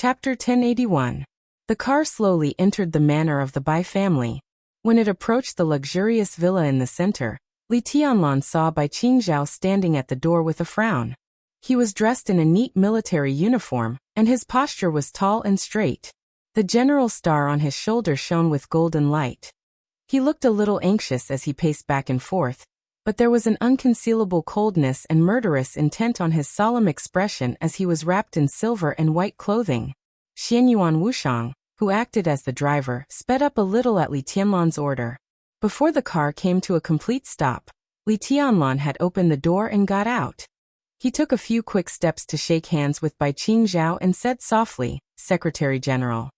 Chapter 1081. The car slowly entered the manor of the Bai family. When it approached the luxurious villa in the center, Li Tianlan saw Bai Qingzhao standing at the door with a frown. He was dressed in a neat military uniform, and his posture was tall and straight. The general star on his shoulder shone with golden light. He looked a little anxious as he paced back and forth, but there was an unconcealable coldness and murderous intent on his solemn expression as he was wrapped in silver and white clothing. Xianyuan Wushang, who acted as the driver, sped up a little at Li Tianlan's order. Before the car came to a complete stop, Li Tianlan had opened the door and got out. He took a few quick steps to shake hands with Bai Qingzhao and said softly, "Secretary General."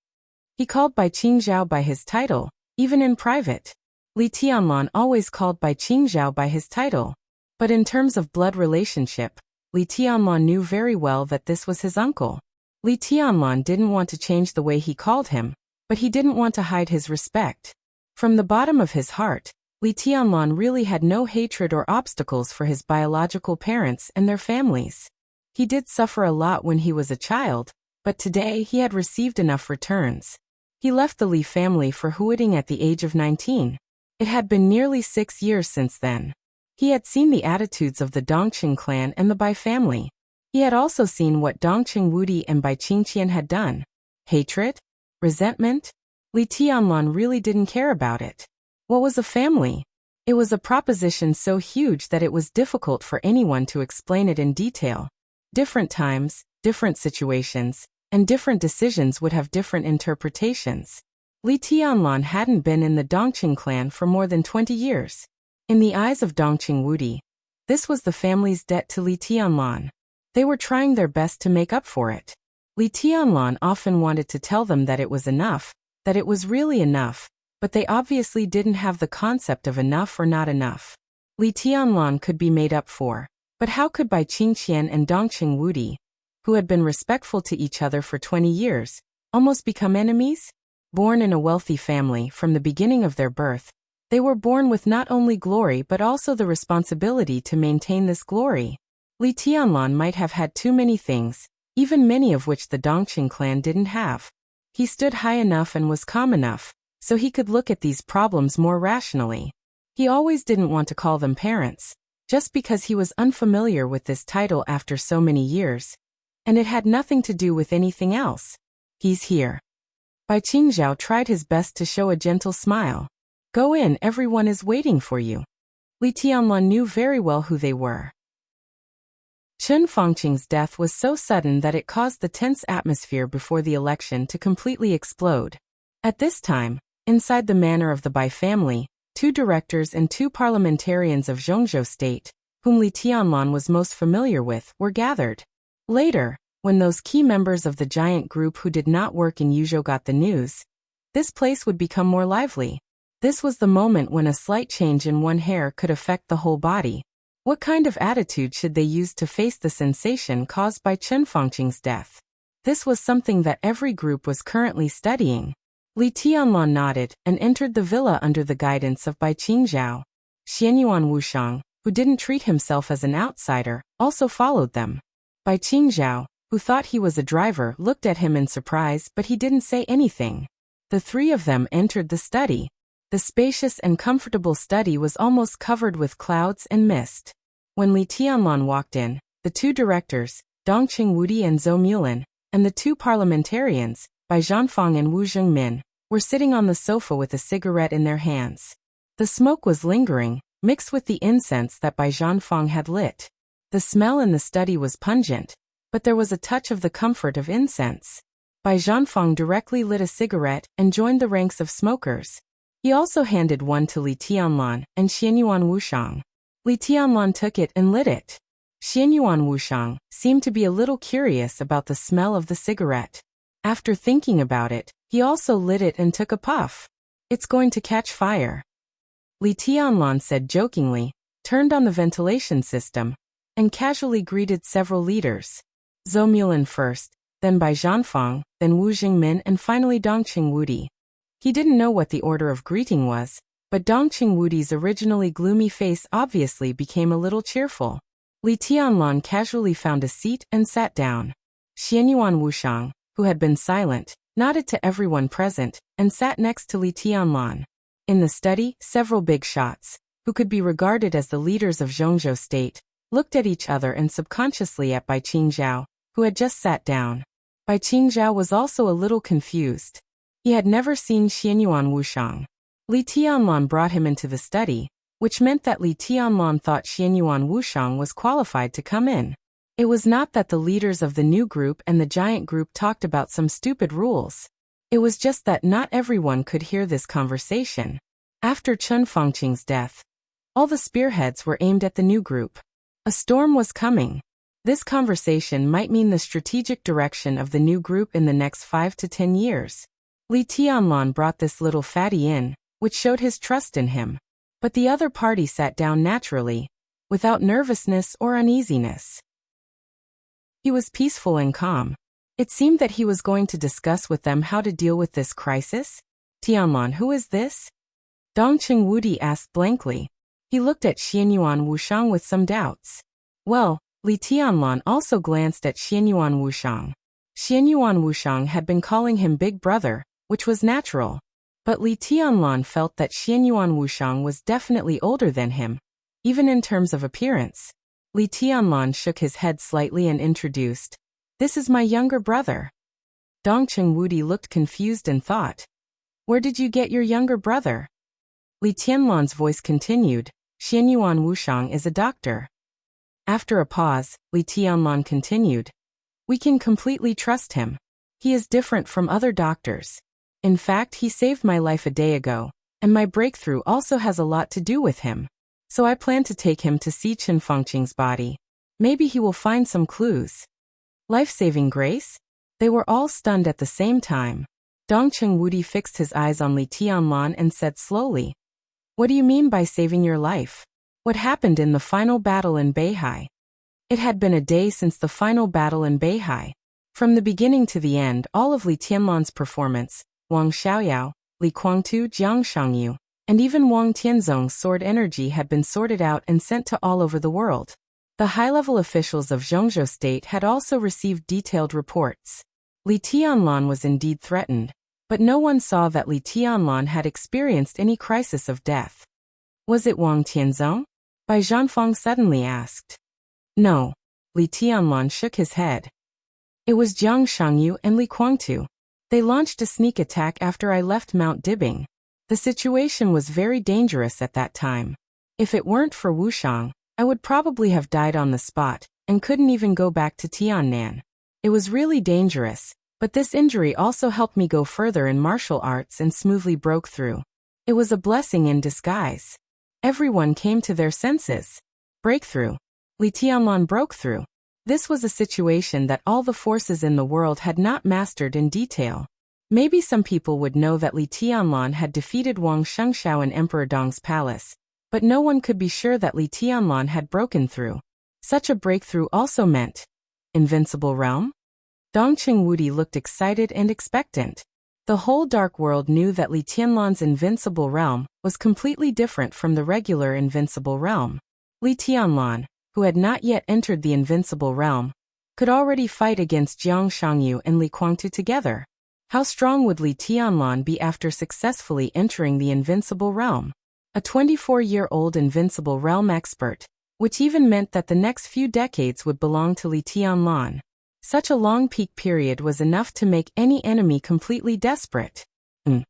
He called Bai Qingzhao by his title, even in private. Li Tianlan always called Bai Qingzhao by his title. But in terms of blood relationship, Li Tianlan knew very well that this was his uncle. Li Tianlan didn't want to change the way he called him, but he didn't want to hide his respect. From the bottom of his heart, Li Tianlan really had no hatred or obstacles for his biological parents and their families. He did suffer a lot when he was a child, but today he had received enough returns. He left the Li family for Huiting at the age of 19. It had been nearly 6 years since then. He had seen the attitudes of the Dongqing clan and the Bai family. He had also seen what Dongqing Wudi and Bai Qingqian had done. Hatred? Resentment? Li Tianlan really didn't care about it. What was a family? It was a proposition so huge that it was difficult for anyone to explain it in detail. Different times, different situations, and different decisions would have different interpretations. Li Tianlan hadn't been in the Dongqing clan for more than 20 years. In the eyes of Dongqing Wudi, this was the family's debt to Li Tianlan. They were trying their best to make up for it. Li Tianlan often wanted to tell them that it was enough, that it was really enough, but they obviously didn't have the concept of enough or not enough. Li Tianlan could be made up for, but how could Bai Qingqian and Dongqing Wudi, who had been respectful to each other for 20 years, almost become enemies? Born in a wealthy family from the beginning of their birth, they were born with not only glory but also the responsibility to maintain this glory. Li Tianlan might have had too many things, even many of which the Dongqing clan didn't have. He stood high enough and was calm enough, so he could look at these problems more rationally. He always didn't want to call them parents, just because he was unfamiliar with this title after so many years. And it had nothing to do with anything else. He's here. Bai Qingzhao tried his best to show a gentle smile. Go in, everyone is waiting for you. Li Tianlan knew very well who they were. Chen Fangqing's death was so sudden that it caused the tense atmosphere before the election to completely explode. At this time, inside the manor of the Bai family, 2 directors and 2 parliamentarians of Zhongzhou state, whom Li Tianlan was most familiar with, were gathered. Later, when those key members of the giant group who did not work in Yuzhou got the news, this place would become more lively. This was the moment when a slight change in one hair could affect the whole body. What kind of attitude should they use to face the sensation caused by Chen Fangqing's death? This was something that every group was currently studying. Li Tianlan nodded and entered the villa under the guidance of Bai Qingzhao. Xianyuan Wushang, who didn't treat himself as an outsider, also followed them. Bai Qingzhao, who thought he was a driver, looked at him in surprise, but he didn't say anything. The 3 of them entered the study. The spacious and comfortable study was almost covered with clouds and mist. When Li Tianlan walked in, the 2 directors, Dongqing Wudi and Zhou Mulin, and the 2 parliamentarians, Bai Zhanfang and Wu Zhengmin, were sitting on the sofa with a cigarette in their hands. The smoke was lingering, mixed with the incense that Bai Zhanfang had lit. The smell in the study was pungent, but there was a touch of the comfort of incense. Bai Zhanfang directly lit a cigarette and joined the ranks of smokers. He also handed one to Li Tianlan and Xianyuan Wushang. Li Tianlan took it and lit it. Xianyuan Wushang seemed to be a little curious about the smell of the cigarette. After thinking about it, he also lit it and took a puff. It's going to catch fire. Li Tianlan said jokingly, turned on the ventilation system, and casually greeted several leaders. Zhou Mulin first, then Bai Zhanfang, then Wu Zhengmin and finally Dongqing Wudi. He didn't know what the order of greeting was, but Dongqing Wudi's originally gloomy face obviously became a little cheerful. Li Tianlan casually found a seat and sat down. Xianyuan Wushang, who had been silent, nodded to everyone present, and sat next to Li Tianlan. In the study, several big shots, who could be regarded as the leaders of Zhongzhou state, looked at each other and subconsciously at Bai Qingzhao, who had just sat down. Bai Qingzhao was also a little confused. He had never seen Xianyuan Wushang. Li Tianlan brought him into the study, which meant that Li Tianlan thought Xianyuan Wushang was qualified to come in. It was not that the leaders of the new group and the giant group talked about some stupid rules. It was just that not everyone could hear this conversation. After Chen Fangqing's death, all the spearheads were aimed at the new group. A storm was coming. This conversation might mean the strategic direction of the new group in the next 5 to 10 years. Li Tianlan brought this little fatty in, which showed his trust in him. But the other party sat down naturally, without nervousness or uneasiness. He was peaceful and calm. It seemed that he was going to discuss with them how to deal with this crisis. Tianlan, who is this? Dongqing Wudi asked blankly. He looked at Xianyuan Wushang with some doubts. Well, Li Tianlan also glanced at Xianyuan Wushang. Xianyuan Wushang had been calling him Big Brother, which was natural. But Li Tianlan felt that Xianyuan Wushang was definitely older than him, even in terms of appearance. Li Tianlan shook his head slightly and introduced, "This is my younger brother." Dongqing Wudi looked confused and thought, "Where did you get your younger brother?" Li Tianlan's voice continued, "Xianyuan Wushang is a doctor." After a pause, Li Tianlan continued, "We can completely trust him. He is different from other doctors. In fact, he saved my life a day ago, and my breakthrough also has a lot to do with him. So I plan to take him to see Chen Fangqing's body. Maybe he will find some clues." Life-saving grace? They were all stunned at the same time. Dongqing Wudi fixed his eyes on Li Tianlan and said slowly, "What do you mean by saving your life? What happened in the final battle in Beihai?" It had been a day since the final battle in Beihai. From the beginning to the end, all of Li Tianlan's performance, Wang Xiaoyao, Li Kuangtu, Jiang Shangyu, and even Wang Tianzong's sword energy had been sorted out and sent to all over the world. The high-level officials of Zhongzhou state had also received detailed reports. Li Tianlan was indeed threatened, but no one saw that Li Tianlan had experienced any crisis of death. Was it Wang Tianzong? Bai Zhanfang suddenly asked. No. Li Tianlan shook his head. It was Jiang Shangyu and Li Kuangtu. They launched a sneak attack after I left Mount Dibing. The situation was very dangerous at that time. If it weren't for Wushang, I would probably have died on the spot, and couldn't even go back to Tiannan. It was really dangerous, but this injury also helped me go further in martial arts and smoothly broke through. It was a blessing in disguise. Everyone came to their senses. Breakthrough. Li Tianlan broke through. This was a situation that all the forces in the world had not mastered in detail. Maybe some people would know that Li Tianlan had defeated Wang Shengshao in Emperor Dong's palace, but no one could be sure that Li Tianlan had broken through. Such a breakthrough also meant invincible realm? Dongqing Wudi looked excited and expectant. The whole dark world knew that Li Tianlan's invincible realm was completely different from the regular invincible realm. Li Tianlan, who had not yet entered the invincible realm, could already fight against Jiang Shangyu and Li Kuangtu together. How strong would Li Tianlan be after successfully entering the invincible realm? A 24-year-old invincible realm expert, which even meant that the next few decades would belong to Li Tianlan. Such a long peak period was enough to make any enemy completely desperate. Li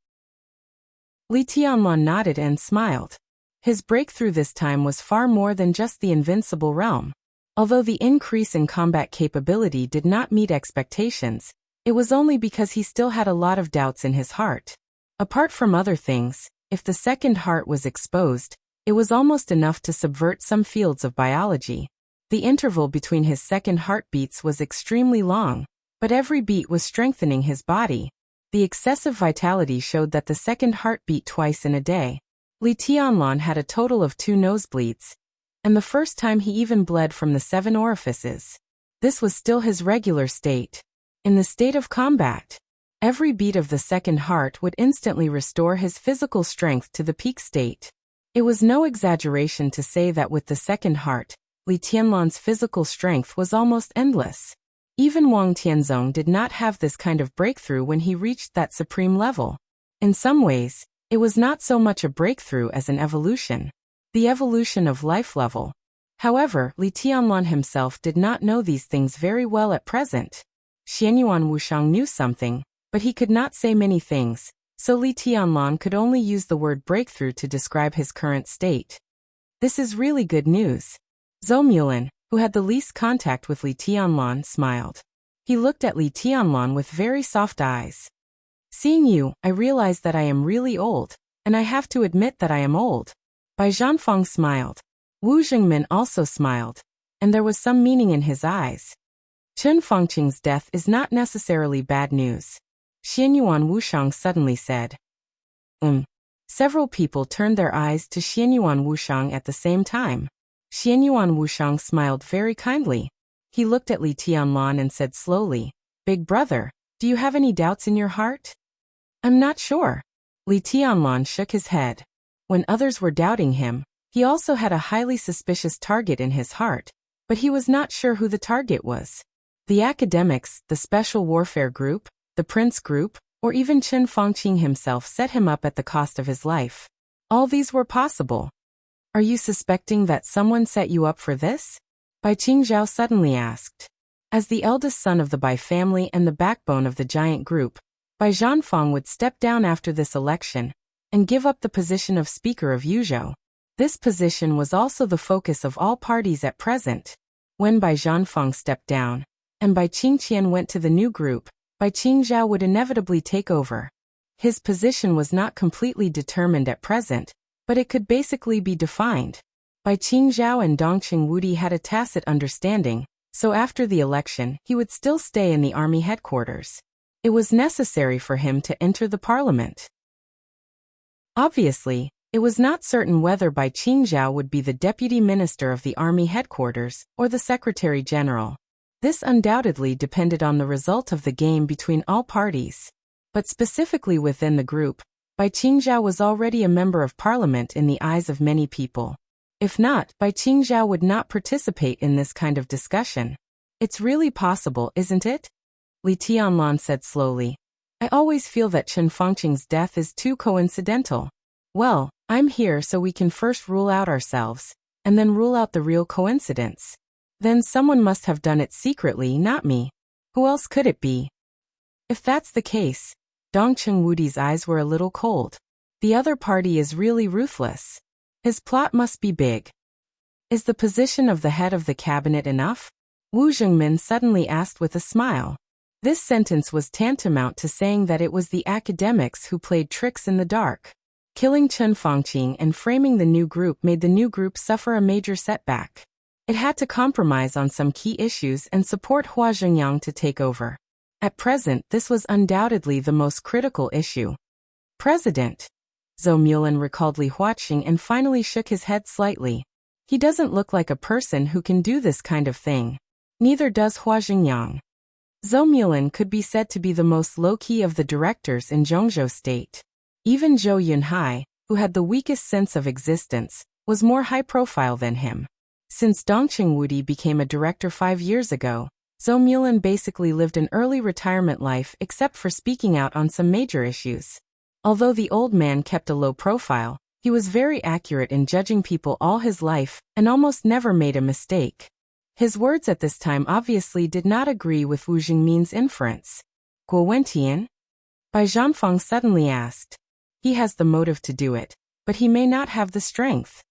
Tianlan nodded and smiled. His breakthrough this time was far more than just the invincible realm. Although the increase in combat capability did not meet expectations, it was only because he still had a lot of doubts in his heart. Apart from other things, if the second heart was exposed, it was almost enough to subvert some fields of biology. The interval between his second heartbeats was extremely long, but every beat was strengthening his body. The excessive vitality showed that the second heart beat twice in a day. Li Tianlan had a total of 2 nosebleeds, and the first time he even bled from the 7 orifices. This was still his regular state. In the state of combat, every beat of the second heart would instantly restore his physical strength to the peak state. It was no exaggeration to say that with the second heart, Li Tianlan's physical strength was almost endless. Even Wang Tianzong did not have this kind of breakthrough when he reached that supreme level. In some ways, it was not so much a breakthrough as an evolution. The evolution of life level. However, Li Tianlan himself did not know these things very well at present. Xianyuan Wushang knew something, but he could not say many things, so Li Tianlan could only use the word breakthrough to describe his current state. This is really good news. Zhou Mulin, who had the least contact with Li Tianlan, smiled. He looked at Li Tianlan with very soft eyes. Seeing you, I realize that I am really old, and I have to admit that I am old. Bai Zhanfang smiled. Wu Jingmin also smiled, and there was some meaning in his eyes. Chen Fengqing's death is not necessarily bad news. Xianyuan Wushang suddenly said. Several people turned their eyes to Xianyuan Wushang at the same time. Xianyuan Wushang smiled very kindly. He looked at Li Tianlan and said slowly, Big brother, do you have any doubts in your heart? I'm not sure. Li Tianlan shook his head. When others were doubting him, he also had a highly suspicious target in his heart, but he was not sure who the target was. The academics, the special warfare group, the prince group, or even Chen Fengqing himself set him up at the cost of his life. All these were possible. Are you suspecting that someone set you up for this? Bai Qingzhao suddenly asked. As the eldest son of the Bai family and the backbone of the giant group, Bai Zhanfang would step down after this election and give up the position of Speaker of Yuzhou. This position was also the focus of all parties at present. When Bai Zhanfang stepped down, and Bai Qingqian went to the new group, Bai Qingzhao would inevitably take over. His position was not completely determined at present, but it could basically be defined. Bai Qingzhao and Dongqing Wudi had a tacit understanding, so after the election, he would still stay in the army headquarters. It was necessary for him to enter the parliament. Obviously, it was not certain whether Bai Qingzhao would be the deputy minister of the army headquarters or the secretary general. This undoubtedly depended on the result of the game between all parties. But specifically within the group, Bai Qingzhao was already a member of parliament in the eyes of many people. If not, Bai Qingzhao would not participate in this kind of discussion. It's really possible, isn't it? Li Tianlan said slowly. I always feel that Chen Fengqing's death is too coincidental. Well, I'm here so we can first rule out ourselves, and then rule out the real coincidence. Then someone must have done it secretly, not me. Who else could it be? If that's the case, Dongqing Wudi's eyes were a little cold. The other party is really ruthless. His plot must be big. Is the position of the head of the cabinet enough? Wu Jingmin suddenly asked with a smile. This sentence was tantamount to saying that it was the academics who played tricks in the dark. Killing Chen Fengqing and framing the new group made the new group suffer a major setback. It had to compromise on some key issues and support Hua Zhengyang to take over. At present, this was undoubtedly the most critical issue. President. Zhou Mulin recalled Li Huaqing and finally shook his head slightly. He doesn't look like a person who can do this kind of thing. Neither does Hua Zhengyang. Zhou Mulin could be said to be the most low-key of the directors in Zhongzhou State. Even Zhou Yunhai, who had the weakest sense of existence, was more high-profile than him. Since Dongqing Wudi became a director 5 years ago, Zhou Mulin basically lived an early retirement life except for speaking out on some major issues. Although the old man kept a low profile, he was very accurate in judging people all his life and almost never made a mistake. His words at this time obviously did not agree with Wu Jingmin's inference. Guo Wentian? Bai Zhanfang suddenly asked. He has the motive to do it, but he may not have the strength.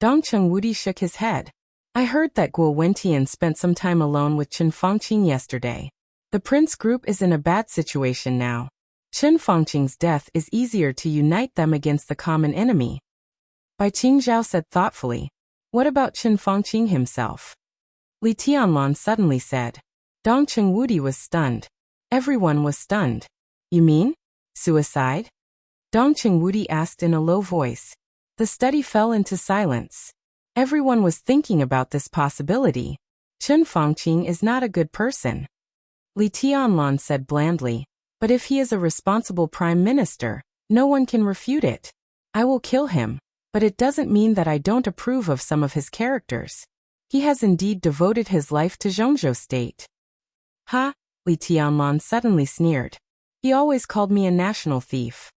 Dongqing Wudi shook his head. I heard that Guo Wentian spent some time alone with Chen Fengqing yesterday. The prince group is in a bad situation now. Chen Fengqing's death is easier to unite them against the common enemy. Bai Qingzhao said thoughtfully. What about Chen Fengqing himself? Li Tianlan suddenly said. Dongqing Wudi was stunned. Everyone was stunned. You mean? Suicide? Dongqing Wudi asked in a low voice. The study fell into silence. Everyone was thinking about this possibility. Chen Fengqing is not a good person. Li Tianlan said blandly. But if he is a responsible prime minister, no one can refute it. I will kill him, but it doesn't mean that I don't approve of some of his characters. He has indeed devoted his life to Zhongzhou State. Ha, Li Tianlan suddenly sneered. He always called me a national thief.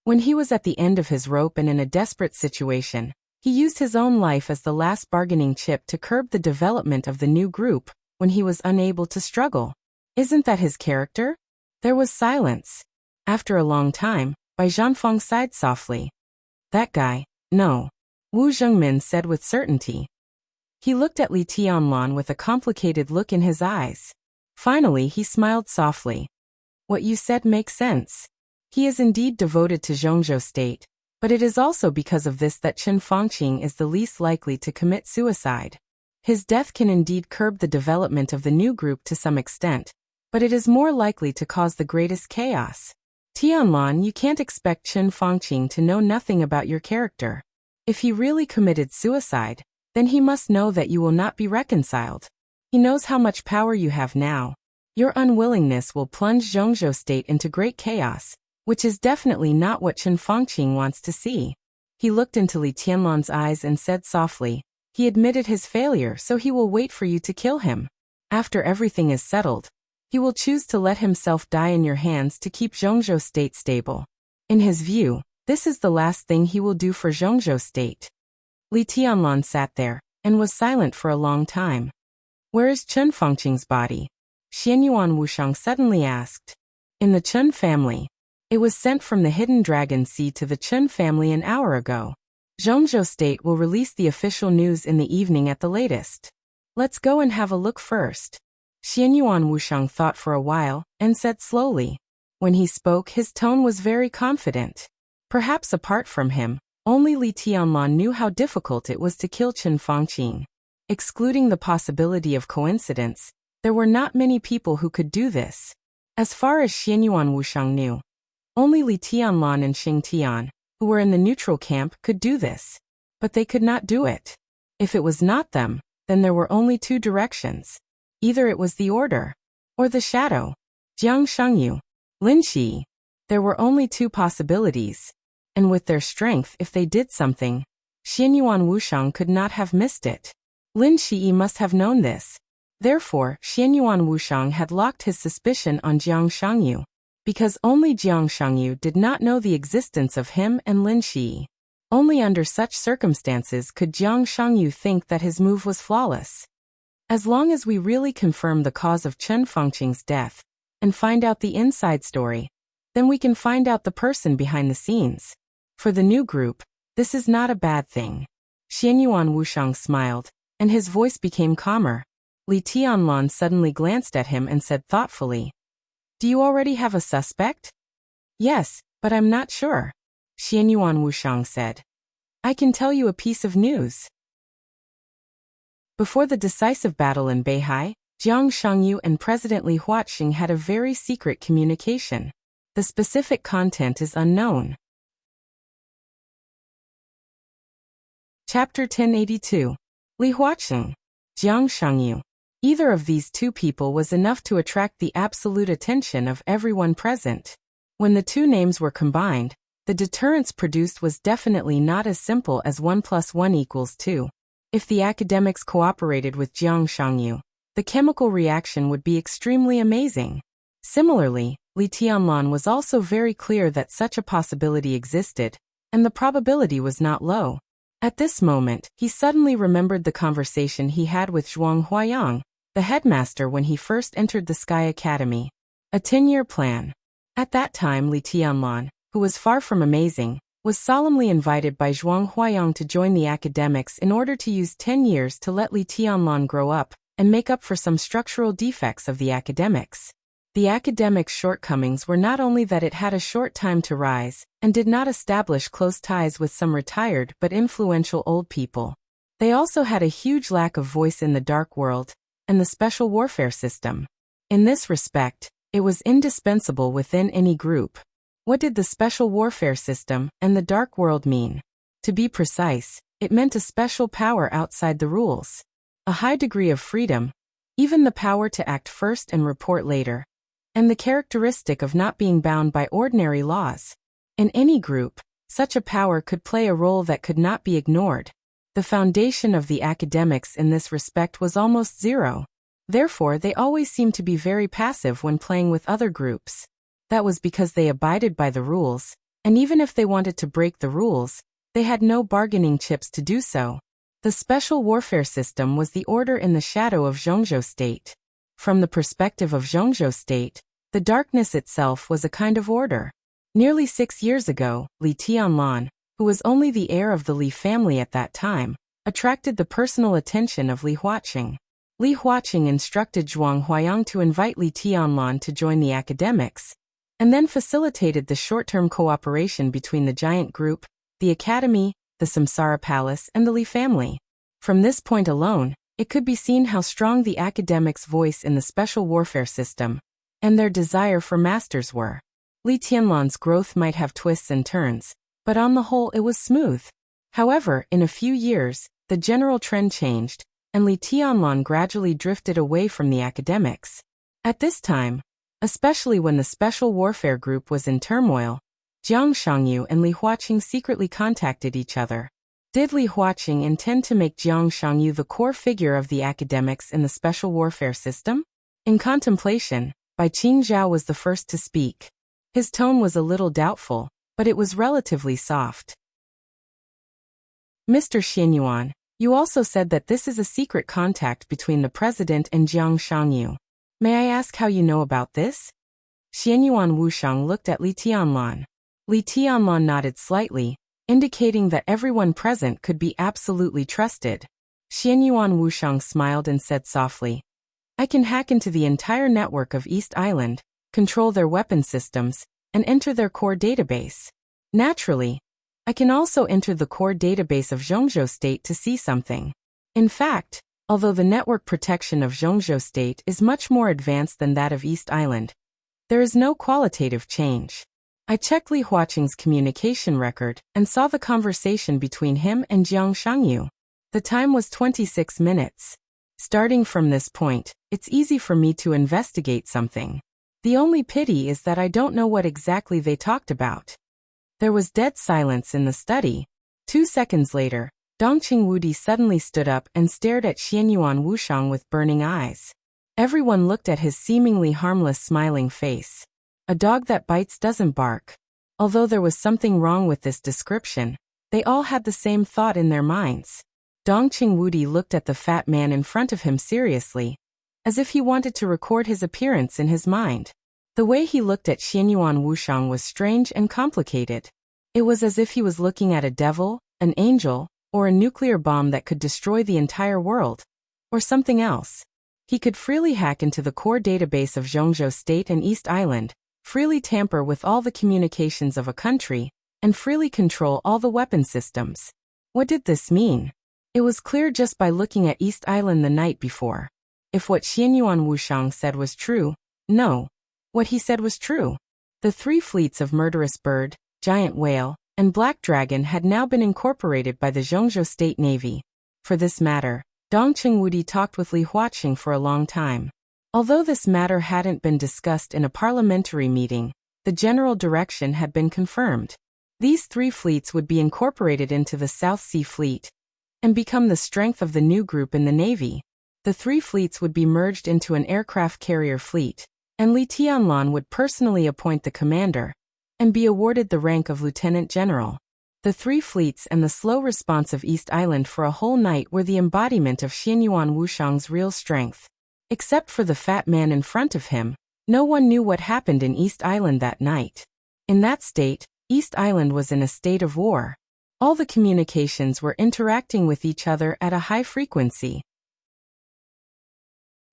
When he was at the end of his rope and in a desperate situation, he used his own life as the last bargaining chip to curb the development of the new group when he was unable to struggle. Isn't that his character? There was silence. After a long time, Bai Zhanfeng sighed softly. That guy, no. Wu Zhengmin said with certainty. He looked at Li Tianlan with a complicated look in his eyes. Finally, he smiled softly. What you said makes sense. He is indeed devoted to Zhongzhou state, but it is also because of this that Chen Fangqing is the least likely to commit suicide. His death can indeed curb the development of the new group to some extent, but it is more likely to cause the greatest chaos. Tianlan, you can't expect Chen Fangqing to know nothing about your character. If he really committed suicide, then he must know that you will not be reconciled. He knows how much power you have now. Your unwillingness will plunge Zhongzhou state into great chaos, which is definitely not what Chen Fangqing wants to see. He looked into Li Tianlan's eyes and said softly, he admitted his failure, so he will wait for you to kill him. After everything is settled, he will choose to let himself die in your hands to keep Zhongzhou state stable. In his view, this is the last thing he will do for Zhongzhou state. Li Tianlan sat there and was silent for a long time. Where is Chen Fangqing's body? Xianyuan Wushang suddenly asked. In the Chen family. It was sent from the Hidden Dragon Sea to the Chen family an hour ago. Zhongzhou state will release the official news in the evening at the latest. Let's go and have a look first. Xianyuan Wushang thought for a while and said slowly. When he spoke, his tone was very confident. Perhaps apart from him, only Li Tianlan knew how difficult it was to kill Chen Fangqing. Excluding the possibility of coincidence, there were not many people who could do this. As far as Xianyuan Wushang knew, only Li Tianlan and Xing Tian, who were in the neutral camp, could do this. But they could not do it. If it was not them, then there were only two directions. Either it was the order, or the shadow. Jiang Shengyu, Lin Shi. There were only two possibilities. And with their strength, if they did something, Xianyuan Wushang could not have missed it. Lin Shi must have known this. Therefore, Xianyuan Wushang had locked his suspicion on Jiang Shengyu, because only Jiang Shengyu did not know the existence of him and Lin Shi. Only under such circumstances could Jiang Shengyu think that his move was flawless. As long as we really confirm the cause of Chen Fangqing's death and find out the inside story, then we can find out the person behind the scenes. For the new group, this is not a bad thing. Xianyuan Wushang smiled, and his voice became calmer. Li Tianlan suddenly glanced at him and said thoughtfully, do you already have a suspect? Yes, but I'm not sure. Xianyuan Wushang said. I can tell you a piece of news. Before the decisive battle in Beihai, Jiang Shengyu and President Li Huaqing had a very secret communication. The specific content is unknown. Chapter 1082. Li Huaqing, Jiang Shengyu. Either of these two people was enough to attract the absolute attention of everyone present. When the two names were combined, the deterrence produced was definitely not as simple as 1 + 1 = 2. If the academics cooperated with Jiang Shengyu, the chemical reaction would be extremely amazing. Similarly, Li Tianlan was also very clear that such a possibility existed, and the probability was not low. At this moment, he suddenly remembered the conversation he had with Zhuang Huayang, the headmaster, when he first entered the Sky Academy. A 10-year plan. At that time, Li Tianlan, who was far from amazing, was solemnly invited by Zhuang Huayang to join the academics in order to use 10 years to let Li Tianlan grow up and make up for some structural defects of the academics. The academics' shortcomings were not only that it had a short time to rise and did not establish close ties with some retired but influential old people. They also had a huge lack of voice in the dark world and the special warfare system. In this respect, it was indispensable within any group. What did the special warfare system and the dark world mean? To be precise, it meant a special power outside the rules. A high degree of freedom, even the power to act first and report later, and the characteristic of not being bound by ordinary laws. In any group, such a power could play a role that could not be ignored. The foundation of the academics in this respect was almost zero. Therefore, they always seemed to be very passive when playing with other groups. That was because they abided by the rules, and even if they wanted to break the rules, they had no bargaining chips to do so. The special warfare system was the order in the shadow of Zhongzhou State. From the perspective of Zhongzhou State, the darkness itself was a kind of order. Nearly 6 years ago, Li Tianlan, who was only the heir of the Li family at that time, attracted the personal attention of Li Huaqing. Li Huaqing instructed Zhuang Huayang to invite Li Tianlan to join the academics, and then facilitated the short-term cooperation between the giant group, the academy, the Samsara Palace, and the Li family. From this point alone, it could be seen how strong the academics' voice in the special warfare system and their desire for masters were. Li Tianlan's growth might have twists and turns, but on the whole it was smooth. However, in a few years, the general trend changed, and Li Tianlan gradually drifted away from the academics. At this time, especially when the special warfare group was in turmoil, Jiang Shangyu and Li Huaqing secretly contacted each other. Did Li Huaqing intend to make Jiang Shangyu the core figure of the academics in the special warfare system? In contemplation, Bai Qingzhao was the first to speak. His tone was a little doubtful, but it was relatively soft. Mr. Xianyuan, you also said that this is a secret contact between the president and Jiang Shangyu. May I ask how you know about this? Xianyuan Wushang looked at Li Tianlan. Li Tianlan nodded slightly, indicating that everyone present could be absolutely trusted. Xianyuan Wushang smiled and said softly, I can hack into the entire network of East Island, control their weapon systems, and enter their core database. Naturally, I can also enter the core database of Zhongzhou State to see something. In fact, although the network protection of Zhongzhou State is much more advanced than that of East Island, there is no qualitative change. I checked Li Huaqing's communication record and saw the conversation between him and Jiang Shangyu. The time was 26 minutes. Starting from this point, it's easy for me to investigate something. The only pity is that I don't know what exactly they talked about. There was dead silence in the study. 2 seconds later, Dongqing Wudi suddenly stood up and stared at Xianyuan Wushang with burning eyes. Everyone looked at his seemingly harmless smiling face. A dog that bites doesn't bark. Although there was something wrong with this description, they all had the same thought in their minds. Dongqing Wudi looked at the fat man in front of him seriously, as if he wanted to record his appearance in his mind. The way he looked at Xianyuan Wushang was strange and complicated. It was as if he was looking at a devil, an angel, or a nuclear bomb that could destroy the entire world, or something else. He could freely hack into the core database of Zhongzhou State and East Island, freely tamper with all the communications of a country, and freely control all the weapon systems. What did this mean? It was clear just by looking at East Island the night before. If what Xianyuan Wushang said was true, no. What he said was true. The 3 fleets of Murderous Bird, Giant Whale, and Black Dragon had now been incorporated by the Zhongzhou State Navy. For this matter, Dongqing Wudi talked with Li Huaqing for a long time. Although this matter hadn't been discussed in a parliamentary meeting, the general direction had been confirmed. These 3 fleets would be incorporated into the South Sea Fleet and become the strength of the new group in the Navy. The 3 fleets would be merged into an aircraft carrier fleet, and Li Tianlan would personally appoint the commander and be awarded the rank of lieutenant general. The 3 fleets and the slow response of East Island for a whole night were the embodiment of Xianyuan Wushang's real strength. Except for the fat man in front of him, no one knew what happened in East Island that night. In that state, East Island was in a state of war. All the communications were interacting with each other at a high frequency.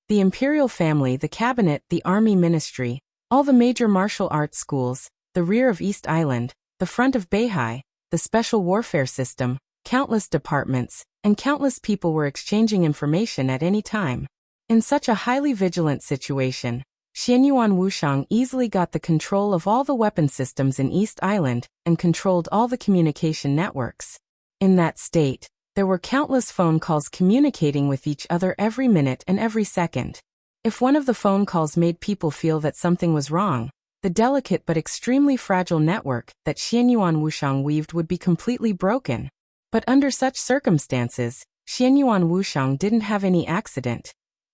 The imperial family, the cabinet, the army ministry, all the major martial arts schools, the rear of East Island, the front of Beihai, the special warfare system, countless departments, and countless people were exchanging information at any time. In such a highly vigilant situation, Xianyuan Wushang easily got the control of all the weapon systems in East Island and controlled all the communication networks. In that state, there were countless phone calls communicating with each other every minute and every second. If one of the phone calls made people feel that something was wrong, the delicate but extremely fragile network that Xianyuan Wushang weaved would be completely broken. But under such circumstances, Xianyuan Wushang didn't have any accident.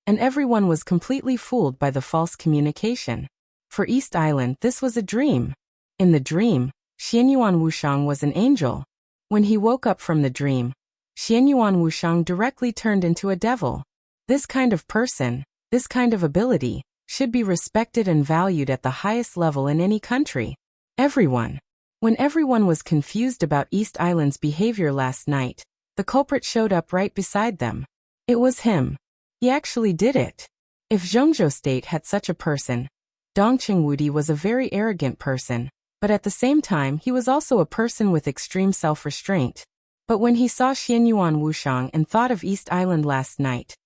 and everyone was completely fooled by the false communication. For East Island, this was a dream. In the dream, Xianyuan Wushang was an angel. When he woke up from the dream, Xianyuan Wushang directly turned into a devil. This kind of person, this kind of ability, should be respected and valued at the highest level in any country. When everyone was confused about East Island's behavior last night, the culprit showed up right beside them. It was him. He actually did it. If Zhongzhou State had such a person, Dongqing Wudi was a very arrogant person, but at the same time he was also a person with extreme self-restraint. But when he saw Xianyuan Wushang and thought of East Island last night,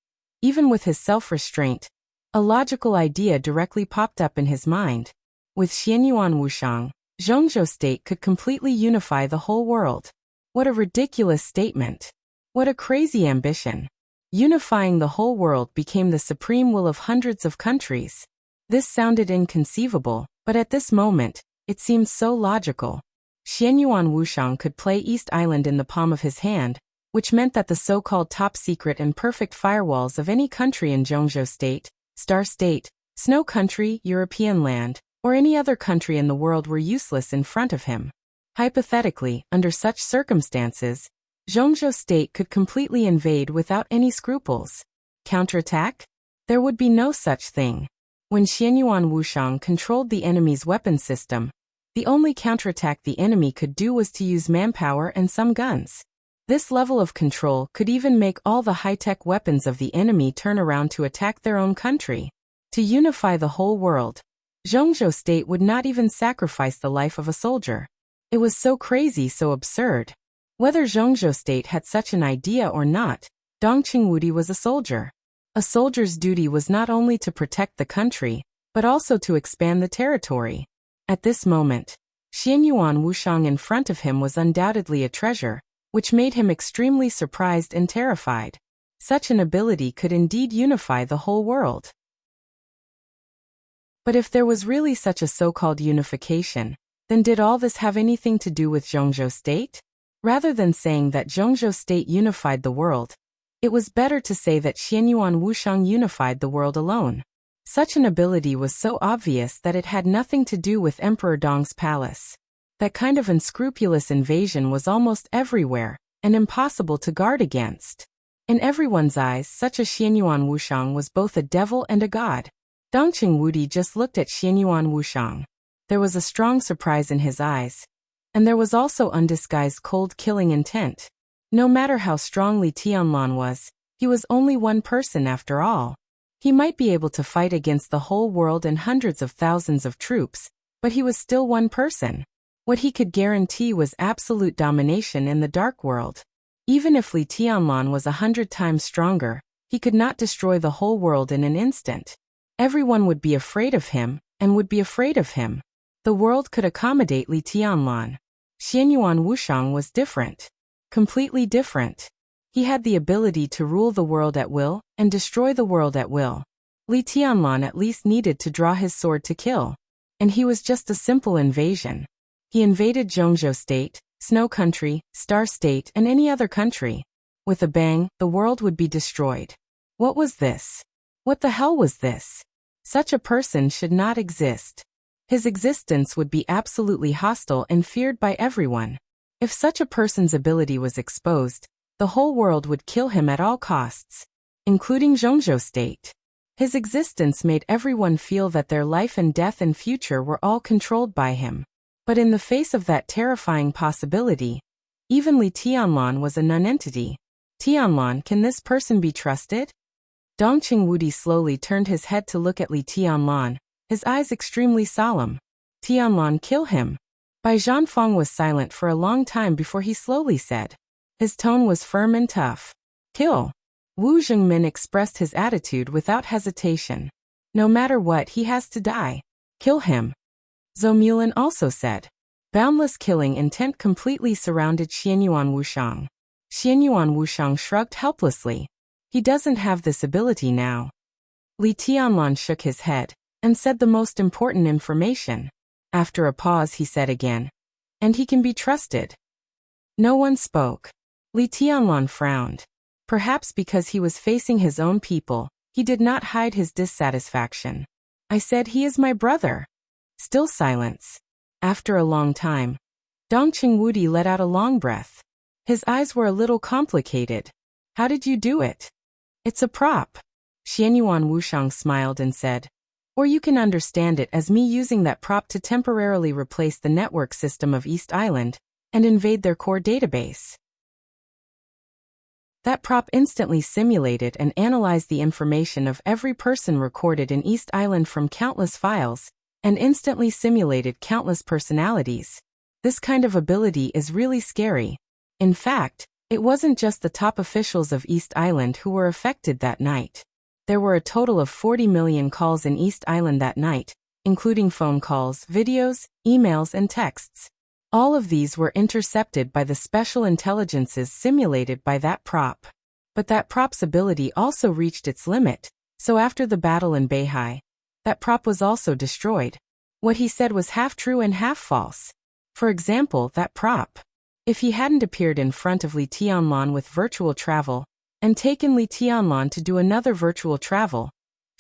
even with his self-restraint, a logical idea directly popped up in his mind. With Xianyuan Wushang, Zhongzhou State could completely unify the whole world. What a ridiculous statement. What a crazy ambition. Unifying the whole world became the supreme will of hundreds of countries. This sounded inconceivable, but at this moment, it seemed so logical. Xianyuan Wushang could play East Island in the palm of his hand, which meant that the so-called top-secret and perfect firewalls of any country in Zhongzhou State, Star State, Snow Country, European land, or any other country in the world were useless in front of him. Hypothetically, under such circumstances, Zhongzhou State could completely invade without any scruples. Counterattack? There would be no such thing. When Xianyuan Wushang controlled the enemy's weapon system, the only counterattack the enemy could do was to use manpower and some guns. This level of control could even make all the high-tech weapons of the enemy turn around to attack their own country. To unify the whole world, Zhongzhou State would not even sacrifice the life of a soldier. It was so crazy, so absurd. Whether Zhongzhou State had such an idea or not, Dongqing Wudi was a soldier. A soldier's duty was not only to protect the country, but also to expand the territory. At this moment, Xianyuan Wushang in front of him was undoubtedly a treasure, which made him extremely surprised and terrified. Such an ability could indeed unify the whole world. But if there was really such a so-called unification, then did all this have anything to do with Zhongzhou State? Rather than saying that Zhongzhou State unified the world, it was better to say that Xianyuan Wushang unified the world alone. Such an ability was so obvious that it had nothing to do with Emperor Dong's palace. That kind of unscrupulous invasion was almost everywhere, and impossible to guard against. In everyone's eyes, such a Xianyuan Wushang was both a devil and a god. Dongqing Wudi just looked at Xianyuan Wushang. There was a strong surprise in his eyes. And there was also undisguised cold killing intent. No matter how strong Li Tianlan was, he was only one person after all. He might be able to fight against the whole world and hundreds of thousands of troops, but he was still one person. What he could guarantee was absolute domination in the dark world. Even if Li Tianlan was 100 times stronger, he could not destroy the whole world in an instant. Everyone would be afraid of him, and would be afraid of him. The world could accommodate Li Tianlan. Xianyuan Wushang was different. Completely different. He had the ability to rule the world at will, and destroy the world at will. Li Tianlan at least needed to draw his sword to kill. And he was just a simple invasion. He invaded Zhongzhou State, Snow Country, Star State, and any other country. With a bang, the world would be destroyed. What was this? What the hell was this? Such a person should not exist. His existence would be absolutely hostile and feared by everyone. If such a person's ability was exposed, the whole world would kill him at all costs, including Zhongzhou State. His existence made everyone feel that their life and death and future were all controlled by him. But in the face of that terrifying possibility, even Li Tianlan was a nonentity. Tianlan, can this person be trusted? Dongqing Wudi slowly turned his head to look at Li Tianlan, his eyes extremely solemn. Tianlan, kill him. Bai Zhanfeng was silent for a long time before he slowly said. His tone was firm and tough. Kill. Wu Zhengmin expressed his attitude without hesitation. No matter what, he has to die. Kill him. Zhou Mulin also said. Boundless killing intent completely surrounded Xianyuan Wushang. Xianyuan Wushang shrugged helplessly. He doesn't have this ability now. Li Tianlan shook his head, and said the most important information. After a pause he said again. And he can be trusted. No one spoke. Li Tianlan frowned. Perhaps because he was facing his own people, He did not hide his dissatisfaction. I said, he is my brother. Still silence. After a long time, Dongqing Wudi let out a long breath. His eyes were a little complicated. How did you do it? It's a prop. Xianyuan Wushang smiled and said, or you can understand it as me using that prop to temporarily replace the network system of East Island and invade their core database. That prop instantly simulated and analyzed the information of every person recorded in East Island from countless files, and instantly simulated countless personalities. This kind of ability is really scary. In fact, it wasn't just the top officials of East Island who were affected that night. There were a total of 40 million calls in East Island that night, including phone calls, videos, emails, and texts. All of these were intercepted by the special intelligences simulated by that prop. But that prop's ability also reached its limit, so after the battle in Beihai, that prop was also destroyed. What he said was half true and half false. For example, that prop. If he hadn't appeared in front of Li Tianlan with virtual travel, and taken Li Tianlan to do another virtual travel,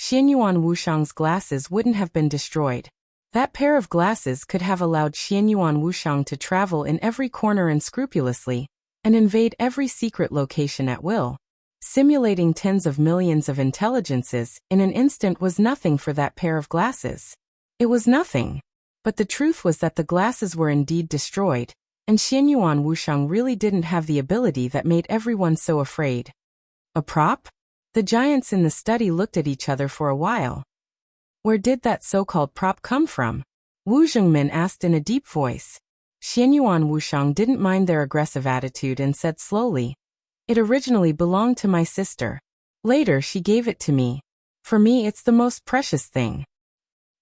Xianyuan Wushang's glasses wouldn't have been destroyed. That pair of glasses could have allowed Xianyuan Wushang to travel in every corner unscrupulously, and invade every secret location at will. Simulating tens of millions of intelligences in an instant was nothing for that pair of glasses. It was nothing. But the truth was that the glasses were indeed destroyed, and Xianyuan Wushang really didn't have the ability that made everyone so afraid. A prop? The giants in the study looked at each other for a while. Where did that so-called prop come from? Wu Zhengmin asked in a deep voice. Xianyuan Wushang didn't mind their aggressive attitude and said slowly, it originally belonged to my sister. Later she gave it to me. For me it's the most precious thing.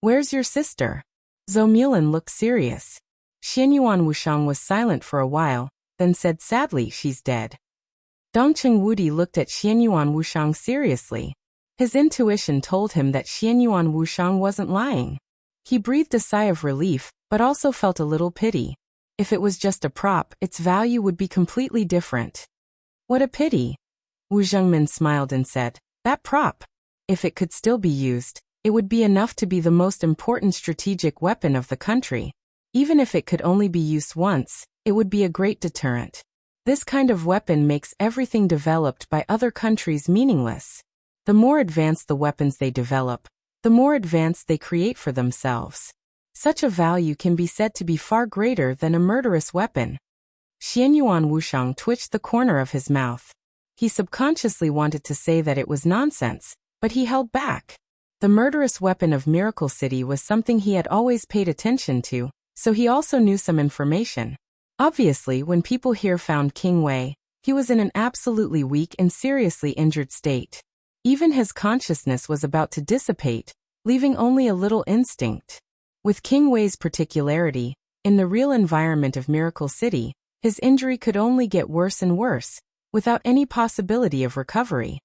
Where's your sister? Zhou Mulin looked serious. Xianyuan Wushang was silent for a while, then said sadly, she's dead. Dongqing Wudi looked at Xianyuan Wushang seriously. His intuition told him that Xianyuan Wushang wasn't lying. He breathed a sigh of relief, but also felt a little pity. If it was just a prop, its value would be completely different. What a pity. Wu Zhengmin smiled and said, that prop, if it could still be used, it would be enough to be the most important strategic weapon of the country. Even if it could only be used once, it would be a great deterrent. This kind of weapon makes everything developed by other countries meaningless. The more advanced the weapons they develop, the more advanced they create for themselves. Such a value can be said to be far greater than a murderous weapon. Xianyuan Wushang twitched the corner of his mouth. He subconsciously wanted to say that it was nonsense, but he held back. The murderous weapon of Miracle City was something he had always paid attention to, so he also knew some information. Obviously, when people here found King Wei, he was in an absolutely weak and seriously injured state. Even his consciousness was about to dissipate, leaving only a little instinct. With King Wei's particularity, in the real environment of Miracle City, his injury could only get worse and worse, without any possibility of recovery.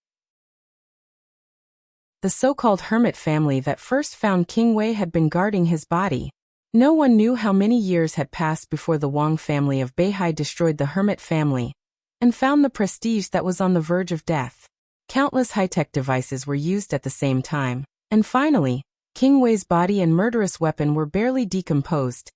The so-called hermit family that first found King Wei had been guarding his body. No one knew how many years had passed before the Wang family of Beihai destroyed the hermit family and found the prestige that was on the verge of death. Countless high-tech devices were used at the same time, and finally, King Wei's body and murderous weapon were barely decomposed,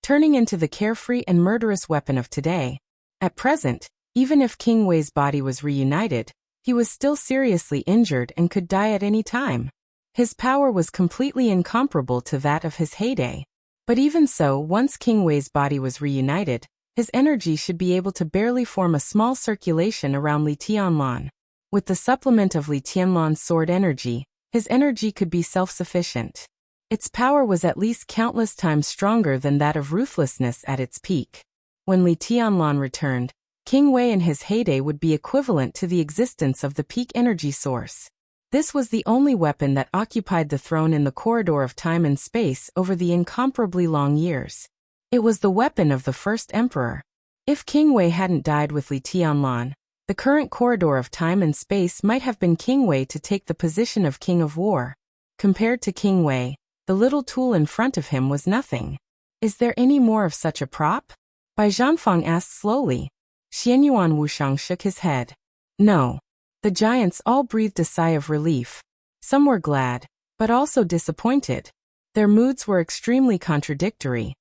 turning into the carefree and murderous weapon of today. At present, even if King Wei's body was reunited, he was still seriously injured and could die at any time. His power was completely incomparable to that of his heyday. But even so, once King Wei's body was reunited, his energy should be able to barely form a small circulation around Li Tianlan. With the supplement of Li Tianlan's sword energy, his energy could be self-sufficient. Its power was at least countless times stronger than that of ruthlessness at its peak. When Li Tianlan returned, King Wei in his heyday would be equivalent to the existence of the peak energy source. This was the only weapon that occupied the throne in the corridor of time and space over the incomparably long years. It was the weapon of the first emperor. If King Wei hadn't died with Li Tianlan, the current corridor of time and space might have been King Wei to take the position of King of War. Compared to King Wei, the little tool in front of him was nothing. Is there any more of such a prop? Bai Zhanfang asked slowly. Xianyuan Wushang shook his head. No. The giants all breathed a sigh of relief. Some were glad, but also disappointed. Their moods were extremely contradictory.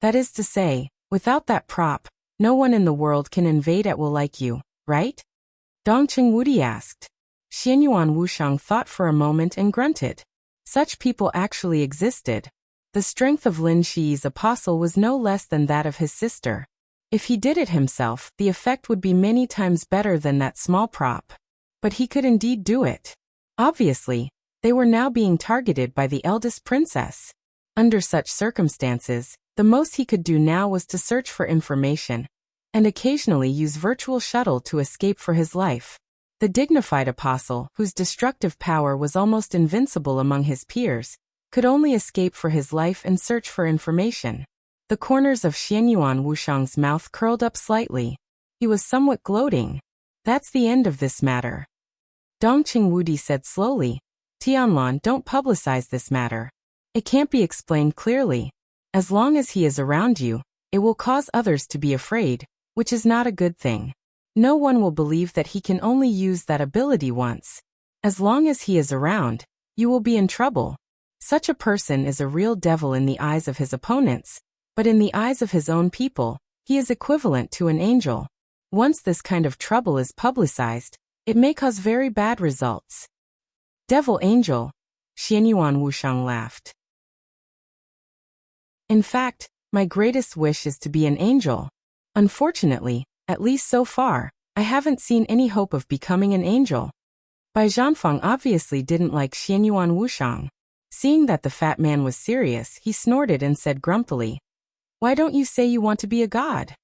That is to say, without that prop, no one in the world can invade at will like you, right? Dongqing Wudi asked. Xianyuan Wushang thought for a moment and grunted. Such people actually existed. The strength of Lin Shi's apostle was no less than that of his sister. If he did it himself, the effect would be many times better than that small prop. But he could indeed do it. Obviously, they were now being targeted by the eldest princess. Under such circumstances, the most he could do now was to search for information, and occasionally use virtual shuttle to escape for his life. The dignified apostle, whose destructive power was almost invincible among his peers, could only escape for his life and search for information. The corners of Xianyuan Wushang's mouth curled up slightly. He was somewhat gloating. That's the end of this matter. Dongqing Wudi said slowly, Tianlan, don't publicize this matter. It can't be explained clearly. As long as he is around you, it will cause others to be afraid, which is not a good thing. No one will believe that he can only use that ability once. As long as he is around, you will be in trouble. Such a person is a real devil in the eyes of his opponents, but in the eyes of his own people, he is equivalent to an angel. Once this kind of trouble is publicized, it may cause very bad results. Devil angel, Xianyuan Wushang laughed. In fact, my greatest wish is to be an angel. Unfortunately, at least so far, I haven't seen any hope of becoming an angel. Bai Zhanfang obviously didn't like Xianyuan Wushang. Seeing that the fat man was serious, he snorted and said grumpily, Why don't you say you want to be a god?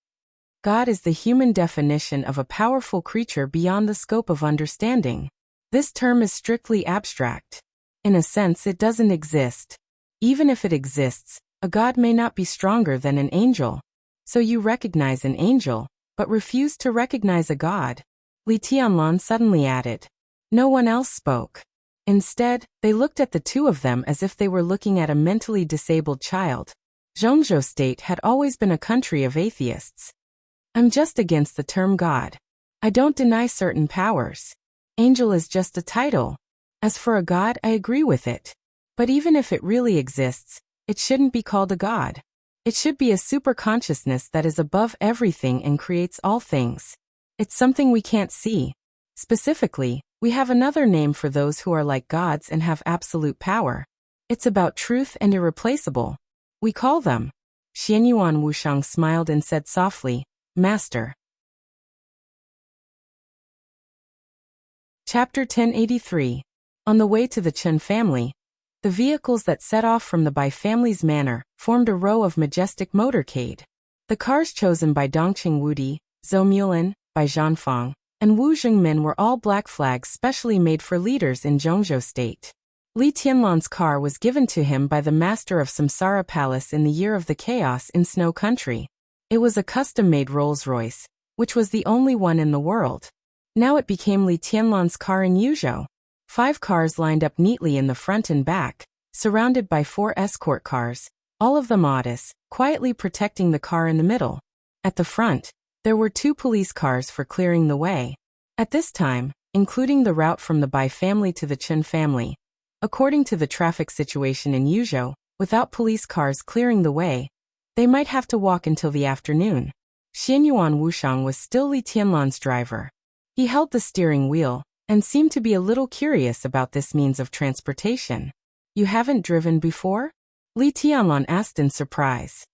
God is the human definition of a powerful creature beyond the scope of understanding. This term is strictly abstract. In a sense, it doesn't exist. Even if it exists, a god may not be stronger than an angel. So you recognize an angel, but refuse to recognize a god. Li Tianlan suddenly added. No one else spoke. Instead, they looked at the two of them as if they were looking at a mentally disabled child. Zhongzhou State had always been a country of atheists. I'm just against the term god. I don't deny certain powers. Angel is just a title. As for a god, I agree with it. But even if it really exists, it shouldn't be called a god. It should be a superconsciousness that is above everything and creates all things. It's something we can't see. Specifically, we have another name for those who are like gods and have absolute power. It's about truth and irreplaceable. We call them. Xianyuan Wushang smiled and said softly, Master. Chapter 1083. On the way to the Chen family, the vehicles that set off from the Bai family's manor formed a row of majestic motorcade. The cars chosen by Dongqing Wudi, Zhou Mulin, Bai Zhanfang, and Wu Jingmin were all black flags specially made for leaders in Zhongzhou State. Li Tianlan's car was given to him by the master of Samsara Palace in the year of the chaos in Snow Country. It was a custom-made Rolls-Royce, which was the only one in the world. Now it became Li Tianlan's car in Yuzhou. 5 cars lined up neatly in the front and back, surrounded by 4 escort cars, all of them modest, quietly protecting the car in the middle. At the front, there were 2 police cars for clearing the way. At this time, including the route from the Bai family to the Chen family, according to the traffic situation in Yuzhou, without police cars clearing the way, they might have to walk until the afternoon. Xianyuan Wushang was still Li Tianlan's driver. He held the steering wheel, and seemed to be a little curious about this means of transportation. You haven't driven before? Li Tianlan asked in surprise.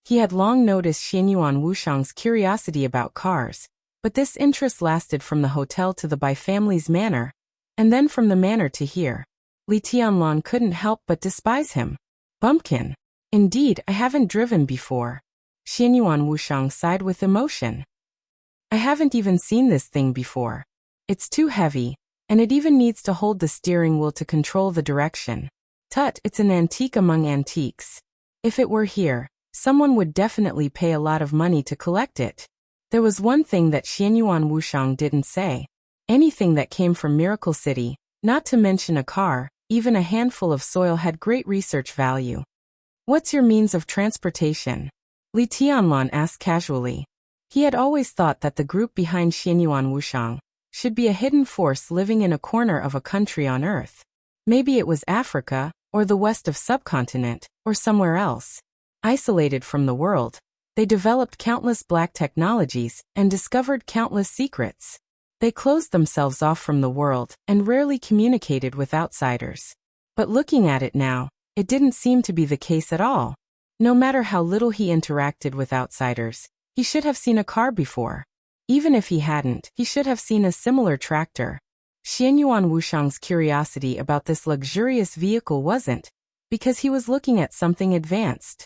He had long noticed Xianyuan Wushang's curiosity about cars, but this interest lasted from the hotel to the Bai family's manor, and then from the manor to here. Li Tianlan couldn't help but despise him. Bumpkin. Indeed, I haven't driven before. Xianyuan Wushang sighed with emotion. I haven't even seen this thing before. It's too heavy, and it even needs to hold the steering wheel to control the direction. Tut, it's an antique among antiques. If it were here, someone would definitely pay a lot of money to collect it. There was one thing that Xianyuan Wushang didn't say. Anything that came from Miracle City, not to mention a car, even a handful of soil had great research value. What's your means of transportation? Li Tianlan asked casually. He had always thought that the group behind Xianyuan Wushang should be a hidden force living in a corner of a country on Earth. Maybe it was Africa, or the west of subcontinent, or somewhere else. Isolated from the world, they developed countless black technologies and discovered countless secrets. They closed themselves off from the world and rarely communicated with outsiders. But looking at it now, it didn't seem to be the case at all. No matter how little he interacted with outsiders, he should have seen a car before. Even if he hadn't, he should have seen a similar tractor. Xianyuan Wushang's curiosity about this luxurious vehicle wasn't, because he was looking at something advanced.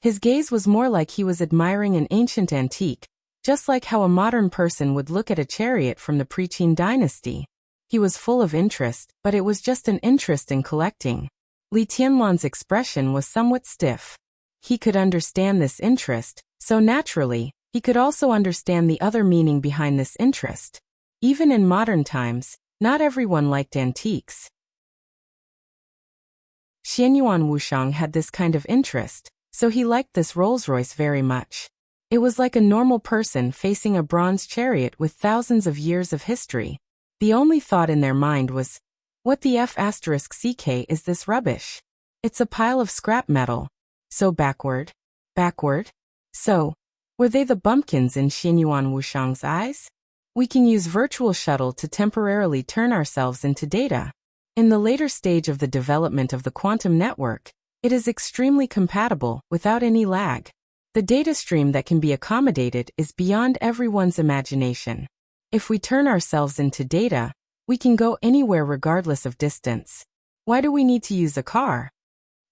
His gaze was more like he was admiring an ancient antique, just like how a modern person would look at a chariot from the pre-Qin dynasty. He was full of interest, but it was just an interest in collecting. Li Tianlan's expression was somewhat stiff. He could understand this interest, so naturally, he could also understand the other meaning behind this interest. Even in modern times, not everyone liked antiques. Xianyuan Wushang had this kind of interest, so he liked this Rolls-Royce very much. It was like a normal person facing a bronze chariot with thousands of years of history. The only thought in their mind was, what the F***ck is this rubbish? It's a pile of scrap metal. So backward? So, were they the bumpkins in Xianyuan Wushang's eyes? We can use virtual shuttle to temporarily turn ourselves into data. In the later stage of the development of the quantum network, it is extremely compatible without any lag. The data stream that can be accommodated is beyond everyone's imagination. If we turn ourselves into data, we can go anywhere regardless of distance. Why do we need to use a car?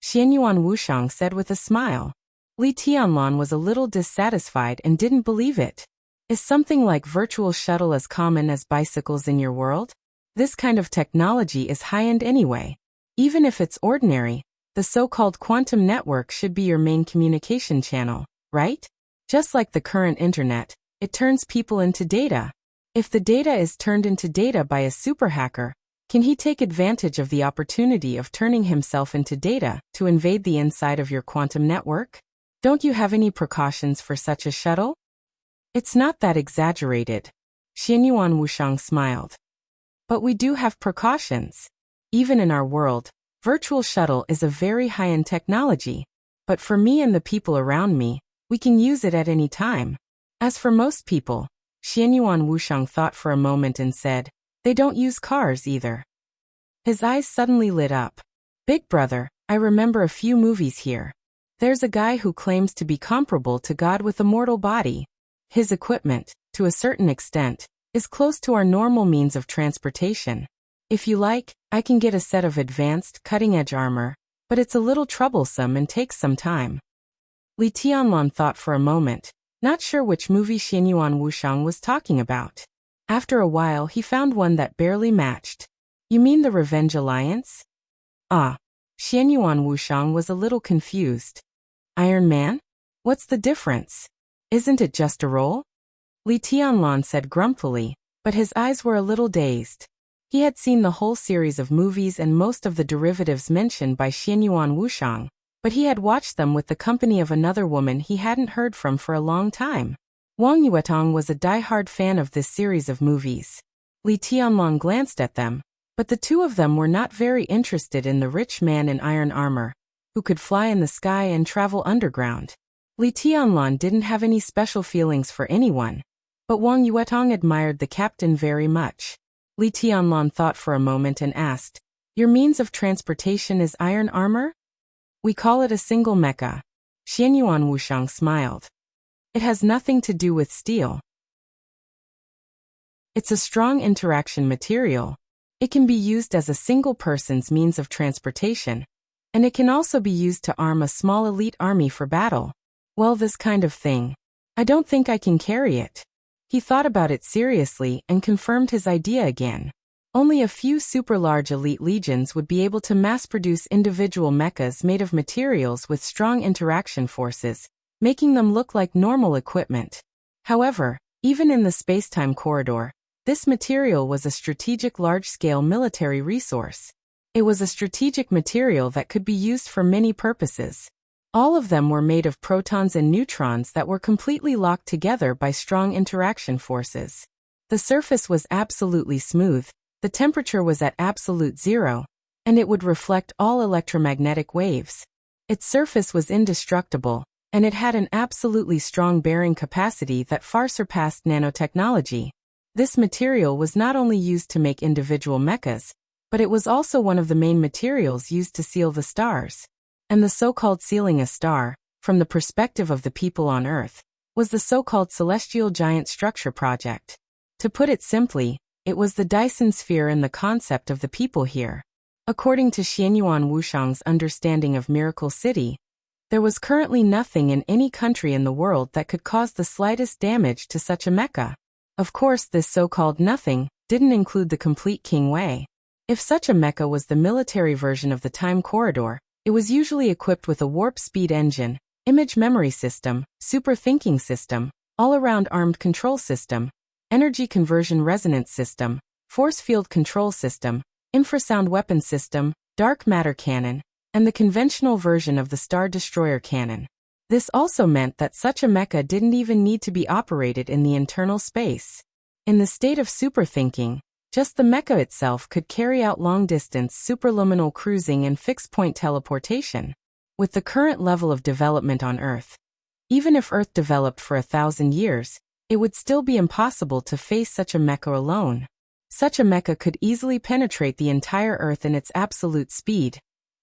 Xianyuan Wushang said with a smile. Li Tianlan was a little dissatisfied and didn't believe it. Is something like virtual shuttle as common as bicycles in your world? This kind of technology is high-end anyway. Even if it's ordinary, the so-called quantum network should be your main communication channel, right? Just like the current internet, it turns people into data. If the data is turned into data by a super hacker, can he take advantage of the opportunity of turning himself into data to invade the inside of your quantum network? Don't you have any precautions for such a shuttle? It's not that exaggerated. Xianyuan Wushang smiled. But we do have precautions. Even in our world, virtual shuttle is a very high-end technology. But for me and the people around me, we can use it at any time. As for most people, Xianyuan Wushang thought for a moment and said, they don't use cars either. His eyes suddenly lit up. Big brother, I remember a few movies here. There's a guy who claims to be comparable to God with a mortal body. His equipment, to a certain extent, is close to our normal means of transportation. If you like, I can get a set of advanced, cutting-edge armor, but it's a little troublesome and takes some time. Li Tianlan thought for a moment, not sure which movie Xianyuan Wushang was talking about. After a while he found one that barely matched. You mean the Revenge Alliance? Ah. Xianyuan Wushang was a little confused. Iron Man? What's the difference? Isn't it just a role? Li Tianlan said grumpily, but his eyes were a little dazed. He had seen the whole series of movies and most of the derivatives mentioned by Xianyuan Wushang, but he had watched them with the company of another woman he hadn't heard from for a long time. Wang Yuetong was a die-hard fan of this series of movies. Li Tianlan glanced at them, but the two of them were not very interested in the rich man in iron armor, who could fly in the sky and travel underground. Li Tianlan didn't have any special feelings for anyone, but Wang Yuetong admired the captain very much. Li Tianlan thought for a moment and asked, your means of transportation is iron armor? We call it a single mecha. Xianyuan Wushang smiled. It has nothing to do with steel. It's a strong interaction material. It can be used as a single person's means of transportation, and it can also be used to arm a small elite army for battle. Well, this kind of thing. I don't think I can carry it. He thought about it seriously and confirmed his idea again. Only a few super-large elite legions would be able to mass-produce individual mechas made of materials with strong interaction forces, making them look like normal equipment. However, even in the space-time corridor, this material was a strategic large-scale military resource. It was a strategic material that could be used for many purposes. All of them were made of protons and neutrons that were completely locked together by strong interaction forces. The surface was absolutely smooth, the temperature was at absolute zero, and it would reflect all electromagnetic waves. Its surface was indestructible, and it had an absolutely strong bearing capacity that far surpassed nanotechnology. This material was not only used to make individual mechas, but it was also one of the main materials used to seal the stars. And the so-called sealing a star, from the perspective of the people on Earth, was the so-called celestial giant structure project. To put it simply, it was the Dyson sphere and the concept of the people here. According to Xianyuan Wushang's understanding of Miracle City, there was currently nothing in any country in the world that could cause the slightest damage to such a mecha. Of course, this so-called nothing didn't include the complete King Wei. If such a mecha was the military version of the time corridor, it was usually equipped with a warp speed engine, image memory system, super thinking system, all-around armed control system, energy conversion resonance system, force field control system, infrasound weapon system, dark matter cannon, and the conventional version of the Star Destroyer cannon. This also meant that such a mecha didn't even need to be operated in the internal space. In the state of superthinking, just the mecha itself could carry out long-distance superluminal cruising and fixed-point teleportation. With the current level of development on Earth, even if Earth developed for 1,000 years, it would still be impossible to face such a mecha alone. Such a mecha could easily penetrate the entire Earth in its absolute speed,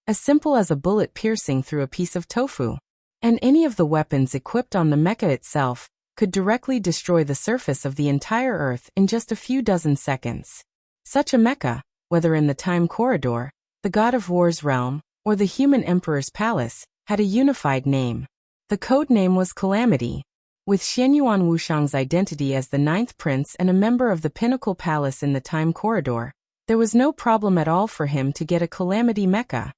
as simple as a bullet piercing through a piece of tofu. And any of the weapons equipped on the mecha itself could directly destroy the surface of the entire Earth in just a few dozen seconds. Such a mecha, whether in the time corridor, the God of War's realm, or the human emperor's palace, had a unified name. The code name was Calamity. With Xianyuan Wushang's identity as the ninth prince and a member of the Pinnacle Palace in the time corridor, there was no problem at all for him to get a Calamity mecha.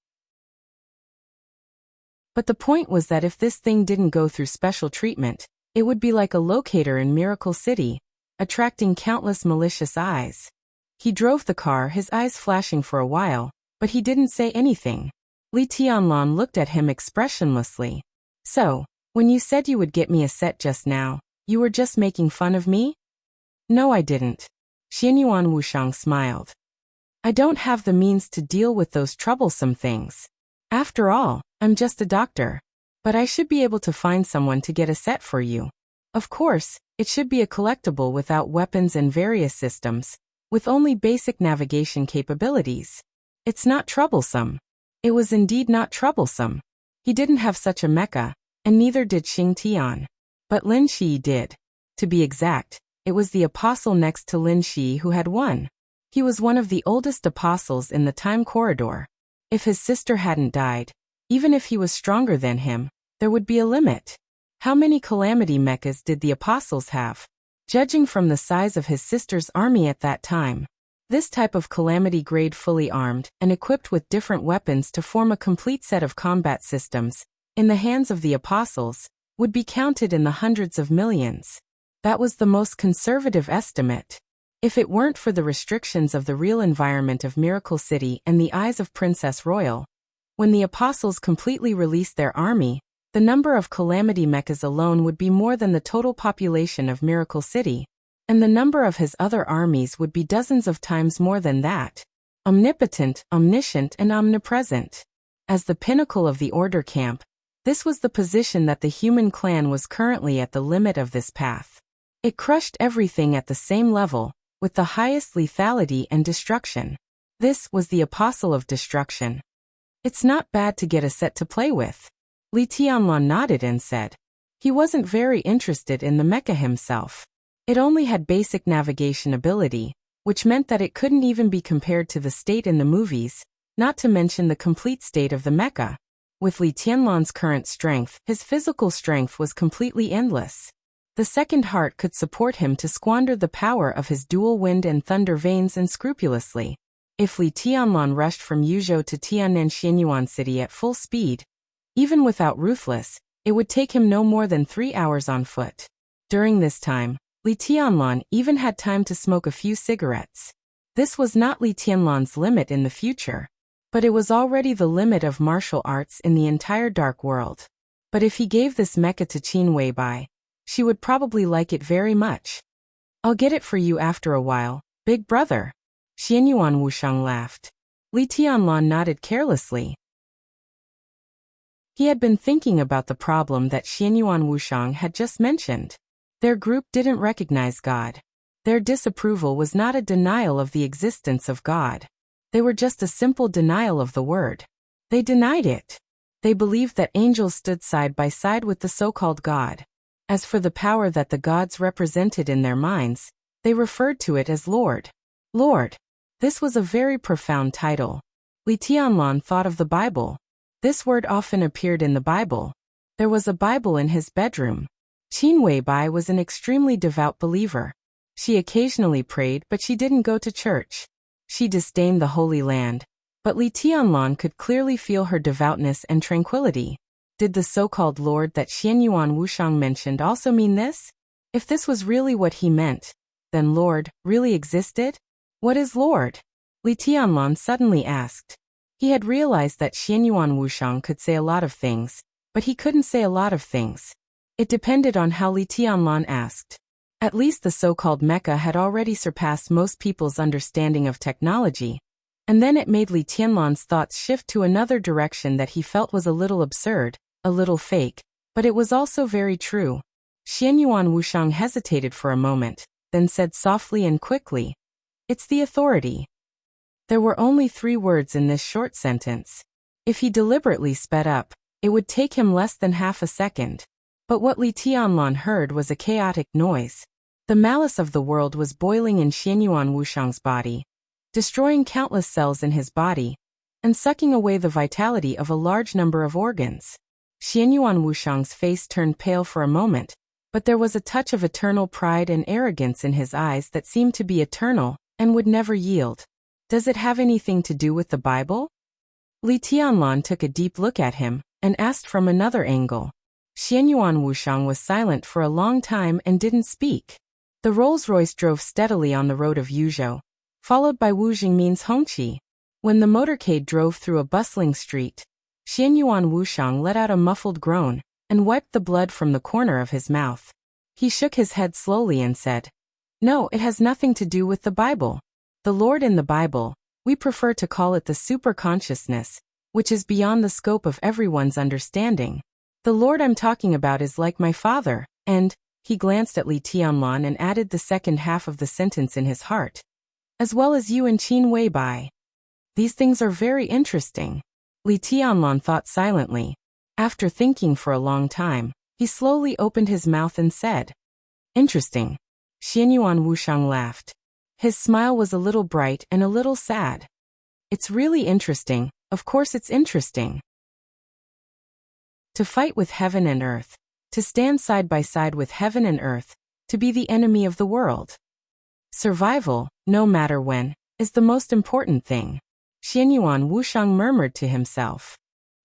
But the point was that if this thing didn't go through special treatment, it would be like a locator in Miracle City, attracting countless malicious eyes. He drove the car, his eyes flashing for a while, but he didn't say anything. Li Tianlan looked at him expressionlessly. So, when you said you would get me a set just now, you were just making fun of me? No, I didn't. Xianyuan Wushang smiled. I don't have the means to deal with those troublesome things. After all, I'm just a doctor. But I should be able to find someone to get a set for you. Of course, it should be a collectible without weapons and various systems, with only basic navigation capabilities. It's not troublesome. It was indeed not troublesome. He didn't have such a mecha, and neither did Xing Tian. But Lin Shi did. To be exact, it was the apostle next to Lin Shi who had one. He was one of the oldest apostles in the time corridor. If his sister hadn't died, even if he was stronger than him, there would be a limit. How many Calamity mechas did the apostles have? Judging from the size of his sister's army at that time, this type of Calamity grade fully armed and equipped with different weapons to form a complete set of combat systems, in the hands of the apostles, would be counted in the hundreds of millions. That was the most conservative estimate. If it weren't for the restrictions of the real environment of Miracle City and the eyes of Princess Royal, when the apostles completely released their army, the number of Calamity mechas alone would be more than the total population of Miracle City, and the number of his other armies would be dozens of times more than that. Omnipotent, omniscient, and omnipresent. As the pinnacle of the Order camp, this was the position that the human clan was currently at the limit of this path. It crushed everything at the same level, with the highest lethality and destruction. This was the Apostle of Destruction. It's not bad to get a set to play with. Li Tianlan nodded and said. He wasn't very interested in the mecha himself. It only had basic navigation ability, which meant that it couldn't even be compared to the state in the movies, not to mention the complete state of the mecha. With Li Tianlan's current strength, his physical strength was completely endless. The second heart could support him to squander the power of his dual wind and thunder veins unscrupulously. If Li Tianlan rushed from Yuzhou to Tianan Xianyuan City at full speed, even without Ruthless, it would take him no more than 3 hours on foot. During this time, Li Tianlan even had time to smoke a few cigarettes. This was not Li Tianlan's limit in the future, but it was already the limit of martial arts in the entire dark world. But if he gave this mecha to Qin Weibai, she would probably like it very much. I'll get it for you after a while, big brother. Xianyuan Wushang laughed. Li Tianlan nodded carelessly. He had been thinking about the problem that Xianyuan Wushang had just mentioned. Their group didn't recognize God. Their disapproval was not a denial of the existence of God. They were just a simple denial of the word. They denied it. They believed that angels stood side by side with the so-called God. As for the power that the gods represented in their minds, they referred to it as Lord. Lord. This was a very profound title. Li Tianlan thought of the Bible. This word often appeared in the Bible. There was a Bible in his bedroom. Qin Weibai was an extremely devout believer. She occasionally prayed, but she didn't go to church. She disdained the Holy Land. But Li Tianlan could clearly feel her devoutness and tranquility. Did the so-called Lord that Xianyuan Wushang mentioned also mean this? If this was really what he meant, then Lord really existed? What is Lord? Li Tianlan suddenly asked. He had realized that Xianyuan Wushang could say a lot of things, but he couldn't say a lot of things. It depended on how Li Tianlan asked. At least the so-called Mecca had already surpassed most people's understanding of technology. And then it made Li Tianlan's thoughts shift to another direction that he felt was a little absurd, a little fake, but it was also very true. Xianyuan Wushang hesitated for a moment, then said softly and quickly, "It's the authority." There were only 3 words in this short sentence. If he deliberately sped up, it would take him less than half a second. But what Li Tianlan heard was a chaotic noise. The malice of the world was boiling in Xianyuan Wushang's body, destroying countless cells in his body, and sucking away the vitality of a large number of organs. Xianyuan Wushang's face turned pale for a moment, but there was a touch of eternal pride and arrogance in his eyes that seemed to be eternal and would never yield. Does it have anything to do with the Bible? Li Tianlan took a deep look at him and asked from another angle. Xianyuan Wushang was silent for a long time and didn't speak. The Rolls-Royce drove steadily on the road of Yuzhou, followed by Wu Jingmin's Hongqi. When the motorcade drove through a bustling street, Xianyuan Wushang let out a muffled groan and wiped the blood from the corner of his mouth. He shook his head slowly and said, "No, it has nothing to do with the Bible. The Lord in the Bible, we prefer to call it the superconsciousness, which is beyond the scope of everyone's understanding. The Lord I'm talking about is like my father," and he glanced at Li Tianlan and added the second half of the sentence in his heart, "as well as you and Qin Weibai." These things are very interesting. Li Tianlan thought silently. After thinking for a long time, he slowly opened his mouth and said, "Interesting." Xianyuan Wushang laughed. His smile was a little bright and a little sad. "It's really interesting, of course it's interesting. To fight with heaven and earth, to stand side by side with heaven and earth, to be the enemy of the world. Survival, no matter when, is the most important thing." Xianyuan Wushang murmured to himself.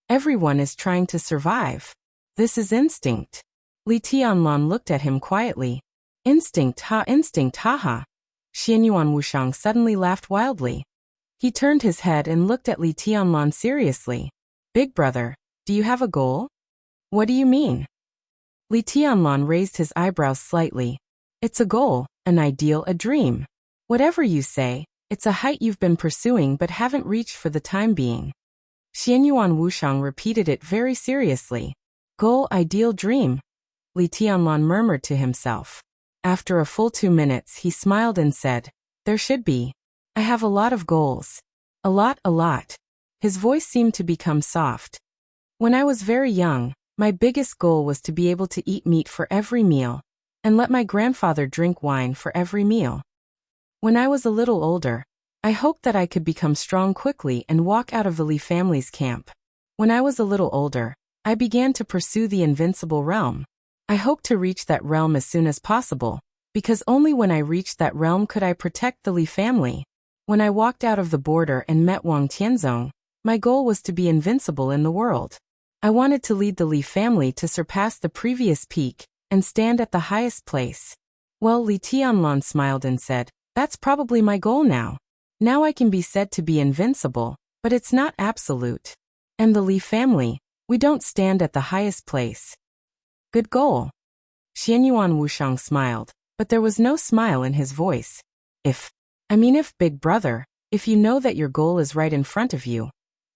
Everyone is trying to survive. This is instinct. Li Tianlan looked at him quietly. Instinct ha. Xianyuan Wushang suddenly laughed wildly. He turned his head and looked at Li Tianlan seriously. "Big brother, do you have a goal?" "What do you mean?" Li Tianlan raised his eyebrows slightly. "It's a goal, an ideal, a dream. Whatever you say, it's a height you've been pursuing but haven't reached for the time being." Xianyuan Wushang repeated it very seriously. "Goal, ideal, dream," Li Tianlan murmured to himself. After a full 2 minutes he smiled and said, "There should be. I have a lot of goals. A lot. His voice seemed to become soft. "When I was very young, my biggest goal was to be able to eat meat for every meal, and let my grandfather drink wine for every meal. When I was a little older, I hoped that I could become strong quickly and walk out of the Li family's camp. When I was a little older, I began to pursue the invincible realm. I hoped to reach that realm as soon as possible, because only when I reached that realm could I protect the Li family. When I walked out of the border and met Wang Tianzong, my goal was to be invincible in the world. I wanted to lead the Li family to surpass the previous peak and stand at the highest place." Well, Li Tianlan smiled and said, "That's probably my goal now. Now I can be said to be invincible, but it's not absolute. And the Li family, we don't stand at the highest place." "Good goal." Xianyuan Wushang smiled, but there was no smile in his voice. If big brother, If you know that your goal is right in front of you,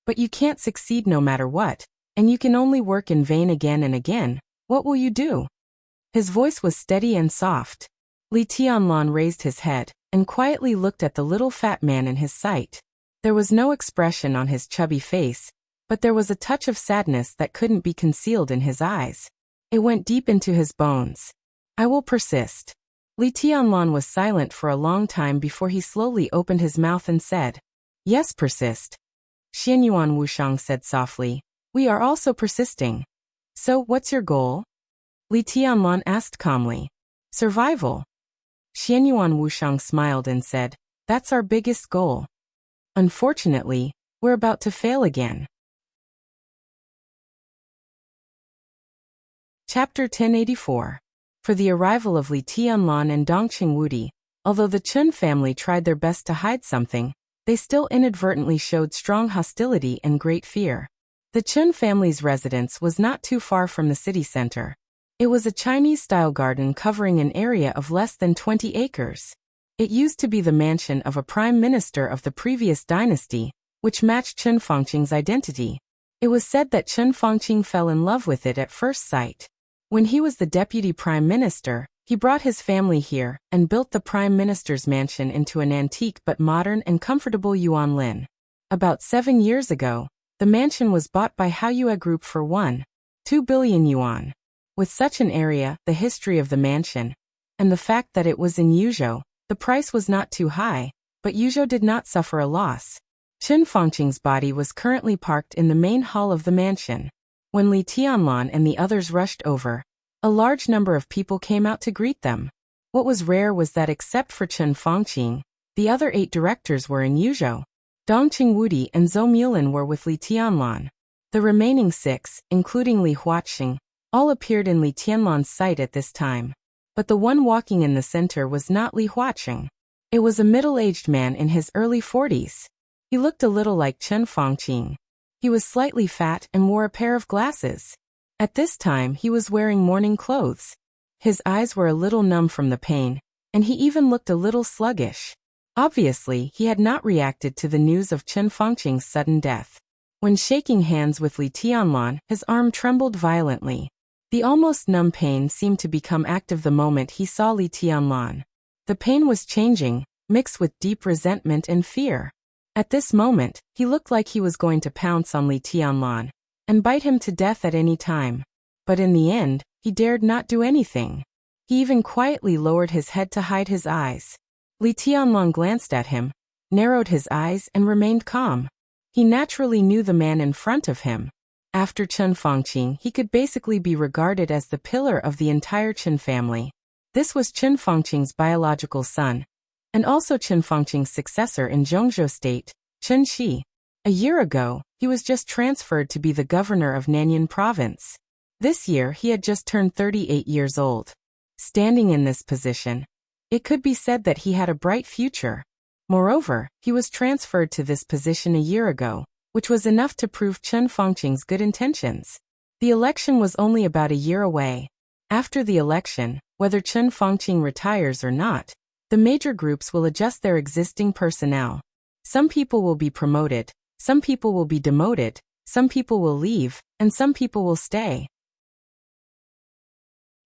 but you can't succeed no matter what, and you can only work in vain again and again, what will you do? His voice was steady and soft. Li Tianlan raised his head and quietly looked at the little fat man in his sight. There was no expression on his chubby face, but there was a touch of sadness that couldn't be concealed in his eyes. It went deep into his bones. I will persist. Li Tianlan was silent for a long time before he slowly opened his mouth and said, Yes, persist. Xianyuan Wushang said softly, We are also persisting. So, what's your goal? Li Tianlan asked calmly. Survival. Xianyuan Wushang smiled and said, That's our biggest goal. Unfortunately, we're about to fail again. Chapter 1084. For the arrival of Li Tianlan and Dongqing Wudi, although the Chun family tried their best to hide something, they still inadvertently showed strong hostility and great fear. The Chun family's residence was not too far from the city center. It was a Chinese-style garden covering an area of less than 20 acres. It used to be the mansion of a prime minister of the previous dynasty, which matched Chun Fangqing's identity. It was said that Chun Fangqing fell in love with it at first sight. When he was the deputy prime minister, he brought his family here and built the prime minister's mansion into an antique but modern and comfortable Yuan Lin. About 7 years ago, the mansion was bought by Haoyue Group for 1.2 billion yuan. With such an area, the history of the mansion, and the fact that it was in Yuzhou, the price was not too high, but Yuzhou did not suffer a loss. Chun Fangqing's body was currently parked in the main hall of the mansion. When Li Tianlan and the others rushed over, a large number of people came out to greet them. What was rare was that except for Chun Fangqing, the other 8 directors were in Yuzhou. Dongqing Wudi and Zhou Mulin were with Li Tianlan. The remaining 6, including Li Huaqing, all appeared in Li Tianlan's sight at this time. But the one walking in the center was not Li Huaqing. It was a middle-aged man in his early 40s. He looked a little like Chun Fangqing. He was slightly fat and wore a pair of glasses. At this time he was wearing morning clothes. His eyes were a little numb from the pain, and he even looked a little sluggish. Obviously, he had not reacted to the news of Chun Fangqing's sudden death. When shaking hands with Li Tianlan, his arm trembled violently. The almost numb pain seemed to become active the moment he saw Li Tianlan. The pain was changing, mixed with deep resentment and fear. At this moment, he looked like he was going to pounce on Li Tianlan and bite him to death at any time. But in the end, he dared not do anything. He even quietly lowered his head to hide his eyes. Li Tianlan glanced at him, narrowed his eyes and remained calm. He naturally knew the man in front of him. After Chun Fangqing, he could basically be regarded as the pillar of the entire Chun family. This was Chun Fangqing's biological son, and also Chun Fangqing's successor in Zhongzhou State, Chun Shi. A year ago, he was just transferred to be the governor of Nanyan Province. This year he had just turned 38 years old. Standing in this position, it could be said that he had a bright future. Moreover, he was transferred to this position a year ago, which was enough to prove Chun Fangqing's good intentions. The election was only about a year away. After the election, whether Chun Fangqing retires or not, the major groups will adjust their existing personnel. Some people will be promoted, some people will be demoted, some people will leave, and some people will stay.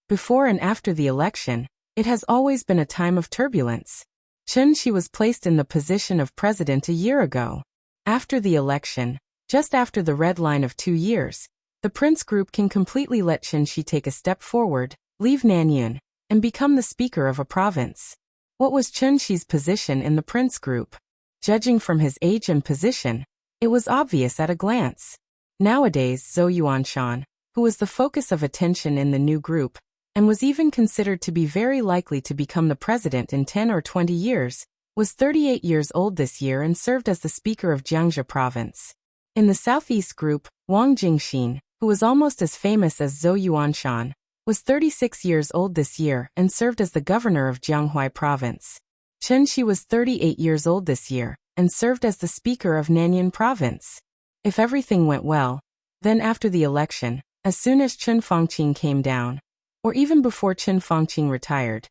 Before and after the election, it has always been a time of turbulence. Chun Shi was placed in the position of president a year ago. After the election, just after the red line of 2 years, the Prince Group can completely let Chun Shi take a step forward, leave Nanyun, and become the speaker of a province. What was Chun Shi's position in the Prince Group? Judging from his age and position, it was obvious at a glance. Nowadays, Zhou Yuanshan, who was the focus of attention in the new group, and was even considered to be very likely to become the president in 10 or 20 years, was 38 years old this year and served as the speaker of Jiangxia province. In the southeast group, Wang Jingxin, who was almost as famous as Zhou Yuanshan, was 36 years old this year and served as the governor of Jianghuai province. Chun Shi was 38 years old this year and served as the speaker of Nanyan province. If everything went well, then after the election, as soon as Chun Fangqing came down, or even before Chun Fangqing retired,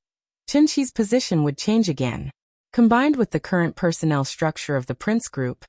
Chun Shi's position would change again. Combined with the current personnel structure of the Prince Group,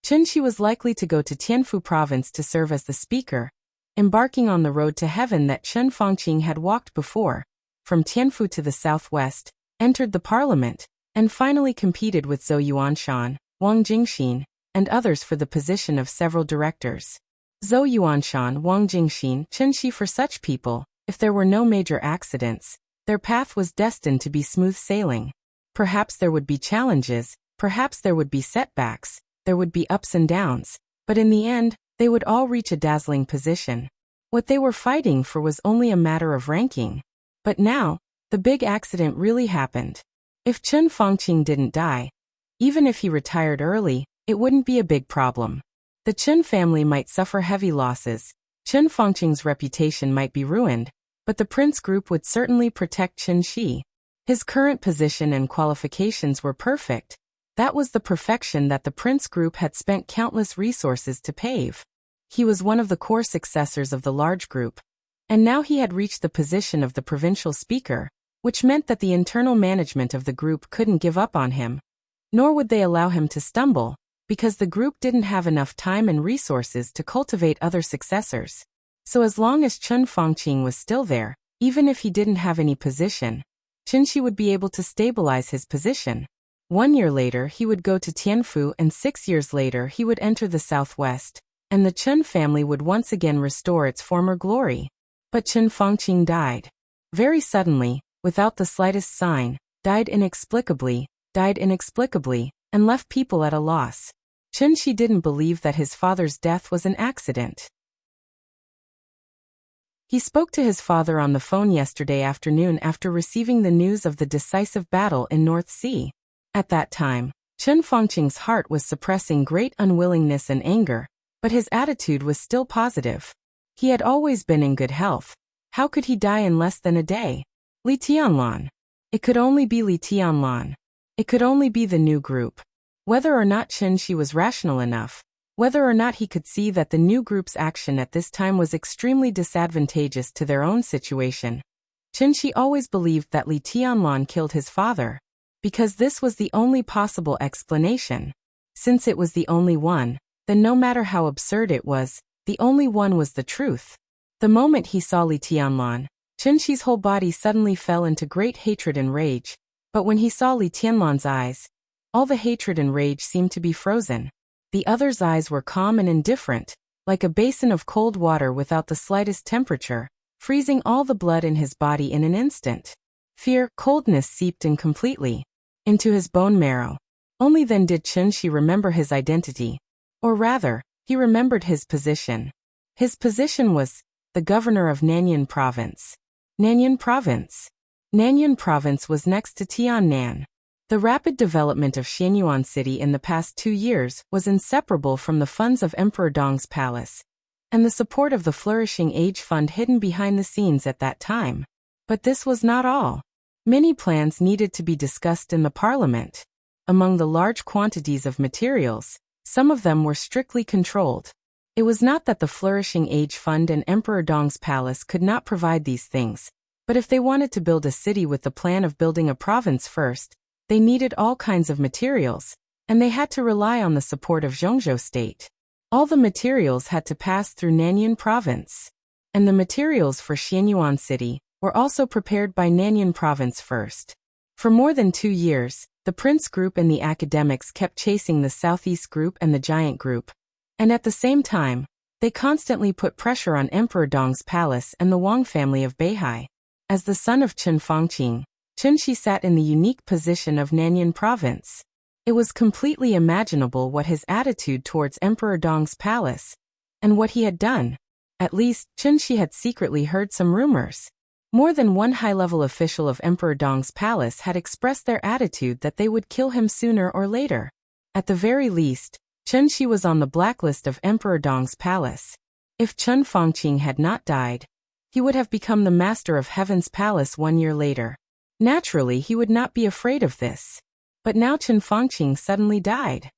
Chen Shi was likely to go to Tianfu province to serve as the speaker, embarking on the road to heaven that Chen Fangqing had walked before, from Tianfu to the southwest, entered the parliament, and finally competed with Zhou Yuanshan, Wang Jingxin, and others for the position of several directors. Zhou Yuanshan, Wang Jingxin, Chen Shi. For such people, if there were no major accidents, their path was destined to be smooth sailing. Perhaps there would be challenges, perhaps there would be setbacks, there would be ups and downs, but in the end, they would all reach a dazzling position. What they were fighting for was only a matter of ranking. But now, the big accident really happened. If Chen Fangqing didn't die, even if he retired early, it wouldn't be a big problem. The Chen family might suffer heavy losses, Chen Fangqing's reputation might be ruined, but the Prince Group would certainly protect Chen Shi. His current position and qualifications were perfect. That was the perfection that the Prince Group had spent countless resources to pave. He was one of the core successors of the large group, and now he had reached the position of the provincial speaker, which meant that the internal management of the group couldn't give up on him. Nor would they allow him to stumble, because the group didn't have enough time and resources to cultivate other successors. So as long as Chen Fangqing was still there, even if he didn't have any position, Chen Shi would be able to stabilize his position. 1 year later he would go to Tianfu, and 6 years later he would enter the southwest, and the Chen family would once again restore its former glory. But Chen Fangqing died. Very suddenly, without the slightest sign, died inexplicably, and left people at a loss. Chen Shi didn't believe that his father's death was an accident. He spoke to his father on the phone yesterday afternoon after receiving the news of the decisive battle in North Sea. At that time, Chen Fangqing's heart was suppressing great unwillingness and anger, but his attitude was still positive. He had always been in good health. How could he die in less than a day? Li Tianlan. It could only be Li Tianlan. It could only be the new group. Whether or not Chen Shi was rational enough, whether or not he could see that the new group's action at this time was extremely disadvantageous to their own situation, Chen Shi always believed that Li Tianlan killed his father, because this was the only possible explanation. Since it was the only one, then no matter how absurd it was, the only one was the truth. The moment he saw Li Tianlan, Chen Shi's whole body suddenly fell into great hatred and rage, but when he saw Li Tianlan's eyes, all the hatred and rage seemed to be frozen. The other's eyes were calm and indifferent, like a basin of cold water without the slightest temperature, freezing all the blood in his body in an instant. Fear, coldness seeped in completely into his bone marrow. Only then did Chen Shi remember his identity. Or rather, he remembered his position. His position was the governor of Nanyan Province. Nanyan Province. Nanyan Province was next to Tiannan. The rapid development of Xianyuan City in the past 2 years was inseparable from the funds of Emperor Dong's palace, and the support of the Flourishing Age Fund hidden behind the scenes at that time. But this was not all. Many plans needed to be discussed in the parliament. Among the large quantities of materials, some of them were strictly controlled. It was not that the Flourishing Age Fund and Emperor Dong's palace could not provide these things, but if they wanted to build a city with the plan of building a province first, they needed all kinds of materials, and they had to rely on the support of Zhongzhou state. All the materials had to pass through Nanyan Province, and the materials for Xianyuan City were also prepared by Nanyan Province first. For more than 2 years, the Prince Group and the academics kept chasing the Southeast Group and the Giant Group, and at the same time, they constantly put pressure on Emperor Dong's palace and the Wang family of Beihai. As the son of Chen Fangqing, Chen Shi sat in the unique position of Nanyan Province. It was completely imaginable what his attitude towards Emperor Dong's palace, and what he had done. At least, Chen Shi had secretly heard some rumors. More than one high-level official of Emperor Dong's palace had expressed their attitude that they would kill him sooner or later. At the very least, Chen Shi was on the blacklist of Emperor Dong's palace. If Chen Fangqing had not died, he would have become the master of Heaven's palace 1 year later. Naturally, he would not be afraid of this. But now Chen Fangqing suddenly died.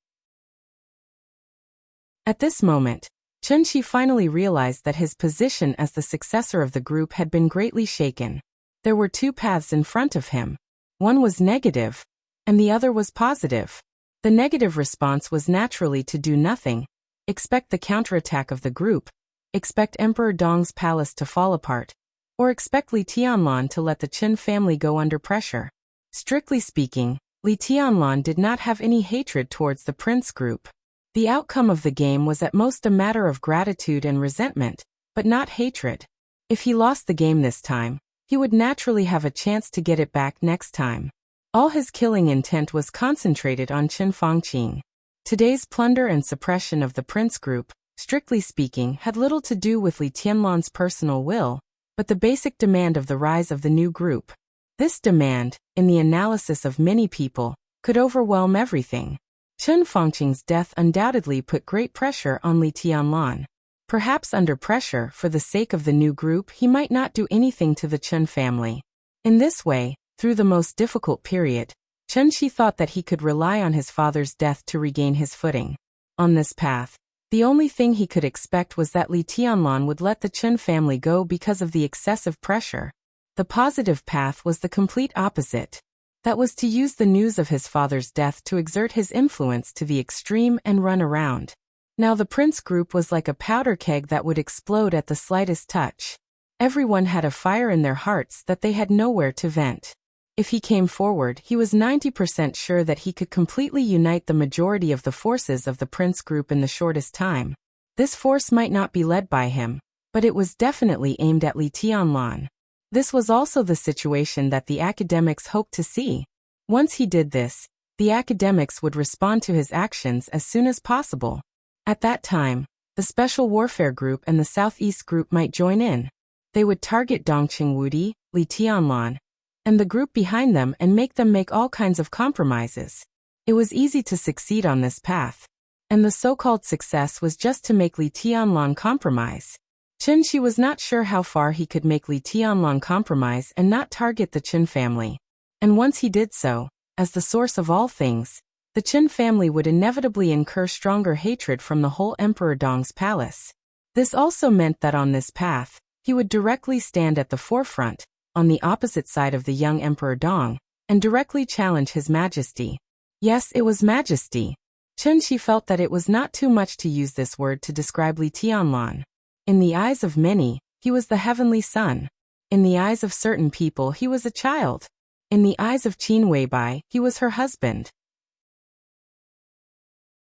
At this moment, Chen Shi finally realized that his position as the successor of the group had been greatly shaken. There were 2 paths in front of him. One was negative, and the other was positive. The negative response was naturally to do nothing, expect the counterattack of the group, expect Emperor Dong's palace to fall apart, or expect Li Tianlan to let the Qin family go under pressure. Strictly speaking, Li Tianlan did not have any hatred towards the prince group. The outcome of the game was at most a matter of gratitude and resentment, but not hatred. If he lost the game this time, he would naturally have a chance to get it back next time. All his killing intent was concentrated on Qin Fangqing. Today's plunder and suppression of the prince group, strictly speaking, had little to do with Li Tianlan's personal will, but the basic demand of the rise of the new group. This demand, in the analysis of many people, could overwhelm everything. Qin Fangqing's death undoubtedly put great pressure on Li Tianlan. Perhaps under pressure for the sake of the new group he might not do anything to the Qin family. In this way, through the most difficult period, Chen Shi thought that he could rely on his father's death to regain his footing. On this path, the only thing he could expect was that Li Tianlan would let the Qin family go because of the excessive pressure. The positive path was the complete opposite. That was to use the news of his father's death to exert his influence to the extreme and run around. Now the prince group was like a powder keg that would explode at the slightest touch. Everyone had a fire in their hearts that they had nowhere to vent. If he came forward, he was 90% sure that he could completely unite the majority of the forces of the prince group in the shortest time. This force might not be led by him, but it was definitely aimed at Li Tianlan. This was also the situation that the academics hoped to see. Once he did this, the academics would respond to his actions as soon as possible. At that time, the Special Warfare Group and the Southeast Group might join in. They would target Dongqing Wudi, Li Tianlan, and the group behind them and make them make all kinds of compromises. It was easy to succeed on this path. And the so-called success was just to make Li Tianlan compromise. Chen Shi was not sure how far he could make Li Tianlan compromise and not target the Qin family. And once he did so, as the source of all things, the Qin family would inevitably incur stronger hatred from the whole Emperor Dong's palace. This also meant that on this path, he would directly stand at the forefront, on the opposite side of the young Emperor Dong, and directly challenge His Majesty. Yes, it was Majesty. Chen Shi felt that it was not too much to use this word to describe Li Tianlan. In the eyes of many, he was the heavenly son. In the eyes of certain people he was a child. In the eyes of Qin Weibai, he was her husband.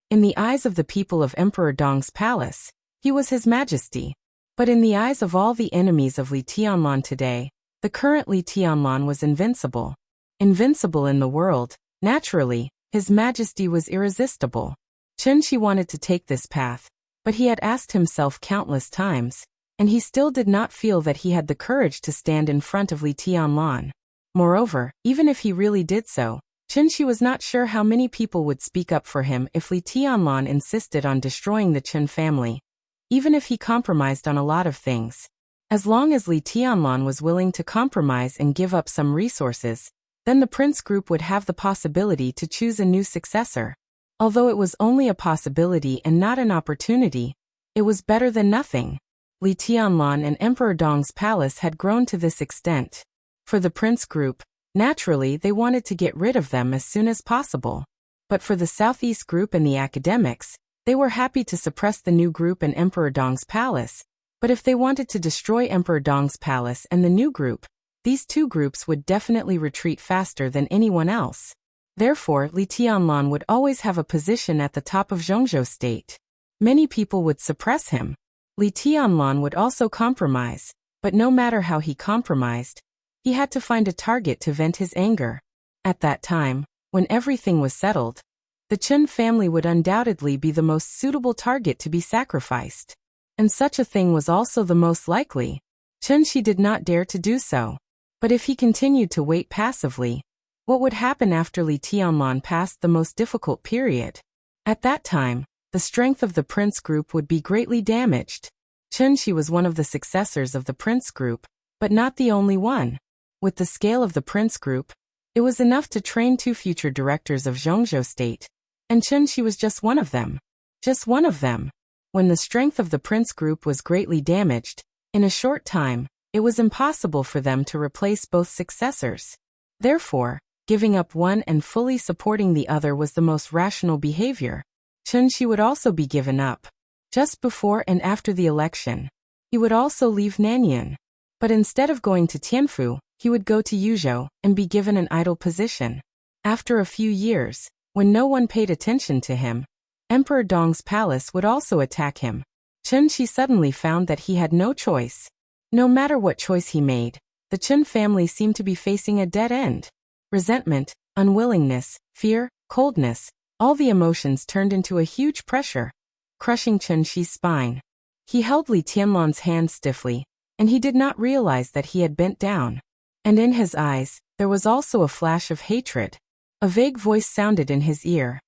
In the eyes of the people of Emperor Dong's palace, he was His Majesty. But in the eyes of all the enemies of Li Tianlan today, the current Li Tianlan was invincible. Invincible in the world, naturally, His Majesty was irresistible. Chen Shi wanted to take this path, but he had asked himself countless times, and he still did not feel that he had the courage to stand in front of Li Tianlan. Moreover, even if he really did so, Chen Shi was not sure how many people would speak up for him if Li Tianlan insisted on destroying the Qin family, even if he compromised on a lot of things. As long as Li Tianlan was willing to compromise and give up some resources, then the prince group would have the possibility to choose a new successor. Although it was only a possibility and not an opportunity, it was better than nothing. Li Tianlan and Emperor Dong's palace had grown to this extent. For the prince group, naturally they wanted to get rid of them as soon as possible. But for the Southeast group and the academics, they were happy to suppress the new group and Emperor Dong's palace. But if they wanted to destroy Emperor Dong's palace and the new group, these two groups would definitely retreat faster than anyone else. Therefore, Li Tianlan would always have a position at the top of Zhongzhou state. Many people would suppress him. Li Tianlan would also compromise, but no matter how he compromised, he had to find a target to vent his anger. At that time, when everything was settled, the Qin family would undoubtedly be the most suitable target to be sacrificed. And such a thing was also the most likely. Chen Shi did not dare to do so. But if he continued to wait passively, what would happen after Li Tianlan passed the most difficult period? At that time, the strength of the prince group would be greatly damaged. Chen Shi was one of the successors of the prince group, but not the only one. With the scale of the prince group, it was enough to train 2 future directors of Zhongzhou state, and Chen Shi was just one of them. Just one of them. When the strength of the prince group was greatly damaged, in a short time, it was impossible for them to replace both successors. Therefore, Giving up one and fully supporting the other was the most rational behavior. Chunxi would also be given up. Just before and after the election, he would also leave Nanyuan. But instead of going to Tianfu, he would go to Yuzhou and be given an idle position. After a few years, when no one paid attention to him, Emperor Dong's palace would also attack him. Chunxi suddenly found that he had no choice. No matter what choice he made, the Chun family seemed to be facing a dead end. Resentment, unwillingness, fear, coldness, all the emotions turned into a huge pressure, crushing Chunxi's spine. He held Li Tianlan's hand stiffly, and he did not realize that he had bent down. And in his eyes, there was also a flash of hatred. A vague voice sounded in his ear.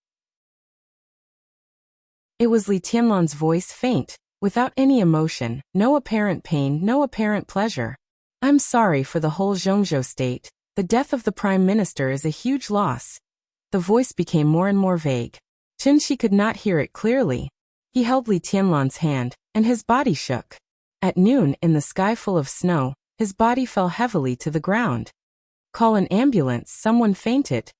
It was Li Tianlan's voice, faint, without any emotion, no apparent pain, no apparent pleasure. I'm sorry for the whole Zhongzhou state. The death of the Prime Minister is a huge loss. The voice became more and more vague. Chunxi could not hear it clearly. He held Li Tianlan's hand, and his body shook. At noon, in the sky full of snow, his body fell heavily to the ground. Call an ambulance, someone fainted.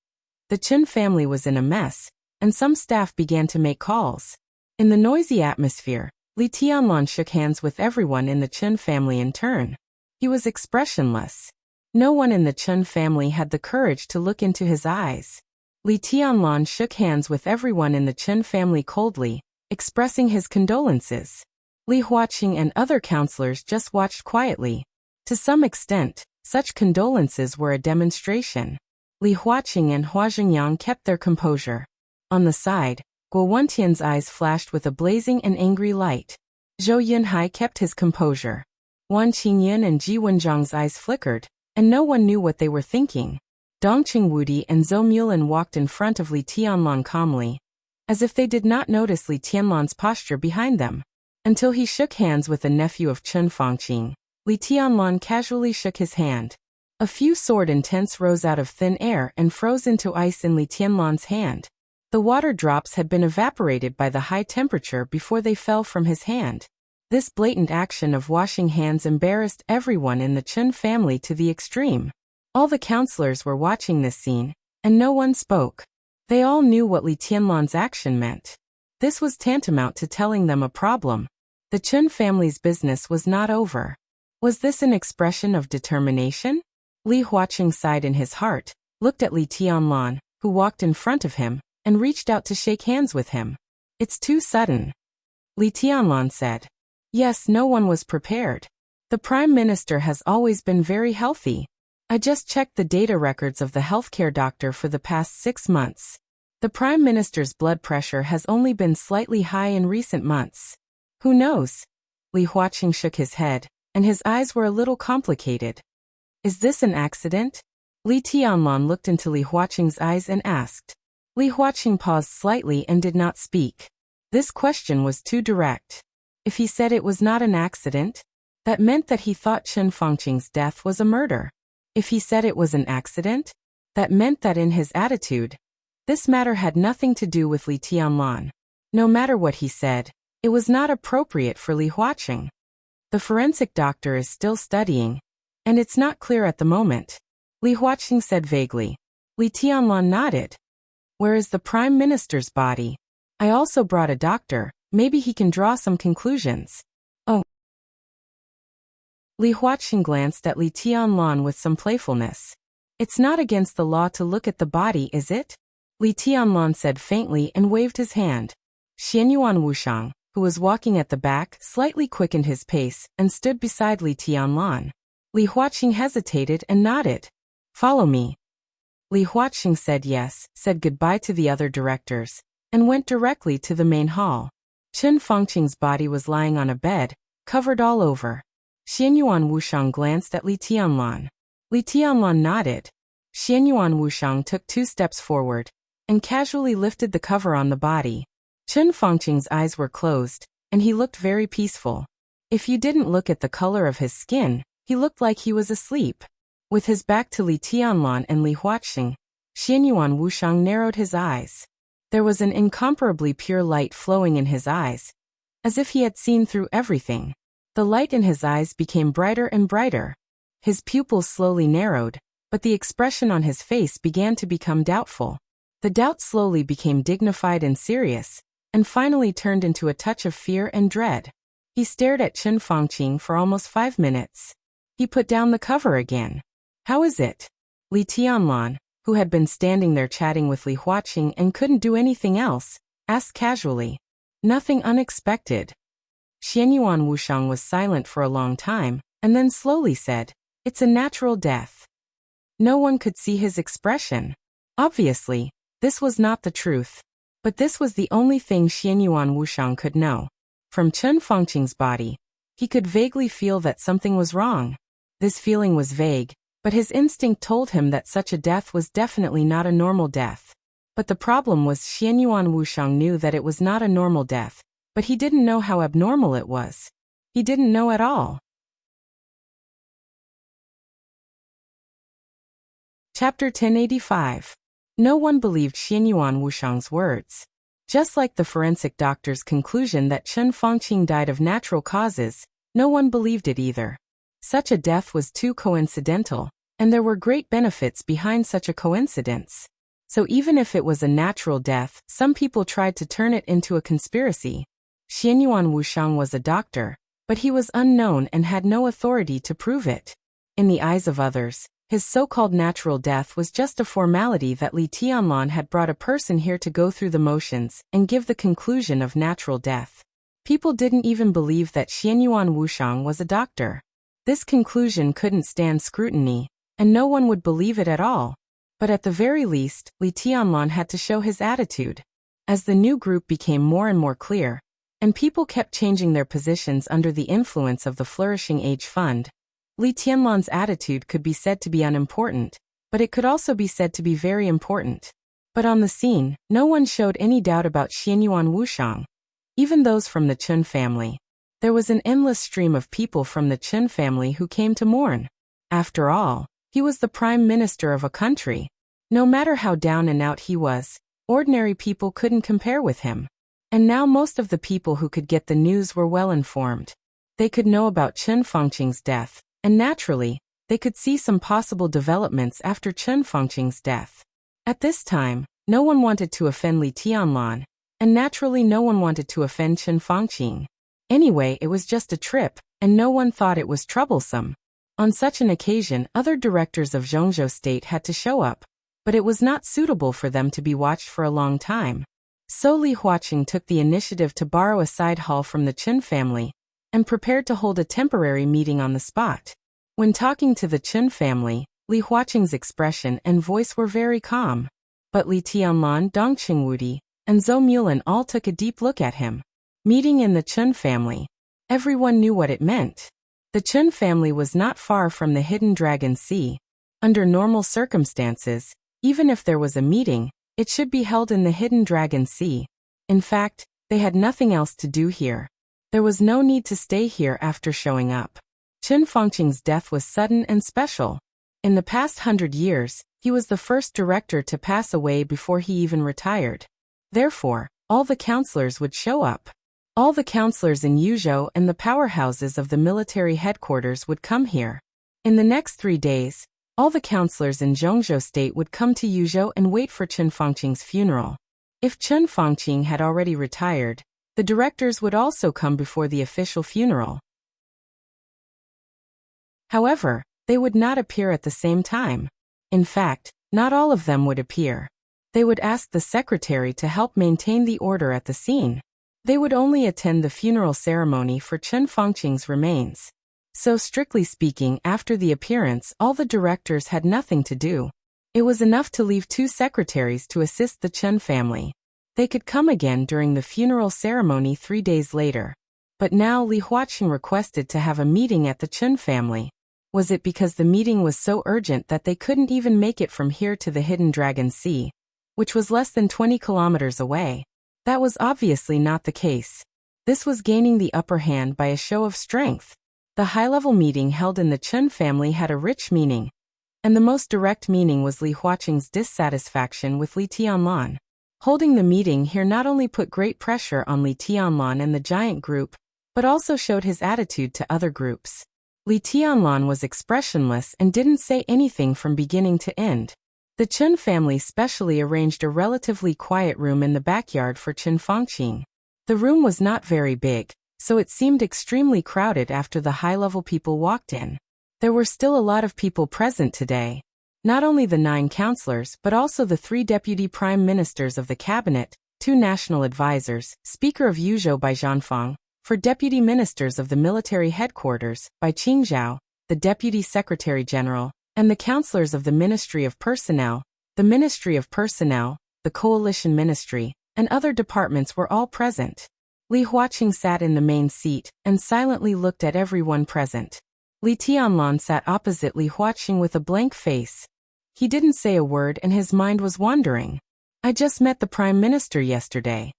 The Chun family was in a mess, and some staff began to make calls. In the noisy atmosphere, Li Tianlan shook hands with everyone in the Chun family in turn. He was expressionless. No one in the Chun family had the courage to look into his eyes. Li Tianlan shook hands with everyone in the Chun family coldly, expressing his condolences. Li Huaqing and other counselors just watched quietly. To some extent, such condolences were a demonstration. Li Huaqing and Hua Zhengyang kept their composure. On the side, Guo Wentian's eyes flashed with a blazing and angry light. Zhou Yunhai kept his composure. Wan Qingyan and Ji Wenzhang's eyes flickered, and no one knew what they were thinking. Dongqing Wudi and Zhou Mulan walked in front of Li Tianlan calmly, as if they did not notice Li Tianlan's posture behind them. Until he shook hands with a nephew of Chun Fangqing, Li Tianlan casually shook his hand. A few sword intents rose out of thin air and froze into ice in Li Tianlan's hand. The water drops had been evaporated by the high temperature before they fell from his hand. This blatant action of washing hands embarrassed everyone in the Chun family to the extreme. All the counselors were watching this scene, and no one spoke. They all knew what Li Tianlan's action meant. This was tantamount to telling them a problem. The Chun family's business was not over. Was this an expression of determination? Li Huaqing sighed in his heart, looked at Li Tianlan, who walked in front of him, and reached out to shake hands with him. It's too sudden. Li Tianlan said. Yes, no one was prepared. The Prime Minister has always been very healthy. I just checked the data records of the healthcare doctor for the past 6 months. The Prime Minister's blood pressure has only been slightly high in recent months. Who knows? Li Huaqing shook his head, and his eyes were a little complicated. Is this an accident? Li Tianlan looked into Li Huaqing's eyes and asked. Li Huaqing paused slightly and did not speak. This question was too direct. If he said it was not an accident, that meant that he thought Chun Fangqing's death was a murder. If he said it was an accident, that meant that in his attitude, this matter had nothing to do with Li Tianlan. No matter what he said, it was not appropriate for Li Huaqing. The forensic doctor is still studying, and it's not clear at the moment, Li Huaqing said vaguely. Li Tianlan nodded. Where is the Prime Minister's body? I also brought a doctor. Maybe he can draw some conclusions. Oh. Li Huaqing glanced at Li Tianlan with some playfulness. It's not against the law to look at the body, is it? Li Tianlan said faintly and waved his hand. Xianyuan Wushang, who was walking at the back, slightly quickened his pace and stood beside Li Tianlan. Li Huaqing hesitated and nodded. Follow me. Li Huaqing said yes, said goodbye to the other directors, and went directly to the main hall. Chun Fangqing's body was lying on a bed, covered all over. Xianyuan Wushang glanced at Li Tianlan. Li Tianlan nodded. Xianyuan Wushang took 2 steps forward, and casually lifted the cover on the body. Chun Fangqing's eyes were closed, and he looked very peaceful. If you didn't look at the color of his skin, he looked like he was asleep. With his back to Li Tianlan and Li Huaqing, Xianyuan Wushang narrowed his eyes. There was an incomparably pure light flowing in his eyes, as if he had seen through everything. The light in his eyes became brighter and brighter. His pupils slowly narrowed, but the expression on his face began to become doubtful. The doubt slowly became dignified and serious, and finally turned into a touch of fear and dread. He stared at Chen Fangqing for almost 5 minutes. He put down the cover again. "How is it?" Li Tianlan, who had been standing there chatting with Li Huaqing and couldn't do anything else, asked casually. "Nothing unexpected." Xianyuan Wushang was silent for a long time, and then slowly said, "It's a natural death." No one could see his expression. Obviously, this was not the truth. But this was the only thing Xianyuan Wushang could know. From Chen Fangqing's body, he could vaguely feel that something was wrong. This feeling was vague, but his instinct told him that such a death was definitely not a normal death. But the problem was Xianyuan Wushang knew that it was not a normal death, but he didn't know how abnormal it was. He didn't know at all. Chapter 1085. No one believed Xianyuan Wushang's words. Just like the forensic doctor's conclusion that Chen Fangqing died of natural causes, no one believed it either. Such a death was too coincidental, and there were great benefits behind such a coincidence. So even if it was a natural death, some people tried to turn it into a conspiracy. Xianyuan Wushang was a doctor, but he was unknown and had no authority to prove it. In the eyes of others, his so-called natural death was just a formality that Li Tianlan had brought a person here to go through the motions and give the conclusion of natural death. People didn't even believe that Xianyuan Wushang was a doctor. This conclusion couldn't stand scrutiny, and no one would believe it at all. But at the very least, Li Tianlan had to show his attitude. As the new group became more and more clear, and people kept changing their positions under the influence of the Flourishing Age Fund, Li Tianlan's attitude could be said to be unimportant, but it could also be said to be very important. But on the scene, no one showed any doubt about Xianyuan Wushang. Even those from the Chen family. There was an endless stream of people from the Chen family who came to mourn. After all, he was the prime minister of a country. No matter how down and out he was, ordinary people couldn't compare with him. And now most of the people who could get the news were well informed. They could know about Chen Fangqing's death. And naturally, they could see some possible developments after Chen Fangqing's death. At this time, no one wanted to offend Li Tianlan, and naturally no one wanted to offend Chen Fangqing. Anyway, it was just a trip, and no one thought it was troublesome. On such an occasion, other directors of Zhongzhou State had to show up, but it was not suitable for them to be watched for a long time. So Li Huaqing took the initiative to borrow a side hall from the Chen family, and prepared to hold a temporary meeting on the spot. When talking to the Chen family, Li Huaqing's expression and voice were very calm. But Li Tianlan, Dong Qingwudi, and Zhou Mulan all took a deep look at him. Meeting in the Chen family. Everyone knew what it meant. The Chen family was not far from the Hidden Dragon Sea. Under normal circumstances, even if there was a meeting, it should be held in the Hidden Dragon Sea. In fact, they had nothing else to do here. There was no need to stay here after showing up. Chen Fangqing's death was sudden and special. In the past 100 years, he was the first director to pass away before he even retired. Therefore, all the counselors would show up. All the counselors in Yuzhou and the powerhouses of the military headquarters would come here. In the next 3 days, all the counselors in Zhongzhou State would come to Yuzhou and wait for Chen Fangqing's funeral. If Chen Fangqing had already retired, the directors would also come before the official funeral. However, they would not appear at the same time. In fact, not all of them would appear. They would ask the secretary to help maintain the order at the scene. They would only attend the funeral ceremony for Chen Fangqing's remains. So strictly speaking, after the appearance, all the directors had nothing to do. It was enough to leave 2 secretaries to assist the Chen family. They could come again during the funeral ceremony 3 days later. But now Li Huaqing requested to have a meeting at the Chen family. Was it because the meeting was so urgent that they couldn't even make it from here to the Hidden Dragon Sea, which was less than 20 kilometers away? That was obviously not the case. This was gaining the upper hand by a show of strength. The high-level meeting held in the Chen family had a rich meaning, and the most direct meaning was Li Huaqing's dissatisfaction with Li Tianlan. Holding the meeting here not only put great pressure on Li Tianlan and the giant group, but also showed his attitude to other groups. Li Tianlan was expressionless and didn't say anything from beginning to end. The Chen family specially arranged a relatively quiet room in the backyard for Chen Fangqing. The room was not very big, so it seemed extremely crowded after the high-level people walked in. There were still a lot of people present today. Not only the 9 counselors but also the 3 deputy prime ministers of the cabinet, 2 national advisors, Speaker of Yuzhou by Zhanfang, 4 deputy ministers of the military headquarters, by Qingzhou, the deputy secretary general, and the counselors of the Ministry of Personnel, the Coalition Ministry, and other departments were all present. Li Huaqing sat in the main seat and silently looked at everyone present. Li Tianlan sat opposite Li Huaqing with a blank face. He didn't say a word and his mind was wandering. I just met the Prime Minister yesterday.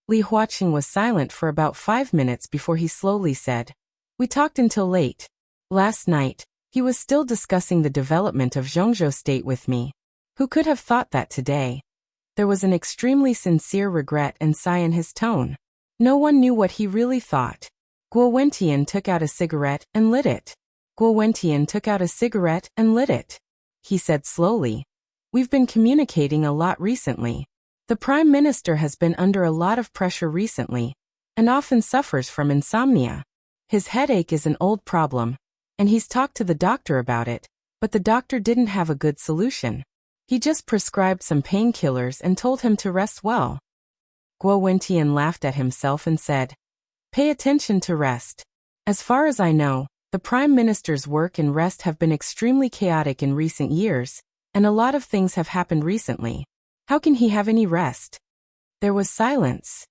Li Huaqing was silent for about 5 minutes before he slowly said, "We talked until late. Last night, he was still discussing the development of Zhongzhou State with me. Who could have thought that today?" There was an extremely sincere regret and sigh in his tone. No one knew what he really thought. Guo Wentian took out a cigarette and lit it. He said slowly, "We've been communicating a lot recently. The Prime Minister has been under a lot of pressure recently, and often suffers from insomnia. His headache is an old problem, and he's talked to the doctor about it, but the doctor didn't have a good solution. He just prescribed some painkillers and told him to rest well." Guo Wentian laughed at himself and said, "Pay attention to rest. As far as I know, the Prime Minister's work and rest have been extremely chaotic in recent years, and a lot of things have happened recently. How can he have any rest?" There was silence.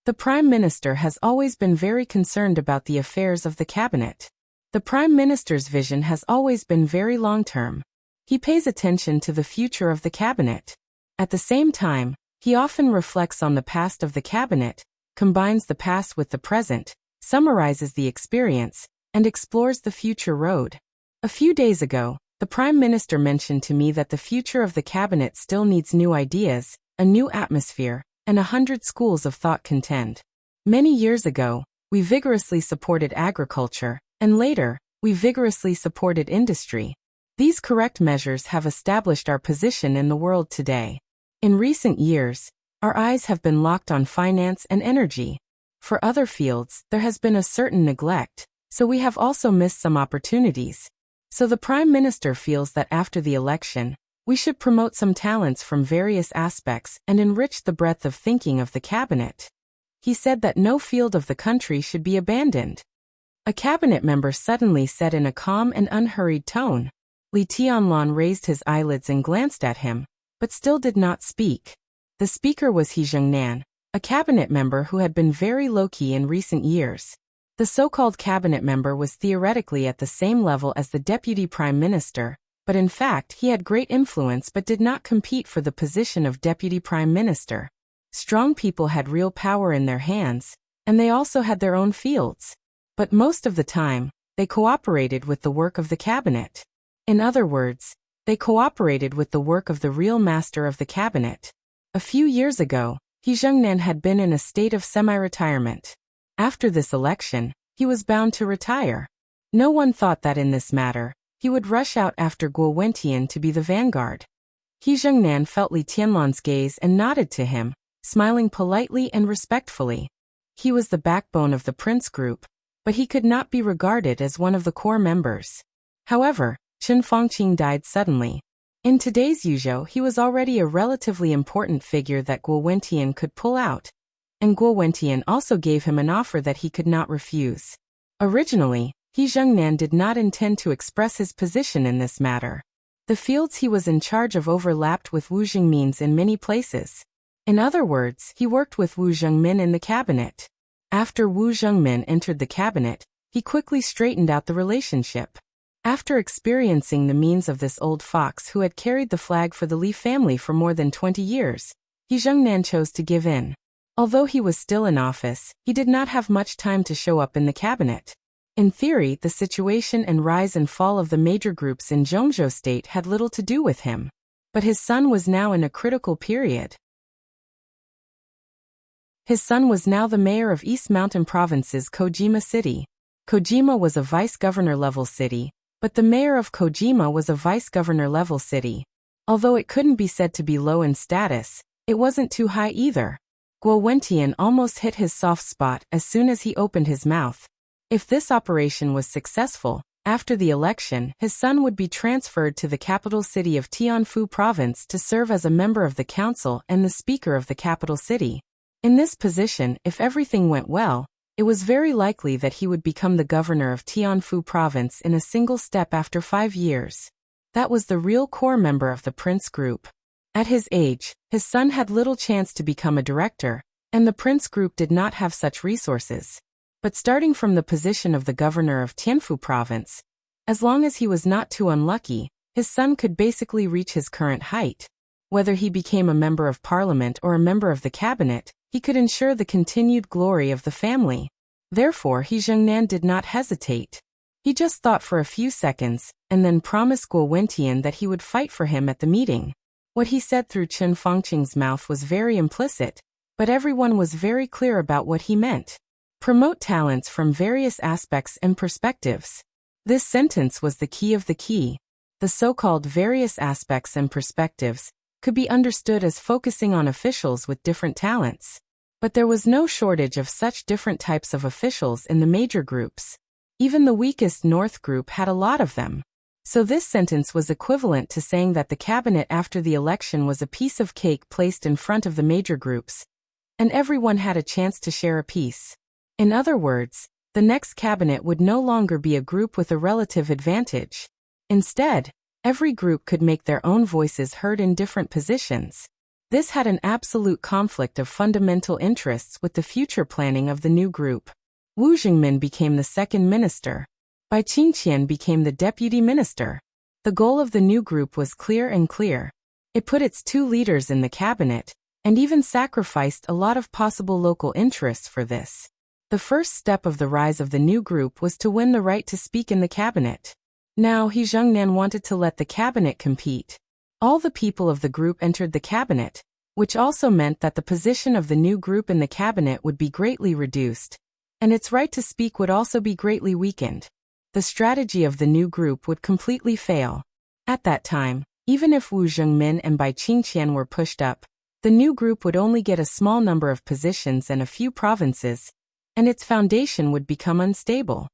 The Prime Minister has always been very concerned about the affairs of the cabinet. The Prime Minister's vision has always been very long-term. He pays attention to the future of the cabinet. At the same time, he often reflects on the past of the cabinet, combines the past with the present, summarizes the experience, and explores the future road. A few days ago, the Prime Minister mentioned to me that the future of the cabinet still needs new ideas, a new atmosphere, and 100 schools of thought contend. Many years ago, we vigorously supported agriculture, and later, we vigorously supported industry. These correct measures have established our position in the world today. In recent years, our eyes have been locked on finance and energy. For other fields, there has been a certain neglect, so we have also missed some opportunities. So the Prime Minister feels that after the election, we should promote some talents from various aspects and enrich the breadth of thinking of the cabinet. He said that no field of the country should be abandoned. A cabinet member suddenly said in a calm and unhurried tone. Li Tianlan raised his eyelids and glanced at him, but still did not speak. The speaker was He Zhengnan, a cabinet member who had been very low-key in recent years. The so-called cabinet member was theoretically at the same level as the deputy prime minister, but in fact he had great influence but did not compete for the position of deputy prime minister. Strong people had real power in their hands, and they also had their own fields. But most of the time, they cooperated with the work of the cabinet. In other words, they cooperated with the work of the real master of the cabinet. A few years ago, He Zhengnan had been in a state of semi-retirement. After this election, he was bound to retire. No one thought that in this matter, he would rush out after Guo Wentian to be the vanguard. He Zhengnan felt Li Tianlan's gaze and nodded to him, smiling politely and respectfully. He was the backbone of the Prince Group, but he could not be regarded as one of the core members. However, Chen Fangqing died suddenly. In today's Yuzhou, he was already a relatively important figure that Guo Wentian could pull out, and Guo Wentian also gave him an offer that he could not refuse. Originally, He Zhengnan did not intend to express his position in this matter. The fields he was in charge of overlapped with Wu Zhengmin's in many places. In other words, he worked with Wu Zhengmin in the cabinet. After Wu Zhengmin entered the cabinet, he quickly straightened out the relationship. After experiencing the means of this old fox who had carried the flag for the Li family for more than 20 years, He Zhengnan chose to give in. Although he was still in office, he did not have much time to show up in the cabinet. In theory, the situation and rise and fall of the major groups in Zhongzhou State had little to do with him. But his son was now in a critical period. His son was now the mayor of East Mountain Province's Kojima City. Kojima was a vice-governor level city, but the mayor of Kojima was a vice-governor level city. Although it couldn't be said to be low in status, it wasn't too high either. Guo Wentian almost hit his soft spot as soon as he opened his mouth. If this operation was successful, after the election, his son would be transferred to the capital city of Tianfu Province to serve as a member of the council and the speaker of the capital city. In this position, if everything went well, it was very likely that he would become the governor of Tianfu Province in a single step after 5 years. That was the real core member of the Prince Group. At his age, his son had little chance to become a director, and the Prince Group did not have such resources. But starting from the position of the governor of Tianfu Province, as long as he was not too unlucky, his son could basically reach his current height. Whether he became a member of parliament or a member of the cabinet, he could ensure the continued glory of the family. Therefore, He Zhengnan did not hesitate. He just thought for a few seconds, and then promised Guo Wentian that he would fight for him at the meeting. What he said through Chen Fengqing's mouth was very implicit, but everyone was very clear about what he meant. Promote talents from various aspects and perspectives. This sentence was the key of the key. The so-called various aspects and perspectives could be understood as focusing on officials with different talents. But there was no shortage of such different types of officials in the major groups. Even the weakest North group had a lot of them. So this sentence was equivalent to saying that the cabinet after the election was a piece of cake placed in front of the major groups, and everyone had a chance to share a piece. In other words, the next cabinet would no longer be a group with a relative advantage. Instead, every group could make their own voices heard in different positions. This had an absolute conflict of fundamental interests with the future planning of the new group. Wu Jingmin became the second minister. Bai Qingqian became the deputy minister. The goal of the new group was clear and clear. It put its 2 leaders in the cabinet, and even sacrificed a lot of possible local interests for this. The first step of the rise of the new group was to win the right to speak in the cabinet. Now He Zhengnan wanted to let the cabinet compete. All the people of the group entered the cabinet, which also meant that the position of the new group in the cabinet would be greatly reduced, and its right to speak would also be greatly weakened. The strategy of the new group would completely fail. At that time, even if Wu Zhengmin and Bai Qingqian were pushed up, the new group would only get a small number of positions and a few provinces, and its foundation would become unstable.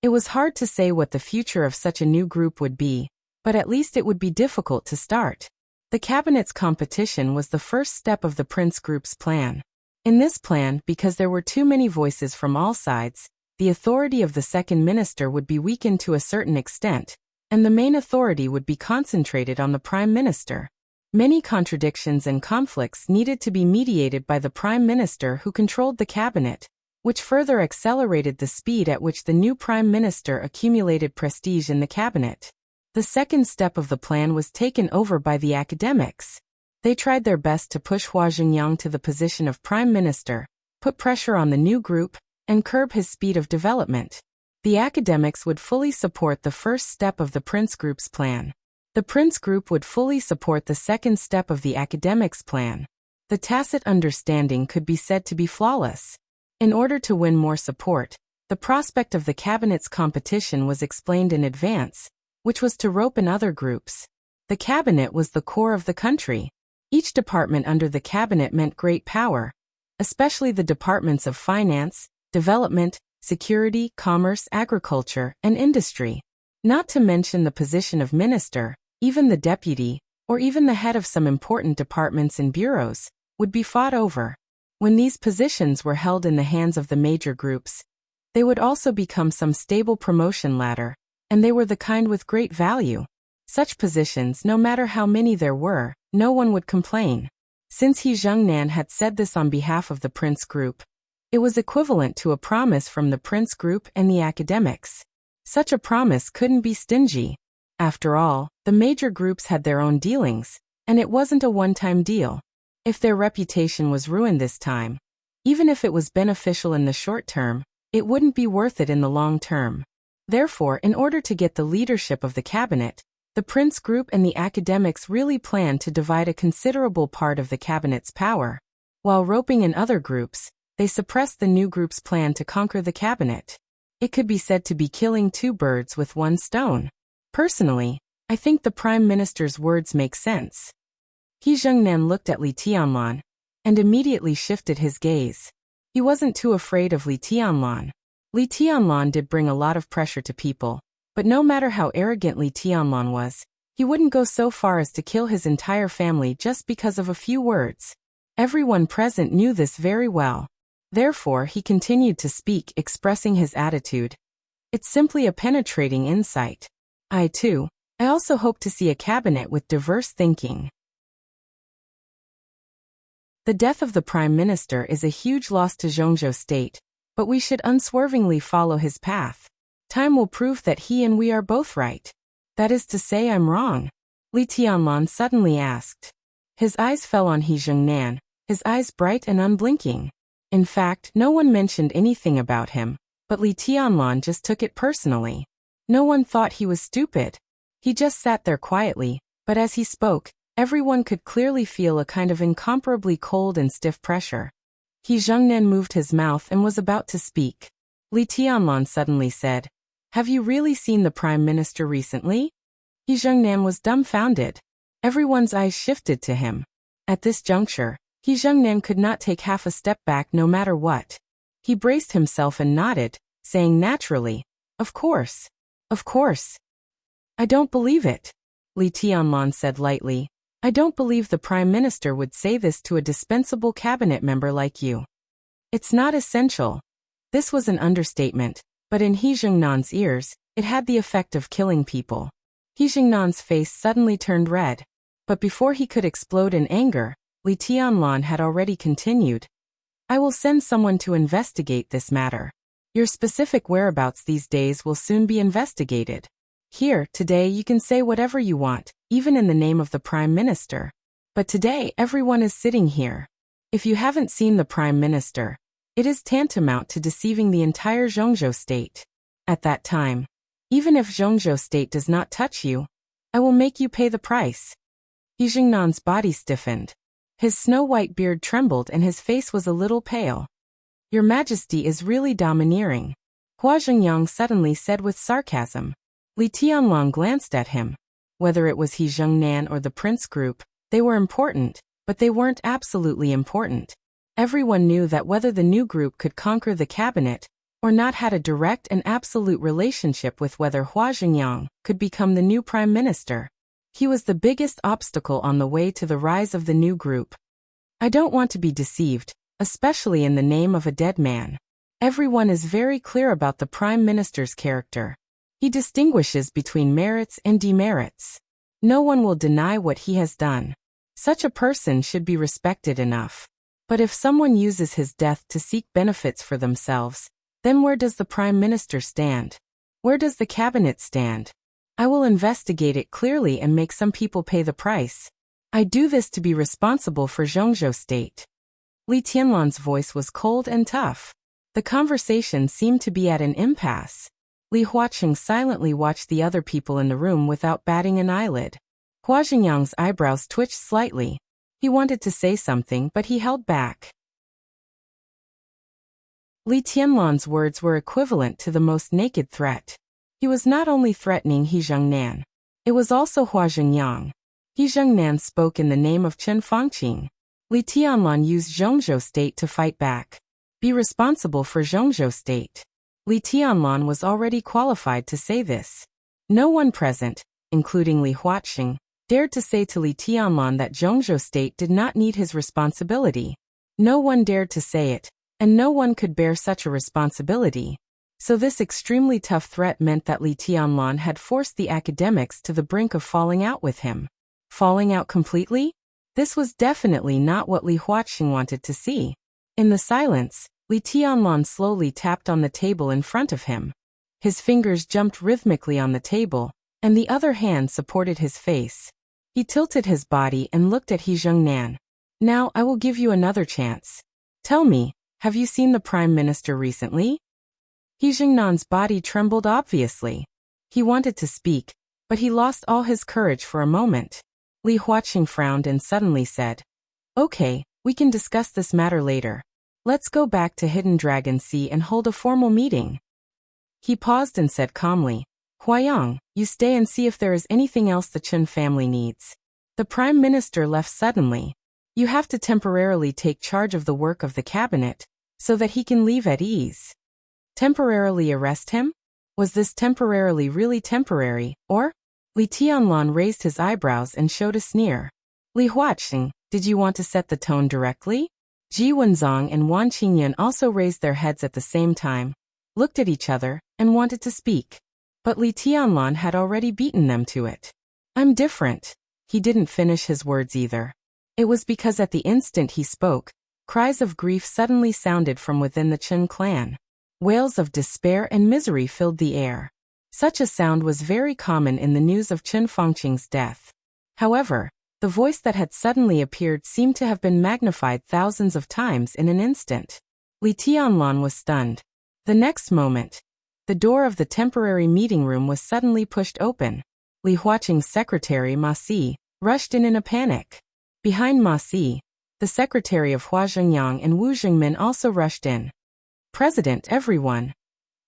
It was hard to say what the future of such a new group would be, but at least it would be difficult to start. The cabinet's competition was the first step of the Prince Group's plan. In this plan, because there were too many voices from all sides, the authority of the second minister would be weakened to a certain extent, and the main authority would be concentrated on the prime minister. Many contradictions and conflicts needed to be mediated by the prime minister who controlled the cabinet, which further accelerated the speed at which the new prime minister accumulated prestige in the cabinet. The second step of the plan was taken over by the academics. They tried their best to push Hua Xingyang to the position of prime minister, put pressure on the new group, and curb his speed of development. The academics would fully support the first step of the Prince Group's plan. The Prince Group would fully support the second step of the academics' plan. The tacit understanding could be said to be flawless. In order to win more support, the prospect of the cabinet's competition was explained in advance, which was to rope in other groups. The cabinet was the core of the country. Each department under the cabinet meant great power, especially the departments of finance, development, security, commerce, agriculture, and industry. Not to mention the position of minister, even the deputy, or even the head of some important departments and bureaus, would be fought over. When these positions were held in the hands of the major groups, they would also become some stable promotion ladder, and they were the kind with great value. Such positions, no matter how many there were, no one would complain. Since He Zhengnan had said this on behalf of the Prince Group, it was equivalent to a promise from the Prince Group and the academics. Such a promise couldn't be stingy. After all, the major groups had their own dealings, and it wasn't a one-time deal. If their reputation was ruined this time, even if it was beneficial in the short term, it wouldn't be worth it in the long term. Therefore, in order to get the leadership of the cabinet, The Prince Group and the academics really planned to divide a considerable part of the cabinet's power. While roping in other groups, they suppressed the new group's plan to conquer the cabinet. It could be said to be killing two birds with one stone. Personally, I think the Prime Minister's words make sense. He Zhengnan looked at Li Tianlan and immediately shifted his gaze. He wasn't too afraid of Li Tianlan. Li Tianlan did bring a lot of pressure to people. But no matter how arrogant Li Tianlan was, he wouldn't go so far as to kill his entire family just because of a few words. Everyone present knew this very well. Therefore, he continued to speak, expressing his attitude. It's simply a penetrating insight. I also hope to see a cabinet with diverse thinking. The death of the Prime Minister is a huge loss to Zhongzhou State, but we should unswervingly follow his path. Time will prove that he and we are both right. That is to say, I'm wrong. Li Tianlan suddenly asked. His eyes fell on He Zhengnan, his eyes bright and unblinking. In fact, no one mentioned anything about him, but Li Tianlan just took it personally. No one thought he was stupid. He just sat there quietly, but as he spoke, everyone could clearly feel a kind of incomparably cold and stiff pressure. He Zhengnan moved his mouth and was about to speak. Li Tianlan suddenly said, "Have you really seen the Prime Minister recently?" He Zhengnan was dumbfounded. Everyone's eyes shifted to him. At this juncture, He Zhengnan could not take half a step back no matter what. He braced himself and nodded, saying naturally, "Of course. Of course." "I don't believe it," Li Tianlan said lightly. "I don't believe the Prime Minister would say this to a dispensable cabinet member like you. It's not essential." This was an understatement, but in He Zhengnan's ears, it had the effect of killing people. He Zhengnan's face suddenly turned red. But before he could explode in anger, Li Tianlan had already continued. "I will send someone to investigate this matter. Your specific whereabouts these days will soon be investigated. Here, today you can say whatever you want, even in the name of the Prime Minister. But today everyone is sitting here. If you haven't seen the Prime Minister, it is tantamount to deceiving the entire Zhongzhou State. At that time, even if Zhongzhou State does not touch you, I will make you pay the price." He Zhengnan's body stiffened. His snow-white beard trembled and his face was a little pale. "Your Majesty is really domineering," Hua Zhengyang suddenly said with sarcasm. Li Tianlan glanced at him. Whether it was He Zhengnan or the Prince Group, they were important, but they weren't absolutely important. Everyone knew that whether the new group could conquer the cabinet or not had a direct and absolute relationship with whether Hua Zhengyang could become the new Prime Minister. He was the biggest obstacle on the way to the rise of the new group. I don't want to be deceived, especially in the name of a dead man. Everyone is very clear about the Prime Minister's character. He distinguishes between merits and demerits. No one will deny what he has done. Such a person should be respected enough. But if someone uses his death to seek benefits for themselves, then where does the Prime Minister stand? Where does the cabinet stand? I will investigate it clearly and make some people pay the price. I do this to be responsible for Zhongzhou State. Li Tianlan's voice was cold and tough. The conversation seemed to be at an impasse. Li Huaqing silently watched the other people in the room without batting an eyelid. Hua Zhengyang's eyebrows twitched slightly. He wanted to say something, but he held back. Li Tianlan's words were equivalent to the most naked threat. He was not only threatening He Zhengnan. It was also Hua Zhengyang. He Zhengnan spoke in the name of Chen Fangqing. Li Tianlan used Zhongzhou State to fight back. Be responsible for Zhongzhou State. Li Tianlan was already qualified to say this. No one present, including Li Huaqing, dared to say to Li Tianlan that Zhongzhou State did not need his responsibility. No one dared to say it, and no one could bear such a responsibility. So this extremely tough threat meant that Li Tianlan had forced the academics to the brink of falling out with him. Falling out completely? This was definitely not what Li Huaqing wanted to see. In the silence, Li Tianlan slowly tapped on the table in front of him. His fingers jumped rhythmically on the table, and the other hand supported his face. He tilted his body and looked at He Zhengnan. "Now I will give you another chance. Tell me, have you seen the Prime Minister recently?" He Zhengnan's body trembled obviously. He wanted to speak, but he lost all his courage for a moment. Li Huaqing frowned and suddenly said, "Okay, we can discuss this matter later. Let's go back to Hidden Dragon Sea and hold a formal meeting." He paused and said calmly, "Huayang, you stay and see if there is anything else the Chen family needs." The Prime Minister left suddenly. "You have to temporarily take charge of the work of the cabinet, so that he can leave at ease." Temporarily arrest him? Was this temporarily really temporary, or? Li Tianlan raised his eyebrows and showed a sneer. "Li Huaqing, did you want to set the tone directly?" Ji Wenzong and Wan Qingyan also raised their heads at the same time, looked at each other, and wanted to speak. But Li Tianlan had already beaten them to it. "I'm different." He didn't finish his words either. It was because at the instant he spoke, cries of grief suddenly sounded from within the Chen clan. Wails of despair and misery filled the air. Such a sound was very common in the news of Chen Fangqing's death. However, the voice that had suddenly appeared seemed to have been magnified thousands of times in an instant. Li Tianlan was stunned. The next moment, the door of the temporary meeting room was suddenly pushed open. Li Huaqing's secretary Ma Si rushed in a panic. Behind Ma Si, the secretary of Hua Zhengyang and Wu Jingmin also rushed in. "President, everyone."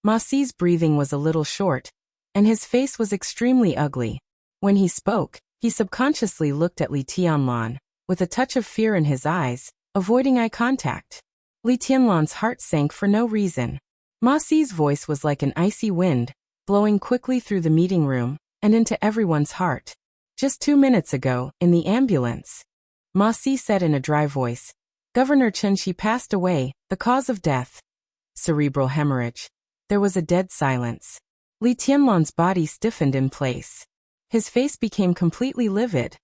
Ma Si's breathing was a little short, and his face was extremely ugly. When he spoke, he subconsciously looked at Li Tianlan, with a touch of fear in his eyes, avoiding eye contact. Li Tianlan's heart sank for no reason. Ma Si's voice was like an icy wind, blowing quickly through the meeting room, and into everyone's heart. "Just 2 minutes ago, in the ambulance," Ma Si said in a dry voice, "Governor Chen Shi passed away, the cause of death, cerebral hemorrhage." There was a dead silence. Li Tianlan's body stiffened in place. His face became completely livid.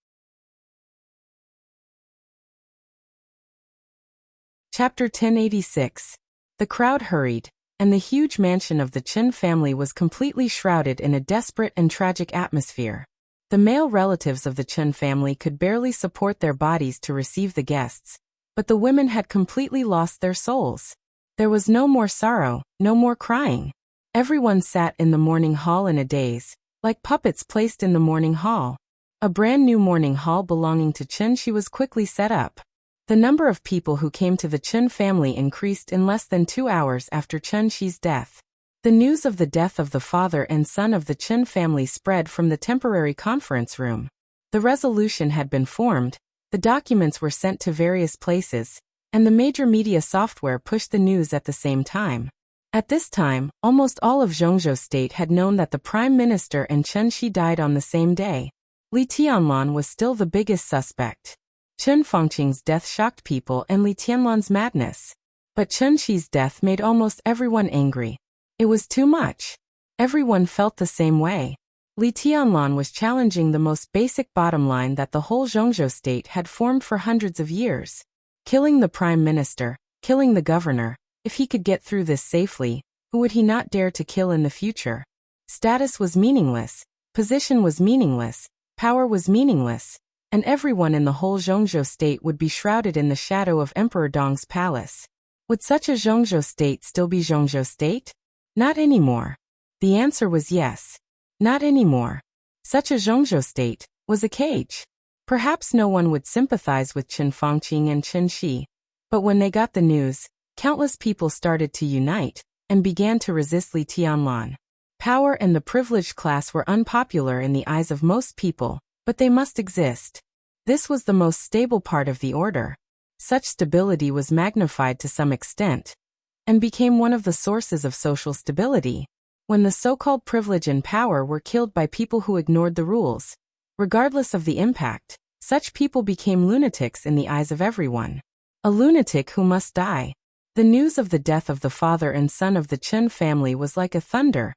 Chapter 1086. The crowd hurried, and the huge mansion of the Chen family was completely shrouded in a desperate and tragic atmosphere. The male relatives of the Chen family could barely support their bodies to receive the guests, but the women had completely lost their souls. There was no more sorrow, no more crying. Everyone sat in the morning hall in a daze, like puppets placed in the morning hall. A brand new morning hall belonging to Chen Shi was quickly set up. The number of people who came to the Chen family increased in less than 2 hours after Chen Shi's death. The news of the death of the father and son of the Chen family spread from the temporary conference room. The resolution had been formed, the documents were sent to various places, and the major media software pushed the news at the same time. At this time, almost all of Zhongzhou state had known that the Prime Minister and Chen Shi died on the same day. Li Tianlan was still the biggest suspect. Chen Fangqing's death shocked people and Li Tianlan's madness. But Chen Shi's death made almost everyone angry. It was too much. Everyone felt the same way. Li Tianlan was challenging the most basic bottom line that the whole Zhongzhou state had formed for hundreds of years. Killing the Prime Minister, killing the governor. If he could get through this safely, who would he not dare to kill in the future? Status was meaningless, position was meaningless, power was meaningless, and everyone in the whole Zhongzhou state would be shrouded in the shadow of Emperor Dong's palace. Would such a Zhongzhou state still be Zhongzhou state? Not anymore. The answer was yes. Not anymore. Such a Zhongzhou state was a cage. Perhaps no one would sympathize with Chen Fangqing and Chen Shi, but when they got the news, countless people started to unite and began to resist Li Tianlan. Power and the privileged class were unpopular in the eyes of most people, but they must exist. This was the most stable part of the order. Such stability was magnified to some extent, and became one of the sources of social stability. When the so-called privilege and power were killed by people who ignored the rules, regardless of the impact, such people became lunatics in the eyes of everyone. A lunatic who must die. The news of the death of the father and son of the Chen family was like a thunder,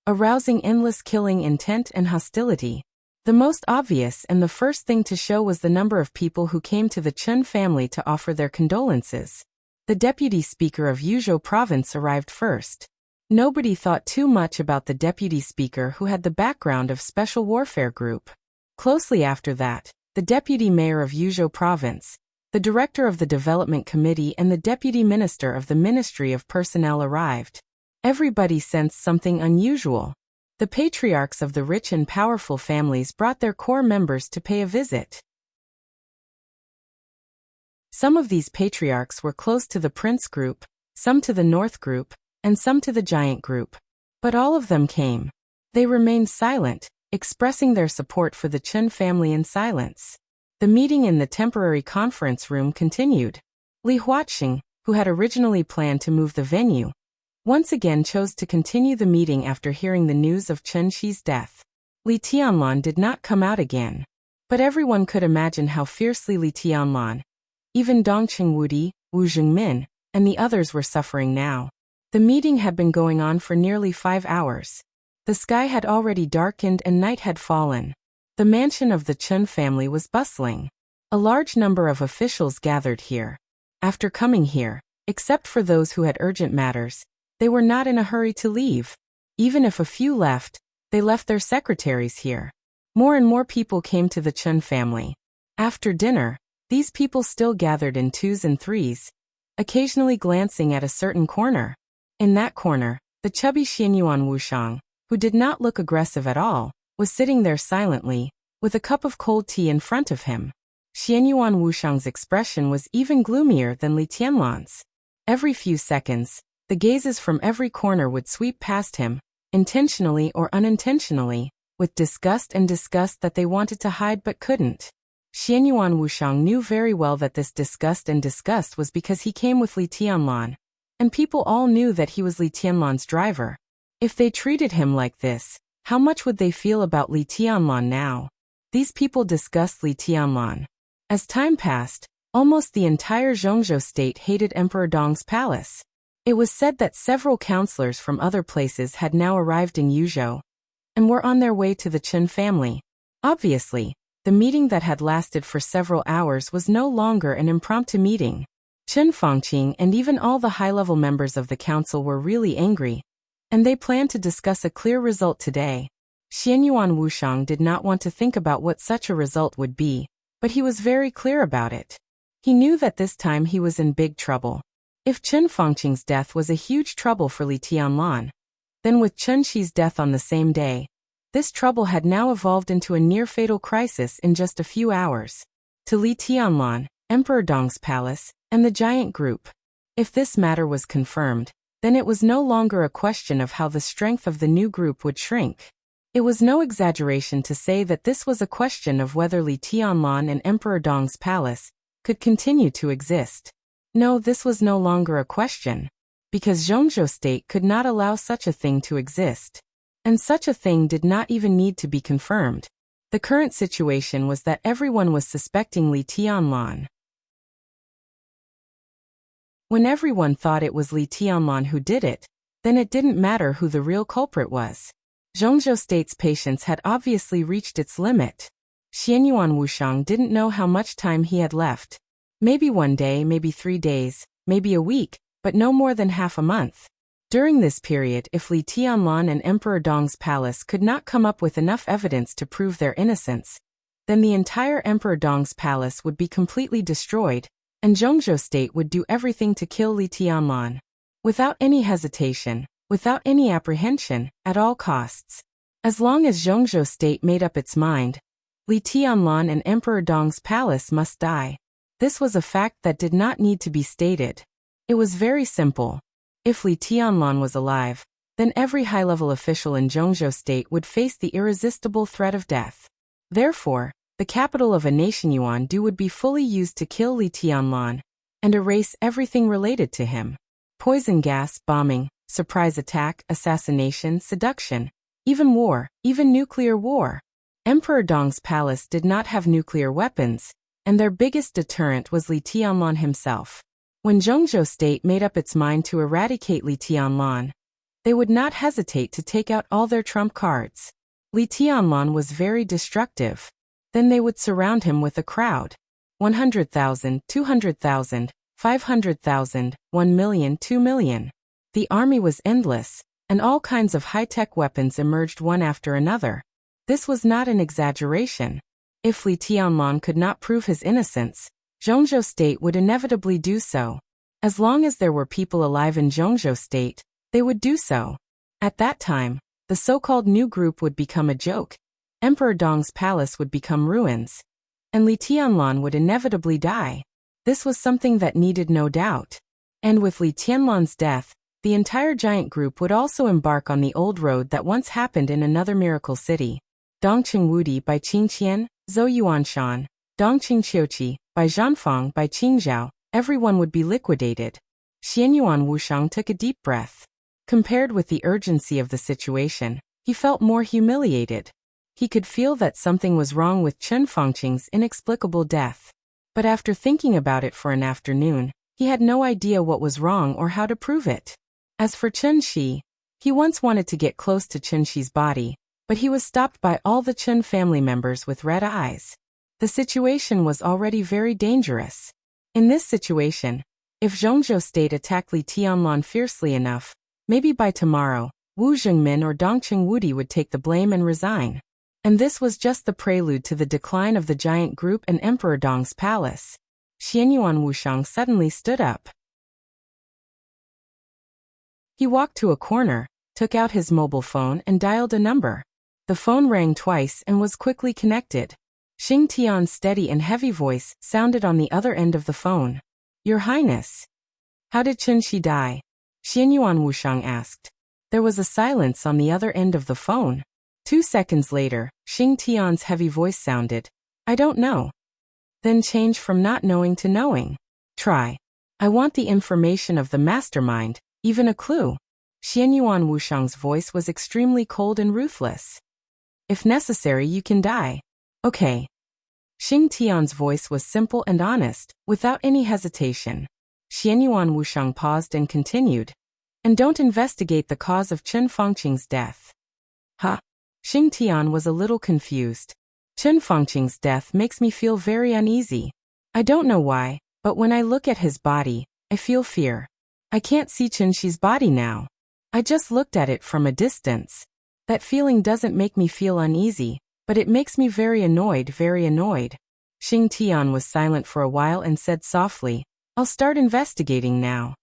arousing endless killing intent and hostility. The most obvious and the first thing to show was the number of people who came to the Chen family to offer their condolences. The deputy speaker of Yuzhou province arrived first. Nobody thought too much about the deputy speaker who had the background of Special Warfare Group. Closely after that, the deputy mayor of Yuzhou province, the director of the development committee and the deputy minister of the Ministry of Personnel arrived. Everybody sensed something unusual. The patriarchs of the rich and powerful families brought their core members to pay a visit. Some of these patriarchs were close to the prince group, some to the north group, and some to the giant group. But all of them came. They remained silent, expressing their support for the Chen family in silence. The meeting in the temporary conference room continued. Li Huaqing, who had originally planned to move the venue, once again chose to continue the meeting after hearing the news of Chen Xi's death. Li Tianlan did not come out again. But everyone could imagine how fiercely Li Tianlan, even Dongqing Wudi, Wu Jingmin, and the others were suffering now. The meeting had been going on for nearly 5 hours. The sky had already darkened and night had fallen. The mansion of the Chen family was bustling. A large number of officials gathered here. After coming here, except for those who had urgent matters, they were not in a hurry to leave. Even if a few left, they left their secretaries here. More and more people came to the Chen family. After dinner, these people still gathered in 2s and 3s, occasionally glancing at a certain corner. In that corner, the chubby Xianyuan Wushang, who did not look aggressive at all, was sitting there silently, with a cup of cold tea in front of him. Xianyuan Wushang's expression was even gloomier than Li Tianlan's. Every few seconds, the gazes from every corner would sweep past him, intentionally or unintentionally, with disgust and disgust that they wanted to hide but couldn't. Xianyuan Wushang knew very well that this disgust and disgust was because he came with Li Tianlan, and people all knew that he was Li Tianlan's driver. If they treated him like this, how much would they feel about Li Tianlan now? These people discussed Li Tianlan. As time passed, almost the entire Zhongzhou state hated Emperor Dong's palace. It was said that several counselors from other places had now arrived in Yuzhou and were on their way to the Chen family. Obviously, the meeting that had lasted for several hours was no longer an impromptu meeting. Chen Fangqing and even all the high-level members of the council were really angry, and they planned to discuss a clear result today. Xianyuan Wushang did not want to think about what such a result would be, but he was very clear about it. He knew that this time he was in big trouble. If Chen Fangqing's death was a huge trouble for Li Tianlan, then with Chen Xi's death on the same day, this trouble had now evolved into a near-fatal crisis in just a few hours. To Li Tianlan, Emperor Dong's palace, and the giant group. If this matter was confirmed, then it was no longer a question of how the strength of the new group would shrink. It was no exaggeration to say that this was a question of whether Li Tianlan and Emperor Dong's palace could continue to exist. No, this was no longer a question, because Zhongzhou state could not allow such a thing to exist. And such a thing did not even need to be confirmed. The current situation was that everyone was suspecting Li Tianlan. When everyone thought it was Li Tianlan who did it, then it didn't matter who the real culprit was. Zhongzhou state's patience had obviously reached its limit. Xianyuan Wushang didn't know how much time he had left. Maybe 1 day, maybe 3 days, maybe a week, but no more than half a month. During this period, if Li Tianlan and Emperor Dong's palace could not come up with enough evidence to prove their innocence, then the entire Emperor Dong's palace would be completely destroyed, and Zhongzhou state would do everything to kill Li Tianlan. Without any hesitation, without any apprehension, at all costs. As long as Zhongzhou state made up its mind, Li Tianlan and Emperor Dong's palace must die. This was a fact that did not need to be stated. It was very simple. If Li Tianlan was alive, then every high-level official in Zhongzhou state would face the irresistible threat of death. Therefore, the capital of a nation Yuandu would be fully used to kill Li Tianlan and erase everything related to him. Poison gas, bombing, surprise attack, assassination, seduction, even war, even nuclear war. Emperor Dong's palace did not have nuclear weapons, and their biggest deterrent was Li Tianlan himself. When Zhongzhou state made up its mind to eradicate Li Tianlan, they would not hesitate to take out all their trump cards. Li Tianlan was very destructive. Then they would surround him with a crowd. 100,000, 200,000, 500,000, 1 million, 2 million. The army was endless, and all kinds of high-tech weapons emerged one after another. This was not an exaggeration. If Li Tianlan could not prove his innocence, Zhongzhou state would inevitably do so. As long as there were people alive in Zhongzhou state, they would do so. At that time, The so-called new group would become a joke. Emperor Dong's palace would become ruins. And Li Tianlan would inevitably die. This was something that needed no doubt. And with Li Tianlan's death, the entire giant group would also embark on the old road that once happened in another miracle city. Dongqing Wudi by Qing Qian, Zhou Yuanshan, Dongqing Qiuqi by Zhanfang by Qing Zhao, everyone would be liquidated. Xianyuan Wushang took a deep breath. Compared with the urgency of the situation, he felt more humiliated. He could feel that something was wrong with Chen Fangqing's inexplicable death. But after thinking about it for an afternoon, he had no idea what was wrong or how to prove it. As for Chen Shi, he once wanted to get close to Chen Shi's body, but he was stopped by all the Chen family members with red eyes. The situation was already very dangerous. In this situation, if Zhongzhou State attacked Li Tianlan fiercely enough, maybe by tomorrow, Wu Zhengmin or Dongqing Wudi would take the blame and resign. And this was just the prelude to the decline of the giant group and Emperor Dong's palace. Xianyuan Wushang suddenly stood up. He walked to a corner, took out his mobile phone and dialed a number. The phone rang twice and was quickly connected. Xing Tian's steady and heavy voice sounded on the other end of the phone. Your Highness. How did Chen Shi die? Xianyuan Wushang asked. There was a silence on the other end of the phone. 2 seconds later, Xing Tian's heavy voice sounded. I don't know. Then change from not knowing to knowing. Try. I want the information of the mastermind, even a clue. Xianyuan Wushang's voice was extremely cold and ruthless. If necessary, you can die. Okay. Xing Tian's voice was simple and honest, without any hesitation. Xianyuan Wushang paused and continued. And don't investigate the cause of Chen Fangqing's death. Huh? Xing Tian was a little confused. Chen Fangqing's death makes me feel very uneasy. I don't know why, but when I look at his body, I feel fear. I can't see Chen Shi's body now. I just looked at it from a distance. That feeling doesn't make me feel uneasy, but it makes me very annoyed, very annoyed. Xing Tian was silent for a while and said softly, I'll start investigating now.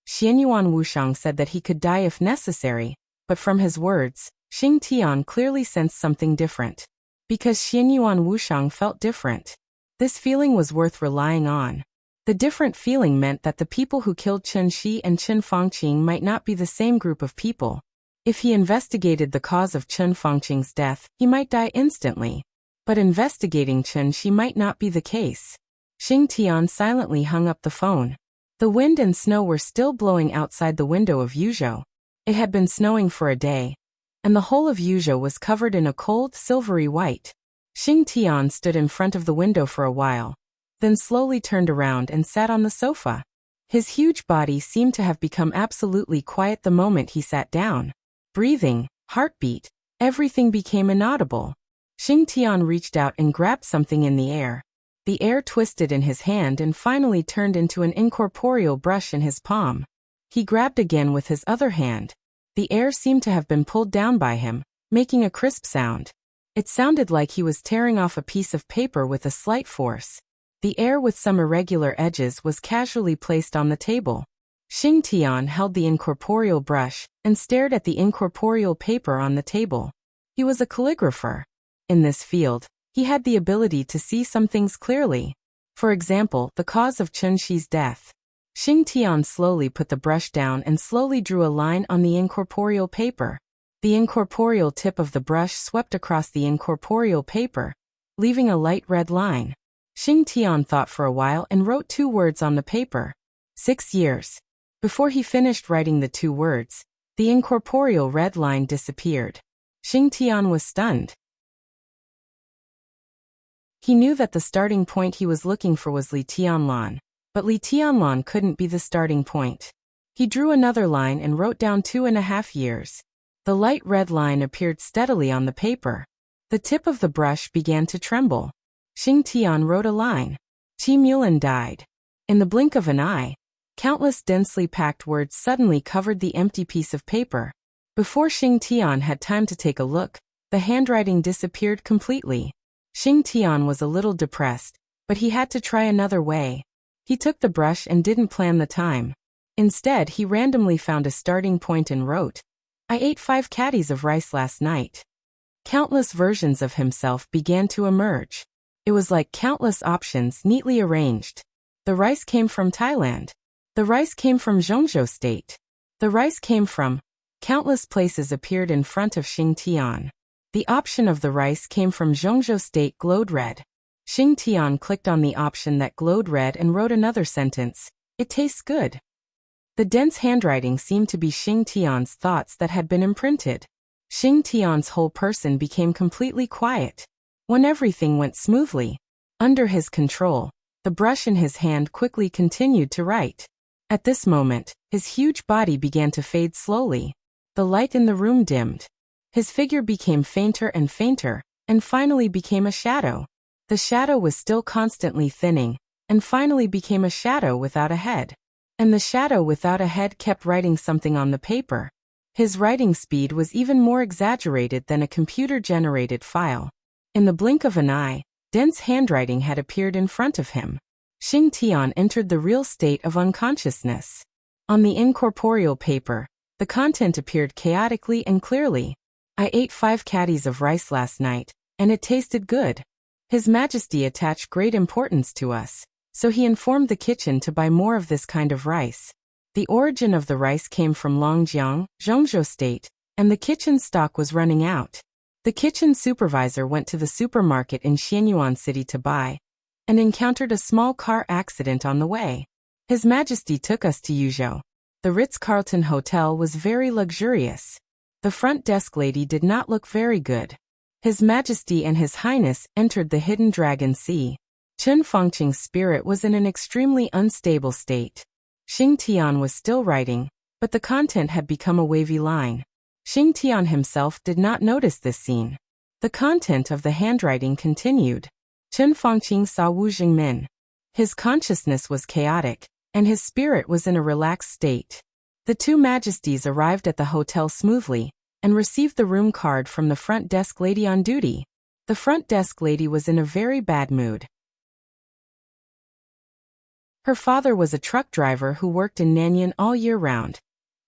Xianyuan Wushang said that he could die if necessary, but from his words, Xing Tian clearly sensed something different. Because Xianyuan Wushang felt different. This feeling was worth relying on. The different feeling meant that the people who killed Chen Shi and Chen Fangqing might not be the same group of people. If he investigated the cause of Chen Fangqing's death, he might die instantly. But investigating Chen Shi might not be the case. Xing Tian silently hung up the phone. The wind and snow were still blowing outside the window of Yuzhou. It had been snowing for a day, and the whole of Yuzhou was covered in a cold, silvery white. Xing Tian stood in front of the window for a while, then slowly turned around and sat on the sofa. His huge body seemed to have become absolutely quiet the moment he sat down. Breathing, heartbeat, everything became inaudible. Xing Tian reached out and grabbed something in the air. The air twisted in his hand and finally turned into an incorporeal brush in his palm. He grabbed again with his other hand. The air seemed to have been pulled down by him, making a crisp sound. It sounded like he was tearing off a piece of paper with a slight force. The air with some irregular edges was casually placed on the table. Xing Tian held the incorporeal brush and stared at the incorporeal paper on the table. He was a calligrapher. In this field, he had the ability to see some things clearly. For example, the cause of Chen Shi's death. Xing Tian slowly put the brush down and slowly drew a line on the incorporeal paper. The incorporeal tip of the brush swept across the incorporeal paper, leaving a light red line. Xing Tian thought for a while and wrote 2 words on the paper. 6 years. Before he finished writing the 2 words, the incorporeal red line disappeared. Xing Tian was stunned. He knew that the starting point he was looking for was Li Tianlan, but Li Tianlan couldn't be the starting point. He drew another line and wrote down 2.5 years. The light red line appeared steadily on the paper. The tip of the brush began to tremble. Xing Tian wrote a line. Qi Mulan died. In the blink of an eye, countless densely packed words suddenly covered the empty piece of paper. Before Xing Tian had time to take a look, the handwriting disappeared completely. Xing Tian was a little depressed, but he had to try another way. He took the brush and didn't plan the time. Instead, he randomly found a starting point and wrote, I ate 5 caddies of rice last night. Countless versions of himself began to emerge. It was like countless options neatly arranged. The rice came from Thailand. The rice came from Zhongzhou State. The rice came from... Countless places appeared in front of Xing Tian. The option of the rice came from Zhongzhou State glowed red. Xing Tian clicked on the option that glowed red and wrote another sentence. It tastes good. The dense handwriting seemed to be Xing Tian's thoughts that had been imprinted. Xing Tian's whole person became completely quiet. When everything went smoothly, under his control, the brush in his hand quickly continued to write. At this moment, his huge body began to fade slowly. The light in the room dimmed. His figure became fainter and fainter, and finally became a shadow. The shadow was still constantly thinning, and finally became a shadow without a head. And the shadow without a head kept writing something on the paper. His writing speed was even more exaggerated than a computer-generated file. In the blink of an eye, dense handwriting had appeared in front of him. Xing Tian entered the real state of unconsciousness. On the incorporeal paper, the content appeared chaotically and clearly. I ate 5 caddies of rice last night, and it tasted good. His Majesty attached great importance to us, so he informed the kitchen to buy more of this kind of rice. The origin of the rice came from Longjiang, Zhongzhou State, and the kitchen stock was running out. The kitchen supervisor went to the supermarket in Xianyuan City to buy, and encountered a small car accident on the way. His Majesty took us to Yuzhou. The Ritz-Carlton Hotel was very luxurious. The front desk lady did not look very good. His Majesty and His Highness entered the Hidden Dragon Sea. Chen Fengqing's spirit was in an extremely unstable state. Xing Tian was still writing, but the content had become a wavy line. Xing Tian himself did not notice this scene. The content of the handwriting continued. Chen Fengqing saw Wu Jingmin. His consciousness was chaotic, and his spirit was in a relaxed state. The 2 majesties arrived at the hotel smoothly, and received the room card from the front desk lady on duty. The front desk lady was in a very bad mood. Her father was a truck driver who worked in Nanyuan all year round,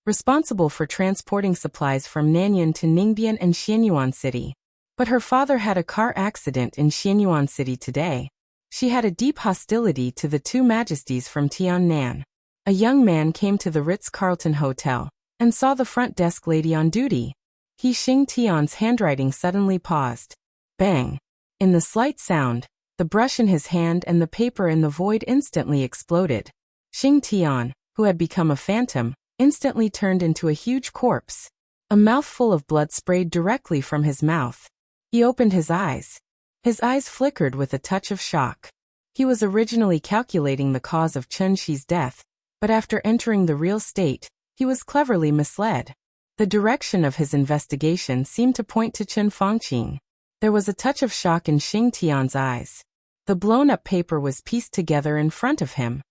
responsible for transporting supplies from Nanyuan to Ningbian and Xianyuan City. But her father had a car accident in Xianyuan City today. She had a deep hostility to the 2 majesties from Tiannan. A young man came to the Ritz-Carlton Hotel and saw the front desk lady on duty. Xing Tian's handwriting suddenly paused. Bang! In the slight sound, the brush in his hand and the paper in the void instantly exploded. Xing Tian, who had become a phantom, instantly turned into a huge corpse. A mouthful of blood sprayed directly from his mouth. He opened his eyes. His eyes flickered with a touch of shock. He was originally calculating the cause of Chen Shi's death, but after entering the real state, he was cleverly misled. The direction of his investigation seemed to point to Chen Fengqing. There was a touch of shock in Xing Tian's eyes. The blown-up paper was pieced together in front of him.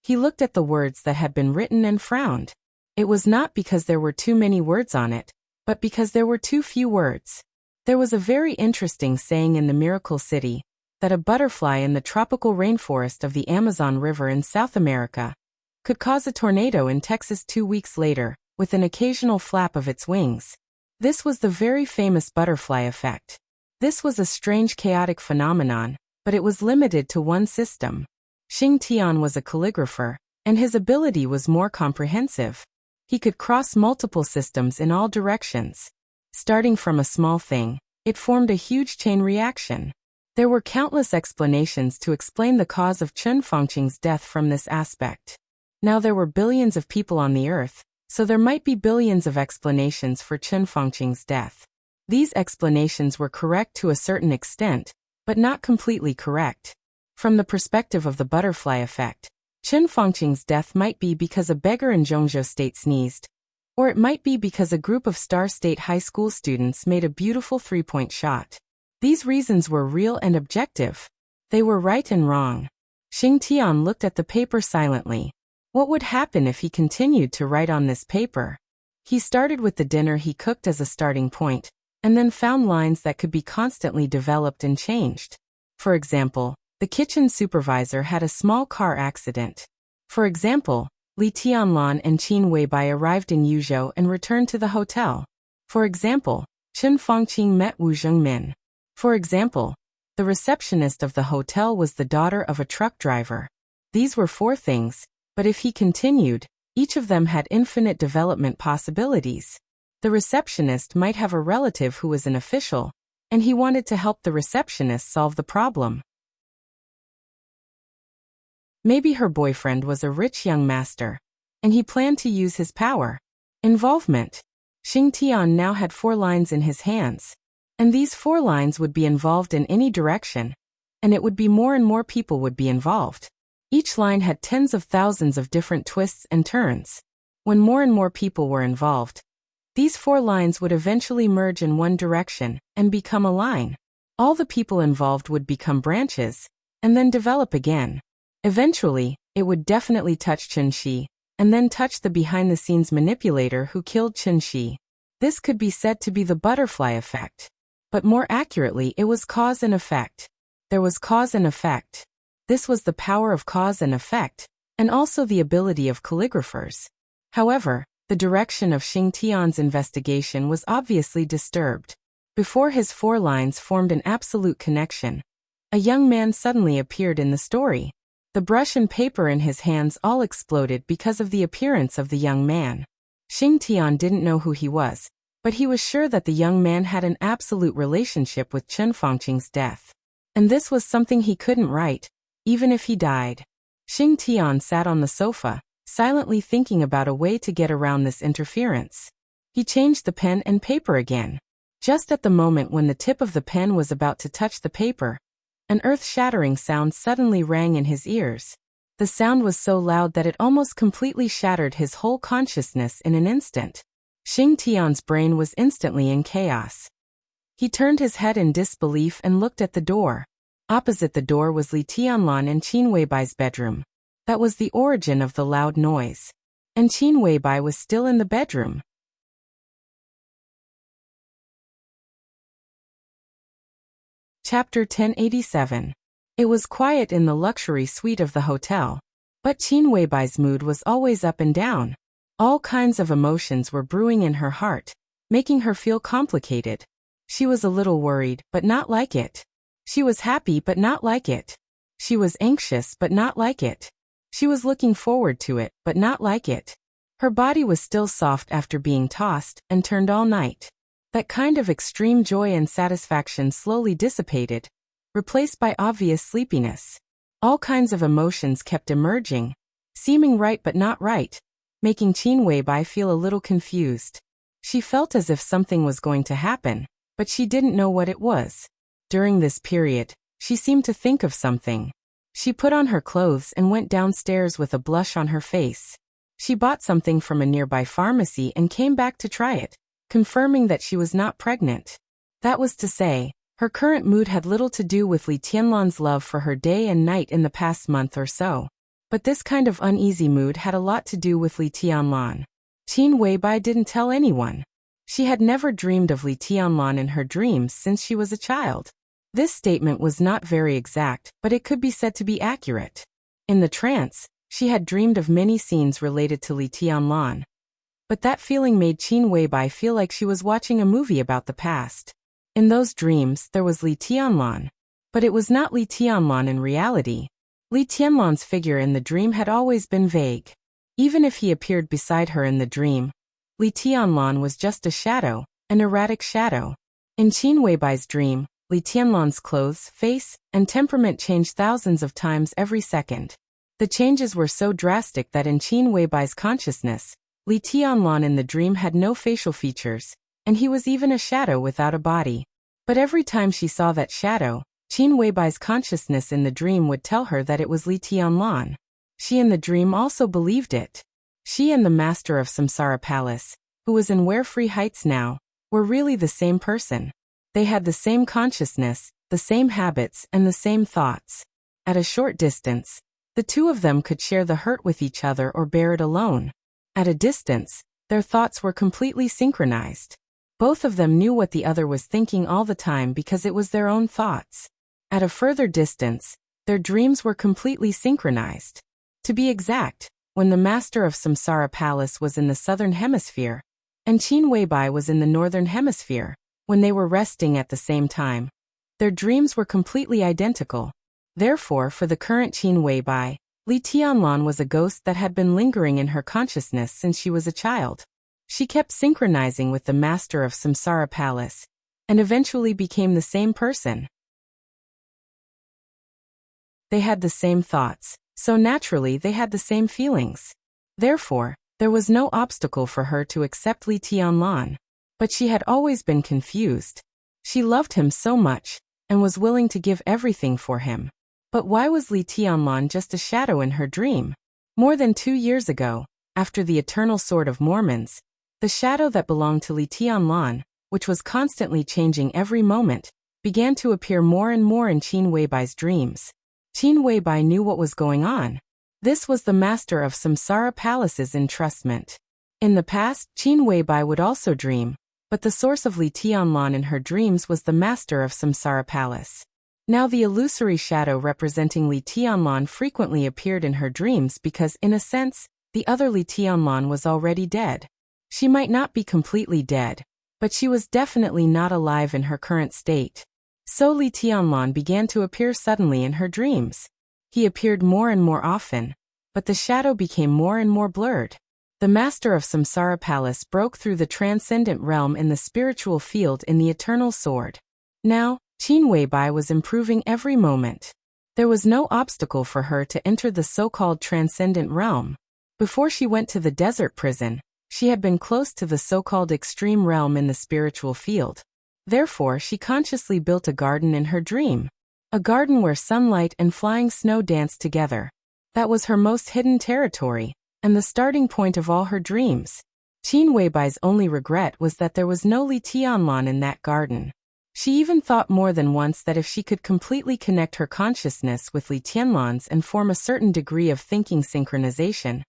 He looked at the words that had been written and frowned. It was not because there were too many words on it, but because there were too few words. There was a very interesting saying in the Miracle City, that a butterfly in the tropical rainforest of the Amazon River in South America could cause a tornado in Texas 2 weeks later, with an occasional flap of its wings. This was the very famous butterfly effect. This was a strange chaotic phenomenon, but it was limited to one system. Xing Tian was a calligrapher, and his ability was more comprehensive. He could cross multiple systems in all directions. Starting from a small thing, it formed a huge chain reaction. There were countless explanations to explain the cause of Chen Fengqing's death from this aspect. Now there were billions of people on the earth, so there might be billions of explanations for Chen Fengqing's death. These explanations were correct to a certain extent, but not completely correct. From the perspective of the butterfly effect, Chen Fengqing's death might be because a beggar in Zhongzhou State sneezed, or it might be because a group of Star State high school students made a beautiful 3-point shot. These reasons were real and objective. They were right and wrong. Xing Tian looked at the paper silently. What would happen if he continued to write on this paper? He started with the dinner he cooked as a starting point, and then found lines that could be constantly developed and changed. For example, the kitchen supervisor had a small car accident. For example, Li Tianlan and Qin Weibai arrived in Yuzhou and returned to the hotel. For example, Chen Fangqing met Wu Zhengmin. For example, the receptionist of the hotel was the daughter of a truck driver. These were 4 things, but if he continued, each of them had infinite development possibilities. The receptionist might have a relative who was an official, and he wanted to help the receptionist solve the problem. Maybe her boyfriend was a rich young master, and he planned to use his power. Involvement. Xing Tian now had 4 lines in his hands, and these 4 lines would be involved in any direction, and it would be more and more people would be involved. Each line had tens of thousands of different twists and turns. When more and more people were involved, these 4 lines would eventually merge in one direction and become a line. All the people involved would become branches, and then develop again. Eventually, it would definitely touch Chen Shi, and then touch the behind-the-scenes manipulator who killed Chen Shi. This could be said to be the butterfly effect. But more accurately, it was cause and effect. There was cause and effect. This was the power of cause and effect, and also the ability of calligraphers. However, the direction of Xing Tian's investigation was obviously disturbed. Before his 4 lines formed an absolute connection, a young man suddenly appeared in the story. The brush and paper in his hands all exploded because of the appearance of the young man. Xing Tian didn't know who he was, but he was sure that the young man had an absolute relationship with Chen Fangqing's death. And this was something he couldn't write, even if he died. Xing Tian sat on the sofa, silently thinking about a way to get around this interference. He changed the pen and paper again. Just at the moment when the tip of the pen was about to touch the paper, an earth-shattering sound suddenly rang in his ears. The sound was so loud that it almost completely shattered his whole consciousness in an instant. Xing Tian's brain was instantly in chaos. He turned his head in disbelief and looked at the door. Opposite the door was Li Tianlan and Qin Weibai's bedroom. That was the origin of the loud noise. And Qin Weibai was still in the bedroom. Chapter 1087. It was quiet in the luxury suite of the hotel. But Qin Weibai's mood was always up and down. All kinds of emotions were brewing in her heart, making her feel complicated. She was a little worried, but not like it. She was happy, but not like it. She was anxious, but not like it. She was looking forward to it, but not like it. Her body was still soft after being tossed and turned all night. That kind of extreme joy and satisfaction slowly dissipated, replaced by obvious sleepiness. All kinds of emotions kept emerging, seeming right but not right, making Qin Weibai feel a little confused. She felt as if something was going to happen, but she didn't know what it was. During this period, she seemed to think of something. She put on her clothes and went downstairs with a blush on her face. She bought something from a nearby pharmacy and came back to try it, confirming that she was not pregnant. That was to say, her current mood had little to do with Li Tianlan's love for her day and night in the past month or so. But this kind of uneasy mood had a lot to do with Li Tianlan. Qin Weibai didn't tell anyone. She had never dreamed of Li Tianlan in her dreams since she was a child. This statement was not very exact, but it could be said to be accurate. In the trance, she had dreamed of many scenes related to Li Tianlan. But that feeling made Qin Weibai feel like she was watching a movie about the past. In those dreams, there was Li Tianlan. But it was not Li Tianlan in reality. Li Tianlan's figure in the dream had always been vague. Even if he appeared beside her in the dream, Li Tianlan was just a shadow, an erratic shadow. In Qin Weibai's dream, Li Tianlan's clothes, face, and temperament changed thousands of times every second. The changes were so drastic that in Qin Weibai's consciousness, Li Tianlan in the dream had no facial features, and he was even a shadow without a body. But every time she saw that shadow, Qin Weibai's consciousness in the dream would tell her that it was Li Tianlan. She in the dream also believed it. She and the master of Samsara Palace, who was in Warefree Heights now, were really the same person. They had the same consciousness, the same habits, and the same thoughts. At a short distance, the two of them could share the hurt with each other or bear it alone. At a distance, their thoughts were completely synchronized. Both of them knew what the other was thinking all the time because it was their own thoughts. At a further distance, their dreams were completely synchronized. To be exact, when the master of Samsara Palace was in the southern hemisphere, and Qin Weibai was in the northern hemisphere, when they were resting at the same time. Their dreams were completely identical. Therefore, for the current Qin Weibai, Li Tianlan was a ghost that had been lingering in her consciousness since she was a child. She kept synchronizing with the master of Samsara Palace, and eventually became the same person. They had the same thoughts, so naturally they had the same feelings. Therefore, there was no obstacle for her to accept Li Tianlan. But she had always been confused. She loved him so much, and was willing to give everything for him. But why was Li Tianlan just a shadow in her dream? More than 2 years ago, after the Eternal Sword of Mormons, the shadow that belonged to Li Tianlan, which was constantly changing every moment, began to appear more and more in Qin Weibai's dreams. Qin Weibai knew what was going on. This was the master of Samsara Palace's entrustment. In the past, Qin Weibai would also dream, but the source of Li Tianlan in her dreams was the master of Samsara Palace. Now the illusory shadow representing Li Tianlan frequently appeared in her dreams because, in a sense, the other Li Tianlan was already dead. She might not be completely dead, but she was definitely not alive in her current state. So Li Tianlan began to appear suddenly in her dreams. He appeared more and more often, but the shadow became more and more blurred. The master of Samsara Palace broke through the transcendent realm in the spiritual field in the Eternal Sword. Now, Qin Weibai was improving every moment. There was no obstacle for her to enter the so-called transcendent realm. Before she went to the desert prison, she had been close to the so-called extreme realm in the spiritual field. Therefore, she consciously built a garden in her dream. A garden where sunlight and flying snow danced together. That was her most hidden territory, and the starting point of all her dreams. Qin Weibai's only regret was that there was no Li Tianlan in that garden. She even thought more than once that if she could completely connect her consciousness with Li Tianlan's and form a certain degree of thinking synchronization,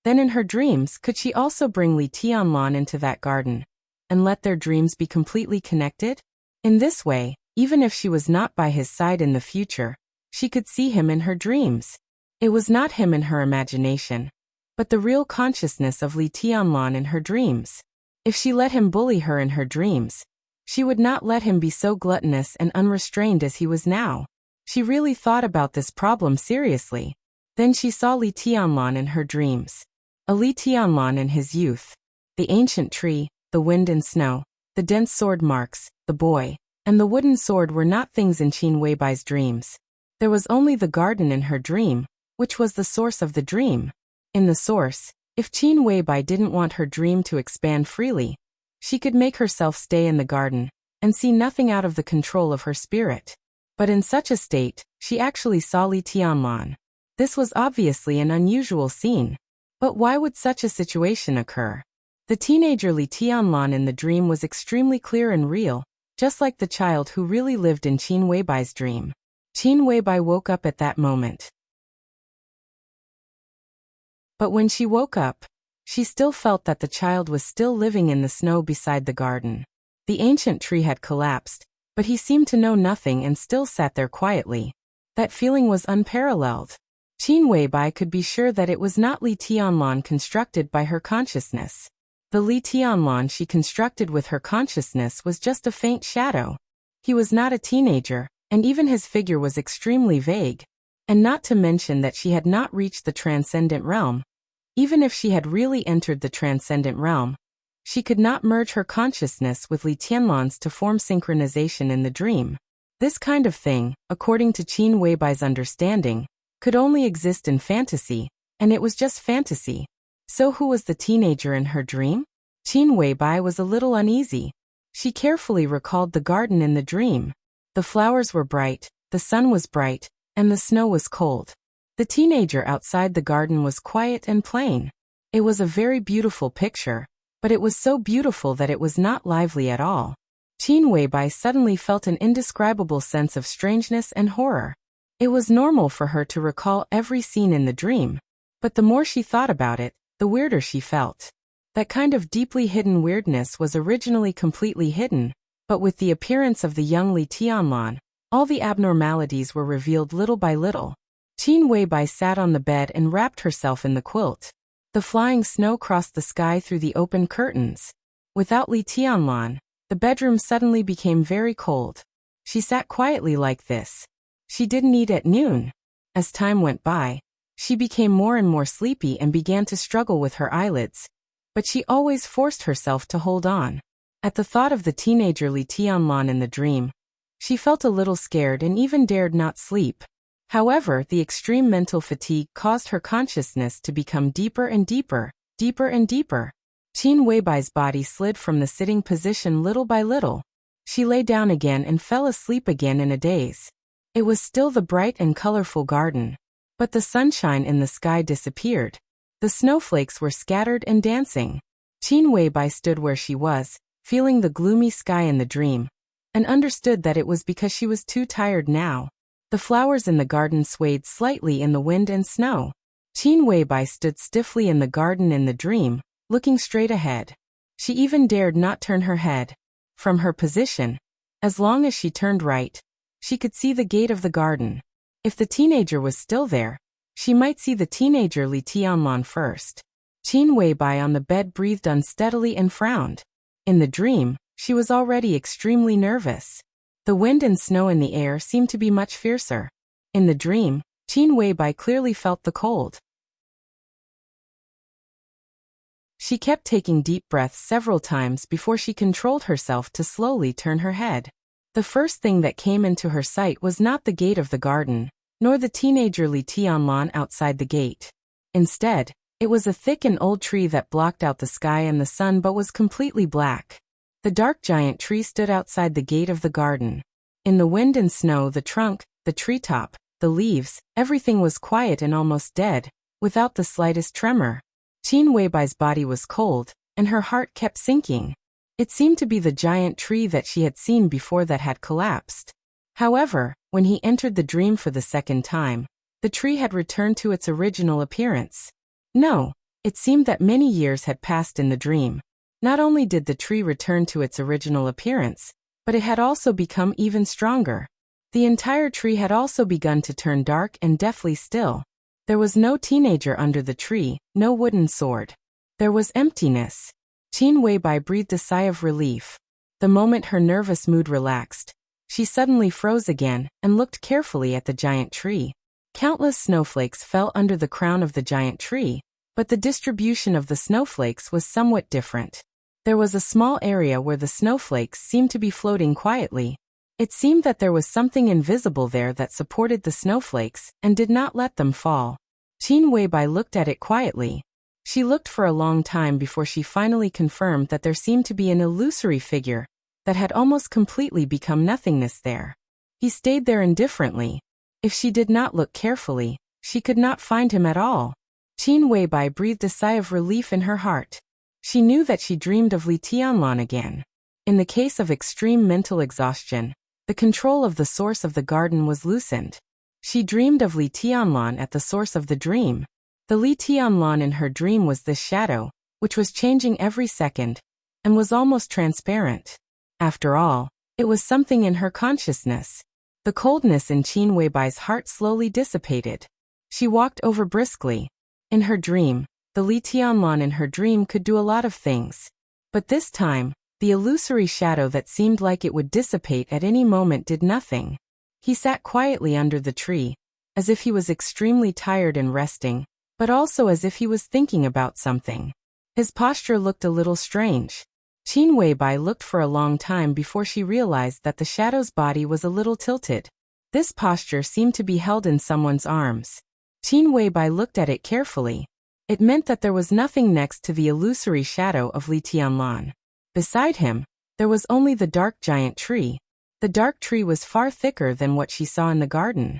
then in her dreams could she also bring Li Tianlan into that garden, and let their dreams be completely connected? In this way, even if she was not by his side in the future, she could see him in her dreams. It was not him in her imagination, but the real consciousness of Li Tianlan in her dreams. If she let him bully her in her dreams, she would not let him be so gluttonous and unrestrained as he was now. She really thought about this problem seriously. Then she saw Li Tianlan in her dreams. A Li Tianlan in his youth. The ancient tree, the wind and snow, the dense sword marks, the boy, and the wooden sword were not things in Qin Weibai's dreams. There was only the garden in her dream, which was the source of the dream. In the source, if Qin Weibai didn't want her dream to expand freely, she could make herself stay in the garden, and see nothing out of the control of her spirit. But in such a state, she actually saw Li Tianlan. This was obviously an unusual scene. But why would such a situation occur? The teenager Li Tianlan in the dream was extremely clear and real, just like the child who really lived in Qin Weibai's dream. Qin Weibai woke up at that moment. But when she woke up, she still felt that the child was still living in the snow beside the garden. The ancient tree had collapsed, but he seemed to know nothing and still sat there quietly. That feeling was unparalleled. Qin Weibai could be sure that it was not Li Tianlan constructed by her consciousness. The Li Tianlan she constructed with her consciousness was just a faint shadow. He was not a teenager, and even his figure was extremely vague. And not to mention that she had not reached the transcendent realm. Even if she had really entered the transcendent realm, she could not merge her consciousness with Li Tianlan's to form synchronization in the dream. This kind of thing, according to Qin Weibai's understanding, could only exist in fantasy, and it was just fantasy. So who was the teenager in her dream? Qin Weibai was a little uneasy. She carefully recalled the garden in the dream. The flowers were bright, the sun was bright, and the snow was cold. The teenager outside the garden was quiet and plain. It was a very beautiful picture, but it was so beautiful that it was not lively at all. Qin Weibai suddenly felt an indescribable sense of strangeness and horror. It was normal for her to recall every scene in the dream, but the more she thought about it, the weirder she felt. That kind of deeply hidden weirdness was originally completely hidden, but with the appearance of the young Li Tianlan, all the abnormalities were revealed little by little. Qin Weibai sat on the bed and wrapped herself in the quilt. The flying snow crossed the sky through the open curtains. Without Li Tianlan, the bedroom suddenly became very cold. She sat quietly like this. She didn't eat at noon. As time went by, she became more and more sleepy and began to struggle with her eyelids, but she always forced herself to hold on. At the thought of the teenager Li Tianlan in the dream, she felt a little scared and even dared not sleep. However, the extreme mental fatigue caused her consciousness to become deeper and deeper, deeper and deeper. Qin Weibai's body slid from the sitting position little by little. She lay down again and fell asleep again in a daze. It was still the bright and colorful garden, but the sunshine in the sky disappeared. The snowflakes were scattered and dancing. Qin Weibai stood where she was, feeling the gloomy sky in the dream, and understood that it was because she was too tired now. The flowers in the garden swayed slightly in the wind and snow. Qin Weibai stood stiffly in the garden in the dream, looking straight ahead. She even dared not turn her head. From her position, as long as she turned right, she could see the gate of the garden. If the teenager was still there, she might see the teenager Li Tianlan first. Qin Weibai on the bed breathed unsteadily and frowned. In the dream, she was already extremely nervous. The wind and snow in the air seemed to be much fiercer. In the dream, Qin Weibai clearly felt the cold. She kept taking deep breaths several times before she controlled herself to slowly turn her head. The first thing that came into her sight was not the gate of the garden, nor the teenager Li Tianlan outside the gate. Instead, it was a thick and old tree that blocked out the sky and the sun but was completely black. The dark giant tree stood outside the gate of the garden. In the wind and snow, the trunk, the treetop, the leaves, everything was quiet and almost dead, without the slightest tremor. Qin Weibai's body was cold, and her heart kept sinking. It seemed to be the giant tree that she had seen before that had collapsed. However, when he entered the dream for the second time, the tree had returned to its original appearance. No, it seemed that many years had passed in the dream. Not only did the tree return to its original appearance, but it had also become even stronger. The entire tree had also begun to turn dark and deathly still. There was no teenager under the tree, no wooden sword. There was emptiness. Qin Weibai breathed a sigh of relief. The moment her nervous mood relaxed, she suddenly froze again and looked carefully at the giant tree. Countless snowflakes fell under the crown of the giant tree, but the distribution of the snowflakes was somewhat different. There was a small area where the snowflakes seemed to be floating quietly. It seemed that there was something invisible there that supported the snowflakes and did not let them fall. Qin Weibai looked at it quietly. She looked for a long time before she finally confirmed that there seemed to be an illusory figure that had almost completely become nothingness there. He stayed there indifferently. If she did not look carefully, she could not find him at all. Qin Weibai breathed a sigh of relief in her heart. She knew that she dreamed of Li Tianlan again. In the case of extreme mental exhaustion, the control of the source of the garden was loosened. She dreamed of Li Tianlan at the source of the dream. The Li Tianlan in her dream was this shadow, which was changing every second, and was almost transparent. After all, it was something in her consciousness. The coldness in Qin Weibai's heart slowly dissipated. She walked over briskly. In her dream, the Li Tianlan in her dream could do a lot of things. But this time, the illusory shadow that seemed like it would dissipate at any moment did nothing. He sat quietly under the tree, as if he was extremely tired and resting, but also as if he was thinking about something. His posture looked a little strange. Qin Weibai looked for a long time before she realized that the shadow's body was a little tilted. This posture seemed to be held in someone's arms. Qin Weibai looked at it carefully. It meant that there was nothing next to the illusory shadow of Li Tianlan. Beside him, there was only the dark giant tree. The dark tree was far thicker than what she saw in the garden.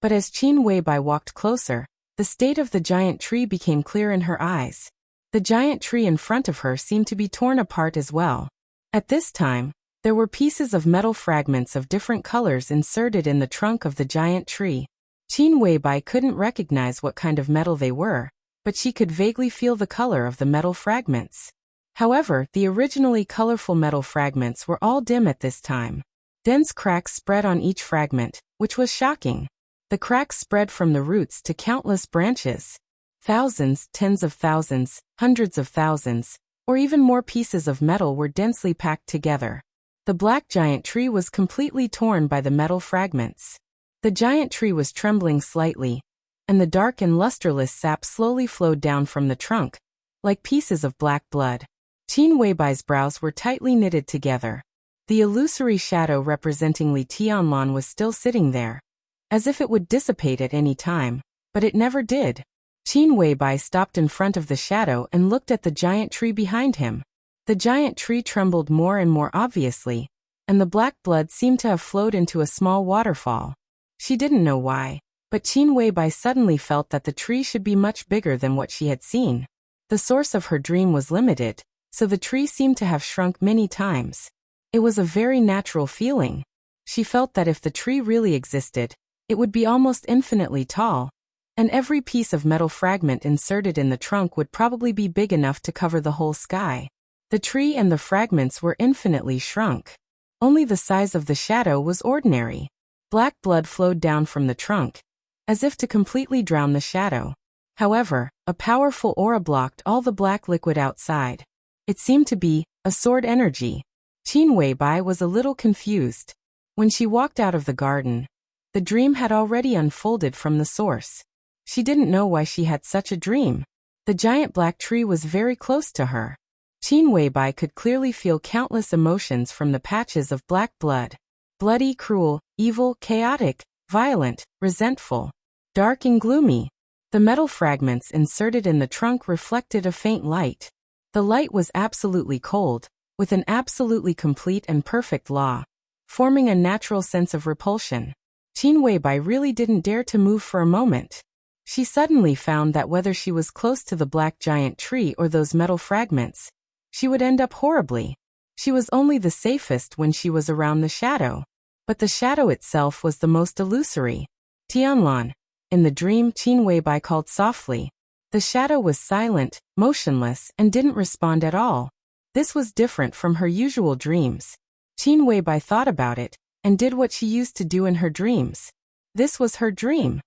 But as Qin Weibai walked closer, the state of the giant tree became clear in her eyes. The giant tree in front of her seemed to be torn apart as well. At this time, there were pieces of metal fragments of different colors inserted in the trunk of the giant tree. Qin Weibai couldn't recognize what kind of metal they were, but she could vaguely feel the color of the metal fragments. However, the originally colorful metal fragments were all dim at this time. Dense cracks spread on each fragment, which was shocking. The cracks spread from the roots to countless branches. Thousands, tens of thousands, hundreds of thousands, or even more pieces of metal were densely packed together. The black giant tree was completely torn by the metal fragments. The giant tree was trembling slightly, and the dark and lusterless sap slowly flowed down from the trunk, like pieces of black blood. Qin Weibai's brows were tightly knitted together. The illusory shadow representing Li Tianlan was still sitting there, as if it would dissipate at any time, but it never did. Qin Weibai stopped in front of the shadow and looked at the giant tree behind him. The giant tree trembled more and more obviously, and the black blood seemed to have flowed into a small waterfall. She didn't know why, but Qin Weibai suddenly felt that the tree should be much bigger than what she had seen. The source of her dream was limited, so the tree seemed to have shrunk many times. It was a very natural feeling. She felt that if the tree really existed, it would be almost infinitely tall, and every piece of metal fragment inserted in the trunk would probably be big enough to cover the whole sky. The tree and the fragments were infinitely shrunk. Only the size of the shadow was ordinary. Black blood flowed down from the trunk, as if to completely drown the shadow. However, a powerful aura blocked all the black liquid outside. It seemed to be a sword energy. Qin Weibai was a little confused. When she walked out of the garden, the dream had already unfolded from the source. She didn't know why she had such a dream. The giant black tree was very close to her. Qin Weibai could clearly feel countless emotions from the patches of black blood. Bloody, cruel, evil, chaotic, violent, resentful, dark and gloomy. The metal fragments inserted in the trunk reflected a faint light. The light was absolutely cold, with an absolutely complete and perfect law, forming a natural sense of repulsion. Qin Weibai really didn't dare to move for a moment. She suddenly found that whether she was close to the black giant tree or those metal fragments, she would end up horribly. She was only the safest when she was around the shadow. But the shadow itself was the most illusory. Tianlan. In the dream, Qin Weibai called softly. The shadow was silent, motionless, and didn't respond at all. This was different from her usual dreams. Qin Weibai thought about it, and did what she used to do in her dreams. This was her dream.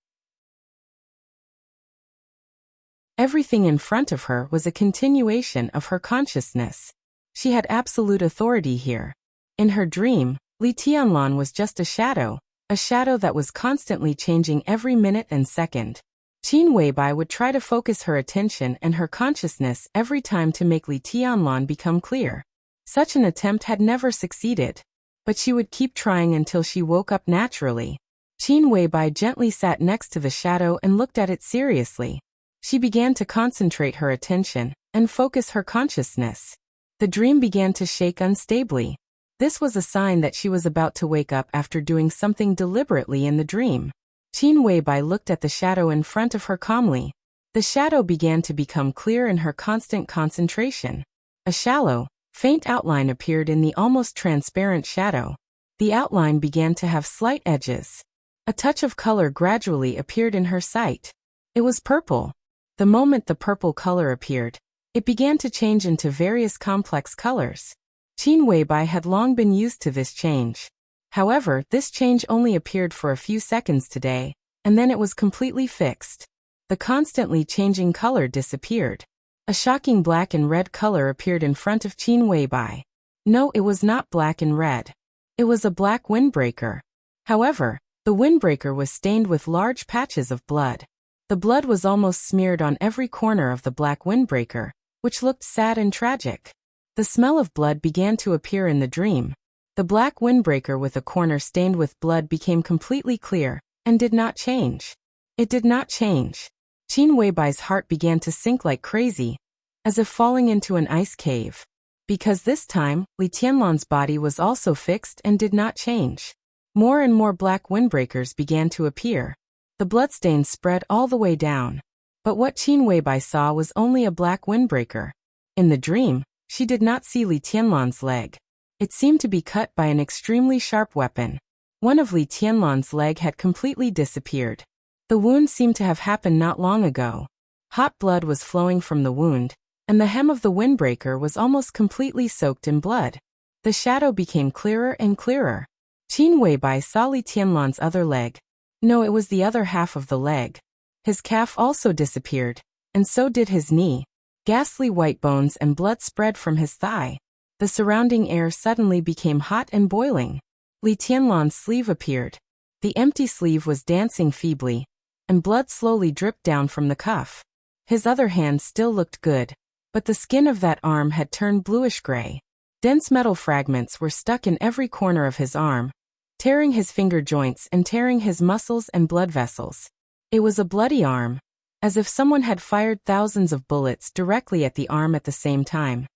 Everything in front of her was a continuation of her consciousness. She had absolute authority here. In her dream, Li Tianlan was just a shadow that was constantly changing every minute and second. Qin Weibai would try to focus her attention and her consciousness every time to make Li Tianlan become clear. Such an attempt had never succeeded, but she would keep trying until she woke up naturally. Qin Weibai gently sat next to the shadow and looked at it seriously. She began to concentrate her attention and focus her consciousness. The dream began to shake unstably. This was a sign that she was about to wake up after doing something deliberately in the dream. Qin Weibai looked at the shadow in front of her calmly. The shadow began to become clear in her constant concentration. A shallow, faint outline appeared in the almost transparent shadow. The outline began to have slight edges. A touch of color gradually appeared in her sight. It was purple. The moment the purple color appeared, it began to change into various complex colors. Qin Weibai had long been used to this change. However, this change only appeared for a few seconds today, and then it was completely fixed. The constantly changing color disappeared. A shocking black and red color appeared in front of Qin Weibai. No, it was not black and red. It was a black windbreaker. However, the windbreaker was stained with large patches of blood. The blood was almost smeared on every corner of the black windbreaker, which looked sad and tragic. The smell of blood began to appear in the dream. The black windbreaker with a corner stained with blood became completely clear, and did not change. It did not change. Qin Weibai's heart began to sink like crazy, as if falling into an ice cave. Because this time, Li Tianlan's body was also fixed and did not change. More and more black windbreakers began to appear. The bloodstains spread all the way down. But what Qin Weibai saw was only a black windbreaker. In the dream, she did not see Li Tianlan's leg. It seemed to be cut by an extremely sharp weapon. One of Li Tianlan's leg had completely disappeared. The wound seemed to have happened not long ago. Hot blood was flowing from the wound, and the hem of the windbreaker was almost completely soaked in blood. The shadow became clearer and clearer. Qin Weibai saw Li Tianlan's other leg. No, it was the other half of the leg. His calf also disappeared, and so did his knee. Ghastly white bones and blood spread from his thigh. The surrounding air suddenly became hot and boiling. Li Tianlan's sleeve appeared. The empty sleeve was dancing feebly, and blood slowly dripped down from the cuff. His other hand still looked good, but the skin of that arm had turned bluish-gray. Dense metal fragments were stuck in every corner of his arm, tearing his finger joints and tearing his muscles and blood vessels. It was a bloody arm, as if someone had fired thousands of bullets directly at the arm at the same time.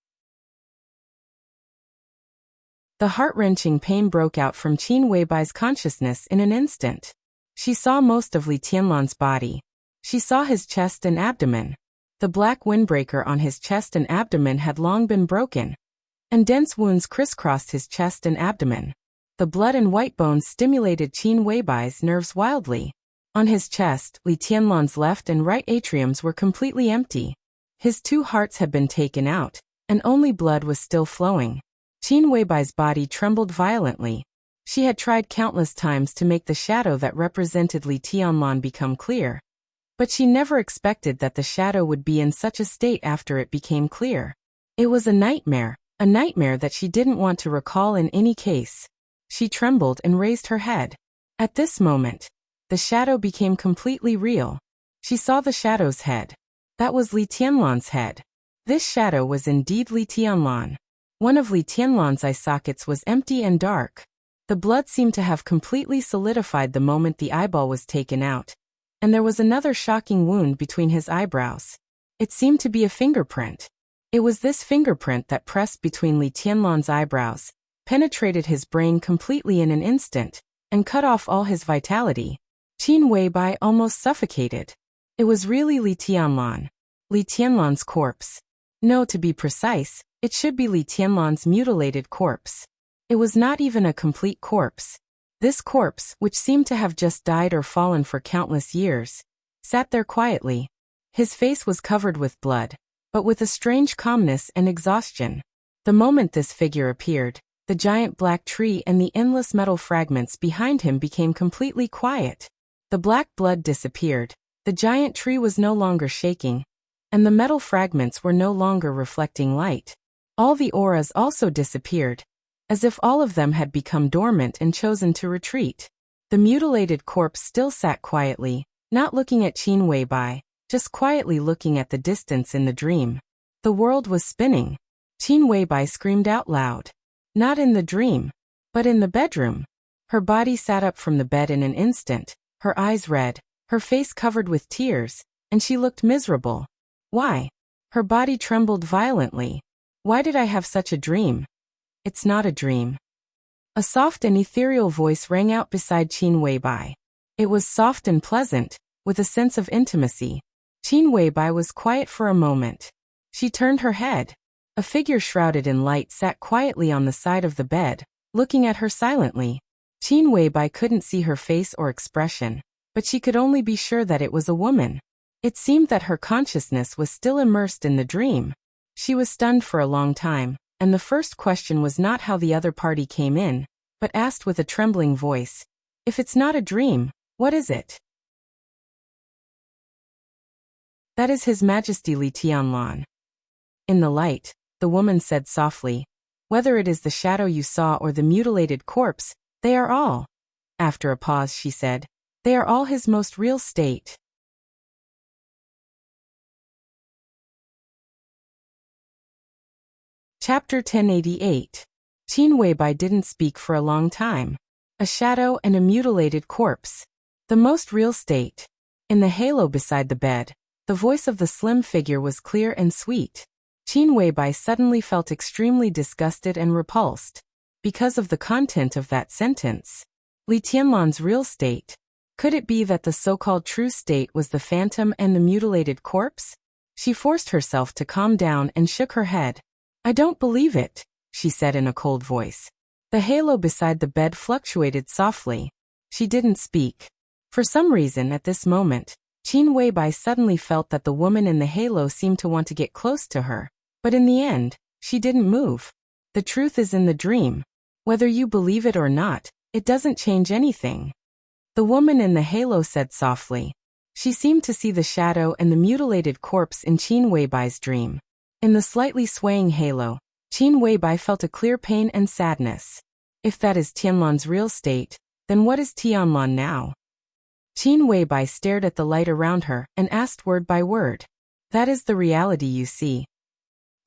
The heart-wrenching pain broke out from Qin Weibai's consciousness in an instant. She saw most of Li Tianlan's body. She saw his chest and abdomen. The black windbreaker on his chest and abdomen had long been broken, and dense wounds crisscrossed his chest and abdomen. The blood and white bones stimulated Qin Weibai's nerves wildly. On his chest, Li Tianlan's left and right atriums were completely empty. His 2 hearts had been taken out, and only blood was still flowing. Qin Weibai's body trembled violently. She had tried countless times to make the shadow that represented Li Tianlan become clear, but she never expected that the shadow would be in such a state after it became clear. It was a nightmare that she didn't want to recall in any case. She trembled and raised her head. At this moment, the shadow became completely real. She saw the shadow's head. That was Li Tianlan's head. This shadow was indeed Li Tianlan. One of Li Tianlan's eye sockets was empty and dark. The blood seemed to have completely solidified the moment the eyeball was taken out, and there was another shocking wound between his eyebrows. It seemed to be a fingerprint. It was this fingerprint that pressed between Li Tianlan's eyebrows, penetrated his brain completely in an instant, and cut off all his vitality. Qin Weibai almost suffocated. It was really Li Tianlan. Li Tianlan's corpse. No, to be precise, it should be Li Tianlan's mutilated corpse. It was not even a complete corpse. This corpse, which seemed to have just died or fallen for countless years, sat there quietly. His face was covered with blood, but with a strange calmness and exhaustion. The moment this figure appeared, the giant black tree and the endless metal fragments behind him became completely quiet. The black blood disappeared, the giant tree was no longer shaking, and the metal fragments were no longer reflecting light. All the auras also disappeared, as if all of them had become dormant and chosen to retreat. The mutilated corpse still sat quietly, not looking at Qin Weibai, just quietly looking at the distance in the dream. The world was spinning. Qin Weibai screamed out loud. Not in the dream, but in the bedroom. Her body sat up from the bed in an instant, her eyes red, her face covered with tears, and she looked miserable. Why? Her body trembled violently. Why did I have such a dream? It's not a dream. A soft and ethereal voice rang out beside Qin Weibai. It was soft and pleasant, with a sense of intimacy. Qin Weibai was quiet for a moment. She turned her head. A figure shrouded in light sat quietly on the side of the bed, looking at her silently. Qin Weibai couldn't see her face or expression, but she could only be sure that it was a woman. It seemed that her consciousness was still immersed in the dream. She was stunned for a long time, and the first question was not how the other party came in, but asked with a trembling voice, "If it's not a dream, what is it?" "That is His Majesty Li Tianlan." In the light, the woman said softly, "Whether it is the shadow you saw or the mutilated corpse, they are all." After a pause she said, "They are all his most real state." Chapter 1088. Qin Weibai didn't speak for a long time. A shadow and a mutilated corpse. The most real state. In the halo beside the bed, the voice of the slim figure was clear and sweet. Qin Weibai suddenly felt extremely disgusted and repulsed. Because of the content of that sentence. Li Tianlan's real state. Could it be that the so-called true state was the phantom and the mutilated corpse? She forced herself to calm down and shook her head. "I don't believe it," she said in a cold voice. The halo beside the bed fluctuated softly. She didn't speak. For some reason at this moment, Qin Weibai suddenly felt that the woman in the halo seemed to want to get close to her, but in the end, she didn't move. The truth is in the dream. Whether you believe it or not, it doesn't change anything. The woman in the halo said softly. She seemed to see the shadow and the mutilated corpse in Qin Weibai's dream. In the slightly swaying halo, Qin Weibai felt a clear pain and sadness. If that is Tianlan's real state, then what is Tianlan now? Qin Weibai stared at the light around her and asked word by word. That is the reality you see.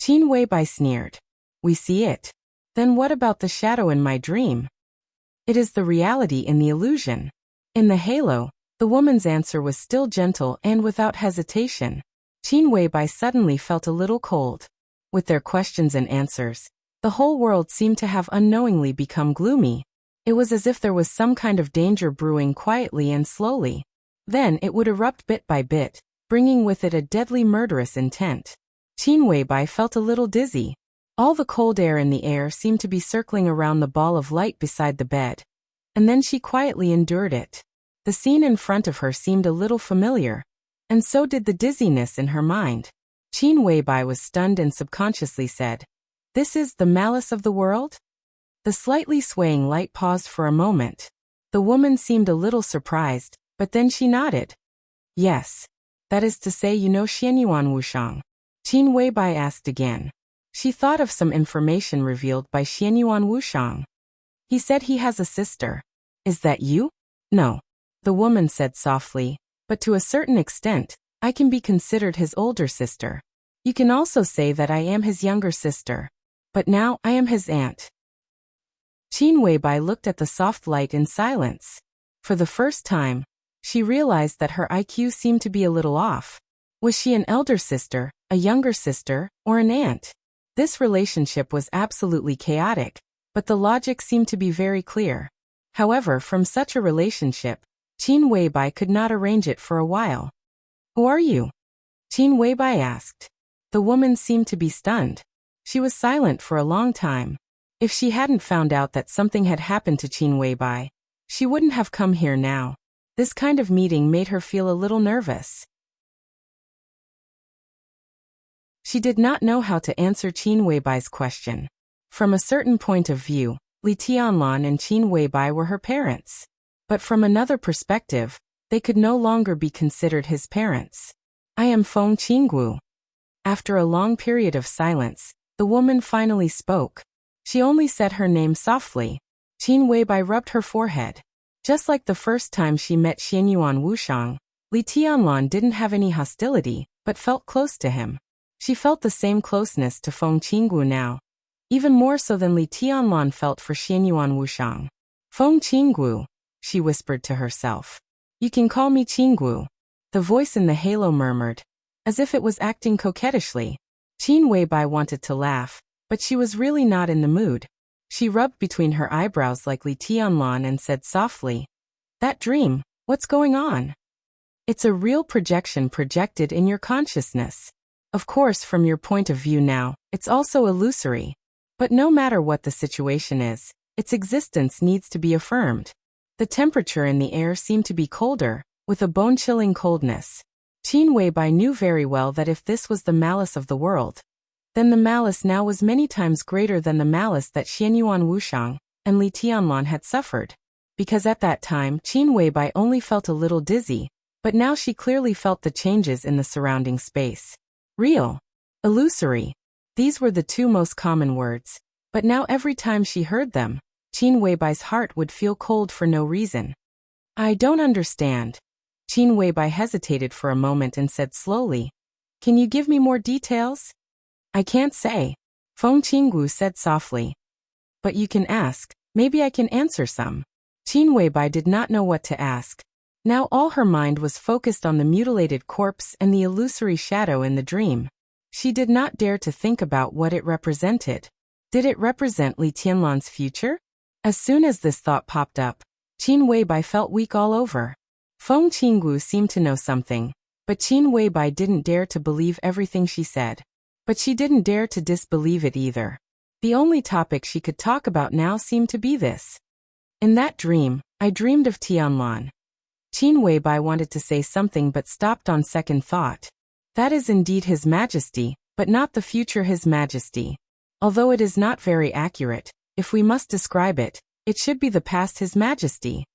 Qin Weibai sneered. We see it. Then what about the shadow in my dream? It is the reality in the illusion. In the halo, the woman's answer was still gentle and without hesitation. Qin Weibai suddenly felt a little cold. With their questions and answers, the whole world seemed to have unknowingly become gloomy. It was as if there was some kind of danger brewing quietly and slowly. Then it would erupt bit by bit, bringing with it a deadly murderous intent. Qin Weibai felt a little dizzy. All the cold air in the air seemed to be circling around the ball of light beside the bed. And then she quietly endured it. The scene in front of her seemed a little familiar, and so did the dizziness in her mind. Qin Weibai was stunned and subconsciously said, "This is the malice of the world?" The slightly swaying light paused for a moment. The woman seemed a little surprised, but then she nodded. "Yes. That is to say you know Xianyuan Wushang?" Qin Weibai asked again. She thought of some information revealed by Xianyuan Wushang. He said he has a sister. Is that you? No. The woman said softly, but to a certain extent, I can be considered his older sister. You can also say that I am his younger sister. But now I am his aunt. Qin Weibai looked at the soft light in silence. For the first time, she realized that her IQ seemed to be a little off. Was she an elder sister, a younger sister, or an aunt? This relationship was absolutely chaotic, but the logic seemed to be very clear. However, from such a relationship, Qin Weibai could not arrange it for a while. Who are you? Qin Weibai asked. The woman seemed to be stunned. She was silent for a long time. If she hadn't found out that something had happened to Qin Weibai, she wouldn't have come here now. This kind of meeting made her feel a little nervous. She did not know how to answer Qin Weibai's question. From a certain point of view, Li Tianlan and Qin Weibai were her parents. But from another perspective, they could no longer be considered his parents. I am Feng Qinggu. After a long period of silence, the woman finally spoke. She only said her name softly. Qin Weibai rubbed her forehead. Just like the first time she met Xianyuan Wushang, Li Tianlan didn't have any hostility, but felt close to him. She felt the same closeness to Feng Qinggu now, even more so than Li Tianlan felt for Xianyuan Wushang. Feng Qinggu, she whispered to herself. You can call me Qinggu. The voice in the halo murmured, as if it was acting coquettishly. Qin Weibai wanted to laugh, but she was really not in the mood. She rubbed between her eyebrows like Li Tianlan and said softly, That dream, what's going on? It's a real projection projected in your consciousness. Of course, from your point of view now, it's also illusory. But no matter what the situation is, its existence needs to be affirmed. The temperature in the air seemed to be colder, with a bone-chilling coldness. Qin Weibai knew very well that if this was the malice of the world, then the malice now was many times greater than the malice that Xianyuan Wushang and Li Tianlan had suffered. Because at that time, Qin Weibai only felt a little dizzy, but now she clearly felt the changes in the surrounding space. Real. Illusory. These were the two most common words, but now every time she heard them, Qin Weibai's heart would feel cold for no reason. I don't understand. Qin Weibai hesitated for a moment and said slowly, Can you give me more details? I can't say. Feng Qinggu said softly. But you can ask, maybe I can answer some. Qin Weibai did not know what to ask. Now all her mind was focused on the mutilated corpse and the illusory shadow in the dream. She did not dare to think about what it represented. Did it represent Li Tianlan's future? As soon as this thought popped up, Qin Weibai felt weak all over. Feng Qinggu seemed to know something, but Qin Weibai didn't dare to believe everything she said. But she didn't dare to disbelieve it either. The only topic she could talk about now seemed to be this. In that dream, I dreamed of Tianlan. Qin Weibai wanted to say something but stopped on second thought. That is indeed His Majesty, but not the future His Majesty. Although it is not very accurate, if we must describe it, it should be the past His Majesty.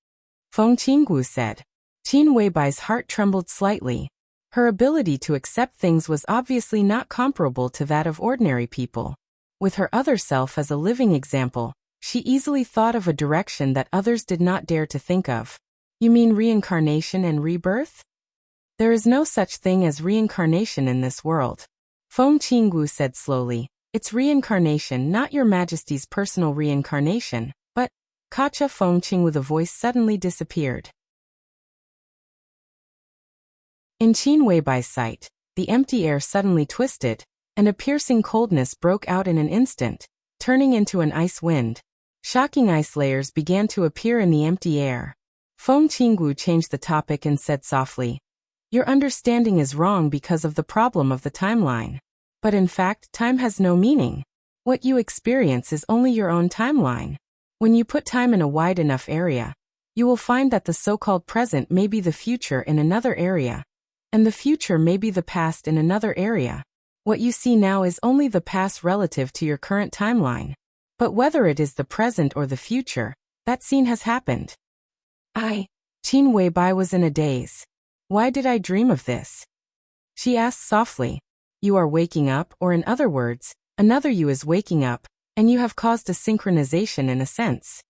Feng Qinggu said. Qin Weibai's heart trembled slightly. Her ability to accept things was obviously not comparable to that of ordinary people. With her other self as a living example, she easily thought of a direction that others did not dare to think of. You mean reincarnation and rebirth? There is no such thing as reincarnation in this world. Feng Qinggu said slowly. It's reincarnation, not your majesty's personal reincarnation, but... Kacha Feng Qing with a voice suddenly disappeared. In Qin Weibai's sight, the empty air suddenly twisted, and a piercing coldness broke out in an instant, turning into an ice wind. Shocking ice layers began to appear in the empty air. Feng Qinggu changed the topic and said softly, "Your understanding is wrong because of the problem of the timeline. But in fact, time has no meaning. What you experience is only your own timeline. When you put time in a wide enough area, you will find that the so-called present may be the future in another area, and the future may be the past in another area. What you see now is only the past relative to your current timeline. But whether it is the present or the future, that scene has happened." Qin Weibai was in a daze. Why did I dream of this? She asked softly. You are waking up, or in other words, another you is waking up, and you have caused a synchronization in a sense.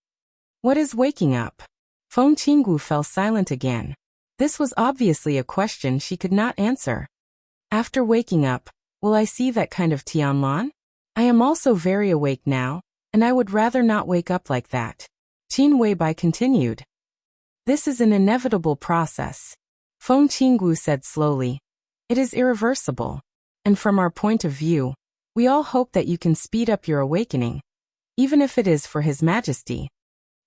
What is waking up? Feng Qinggu fell silent again. This was obviously a question she could not answer. After waking up, will I see that kind of Tianlan? I am also very awake now, and I would rather not wake up like that. Qin Weibai continued. This is an inevitable process. Feng Qinggu said slowly. It is irreversible. And from our point of view, we all hope that you can speed up your awakening, even if it is for His Majesty.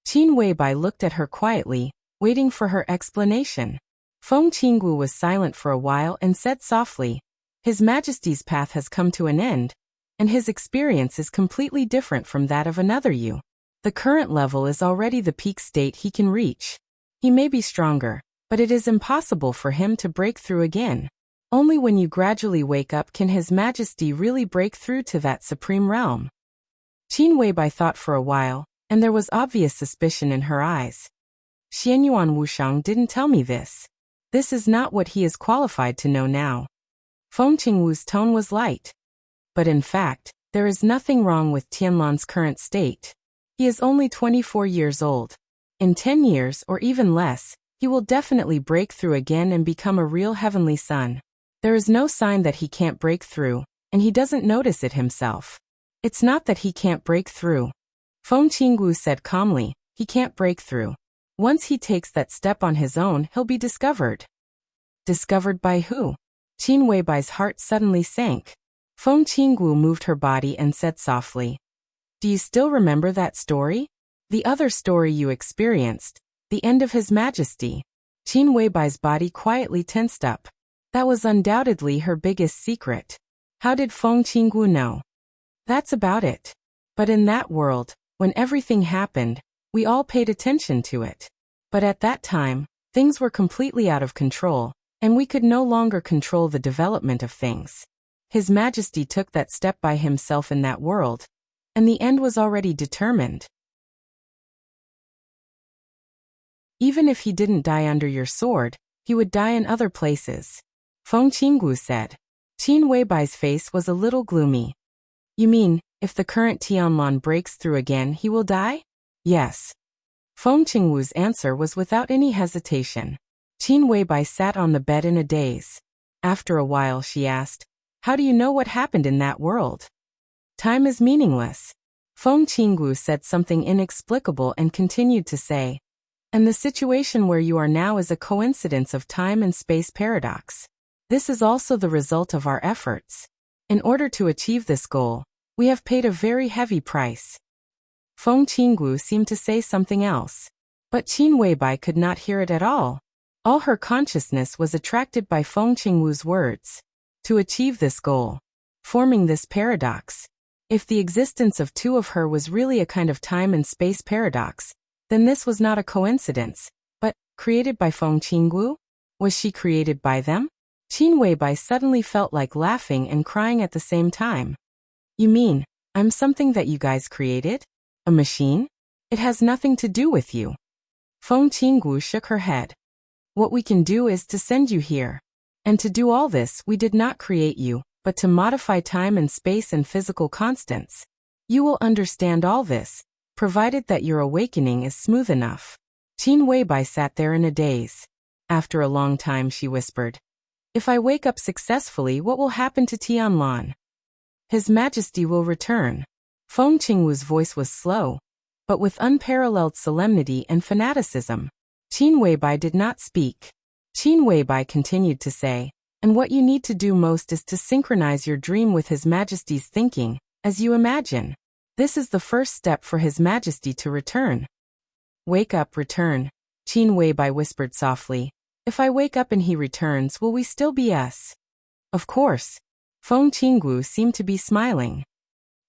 Qin Weibai looked at her quietly, waiting for her explanation. Feng Qinggu was silent for a while and said softly, His Majesty's path has come to an end, and his experience is completely different from that of another you. The current level is already the peak state he can reach. He may be stronger, but it is impossible for him to break through again. Only when you gradually wake up can His Majesty really break through to that supreme realm. Qin Weibai thought for a while, and there was obvious suspicion in her eyes. Xianyuan Wushang didn't tell me this. This is not what he is qualified to know now. Feng Qingwu's tone was light. But in fact, there is nothing wrong with Tianlan's current state. He is only 24 years old. In 10 years, or even less, he will definitely break through again and become a real heavenly son. There is no sign that he can't break through, and he doesn't notice it himself. It's not that he can't break through. Feng Qinggu said calmly, he can't break through. Once he takes that step on his own, he'll be discovered. Discovered by who? Qin Weibai's heart suddenly sank. Feng Qinggu moved her body and said softly, Do you still remember that story? The other story you experienced, the end of His Majesty. Qin Weibai's body quietly tensed up. That was undoubtedly her biggest secret. How did Feng Qinggu know? That's about it. But in that world, when everything happened, we all paid attention to it. But at that time, things were completely out of control, and we could no longer control the development of things. His Majesty took that step by himself in that world, and the end was already determined. Even if he didn't die under your sword, he would die in other places. Feng Qinggu said. Qin Weibai's face was a little gloomy. You mean, if the current Tianlan breaks through again, he will die? Yes. Feng Qingwu's answer was without any hesitation. Qin Weibai sat on the bed in a daze. After a while she asked, How do you know what happened in that world? Time is meaningless. Feng Qinggu said something inexplicable and continued to say, And the situation where you are now is a coincidence of time and space paradox. This is also the result of our efforts. In order to achieve this goal, we have paid a very heavy price. Feng Qinggu seemed to say something else. But Qin Weibai could not hear it at all. All her consciousness was attracted by Feng Qingwu's words. To achieve this goal, forming this paradox. If the existence of two of her was really a kind of time and space paradox, then this was not a coincidence, but created by Feng Qinggu? Was she created by them? Qin Weibai suddenly felt like laughing and crying at the same time. You mean, I'm something that you guys created? A machine? It has nothing to do with you. Feng Qinggu shook her head. What we can do is to send you here. And to do all this, we did not create you, but to modify time and space and physical constants. You will understand all this, provided that your awakening is smooth enough. Qin Weibai sat there in a daze. After a long time she whispered, "If I wake up successfully, what will happen to Tianlan?" "His Majesty will return." Feng Qingwu's voice was slow, but with unparalleled solemnity and fanaticism. Qin Weibai did not speak. Qin Weibai continued to say, "And what you need to do most is to synchronize your dream with His Majesty's thinking, as you imagine. This is the first step for His Majesty to return." "Wake up, return," Qin Weibai whispered softly. "If I wake up and he returns, will we still be us?" "Of course." Feng Qingwu seemed to be smiling.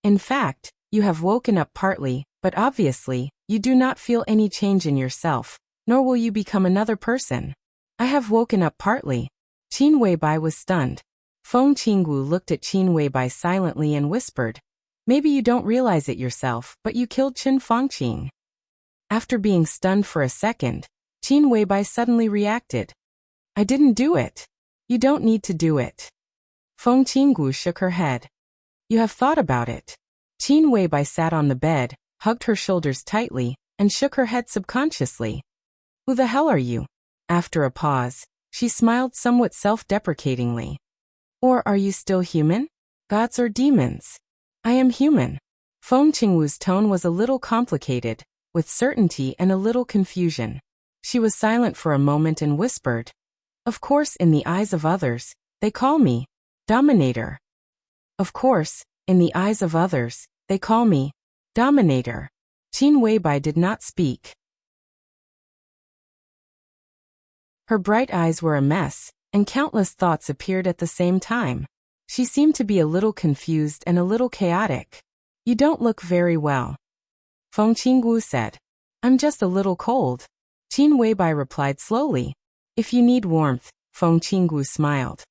"In fact, you have woken up partly, but obviously, you do not feel any change in yourself, nor will you become another person." "I have woken up partly." Qin Weibai was stunned. Feng Qingwu looked at Qin Weibai silently and whispered, "Maybe you don't realize it yourself, but you killed Qin Fangqing." After being stunned for a second, Qin Weibai suddenly reacted. "I didn't do it." "You don't need to do it." Feng Qingwu shook her head. "You have thought about it." Qin Weibai sat on the bed, hugged her shoulders tightly, and shook her head subconsciously. "Who the hell are you?" After a pause, she smiled somewhat self-deprecatingly. "Or are you still human? Gods or demons?" "I am human." Feng Qingwu's tone was a little complicated, with certainty and a little confusion. She was silent for a moment and whispered, "Of course, in the eyes of others, they call me Dominator." "Of course, in the eyes of others, they call me Dominator." Qin Weibai did not speak. Her bright eyes were a mess, and countless thoughts appeared at the same time. She seemed to be a little confused and a little chaotic. "You don't look very well," Feng Qingwu said. "I'm just a little cold." Qin Weibai replied slowly. "If you need warmth," Feng Qingwu smiled,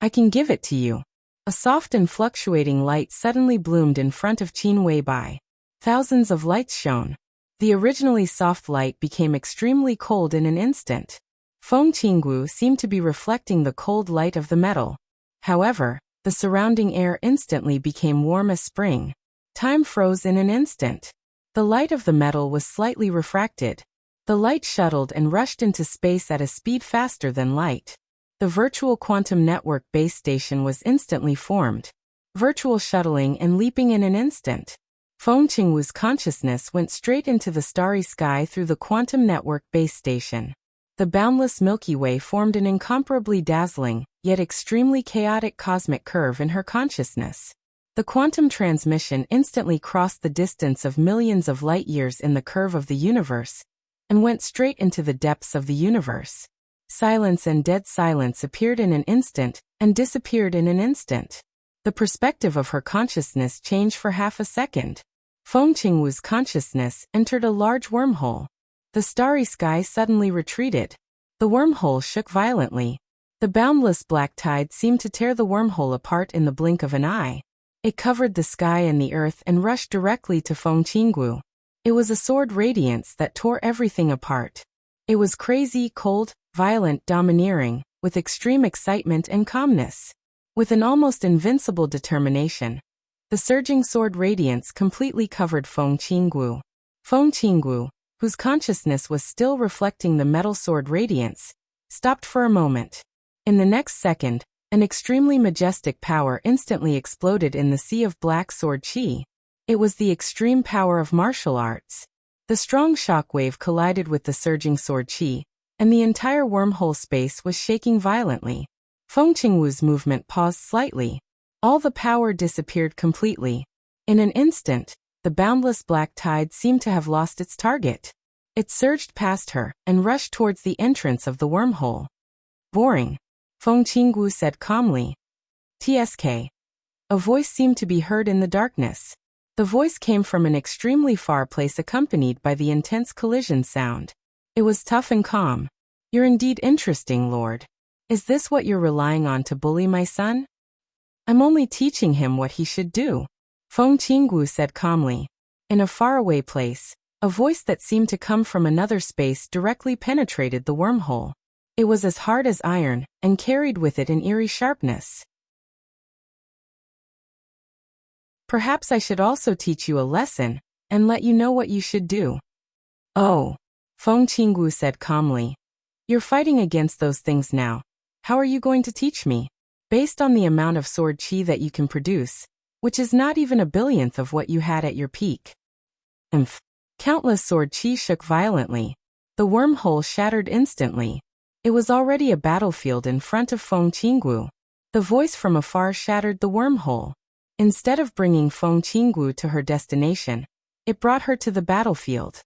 "I can give it to you." A soft and fluctuating light suddenly bloomed in front of Qin Weibai. Thousands of lights shone. The originally soft light became extremely cold in an instant. Feng Qingwu seemed to be reflecting the cold light of the metal. However, the surrounding air instantly became warm as spring. Time froze in an instant. The light of the metal was slightly refracted. The light shuttled and rushed into space at a speed faster than light. The virtual quantum network base station was instantly formed. Virtual shuttling and leaping in an instant. Feng Qingwu's consciousness went straight into the starry sky through the quantum network base station. The boundless Milky Way formed an incomparably dazzling, yet extremely chaotic cosmic curve in her consciousness. The quantum transmission instantly crossed the distance of millions of light-years in the curve of the universe, and went straight into the depths of the universe. Silence and dead silence appeared in an instant, and disappeared in an instant. The perspective of her consciousness changed for half a second. Feng Qingwu's consciousness entered a large wormhole. The starry sky suddenly retreated. The wormhole shook violently. The boundless black tide seemed to tear the wormhole apart in the blink of an eye. It covered the sky and the earth and rushed directly to Feng Qingwu. It was a sword radiance that tore everything apart. It was crazy, cold, violent, domineering, with extreme excitement and calmness. With an almost invincible determination, the surging sword radiance completely covered Feng Qingwu. Feng Qingwu, whose consciousness was still reflecting the metal sword radiance, stopped for a moment. In the next second, an extremely majestic power instantly exploded in the sea of black sword chi. It was the extreme power of martial arts. The strong shockwave collided with the surging sword chi, and the entire wormhole space was shaking violently. Feng Qingwu's movement paused slightly. All the power disappeared completely. In an instant, the boundless black tide seemed to have lost its target. It surged past her and rushed towards the entrance of the wormhole. "Boring," Feng Qingwu said calmly. "TSK." A voice seemed to be heard in the darkness. The voice came from an extremely far place accompanied by the intense collision sound. It was tough and calm. "You're indeed interesting, Lord. Is this what you're relying on to bully my son?" "I'm only teaching him what he should do," Feng Qingwu said calmly. In a faraway place, a voice that seemed to come from another space directly penetrated the wormhole. It was as hard as iron, and carried with it an eerie sharpness. Perhaps I should also teach you a lesson, and let you know what you should do. Oh, Feng Qinggu said calmly. You're fighting against those things now. How are you going to teach me? Based on the amount of sword qi that you can produce, which is not even a billionth of what you had at your peak. Countless sword qi shook violently. The wormhole shattered instantly. It was already a battlefield in front of Feng Qinggu. The voice from afar shattered the wormhole. Instead of bringing Feng Qinggu to her destination, it brought her to the battlefield.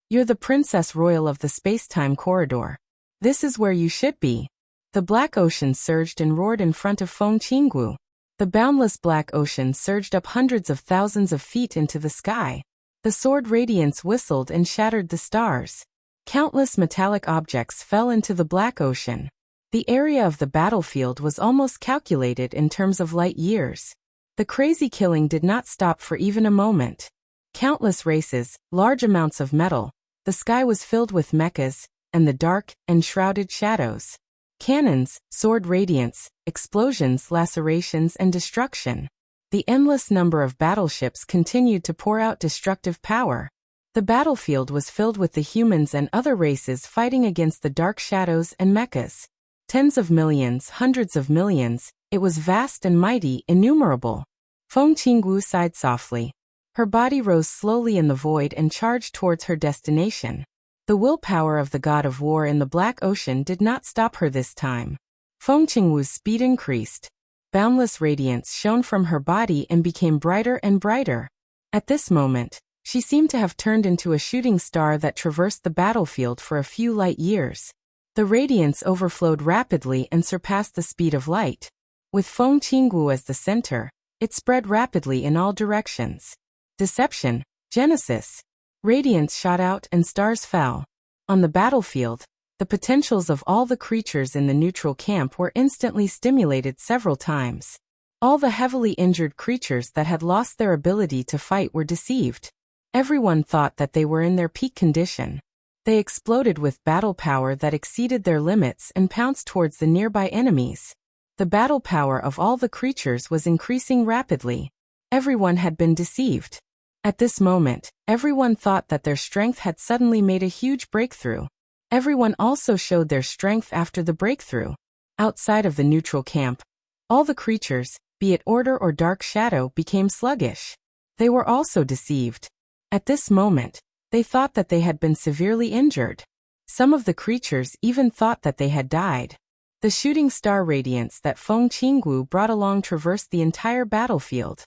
You're the Princess Royal of the space-time corridor. This is where you should be. The black ocean surged and roared in front of Feng Qinggu. The boundless black ocean surged up hundreds of thousands of feet into the sky. The sword radiance whistled and shattered the stars. Countless metallic objects fell into the black ocean. The area of the battlefield was almost calculated in terms of light years. The crazy killing did not stop for even a moment. Countless races, large amounts of metal, the sky was filled with mechas, and the dark, enshrouded shadows. Cannons, sword radiance, explosions, lacerations, and destruction. The endless number of battleships continued to pour out destructive power. The battlefield was filled with the humans and other races fighting against the dark shadows and mechas. Tens of millions, hundreds of millions, it was vast and mighty, innumerable. Feng Qinggu sighed softly. Her body rose slowly in the void and charged towards her destination. The willpower of the god of war in the black ocean did not stop her this time. Feng Qinggu's speed increased. Boundless radiance shone from her body and became brighter and brighter. At this moment, she seemed to have turned into a shooting star that traversed the battlefield for a few light years. The radiance overflowed rapidly and surpassed the speed of light. With Feng Qinggu as the center, it spread rapidly in all directions. Deception, Genesis. Radiance shot out and stars fell. On the battlefield, the potentials of all the creatures in the neutral camp were instantly stimulated several times. All the heavily injured creatures that had lost their ability to fight were deceived. Everyone thought that they were in their peak condition. They exploded with battle power that exceeded their limits and pounced towards the nearby enemies. The battle power of all the creatures was increasing rapidly. Everyone had been deceived. At this moment, everyone thought that their strength had suddenly made a huge breakthrough. Everyone also showed their strength after the breakthrough. Outside of the neutral camp, all the creatures, be it order or dark shadow, became sluggish. They were also deceived. At this moment, they thought that they had been severely injured. Some of the creatures even thought that they had died. The shooting star radiance that Feng Qinggu brought along traversed the entire battlefield.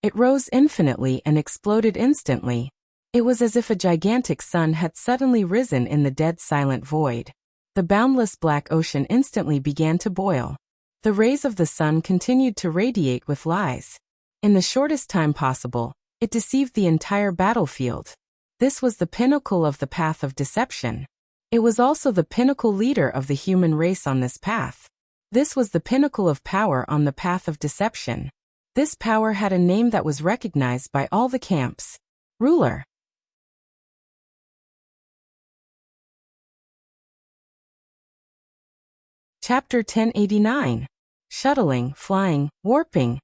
It rose infinitely and exploded instantly. It was as if a gigantic sun had suddenly risen in the dead silent void. The boundless black ocean instantly began to boil. The rays of the sun continued to radiate with lies. In the shortest time possible, it deceived the entire battlefield. This was the pinnacle of the path of deception. It was also the pinnacle leader of the human race on this path. This was the pinnacle of power on the path of deception. This power had a name that was recognized by all the camps. Ruler. Chapter 1089. Shuttling, flying, warping.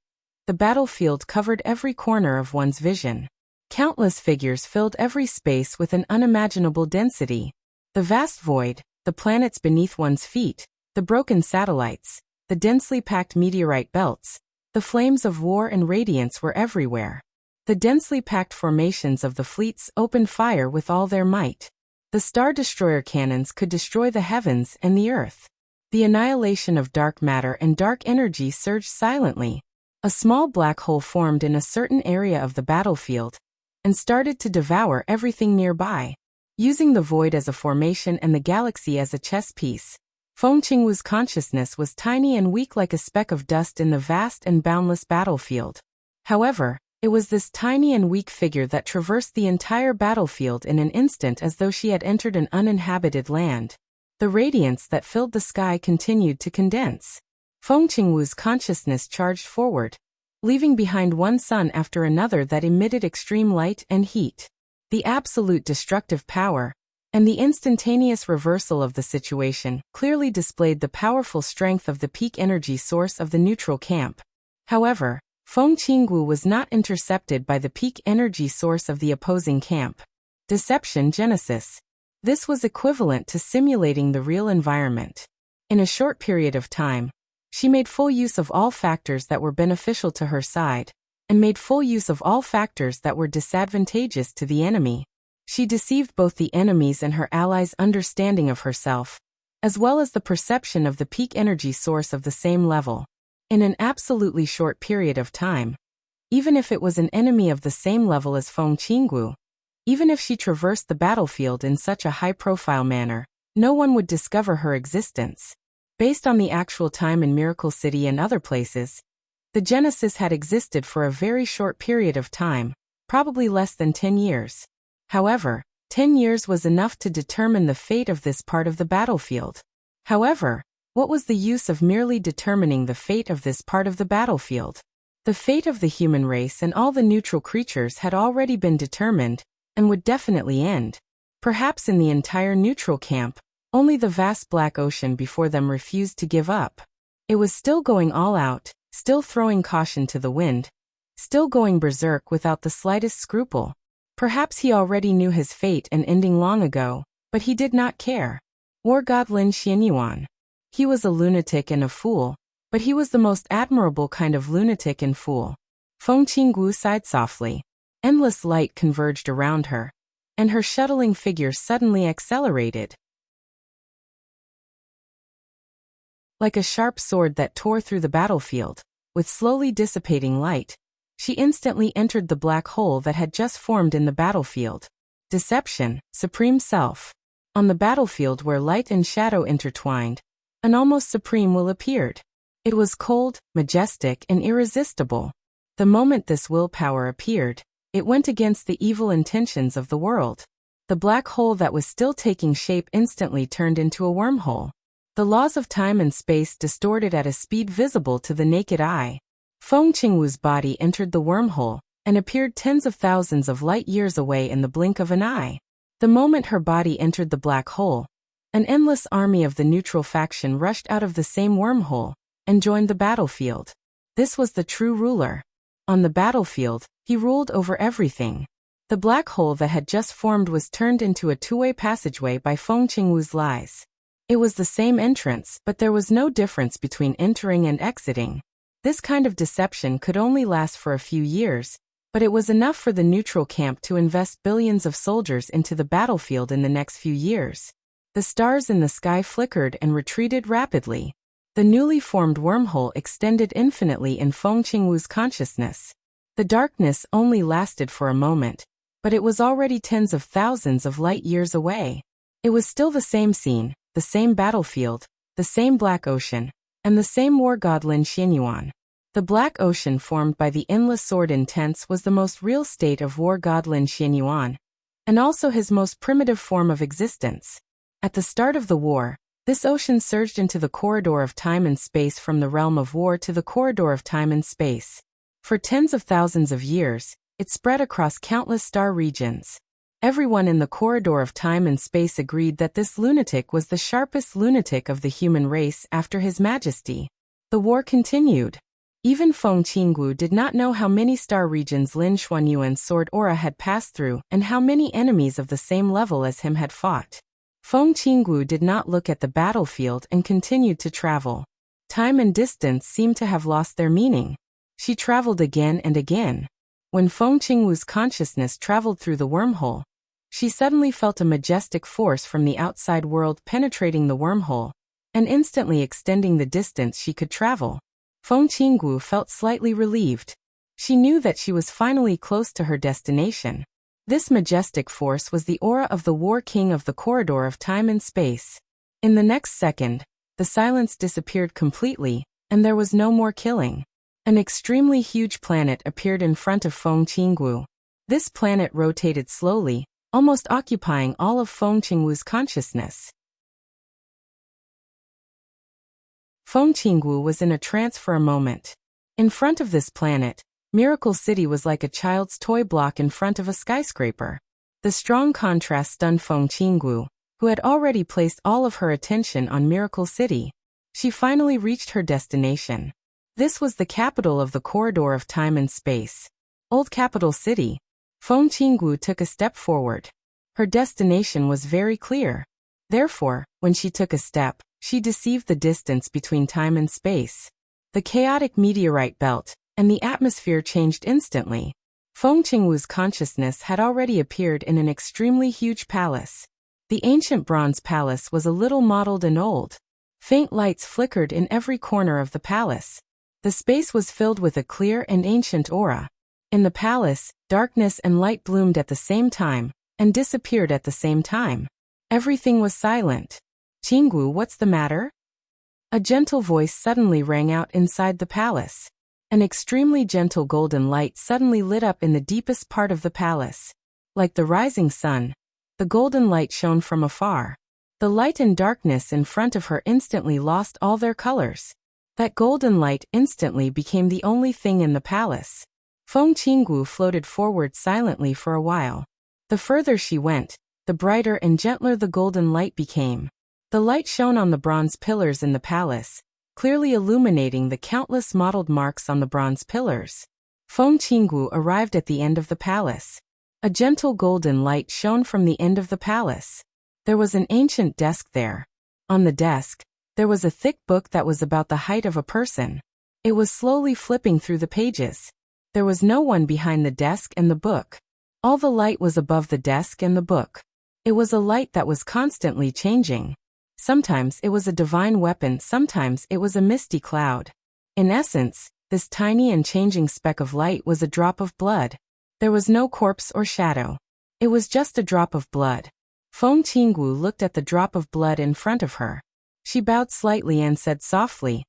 The battlefield covered every corner of one's vision. Countless figures filled every space with an unimaginable density. The vast void, the planets beneath one's feet, the broken satellites, the densely packed meteorite belts, the flames of war and radiance were everywhere. The densely packed formations of the fleets opened fire with all their might. The Star Destroyer cannons could destroy the heavens and the earth. The annihilation of dark matter and dark energy surged silently. A small black hole formed in a certain area of the battlefield and started to devour everything nearby. Using the void as a formation and the galaxy as a chess piece, Feng Qinggu's consciousness was tiny and weak like a speck of dust in the vast and boundless battlefield. However, it was this tiny and weak figure that traversed the entire battlefield in an instant as though she had entered an uninhabited land. The radiance that filled the sky continued to condense. Feng Qinggu's consciousness charged forward, leaving behind one sun after another that emitted extreme light and heat. The absolute destructive power, and the instantaneous reversal of the situation clearly displayed the powerful strength of the peak energy source of the neutral camp. However, Feng Qinggu was not intercepted by the peak energy source of the opposing camp. Deception Genesis. This was equivalent to simulating the real environment. In a short period of time, she made full use of all factors that were beneficial to her side, and made full use of all factors that were disadvantageous to the enemy. She deceived both the enemy's and her allies' understanding of herself, as well as the perception of the peak energy source of the same level, in an absolutely short period of time. Even if it was an enemy of the same level as Feng Qinggu, even if she traversed the battlefield in such a high-profile manner, no one would discover her existence. Based on the actual time in Miracle City and other places, the Genesis had existed for a very short period of time, probably less than 10 years. However, 10 years was enough to determine the fate of this part of the battlefield. However, what was the use of merely determining the fate of this part of the battlefield? The fate of the human race and all the neutral creatures had already been determined, and would definitely end. Perhaps in the entire neutral camp, only the vast black ocean before them refused to give up. It was still going all out, still throwing caution to the wind, still going berserk without the slightest scruple. Perhaps he already knew his fate and ending long ago, but he did not care. War God Lin Xianyuan. He was a lunatic and a fool, but he was the most admirable kind of lunatic and fool. Feng Qinggu sighed softly. Endless light converged around her, and her shuttling figure suddenly accelerated. Like a sharp sword that tore through the battlefield, with slowly dissipating light, she instantly entered the black hole that had just formed in the battlefield. Deception, Supreme Self. On the battlefield where light and shadow intertwined, an almost supreme will appeared. It was cold, majestic, and irresistible. The moment this willpower appeared, it went against the evil intentions of the world. The black hole that was still taking shape instantly turned into a wormhole. The laws of time and space distorted at a speed visible to the naked eye. Feng Qingwu's body entered the wormhole, and appeared tens of thousands of light years away in the blink of an eye. The moment her body entered the black hole, an endless army of the neutral faction rushed out of the same wormhole, and joined the battlefield. This was the true ruler. On the battlefield, he ruled over everything. The black hole that had just formed was turned into a two-way passageway by Feng Qingwu's lies. It was the same entrance, but there was no difference between entering and exiting. This kind of deception could only last for a few years, but it was enough for the neutral camp to invest billions of soldiers into the battlefield in the next few years. The stars in the sky flickered and retreated rapidly. The newly formed wormhole extended infinitely in Feng Qingwu's consciousness. The darkness only lasted for a moment, but it was already tens of thousands of light years away. It was still the same scene, the same battlefield, the same black ocean, and the same war god Lin Xianyuan. The black ocean formed by the endless sword intense was the most real state of war god Lin Xianyuan, and also his most primitive form of existence. At the start of the war, this ocean surged into the corridor of time and space from the realm of war to the corridor of time and space. For tens of thousands of years, it spread across countless star regions. Everyone in the corridor of time and space agreed that this lunatic was the sharpest lunatic of the human race after His Majesty. The war continued. Even Feng Qinggu did not know how many star regions Lin Xuanyuan's sword aura had passed through and how many enemies of the same level as him had fought. Feng Qinggu did not look at the battlefield and continued to travel. Time and distance seemed to have lost their meaning. She traveled again and again. When Feng Qingwu's consciousness traveled through the wormhole, she suddenly felt a majestic force from the outside world penetrating the wormhole, and instantly extending the distance she could travel. Feng Qinggu felt slightly relieved. She knew that she was finally close to her destination. This majestic force was the aura of the War King of the corridor of time and space. In the next second, the silence disappeared completely, and there was no more killing. An extremely huge planet appeared in front of Feng Qinggu. This planet rotated slowly, almost occupying all of Feng Qingwu's consciousness. Feng Qingwu was in a trance for a moment. In front of this planet, Miracle City was like a child's toy block in front of a skyscraper. The strong contrast stunned Feng Qinggu, who had already placed all of her attention on Miracle City. She finally reached her destination. This was the capital of the corridor of time and space. Old Capital City. Feng Qinggu took a step forward. Her destination was very clear. Therefore, when she took a step, she deceived the distance between time and space. The chaotic meteorite belt and the atmosphere changed instantly. Feng Qinggu's consciousness had already appeared in an extremely huge palace. The ancient bronze palace was a little mottled and old. Faint lights flickered in every corner of the palace. The space was filled with a clear and ancient aura. In the palace, darkness and light bloomed at the same time, and disappeared at the same time. Everything was silent. Qinggu, what's the matter? A gentle voice suddenly rang out inside the palace. An extremely gentle golden light suddenly lit up in the deepest part of the palace. Like the rising sun, the golden light shone from afar. The light and darkness in front of her instantly lost all their colors. That golden light instantly became the only thing in the palace. Feng Qinggu floated forward silently for a while. The further she went, the brighter and gentler the golden light became. The light shone on the bronze pillars in the palace, clearly illuminating the countless mottled marks on the bronze pillars. Feng Qinggu arrived at the end of the palace. A gentle golden light shone from the end of the palace. There was an ancient desk there. On the desk, there was a thick book that was about the height of a person. It was slowly flipping through the pages. There was no one behind the desk and the book. All the light was above the desk and the book. It was a light that was constantly changing. Sometimes it was a divine weapon, sometimes it was a misty cloud. In essence, this tiny and changing speck of light was a drop of blood. There was no corpse or shadow. It was just a drop of blood. Feng Qinggu looked at the drop of blood in front of her. She bowed slightly and said softly,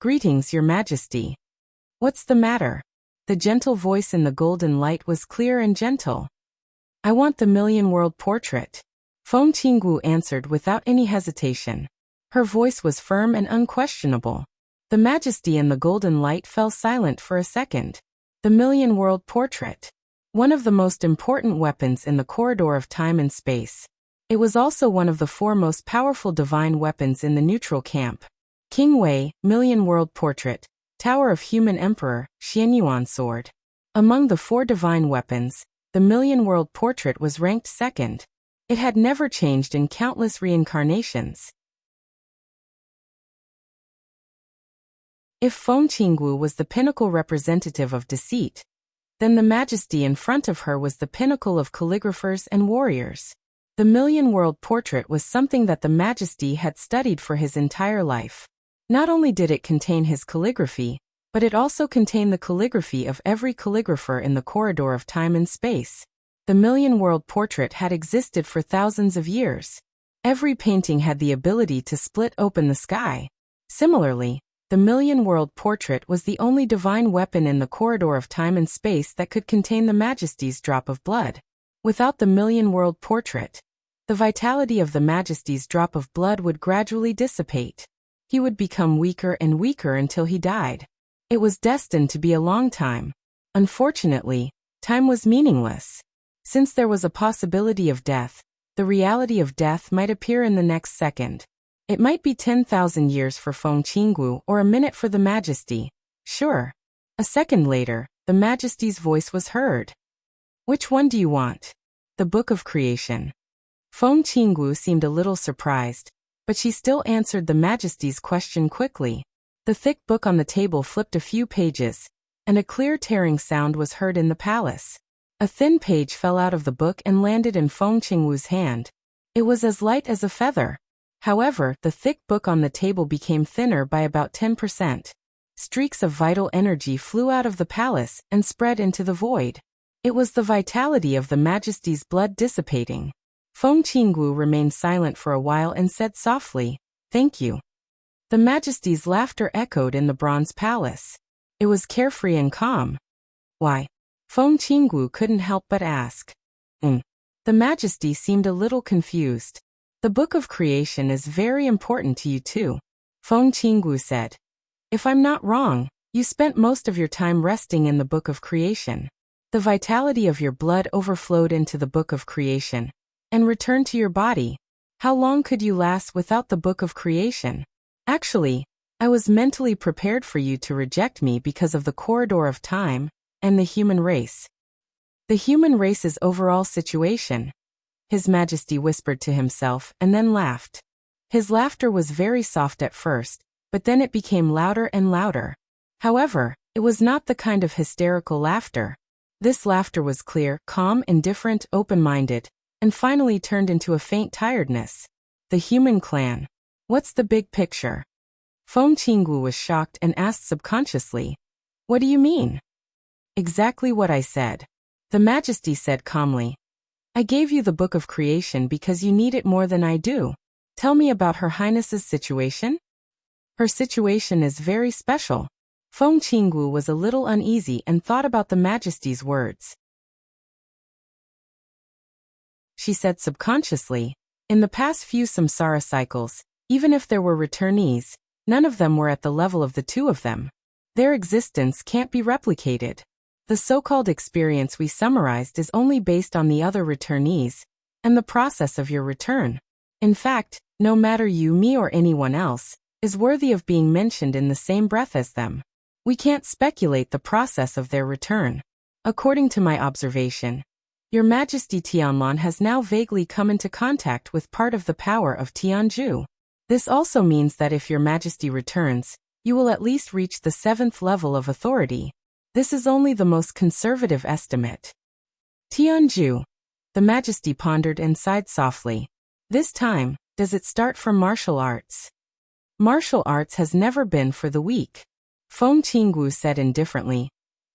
"Greetings, Your Majesty." "What's the matter?" The gentle voice in the golden light was clear and gentle. "I want the million-world portrait." Feng Qinggu answered without any hesitation. Her voice was firm and unquestionable. The Majesty in the golden light fell silent for a second. The million-world portrait. One of the most important weapons in the corridor of time and space. It was also one of the four most powerful divine weapons in the neutral camp. King Wei, million-world portrait. Tower of Human Emperor, Xianyuan sword. Among the four divine weapons, the million-world portrait was ranked second. It had never changed in countless reincarnations. If Feng Qinggu was the pinnacle representative of deceit, then the Majesty in front of her was the pinnacle of calligraphers and warriors. The million-world portrait was something that the Majesty had studied for his entire life. Not only did it contain his calligraphy, but it also contained the calligraphy of every calligrapher in the corridor of time and space. The million-world portrait had existed for thousands of years. Every painting had the ability to split open the sky. Similarly, the million-world portrait was the only divine weapon in the corridor of time and space that could contain the Majesty's drop of blood. Without the million-world portrait, the vitality of the Majesty's drop of blood would gradually dissipate. He would become weaker and weaker until he died. It was destined to be a long time. Unfortunately, time was meaningless. Since there was a possibility of death, the reality of death might appear in the next second. It might be 10,000 years for Feng Qinggu or a minute for the Majesty. Sure. A second later, the Majesty's voice was heard. "Which one do you want?" "The Book of Creation." Feng Qinggu seemed a little surprised, but she still answered the Majesty's question quickly. The thick book on the table flipped a few pages, and a clear tearing sound was heard in the palace. A thin page fell out of the book and landed in Feng Qinggu's hand. It was as light as a feather. However, the thick book on the table became thinner by about 10%. Streaks of vital energy flew out of the palace and spread into the void. It was the vitality of the Majesty's blood dissipating. Feng Qinggu remained silent for a while and said softly, "Thank you." The Majesty's laughter echoed in the bronze palace. It was carefree and calm. "Why?" Feng Qinggu couldn't help but ask. The Majesty seemed a little confused. "The Book of Creation is very important to you too," Feng Qinggu said. "If I'm not wrong, you spent most of your time resting in the Book of Creation." The vitality of your blood overflowed into the book of creation and returned to your body. How long could you last without the book of creation? Actually, I was mentally prepared for you to reject me because of the corridor of time and the human race. The human race's overall situation, His Majesty whispered to himself and then laughed. His laughter was very soft at first, but then it became louder and louder. However, it was not the kind of hysterical laughter. This laughter was clear, calm, indifferent, open-minded, and finally turned into a faint tiredness. The human clan. What's the big picture? Feng Qinggu was shocked and asked subconsciously, "What do you mean?" "Exactly what I said." The Majesty said calmly. "I gave you the Book of Creation because you need it more than I do. Tell me about Her Highness's situation." "Her situation is very special." Feng Qinggu was a little uneasy and thought about the Majesty's words. She said subconsciously, "In the past few samsara cycles, even if there were returnees, none of them were at the level of the two of them. Their existence can't be replicated. The so-called experience we summarized is only based on the other returnees and the process of your return. In fact, no matter you, me, or anyone else is worthy of being mentioned in the same breath as them. We can't speculate the process of their return. According to my observation, Your Majesty Tianlan has now vaguely come into contact with part of the power of Tianju. This also means that if Your Majesty returns, you will at least reach the 7th level of authority. This is only the most conservative estimate." Tianju. The Majesty pondered and sighed softly. "This time, does it start from martial arts?" "Martial arts has never been for the weak," Feng Qinggu said indifferently.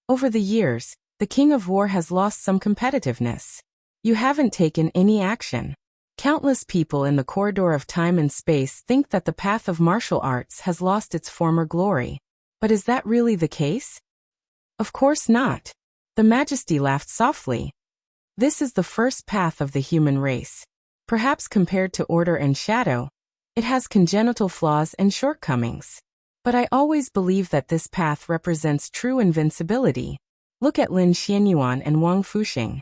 "Over the years, the King of War has lost some competitiveness. You haven't taken any action. Countless people in the corridor of time and space think that the path of martial arts has lost its former glory. But is that really the case?" "Of course not." The Majesty laughed softly. "This is the first path of the human race. Perhaps compared to order and shadow, it has congenital flaws and shortcomings. But I always believe that this path represents true invincibility. Look at Lin Xianyuan and Wang Fuxing."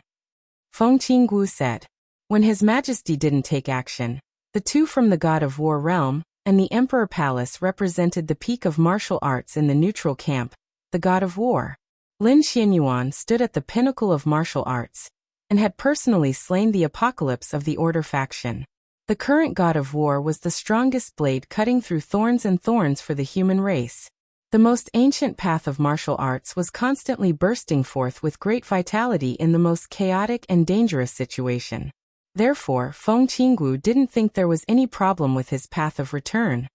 Feng Qinggu said. When His Majesty didn't take action, the two from the God of War realm and the Emperor Palace represented the peak of martial arts in the neutral camp, the God of War. Lin Xianyuan stood at the pinnacle of martial arts and had personally slain the apocalypse of the Order faction. The current God of War was the strongest blade cutting through thorns and thorns for the human race. The most ancient path of martial arts was constantly bursting forth with great vitality in the most chaotic and dangerous situation. Therefore, Feng Qinggu didn't think there was any problem with his path of return.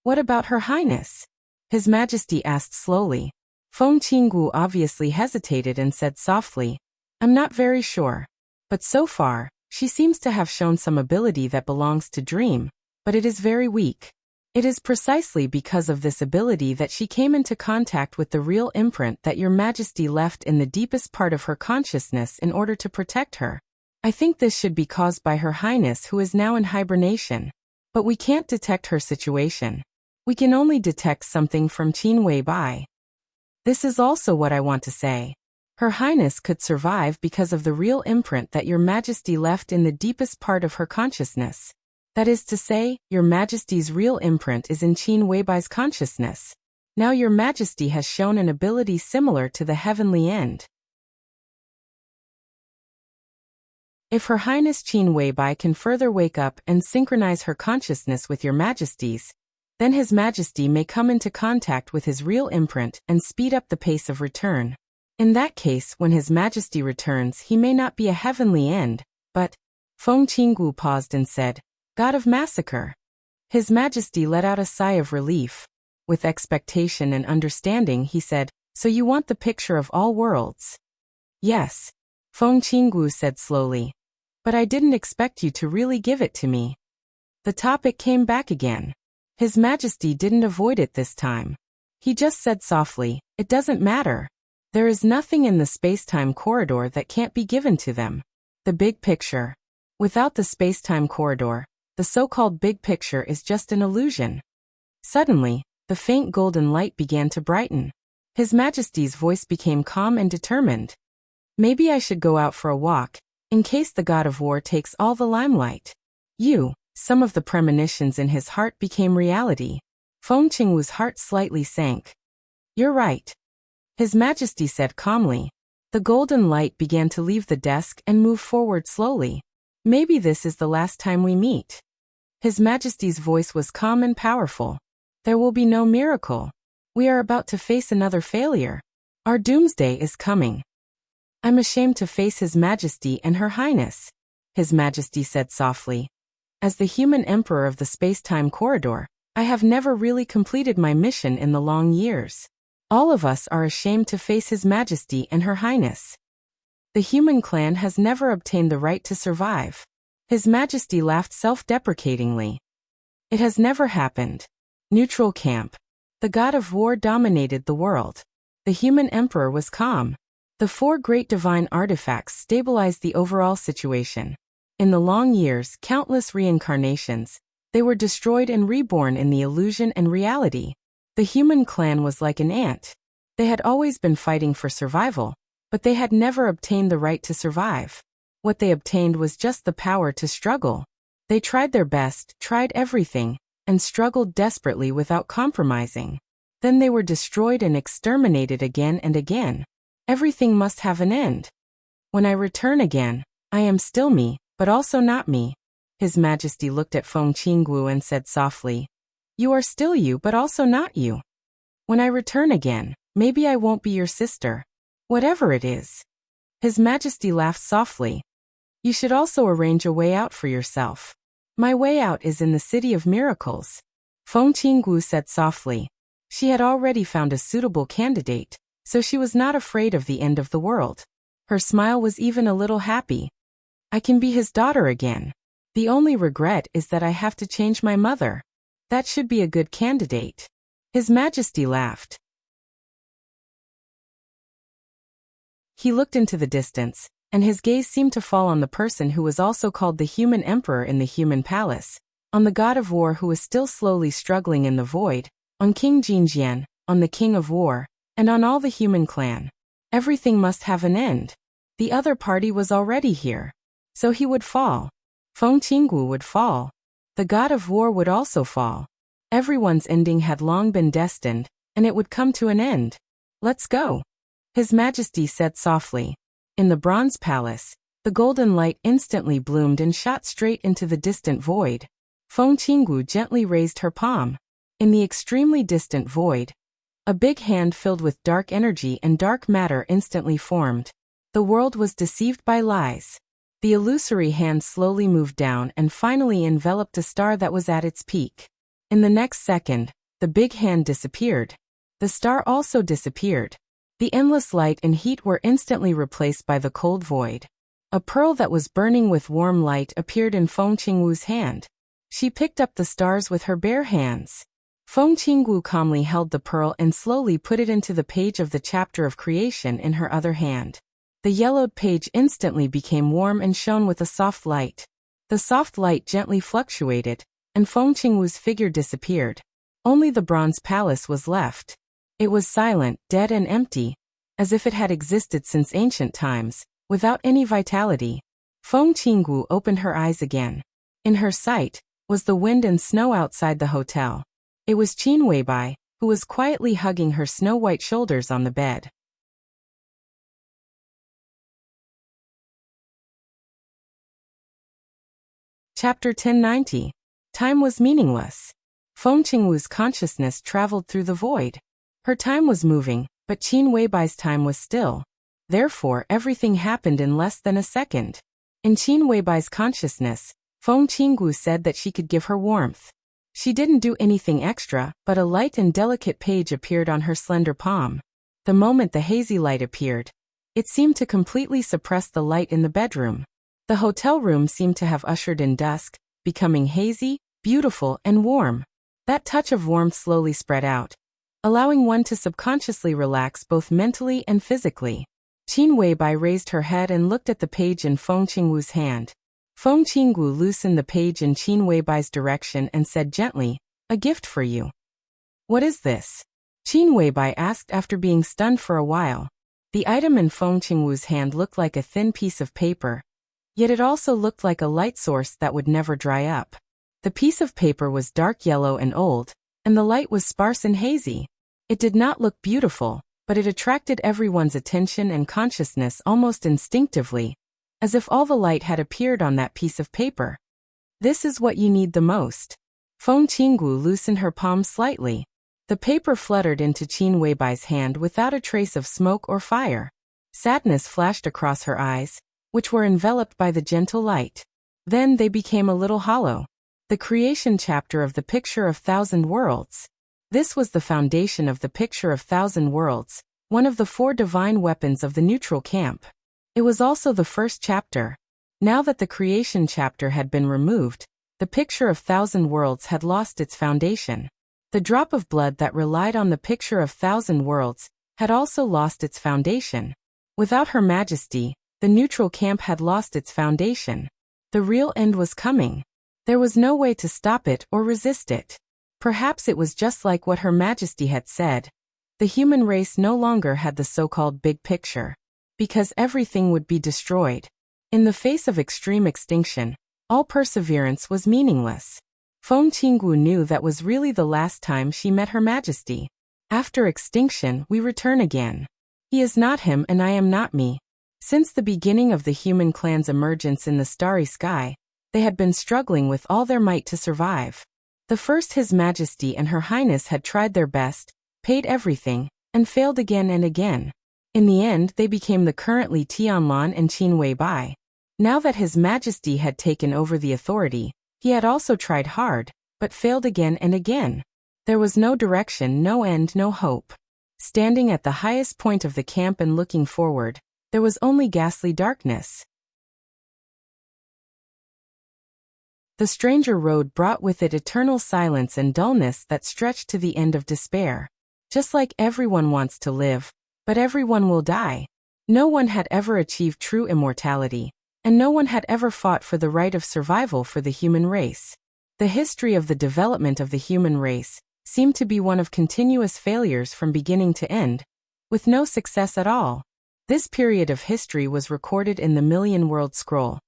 "What about Her Highness?" His Majesty asked slowly. Feng Qinggu obviously hesitated and said softly, "I'm not very sure. But so far, she seems to have shown some ability that belongs to Dream, but it is very weak. It is precisely because of this ability that she came into contact with the real imprint that Your Majesty left in the deepest part of her consciousness in order to protect her. I think this should be caused by Her Highness, who is now in hibernation. But we can't detect her situation. We can only detect something from Qin Wei Bai. This is also what I want to say. Her Highness could survive because of the real imprint that Your Majesty left in the deepest part of her consciousness. That is to say, Your Majesty's real imprint is in Qin Weibai's consciousness. Now Your Majesty has shown an ability similar to the heavenly end. If Her Highness Qin Weibai can further wake up and synchronize her consciousness with Your Majesty's, then His Majesty may come into contact with his real imprint and speed up the pace of return. In that case, when His Majesty returns, he may not be a heavenly end, but... Feng Qinggu paused and said, "God of Massacre." His Majesty let out a sigh of relief. With expectation and understanding, he said, "So you want the picture of all worlds?" "Yes," Feng Qinggu said slowly. "But I didn't expect you to really give it to me." The topic came back again. His Majesty didn't avoid it this time. He just said softly, "It doesn't matter. There is nothing in the space-time corridor that can't be given to them. The big picture. Without the space-time corridor, the so-called big picture is just an illusion." Suddenly, the faint golden light began to brighten. His Majesty's voice became calm and determined. Maybe I should go out for a walk, in case the god of war takes all the limelight. Some of the premonitions in his heart became reality. Feng Qingwu's heart slightly sank. You're right, His Majesty said calmly. The golden light began to leave the desk and move forward slowly. Maybe this is the last time we meet. His Majesty's voice was calm and powerful. There will be no miracle. We are about to face another failure. Our doomsday is coming. I'm ashamed to face His Majesty and Her Highness, His Majesty said softly. As the human emperor of the space-time corridor, I have never really completed my mission in the long years. All of us are ashamed to face His Majesty and Her Highness. The human clan has never obtained the right to survive. His Majesty laughed self-deprecatingly. It has never happened. Neutral camp. The god of war dominated the world. The human emperor was calm. The 4 great divine artifacts stabilized the overall situation. In the long years, countless reincarnations, they were destroyed and reborn in the illusion and reality. The human clan was like an ant. They had always been fighting for survival, but they had never obtained the right to survive. What they obtained was just the power to struggle. They tried their best, tried everything, and struggled desperately without compromising. Then they were destroyed and exterminated again and again. Everything must have an end. When I return again, I am still me, but also not me. His Majesty looked at Feng Qingwu and said softly, You are still you but also not you. When I return again, maybe I won't be your sister. Whatever it is. His Majesty laughed softly. You should also arrange a way out for yourself. My way out is in the City of Miracles. Feng Qingwu said softly. She had already found a suitable candidate, so she was not afraid of the end of the world. Her smile was even a little happy. I can be his daughter again. The only regret is that I have to change my mother. That should be a good candidate. His Majesty laughed. He looked into the distance, and his gaze seemed to fall on the person who was also called the human emperor in the human palace, on the god of war who was still slowly struggling in the void, on King Jinjian, on the king of war, and on all the human clan. Everything must have an end. The other party was already here. So he would fall. Feng Qingwu would fall. The god of war would also fall. Everyone's ending had long been destined, and it would come to an end. Let's go. His Majesty said softly. In the bronze palace, the golden light instantly bloomed and shot straight into the distant void. Feng Qingwu gently raised her palm. In the extremely distant void, a big hand filled with dark energy and dark matter instantly formed. The world was deceived by lies. The illusory hand slowly moved down and finally enveloped a star that was at its peak. In the next second, the big hand disappeared. The star also disappeared. The endless light and heat were instantly replaced by the cold void. A pearl that was burning with warm light appeared in Feng Qingwu's hand. She picked up the stars with her bare hands. Feng Qingwu calmly held the pearl and slowly put it into the page of the chapter of creation in her other hand. The yellowed page instantly became warm and shone with a soft light. The soft light gently fluctuated, and Feng Qingwu's figure disappeared. Only the bronze palace was left. It was silent, dead and empty, as if it had existed since ancient times, without any vitality. Feng Qingwu opened her eyes again. In her sight was the wind and snow outside the hotel. It was Qin Weibai, who was quietly hugging her snow-white shoulders on the bed. Chapter 1090. Time was meaningless. Feng Qingwu's consciousness traveled through the void. Her time was moving, but Qin Weibai's time was still. Therefore, everything happened in less than a second. In Qin Weibai's consciousness, Feng Qingwu said that she could give her warmth. She didn't do anything extra, but a light and delicate page appeared on her slender palm. The moment the hazy light appeared, it seemed to completely suppress the light in the bedroom. The hotel room seemed to have ushered in dusk, becoming hazy, beautiful, and warm. That touch of warmth slowly spread out, allowing one to subconsciously relax both mentally and physically. Qin Weibai raised her head and looked at the page in Feng Qingwu's hand. Feng Qingwu loosened the page in Qin Weibai's direction and said gently, "A gift for you." "What is this?" Qin Weibai asked after being stunned for a while. The item in Feng Qingwu's hand looked like a thin piece of paper, yet it also looked like a light source that would never dry up. The piece of paper was dark yellow and old, and the light was sparse and hazy. It did not look beautiful, but it attracted everyone's attention and consciousness almost instinctively, as if all the light had appeared on that piece of paper. This is what you need the most. Feng Qingwu loosened her palm slightly. The paper fluttered into Qin Weibai's hand without a trace of smoke or fire. Sadness flashed across her eyes, which were enveloped by the gentle light. Then they became a little hollow. The creation chapter of the Picture of Thousand Worlds. This was the foundation of the Picture of Thousand Worlds, one of the 4 divine weapons of the neutral camp. It was also the first chapter. Now that the creation chapter had been removed, the Picture of Thousand Worlds had lost its foundation. The drop of blood that relied on the Picture of Thousand Worlds had also lost its foundation. Without Her Majesty, the neutral camp had lost its foundation. The real end was coming. There was no way to stop it or resist it. Perhaps it was just like what Her Majesty had said. The human race no longer had the so-called big picture, because everything would be destroyed. In the face of extreme extinction, all perseverance was meaningless. Feng Qingwu knew that was really the last time she met Her Majesty. After extinction, we return again. He is not him and I am not me. Since the beginning of the human clan's emergence in the starry sky, they had been struggling with all their might to survive. The first His Majesty and Her Highness had tried their best, paid everything, and failed again and again. In the end, they became the currently Tianlan and Qin Weibai. Now that His Majesty had taken over the authority, he had also tried hard, but failed again and again. There was no direction, no end, no hope. Standing at the highest point of the camp and looking forward, there was only ghastly darkness. The stranger road brought with it eternal silence and dullness that stretched to the end of despair. Just like everyone wants to live, but everyone will die. No one had ever achieved true immortality, and no one had ever fought for the right of survival for the human race. The history of the development of the human race seemed to be one of continuous failures from beginning to end, with no success at all. This period of history was recorded in the Million World Scroll,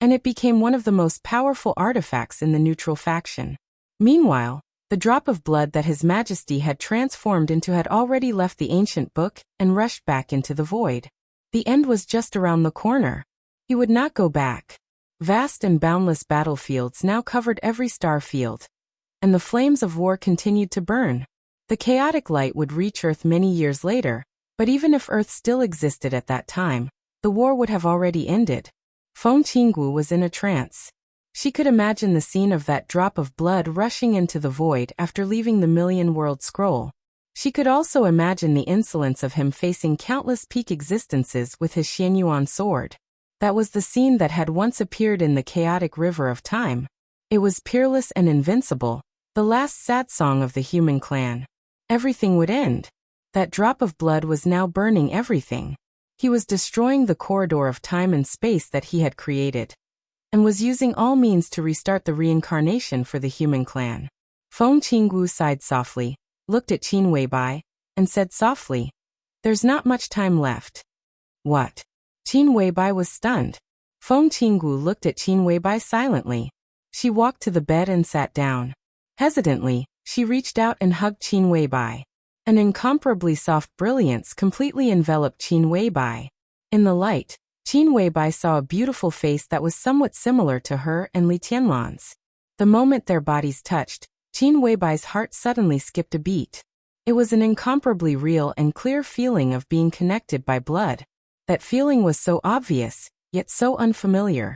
and it became one of the most powerful artifacts in the neutral faction. Meanwhile, the drop of blood that His Majesty had transformed into had already left the ancient book and rushed back into the void. The end was just around the corner. He would not go back. Vast and boundless battlefields now covered every star field, and the flames of war continued to burn. The chaotic light would reach Earth many years later, but even if Earth still existed at that time, the war would have already ended. Feng Qingwu was in a trance. She could imagine the scene of that drop of blood rushing into the void after leaving the Million World Scroll. She could also imagine the insolence of him facing countless peak existences with his Xianyuan sword. That was the scene that had once appeared in the chaotic river of time. It was peerless and invincible, the last sad song of the human clan. Everything would end. That drop of blood was now burning everything. He was destroying the corridor of time and space that he had created, and was using all means to restart the reincarnation for the human clan. Feng Qingwu sighed softly, looked at Qin Weibai, and said softly, "There's not much time left." What? Qin Weibai was stunned. Feng Qingwu looked at Qin Weibai silently. She walked to the bed and sat down. Hesitantly, she reached out and hugged Qin Weibai. An incomparably soft brilliance completely enveloped Qin Weibai. In the light, Qin Weibai saw a beautiful face that was somewhat similar to her and Li Tianlan's. The moment their bodies touched, Qin Weibai's heart suddenly skipped a beat. It was an incomparably real and clear feeling of being connected by blood. That feeling was so obvious, yet so unfamiliar.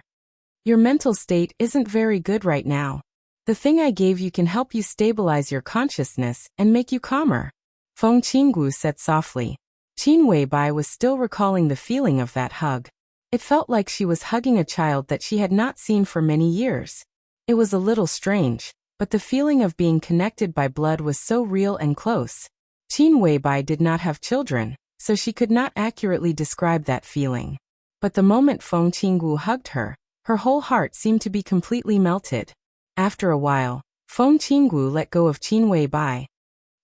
Your mental state isn't very good right now. The thing I gave you can help you stabilize your consciousness and make you calmer, Feng Qingwu said softly. Qin Weibai was still recalling the feeling of that hug. It felt like she was hugging a child that she had not seen for many years. It was a little strange, but the feeling of being connected by blood was so real and close. Qin Weibai did not have children, so she could not accurately describe that feeling. But the moment Feng Qingwu hugged her, her whole heart seemed to be completely melted. After a while, Feng Qingwu let go of Qin Weibai.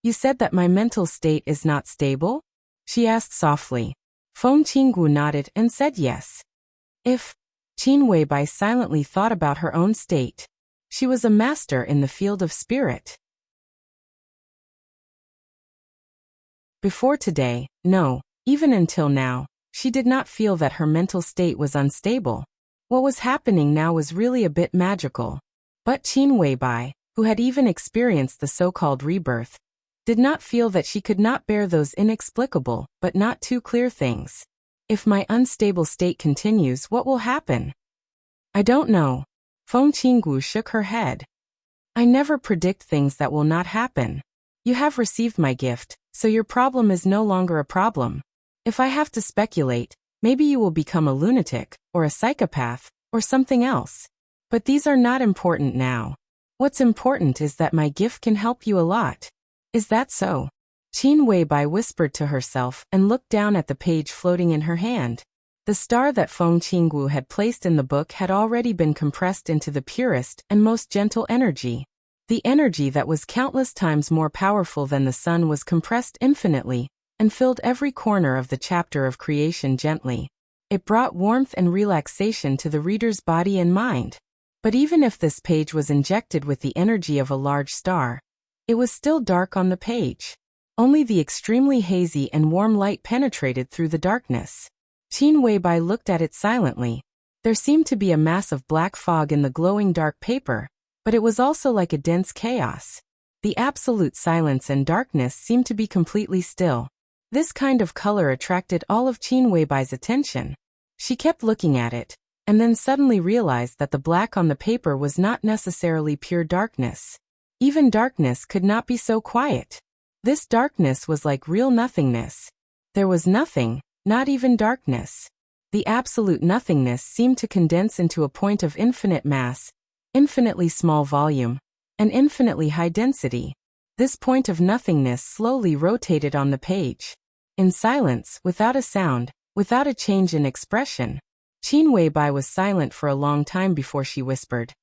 "You said that my mental state is not stable?" she asked softly. Feng Qinggu nodded and said yes. If Qin Weibai silently thought about her own state. She was a master in the field of spirit. Before today, no, even until now, she did not feel that her mental state was unstable. What was happening now was really a bit magical. But Qin Weibai, who had even experienced the so-called rebirth, did not feel that she could not bear those inexplicable but not too clear things. If my unstable state continues, what will happen? I don't know. Feng Qinggu shook her head. I never predict things that will not happen. You have received my gift, so your problem is no longer a problem. If I have to speculate, maybe you will become a lunatic, or a psychopath, or something else. But these are not important now. What's important is that my gift can help you a lot. Is that so? Qin Weibai whispered to herself and looked down at the page floating in her hand. The star that Feng Qinggu had placed in the book had already been compressed into the purest and most gentle energy. The energy that was countless times more powerful than the sun was compressed infinitely, and filled every corner of the chapter of creation gently. It brought warmth and relaxation to the reader's body and mind. But even if this page was injected with the energy of a large star, it was still dark on the page. Only the extremely hazy and warm light penetrated through the darkness. Qin Weibai looked at it silently. There seemed to be a mass of black fog in the glowing dark paper, but it was also like a dense chaos. The absolute silence and darkness seemed to be completely still. This kind of color attracted all of Qin Weibai's attention. She kept looking at it, and then suddenly realized that the black on the paper was not necessarily pure darkness. Even darkness could not be so quiet. This darkness was like real nothingness. There was nothing, not even darkness. The absolute nothingness seemed to condense into a point of infinite mass, infinitely small volume, and infinitely high density. This point of nothingness slowly rotated on the page. In silence, without a sound, without a change in expression, Qin Weibai was silent for a long time before she whispered,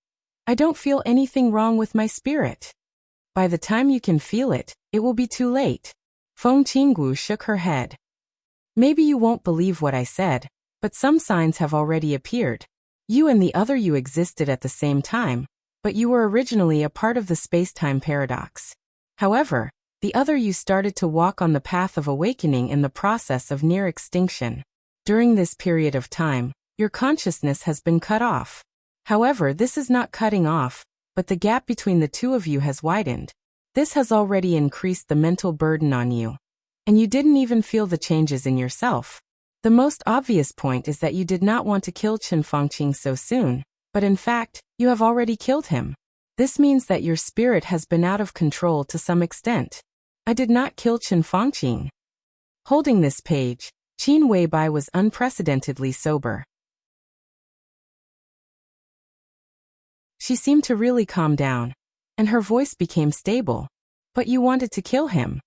I don't feel anything wrong with my spirit. By the time you can feel it, it will be too late. Feng Qinggu shook her head. Maybe you won't believe what I said, but some signs have already appeared. You and the other you existed at the same time, but you were originally a part of the space-time paradox. However, the other you started to walk on the path of awakening in the process of near extinction. During this period of time, your consciousness has been cut off. However, this is not cutting off, but the gap between the two of you has widened. This has already increased the mental burden on you. And you didn't even feel the changes in yourself. The most obvious point is that you did not want to kill Chen Fangqing so soon, but in fact, you have already killed him. This means that your spirit has been out of control to some extent. I did not kill Chen Fangqing. Holding this page, Qin Weibai was unprecedentedly sober. She seemed to really calm down, and her voice became stable. But you wanted to kill him?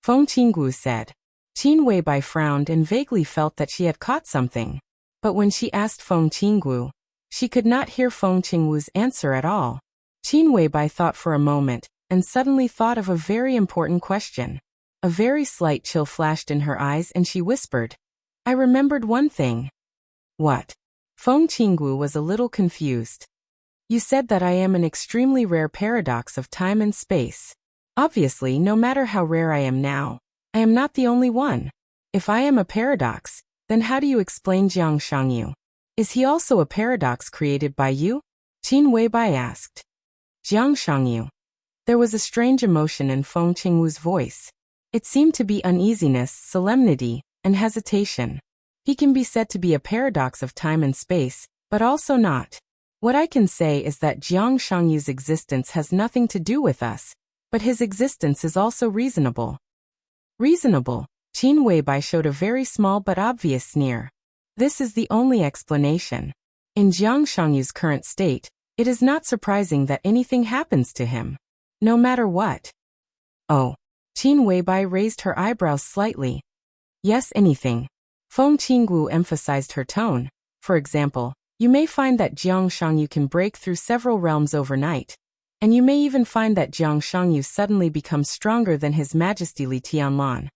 Feng Qinggu said. Qin Weibai frowned and vaguely felt that she had caught something. But when she asked Feng Qinggu, she could not hear Feng Qinggu's answer at all. Qin Weibai thought for a moment, and suddenly thought of a very important question. A very slight chill flashed in her eyes and she whispered, I remembered one thing. What? Feng Qinggu was a little confused. You said that I am an extremely rare paradox of time and space. Obviously, no matter how rare I am now, I am not the only one. If I am a paradox, then how do you explain Jiang Shangyu? Is he also a paradox created by you? Qin Weibai asked. Jiang Shangyu. There was a strange emotion in Feng Qingwu's voice. It seemed to be uneasiness, solemnity, and hesitation. He can be said to be a paradox of time and space, but also not. What I can say is that Jiang Shangyu's existence has nothing to do with us, but his existence is also reasonable. Reasonable? Qin Weibai showed a very small but obvious sneer. This is the only explanation. In Jiang Shangyu's current state, it is not surprising that anything happens to him. No matter what. Oh. Qin Weibai raised her eyebrows slightly. Yes, anything. Feng Qinggu emphasized her tone. For example, you may find that Jiang Shangyu can break through several realms overnight. And you may even find that Jiang Shangyu suddenly becomes stronger than His Majesty Li Tianlan.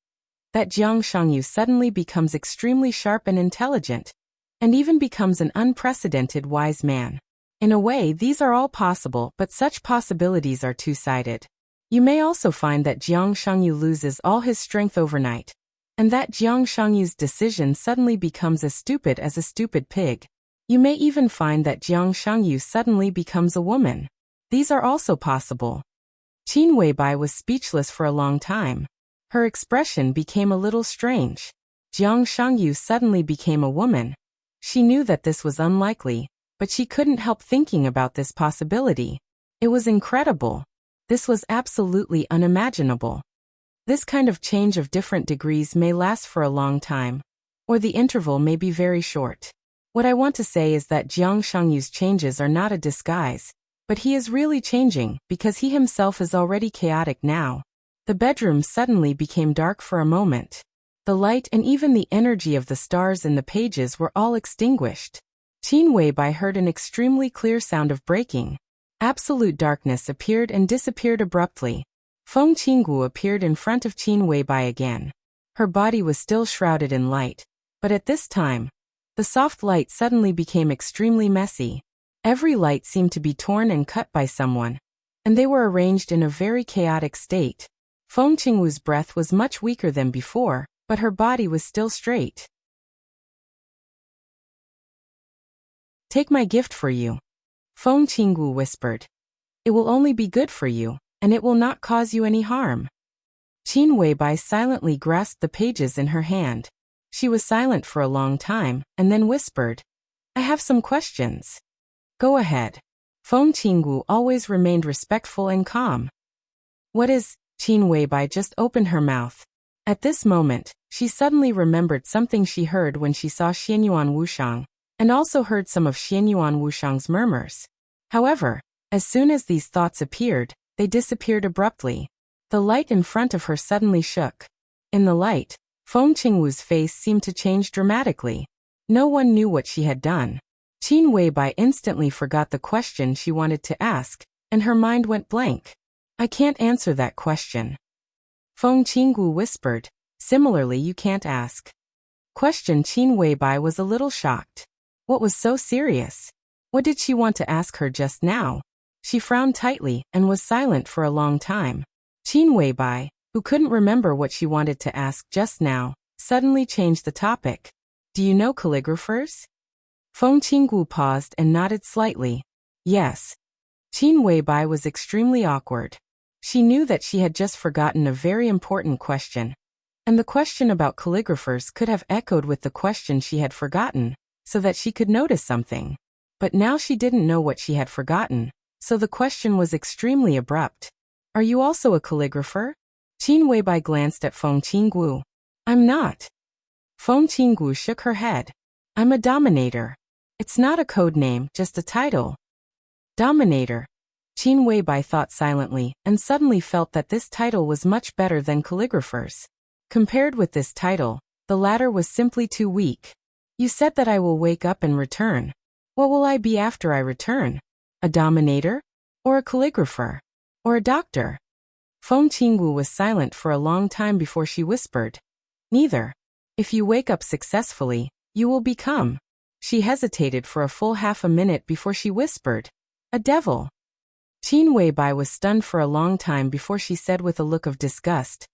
that Jiang Shangyu suddenly becomes extremely sharp and intelligent, and even becomes an unprecedented wise man. In a way, these are all possible, but such possibilities are two-sided. You may also find that Jiang Shangyu loses all his strength overnight, and that Jiang Shangyu's decision suddenly becomes as stupid as a stupid pig. You may even find that Jiang Shangyu suddenly becomes a woman. These are also possible. Qin Weibai was speechless for a long time. Her expression became a little strange. Jiang Shangyu suddenly became a woman. She knew that this was unlikely, but she couldn't help thinking about this possibility. It was incredible. This was absolutely unimaginable. This kind of change of different degrees may last for a long time, or the interval may be very short. What I want to say is that Jiang Shangyu's changes are not a disguise, but he is really changing because he himself is already chaotic now. The bedroom suddenly became dark for a moment. The light and even the energy of the stars in the pages were all extinguished. Qin Weibai heard an extremely clear sound of breaking. Absolute darkness appeared and disappeared abruptly. Feng Qinggu appeared in front of Qin Weibai again. Her body was still shrouded in light, but at this time, the soft light suddenly became extremely messy. Every light seemed to be torn and cut by someone, and they were arranged in a very chaotic state. Feng Qinggu's breath was much weaker than before, but her body was still straight. "Take my gift for you," Feng Qinggu whispered. "It will only be good for you, and it will not cause you any harm." Qin Weibai silently grasped the pages in her hand. She was silent for a long time, and then whispered, "I have some questions." "Go ahead." Feng Qinggu always remained respectful and calm. "What is?" Qin Weibai just opened her mouth. At this moment, she suddenly remembered something she heard when she saw Xianyuan Wushang, and also heard some of Xianyuan Wushang's murmurs. However, as soon as these thoughts appeared, they disappeared abruptly. The light in front of her suddenly shook. In the light, Feng Qinggu's face seemed to change dramatically. No one knew what she had done. Qin Weibai instantly forgot the question she wanted to ask, and her mind went blank. "I can't answer that question." Feng Qinggu whispered, "Similarly, you can't ask." Question Qin Weibai was a little shocked. What was so serious? What did she want to ask her just now? She frowned tightly and was silent for a long time. Qin Weibai, who couldn't remember what she wanted to ask just now, suddenly changed the topic. "Do you know calligraphers?" Feng Qinggu paused and nodded slightly. "Yes." Qin Weibai was extremely awkward. She knew that she had just forgotten a very important question, and the question about calligraphers could have echoed with the question she had forgotten, so that she could notice something. But now she didn't know what she had forgotten, so the question was extremely abrupt. "Are you also a calligrapher?" Qin Weibai glanced at Feng Qinggu. "I'm not." Feng Qinggu shook her head. "I'm a dominator." "It's not a code name, just a title." "Dominator." Qin Weibai thought silently, and suddenly felt that this title was much better than calligraphers. Compared with this title, the latter was simply too weak. "You said that I will wake up and return. What will I be after I return? A dominator? Or a calligrapher? Or a doctor?" Feng Qinggu was silent for a long time before she whispered, "Neither. If you wake up successfully, you will become." She hesitated for a full half a minute before she whispered, "A devil." Qin Weibai was stunned for a long time before she said with a look of disgust,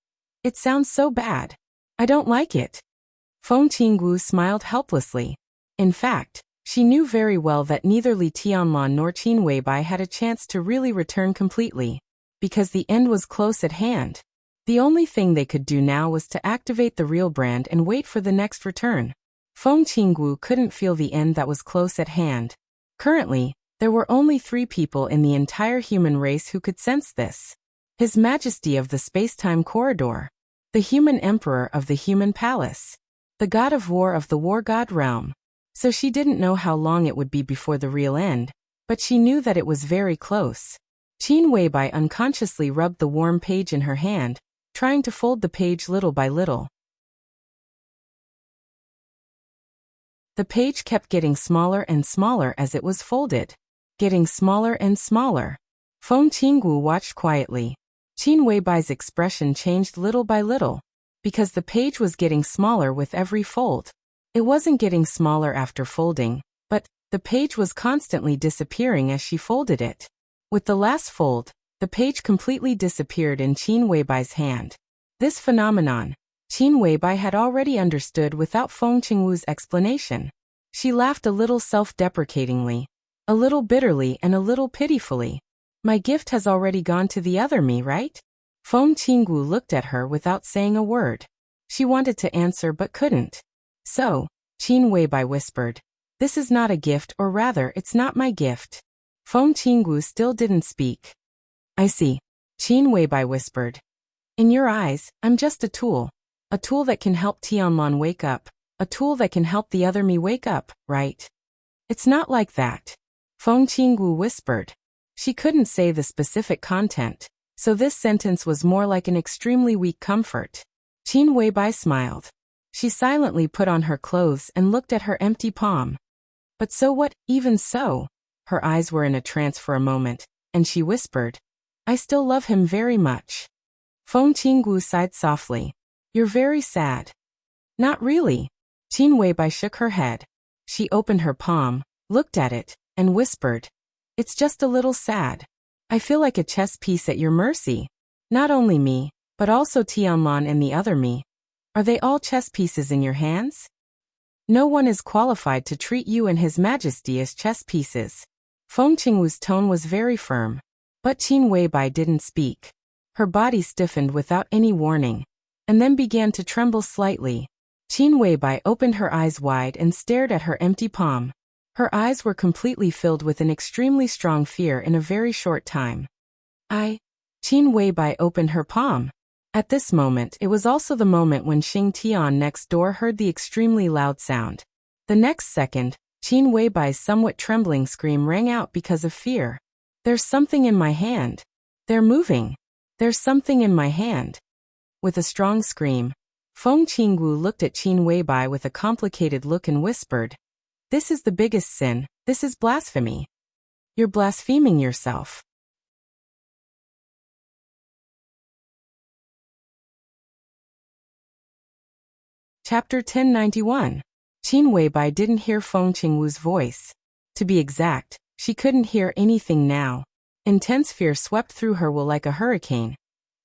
"It sounds so bad. I don't like it." Feng Qinggu smiled helplessly. In fact, she knew very well that neither Li Tianlan nor Qin Weibai had a chance to really return completely, because the end was close at hand. The only thing they could do now was to activate the real brand and wait for the next return. Feng Qinggu couldn't feel the end that was close at hand. Currently, there were only 3 people in the entire human race who could sense this. His Majesty of the Space-Time Corridor, the Human Emperor of the Human Palace, the God of War of the War God Realm. So she didn't know how long it would be before the real end, but she knew that it was very close. Qin Weibai unconsciously rubbed the warm page in her hand, trying to fold the page little by little. The page kept getting smaller and smaller as it was folded. Getting smaller and smaller. Feng Qinggu watched quietly. Qin Weibai's expression changed little by little. because the page was getting smaller with every fold. It wasn't getting smaller after folding, but the page was constantly disappearing as she folded it. With the last fold, the page completely disappeared in Qin Weibai's hand. This phenomenon, Qin Weibai had already understood without Feng Qingwu's explanation. She laughed a little self-deprecatingly, a little bitterly and a little pitifully. My gift has already gone to the other me, right? Feng Qingwu looked at her without saying a word. She wanted to answer but couldn't. So, Qin Weibai whispered, "This is not a gift, or rather, it's not my gift." Feng Qingwu still didn't speak. "I see," Qin Weibai whispered. "In your eyes, I'm just a tool that can help Tianlan wake up, a tool that can help the other me wake up, right?" "It's not like that," Feng Qingwu whispered. She couldn't say the specific content, so this sentence was more like an extremely weak comfort. Qin Weibai smiled. She silently put on her clothes and looked at her empty palm. "But so what, even so?" Her eyes were in a trance for a moment, and she whispered, "I still love him very much." Feng Qingwu sighed softly. "You're very sad." "Not really." Qin Weibai shook her head. She opened her palm, looked at it, and whispered, "It's just a little sad. I feel like a chess piece at your mercy. Not only me, but also Tianlan and the other me. Are they all chess pieces in your hands? No one is qualified to treat you and His Majesty as chess pieces." Feng Qingwu's tone was very firm. But Qin Weibai didn't speak. Her body stiffened without any warning, and then began to tremble slightly. Qin Weibai opened her eyes wide and stared at her empty palm. Her eyes were completely filled with an extremely strong fear in a very short time. Qin Weibai opened her palm. At this moment, it was also the moment when Xing Tian next door heard the extremely loud sound. The next second, Qin Weibai's somewhat trembling scream rang out because of fear. "There's something in my hand. They're moving. There's something in my hand." With a strong scream, Feng Qingwu looked at Qin Weibai with a complicated look and whispered, "This is the biggest sin. This is blasphemy. You're blaspheming yourself." Chapter 1091. Qin Weibai didn't hear Feng Qingwu's voice. To be exact, she couldn't hear anything now. Intense fear swept through her will like a hurricane,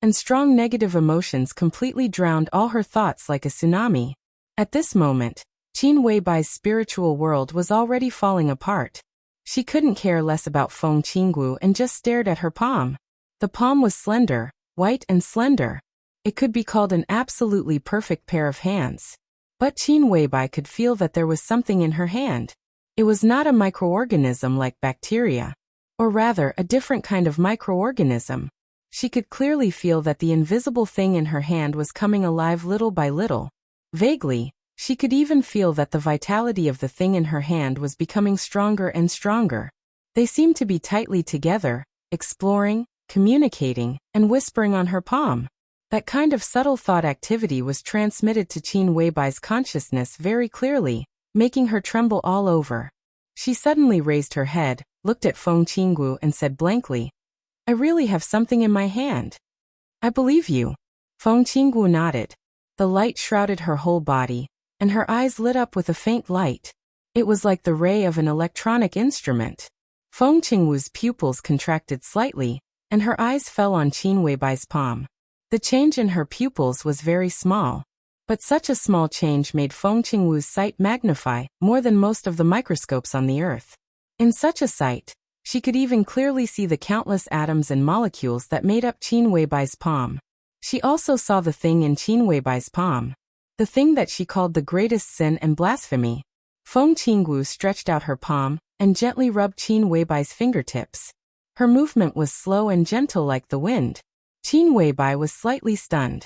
and strong negative emotions completely drowned all her thoughts like a tsunami. At this moment, Qin Weibai's spiritual world was already falling apart. She couldn't care less about Feng Qingwu and just stared at her palm. The palm was slender, white and slender. It could be called an absolutely perfect pair of hands. But Qin Weibai could feel that there was something in her hand. It was not a microorganism like bacteria, or rather a different kind of microorganism. She could clearly feel that the invisible thing in her hand was coming alive little by little. Vaguely, she could even feel that the vitality of the thing in her hand was becoming stronger and stronger. They seemed to be tightly together, exploring, communicating, and whispering on her palm. That kind of subtle thought activity was transmitted to Qin Weibai's consciousness very clearly, making her tremble all over. She suddenly raised her head, looked at Feng Qingwu and said blankly, "I really have something in my hand." "I believe you." Feng Qingwu nodded. The light shrouded her whole body, and her eyes lit up with a faint light. It was like the ray of an electronic instrument. Feng Qingwu's pupils contracted slightly, and her eyes fell on Qin Weibai's palm. The change in her pupils was very small, but such a small change made Feng Qingwu's sight magnify more than most of the microscopes on the earth. In such a sight, she could even clearly see the countless atoms and molecules that made up Qin Weibai's palm. She also saw the thing in Qin Weibai's palm, the thing that she called the greatest sin and blasphemy. Feng Qingwu stretched out her palm and gently rubbed Qin Weibai's fingertips. Her movement was slow and gentle like the wind. Qin Weibai was slightly stunned.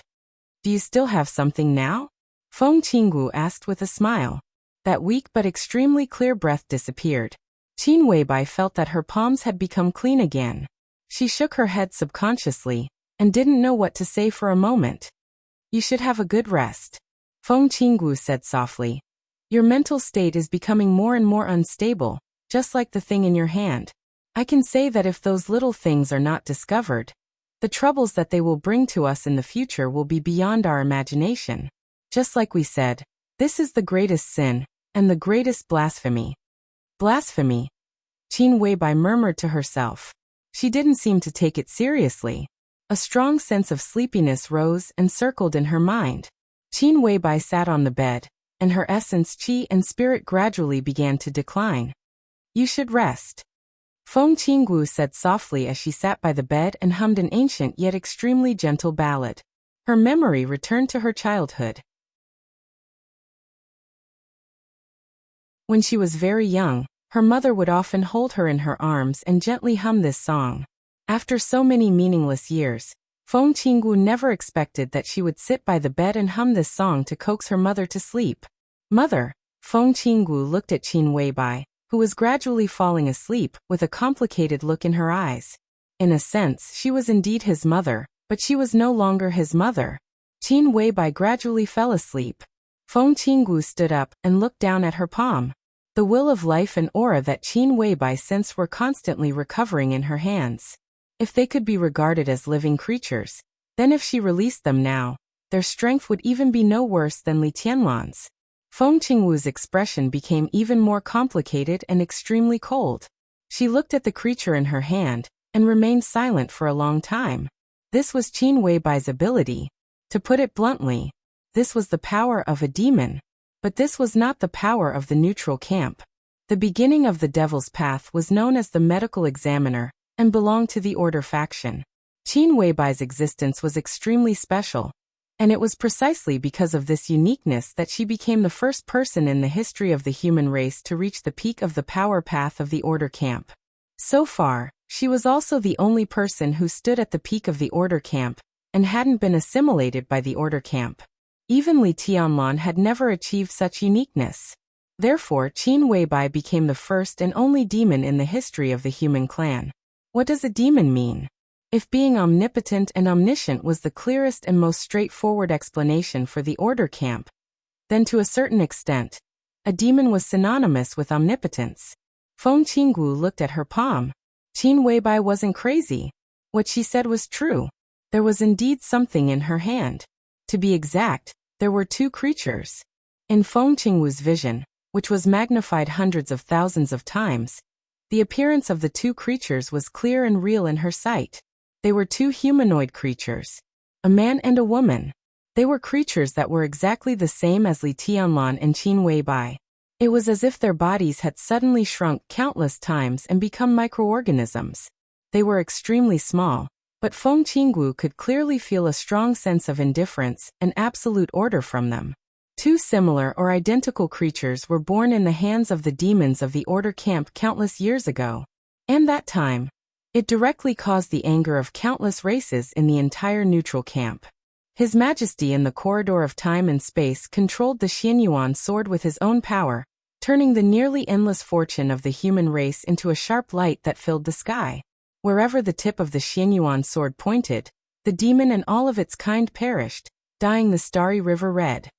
"Do you still have something now?" Feng Qingwu asked with a smile. That weak but extremely clear breath disappeared. Qin Weibai felt that her palms had become clean again. She shook her head subconsciously, and didn't know what to say for a moment. "You should have a good rest," Feng Qingwu said softly. "Your mental state is becoming more and more unstable, just like the thing in your hand. I can say that if those little things are not discovered, The troubles that they will bring to us in the future will be beyond our imagination. Just like we said, this is the greatest sin, and the greatest blasphemy. Blasphemy? Qin Weibai murmured to herself. She didn't seem to take it seriously. A strong sense of sleepiness rose and circled in her mind. Qin Weibai sat on the bed, and her essence, qi and spirit gradually began to decline. You should rest. Feng Qinggu said softly as she sat by the bed and hummed an ancient yet extremely gentle ballad. Her memory returned to her childhood. When she was very young, her mother would often hold her in her arms and gently hum this song. After so many meaningless years, Feng Qinggu never expected that she would sit by the bed and hum this song to coax her mother to sleep. Mother! Feng Qinggu looked at Qin Weibai, who was gradually falling asleep, with a complicated look in her eyes. In a sense, she was indeed his mother, but she was no longer his mother. Qin Weibai gradually fell asleep. Feng Qinggu stood up and looked down at her palm. The will of life and aura that Qin Weibai sensed were constantly recovering in her hands. If they could be regarded as living creatures, then if she released them now, their strength would even be no worse than Li Tianlan's. Feng Qingwu's expression became even more complicated and extremely cold. She looked at the creature in her hand, and remained silent for a long time. This was Qin Weibai's ability. To put it bluntly, this was the power of a demon. But this was not the power of the neutral camp. The beginning of the Devil's Path was known as the Medical Examiner, and belonged to the Order faction. Qin Weibai's existence was extremely special. And it was precisely because of this uniqueness that she became the first person in the history of the human race to reach the peak of the power path of the Order camp. So far, she was also the only person who stood at the peak of the Order camp, and hadn't been assimilated by the Order camp. Even Li Tianlan had never achieved such uniqueness. Therefore, Qin Weibai became the first and only demon in the history of the human clan. What does a demon mean? If being omnipotent and omniscient was the clearest and most straightforward explanation for the Order camp, then to a certain extent, a demon was synonymous with omnipotence. Feng Qinggu looked at her palm. Qin Weibai wasn't crazy. What she said was true. There was indeed something in her hand. To be exact, there were two creatures. In Feng Qingwu's vision, which was magnified hundreds of thousands of times, the appearance of the two creatures was clear and real in her sight. They were two humanoid creatures, a man and a woman. They were creatures that were exactly the same as Li Tianlan and Qin Weibai. It was as if their bodies had suddenly shrunk countless times and become microorganisms. They were extremely small, but Feng Qinggu could clearly feel a strong sense of indifference and absolute order from them. Two similar or identical creatures were born in the hands of the demons of the Order camp countless years ago. And that time, it directly caused the anger of countless races in the entire neutral camp. His Majesty in the corridor of time and space controlled the Xianyuan sword with his own power, turning the nearly endless fortune of the human race into a sharp light that filled the sky. Wherever the tip of the Xianyuan sword pointed, the demon and all of its kind perished, dyeing the starry river red.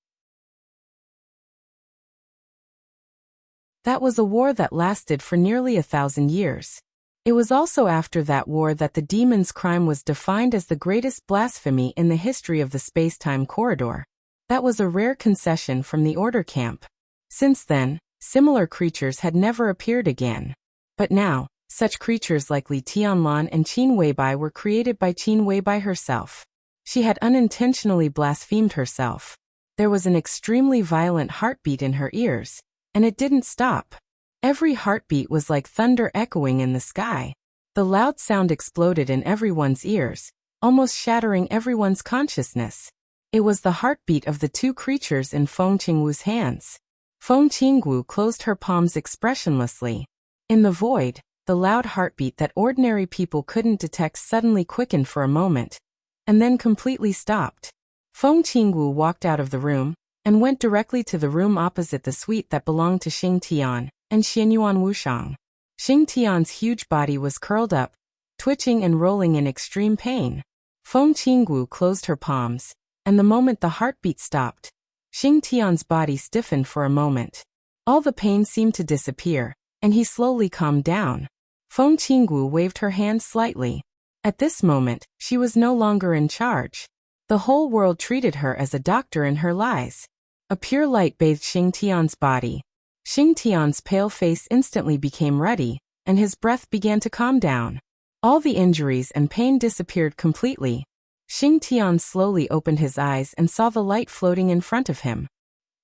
That was a war that lasted for nearly 1,000 years. It was also after that war that the demon's crime was defined as the greatest blasphemy in the history of the space-time corridor. That was a rare concession from the Order camp. Since then, similar creatures had never appeared again. But now, such creatures like Li Tianlan and Qin Weibai were created by Qin Weibai herself. She had unintentionally blasphemed herself. There was an extremely violent heartbeat in her ears, and it didn't stop. Every heartbeat was like thunder echoing in the sky. The loud sound exploded in everyone's ears, almost shattering everyone's consciousness. It was the heartbeat of the two creatures in Feng Qingwu's hands. Feng Qingwu closed her palms expressionlessly. In the void, the loud heartbeat that ordinary people couldn't detect suddenly quickened for a moment, and then completely stopped. Feng Qingwu walked out of the room, and went directly to the room opposite the suite that belonged to Xing Tian and Xianyuan Wushang. Xing Tian's huge body was curled up, twitching and rolling in extreme pain. Feng Qingwu closed her palms, and the moment the heartbeat stopped, Xing Tian's body stiffened for a moment. All the pain seemed to disappear, and he slowly calmed down. Feng Qingwu waved her hand slightly. At this moment, she was no longer in charge. The whole world treated her as a doctor in her lies. A pure light bathed Xing Tian's body. Xing Tian's pale face instantly became ruddy, and his breath began to calm down. All the injuries and pain disappeared completely. Xing Tian slowly opened his eyes and saw the light floating in front of him.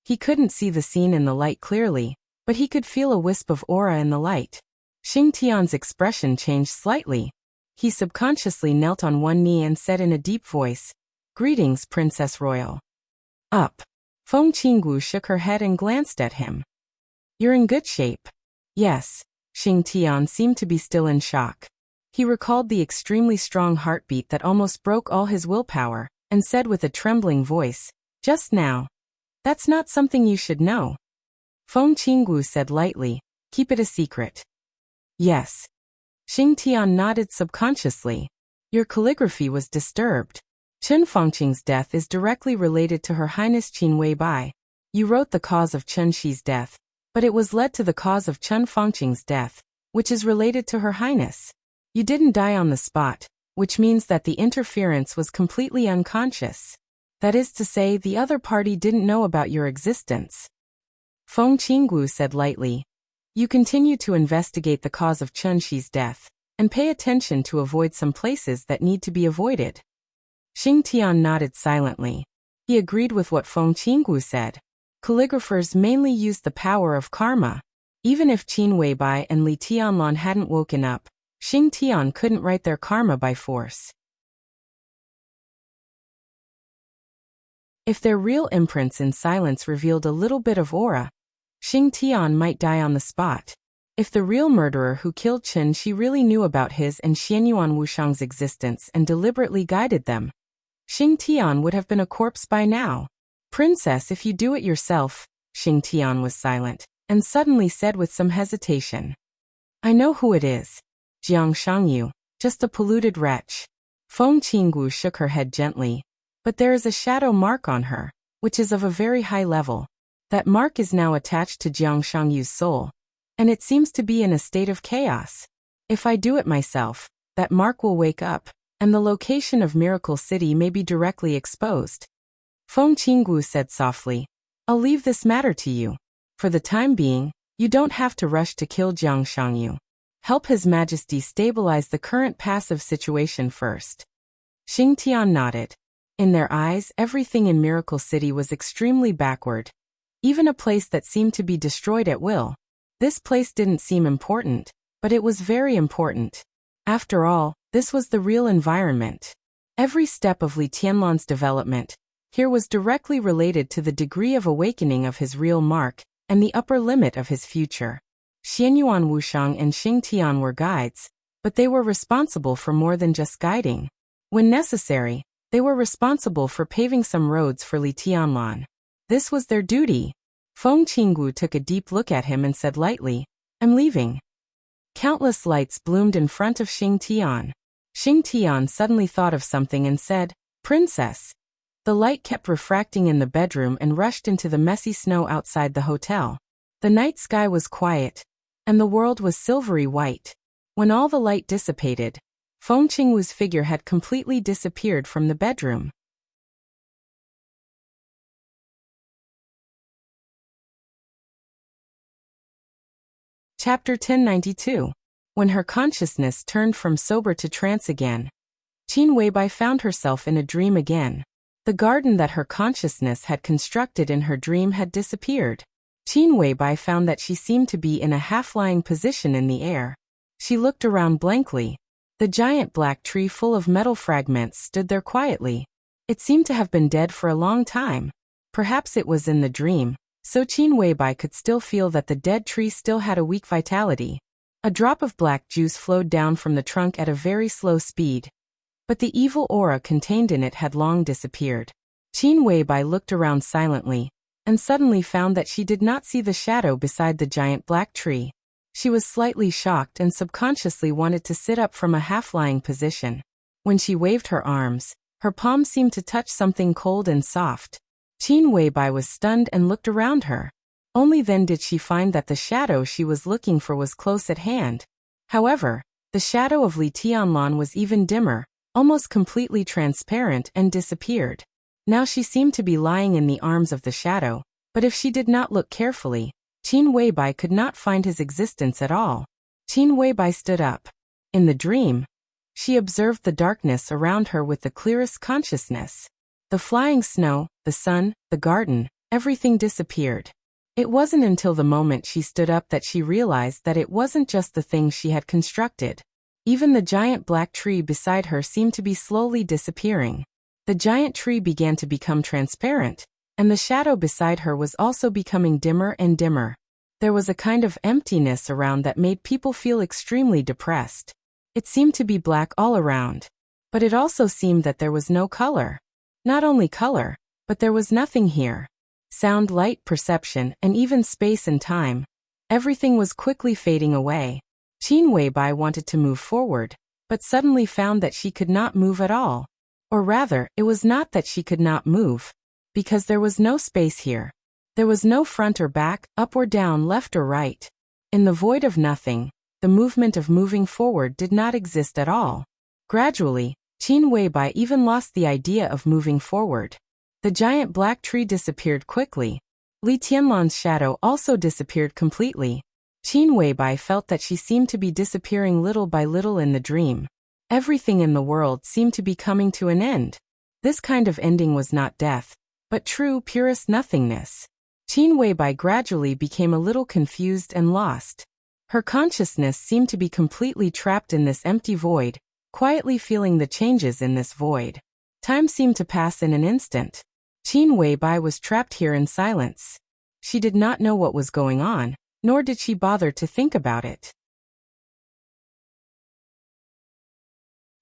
He couldn't see the scene in the light clearly, but he could feel a wisp of aura in the light. Xing Tian's expression changed slightly. He subconsciously knelt on one knee and said in a deep voice, "Greetings, Princess Royal." Up. Feng Qinggu shook her head and glanced at him. "You're in good shape." "Yes." Xing Tian seemed to be still in shock. He recalled the extremely strong heartbeat that almost broke all his willpower, and said with a trembling voice, "Just now. That's not something you should know." Feng Qinggu said lightly, "Keep it a secret." "Yes." Xing Tian nodded subconsciously. "Your calligraphy was disturbed. Chen Fengqing's death is directly related to Her Highness Qin Weibai. You wrote the cause of Chen Shi's death, but it was led to the cause of Chen Fengqing's death, which is related to Her Highness. You didn't die on the spot, which means that the interference was completely unconscious. That is to say, the other party didn't know about your existence." Feng Qinggu said lightly, "You continue to investigate the cause of Chen Shi's death, and pay attention to avoid some places that need to be avoided." Xing Tian nodded silently. He agreed with what Feng Qinggu said. Calligraphers mainly use the power of karma. Even if Qin Weibai and Li Tianlan hadn't woken up, Xing Tian couldn't write their karma by force. If their real imprints in silence revealed a little bit of aura, Xing Tian might die on the spot. If the real murderer who killed Chen Shi really knew about his and Xianyuan Wushang's existence and deliberately guided them, Xing Tian would have been a corpse by now. "Princess, if you do it yourself," Xing Tian was silent, and suddenly said with some hesitation, "I know who it is. Jiang Shangyu, just a polluted wretch." Feng Qinggu shook her head gently. "But there is a shadow mark on her, which is of a very high level. That mark is now attached to Jiang Shangyu's soul, and it seems to be in a state of chaos. If I do it myself, that mark will wake up, and the location of Miracle City may be directly exposed." Feng Qinggu said softly, "I'll leave this matter to you. For the time being, you don't have to rush to kill Jiang Shangyu. Help His Majesty stabilize the current passive situation first." Xing Tian nodded. In their eyes, everything in Miracle City was extremely backward. Even a place that seemed to be destroyed at will. This place didn't seem important, but it was very important. After all, this was the real environment. Every step of Li Tianlan's development here was directly related to the degree of awakening of his real mark and the upper limit of his future. Xianyuan Wushang and Xing Tian were guides, but they were responsible for more than just guiding. When necessary, they were responsible for paving some roads for Li Tianlan. This was their duty. Feng Qinggu took a deep look at him and said lightly, "I'm leaving." Countless lights bloomed in front of Xing Tian. Xing Tian suddenly thought of something and said, "Princess." The light kept refracting in the bedroom and rushed into the messy snow outside the hotel. The night sky was quiet, and the world was silvery white. When all the light dissipated, Feng Qingwu's figure had completely disappeared from the bedroom. Chapter 1092. When her consciousness turned from sober to trance again, Qin Weibai found herself in a dream again. The garden that her consciousness had constructed in her dream had disappeared. Qin Weibai found that she seemed to be in a half-lying position in the air. She looked around blankly. The giant black tree full of metal fragments stood there quietly. It seemed to have been dead for a long time. Perhaps it was in the dream, so Qin Weibai could still feel that the dead tree still had a weak vitality. A drop of black juice flowed down from the trunk at a very slow speed. But the evil aura contained in it had long disappeared. Qin Weibai looked around silently, and suddenly found that she did not see the shadow beside the giant black tree. She was slightly shocked and subconsciously wanted to sit up from a half-lying position. When she waved her arms, her palms seemed to touch something cold and soft. Qin Weibai was stunned and looked around her. Only then did she find that the shadow she was looking for was close at hand. However, The shadow of Li Tianlan was even dimmer, almost completely transparent, and disappeared. Now she seemed to be lying in the arms of the shadow, but if she did not look carefully, Qin Weibai could not find his existence at all. Qin Weibai stood up. In the dream, she observed the darkness around her with the clearest consciousness. The flying snow, the sun, the garden, everything disappeared. It wasn't until the moment she stood up that she realized that it wasn't just the things she had constructed. Even the giant black tree beside her seemed to be slowly disappearing. The giant tree began to become transparent, and the shadow beside her was also becoming dimmer and dimmer. There was a kind of emptiness around that made people feel extremely depressed. It seemed to be black all around. But it also seemed that there was no color. Not only color, but there was nothing here. Sound, light, perception, and even space and time. Everything was quickly fading away. Qin Weibai wanted to move forward, but suddenly found that she could not move at all. Or rather, it was not that she could not move, because there was no space here. There was no front or back, up or down, left or right. In the void of nothing, the movement of moving forward did not exist at all. Gradually, Qin Weibai even lost the idea of moving forward. The giant black tree disappeared quickly. Li Tianlan's shadow also disappeared completely. Qin Weibai felt that she seemed to be disappearing little by little in the dream. Everything in the world seemed to be coming to an end. This kind of ending was not death, but true, purest nothingness. Qin Weibai gradually became a little confused and lost. Her consciousness seemed to be completely trapped in this empty void, quietly feeling the changes in this void. Time seemed to pass in an instant. Qin Weibai was trapped here in silence. She did not know what was going on, nor did she bother to think about it.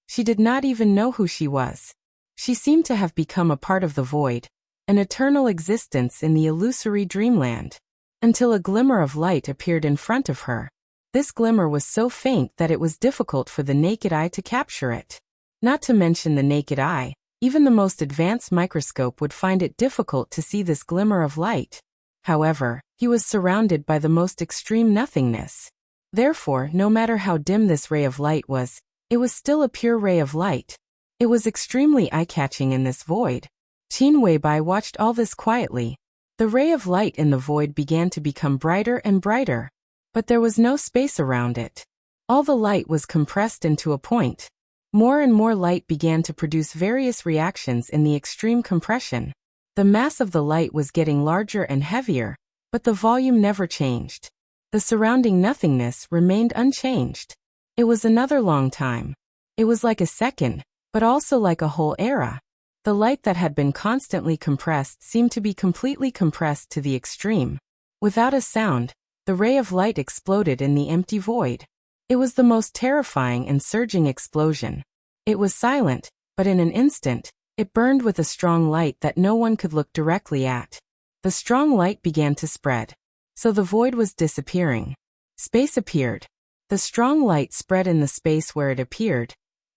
She did not even know who she was. She seemed to have become a part of the void, an eternal existence in the illusory dreamland, until a glimmer of light appeared in front of her. This glimmer was so faint that it was difficult for the naked eye to capture it. Not to mention the naked eye, even the most advanced microscope would find it difficult to see this glimmer of light. However, he was surrounded by the most extreme nothingness. Therefore, no matter how dim this ray of light was, it was still a pure ray of light. It was extremely eye-catching in this void. Qin Weibai watched all this quietly. The ray of light in the void began to become brighter and brighter. But there was no space around it. All the light was compressed into a point. More and more light began to produce various reactions in the extreme compression. The mass of the light was getting larger and heavier, but the volume never changed. The surrounding nothingness remained unchanged. It was another long time. It was like a second, but also like a whole era. The light that had been constantly compressed seemed to be completely compressed to the extreme. Without a sound, the ray of light exploded in the empty void. It was the most terrifying and surging explosion. It was silent, but in an instant, it burned with a strong light that no one could look directly at. The strong light began to spread. So the void was disappearing. Space appeared. The strong light spread in the space where it appeared,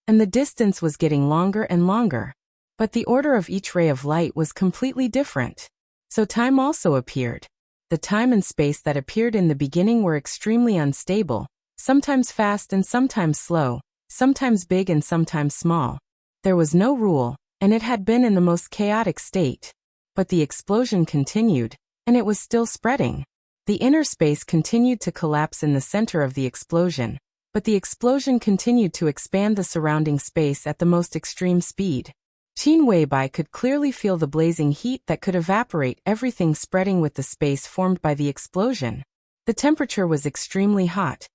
and the distance was getting longer and longer. But the order of each ray of light was completely different. So time also appeared. The time and space that appeared in the beginning were extremely unstable, sometimes fast and sometimes slow, sometimes big and sometimes small. There was no rule, and it had been in the most chaotic state. But the explosion continued, and it was still spreading. The inner space continued to collapse in the center of the explosion, but the explosion continued to expand the surrounding space at the most extreme speed. Qin Weibai could clearly feel the blazing heat that could evaporate everything spreading with the space formed by the explosion. The temperature was extremely hot,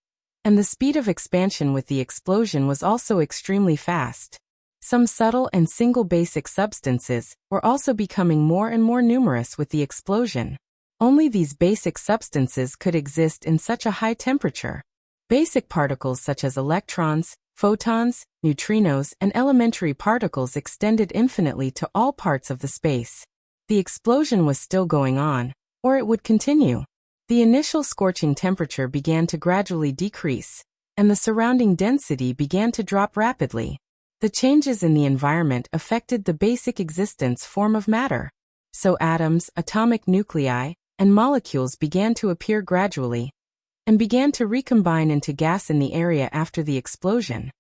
and the speed of expansion with the explosion was also extremely fast. Some subtle and single basic substances were also becoming more and more numerous with the explosion. Only these basic substances could exist in such a high temperature. Basic particles such as electrons, photons, neutrinos, and elementary particles extended infinitely to all parts of the space. The explosion was still going on, or it would continue. The initial scorching temperature began to gradually decrease, and the surrounding density began to drop rapidly. The changes in the environment affected the basic existence form of matter. So atoms, atomic nuclei, and molecules began to appear gradually. and began to recombine into gas in the area after the explosion.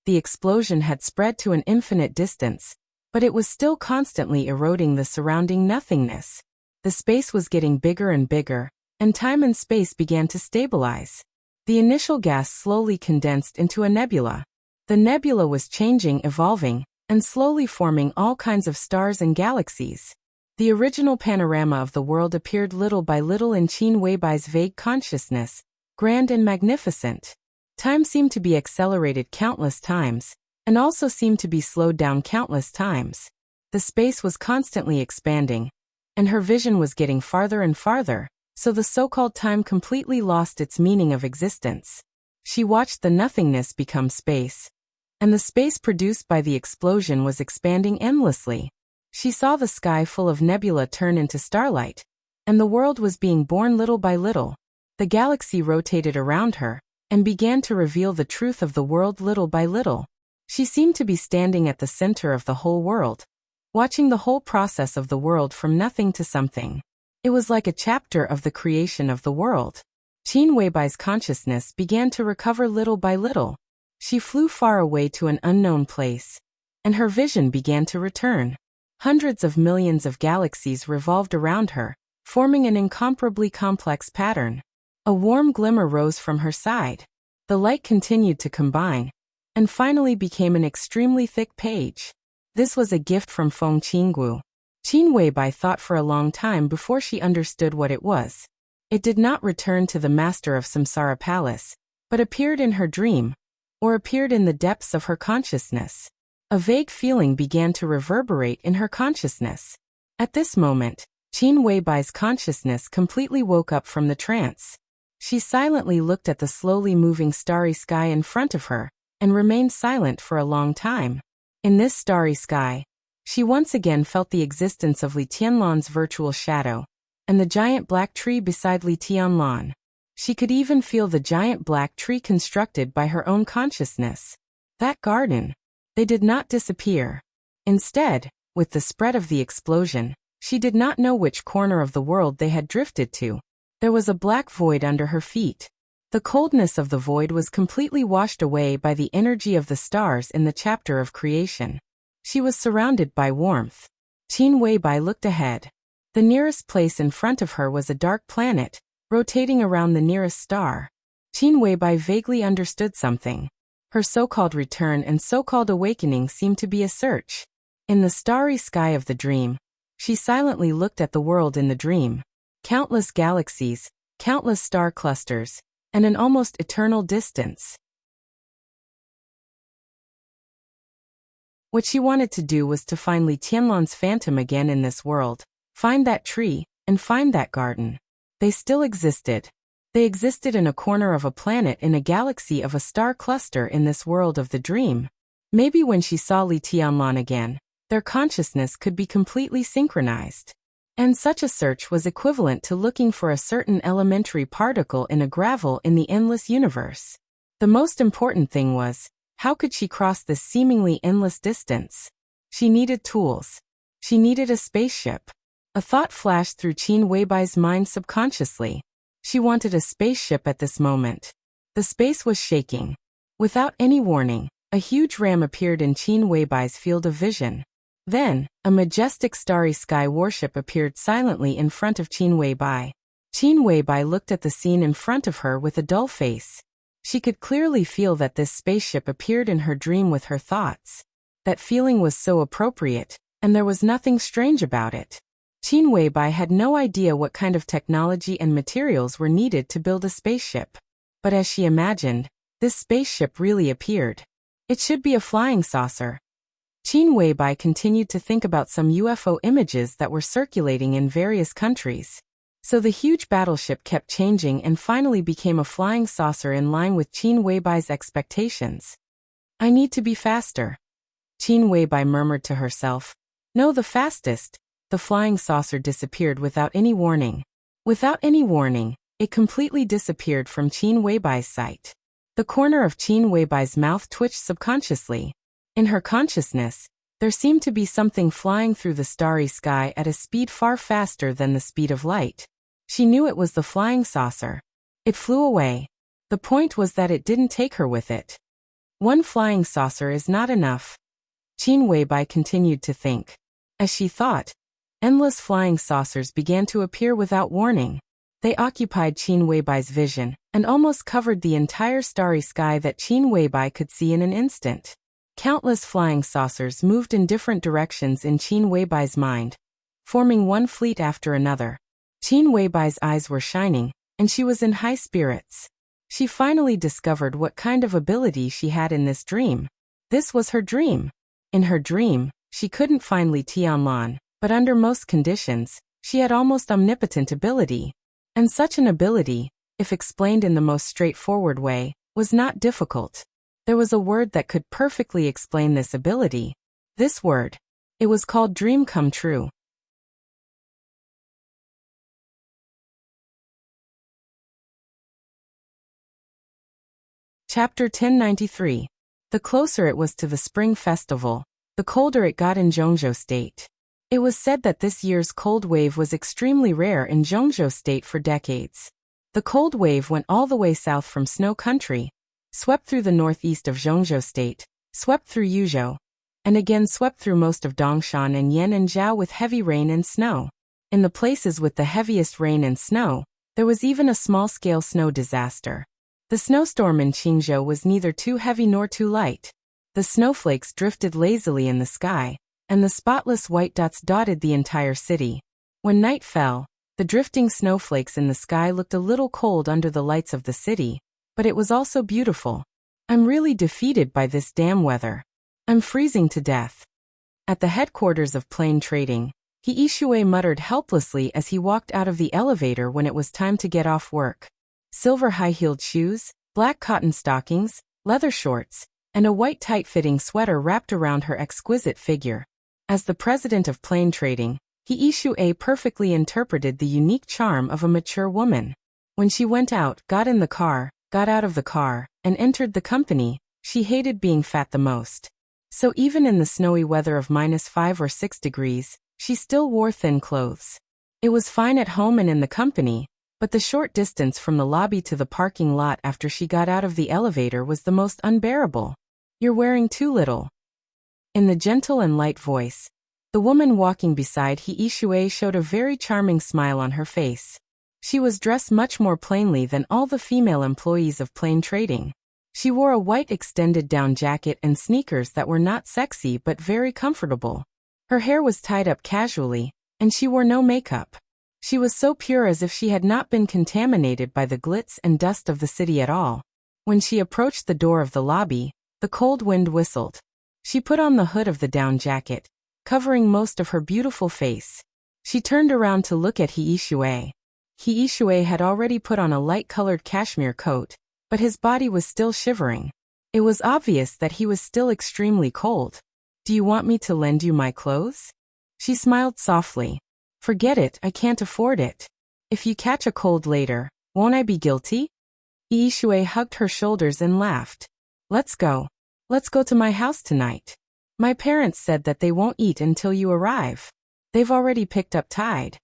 The explosion had spread to an infinite distance, but it was still constantly eroding the surrounding nothingness. The space was getting bigger and bigger, and time and space began to stabilize. The initial gas slowly condensed into a nebula. The nebula was changing, evolving, and slowly forming all kinds of stars and galaxies. The original panorama of the world appeared little by little in Qin Weibai's vague consciousness, grand and magnificent. Time seemed to be accelerated countless times, and also seemed to be slowed down countless times. The space was constantly expanding, and her vision was getting farther and farther, so the so-called time completely lost its meaning of existence. She watched the nothingness become space, and the space produced by the explosion was expanding endlessly. She saw the sky full of nebula turn into starlight, and the world was being born little by little. The galaxy rotated around her, and began to reveal the truth of the world little by little. She seemed to be standing at the center of the whole world, watching the whole process of the world from nothing to something. It was like a chapter of the creation of the world. Qin Weibai's consciousness began to recover little by little. She flew far away to an unknown place, and her vision began to return. Hundreds of millions of galaxies revolved around her, forming an incomparably complex pattern. A warm glimmer rose from her side. The light continued to combine, and finally became an extremely thick page. This was a gift from Feng Qinggu. Qin Weibai thought for a long time before she understood what it was. It did not return to the master of Samsara Palace, but appeared in her dream, or appeared in the depths of her consciousness. A vague feeling began to reverberate in her consciousness. At this moment, Qin Weibai's consciousness completely woke up from the trance. She silently looked at the slowly moving starry sky in front of her, and remained silent for a long time. In this starry sky, she once again felt the existence of Li Tianlan's virtual shadow, and the giant black tree beside Li Tianlan. She could even feel the giant black tree constructed by her own consciousness. That garden. They did not disappear. Instead, with the spread of the explosion, she did not know which corner of the world they had drifted to. There was a black void under her feet. The coldness of the void was completely washed away by the energy of the stars in the chapter of creation. She was surrounded by warmth. Qin Weibai looked ahead. The nearest place in front of her was a dark planet, rotating around the nearest star. Qin Weibai vaguely understood something. Her so-called return and so-called awakening seemed to be a search. In the starry sky of the dream, she silently looked at the world in the dream. Countless galaxies, countless star clusters, and an almost eternal distance. What she wanted to do was to find Li Tianlan's phantom again in this world, find that tree, and find that garden. They still existed. They existed in a corner of a planet in a galaxy of a star cluster in this world of the dream. Maybe when she saw Li Tianlan again, their consciousness could be completely synchronized. And such a search was equivalent to looking for a certain elementary particle in a gravel in the endless universe. The most important thing was, how could she cross this seemingly endless distance? She needed tools. She needed a spaceship. A thought flashed through Qin Weibai's mind subconsciously. She wanted a spaceship at this moment. The space was shaking. Without any warning, a huge ram appeared in Qin Weibai's field of vision. Then, a majestic starry sky warship appeared silently in front of Qin Weibai. Qin Weibai looked at the scene in front of her with a dull face. She could clearly feel that this spaceship appeared in her dream with her thoughts. That feeling was so appropriate, and there was nothing strange about it. Qin Weibai had no idea what kind of technology and materials were needed to build a spaceship. But as she imagined, this spaceship really appeared. It should be a flying saucer. Qin Weibai continued to think about some UFO images that were circulating in various countries. So the huge battleship kept changing and finally became a flying saucer in line with Qin Weibai's expectations. I need to be faster. Qin Weibai murmured to herself. No, the fastest. The flying saucer disappeared without any warning. Without any warning, it completely disappeared from Qin Weibai's sight. The corner of Qin Weibai's mouth twitched subconsciously. In her consciousness, There seemed to be something flying through the starry sky at a speed far faster than the speed of light. She knew it was the flying saucer. It flew away. The point was that it didn't take her with it. One flying saucer is not enough. Qin Weibai continued to think. As she thought, endless flying saucers began to appear without warning. They occupied Qin Weibai's vision, and almost covered the entire starry sky that Qin Weibai could see in an instant. Countless flying saucers moved in different directions in Qin Weibai's mind, forming one fleet after another. Qin Weibai's eyes were shining, and she was in high spirits. She finally discovered what kind of ability she had in this dream. This was her dream. In her dream, she couldn't find Li Tianlan, but under most conditions, she had almost omnipotent ability. And such an ability, if explained in the most straightforward way, was not difficult. There was a word that could perfectly explain this ability. This word. It was called dream come true. Chapter 1093. The closer it was to the Spring Festival, the colder it got in Zhongzhou State. It was said that this year's cold wave was extremely rare in Zhongzhou State for decades. The cold wave went all the way south from Snow Country, swept through the northeast of Zhongzhou State, swept through Yuzhou, and again swept through most of Dongshan and Yan and Zhao with heavy rain and snow. In the places with the heaviest rain and snow, there was even a small-scale snow disaster. The snowstorm in Qingzhou was neither too heavy nor too light. The snowflakes drifted lazily in the sky, and the spotless white dots dotted the entire city. When night fell, the drifting snowflakes in the sky looked a little cold under the lights of the city, but it was also beautiful. I'm really defeated by this damn weather. I'm freezing to death. At the headquarters of Plain Trading, He Yishui muttered helplessly as he walked out of the elevator when it was time to get off work. Silver high-heeled shoes, black cotton stockings, leather shorts, and a white tight-fitting sweater wrapped around her exquisite figure. As the president of Plain Trading, He Yishui perfectly interpreted the unique charm of a mature woman. When she went out, got in the car, got out of the car, and entered the company, she hated being fat the most. So even in the snowy weather of -5 or 6 degrees, she still wore thin clothes. It was fine at home and in the company, but the short distance from the lobby to the parking lot after she got out of the elevator was the most unbearable. You're wearing too little. In the gentle and light voice, the woman walking beside He Yishui showed a very charming smile on her face. She was dressed much more plainly than all the female employees of Plain Trading. She wore a white extended down jacket and sneakers that were not sexy but very comfortable. Her hair was tied up casually, and she wore no makeup. She was so pure as if she had not been contaminated by the glitz and dust of the city at all. When she approached the door of the lobby, the cold wind whistled. She put on the hood of the down jacket, covering most of her beautiful face. She turned around to look at He Yishui. He Yishui had already put on a light-colored cashmere coat, but his body was still shivering. It was obvious that he was still extremely cold. Do you want me to lend you my clothes? She smiled softly. Forget it, I can't afford it. If you catch a cold later, won't I be guilty? He Yishui hugged her shoulders and laughed. Let's go. Let's go to my house tonight. My parents said that they won't eat until you arrive. They've already picked up Tide.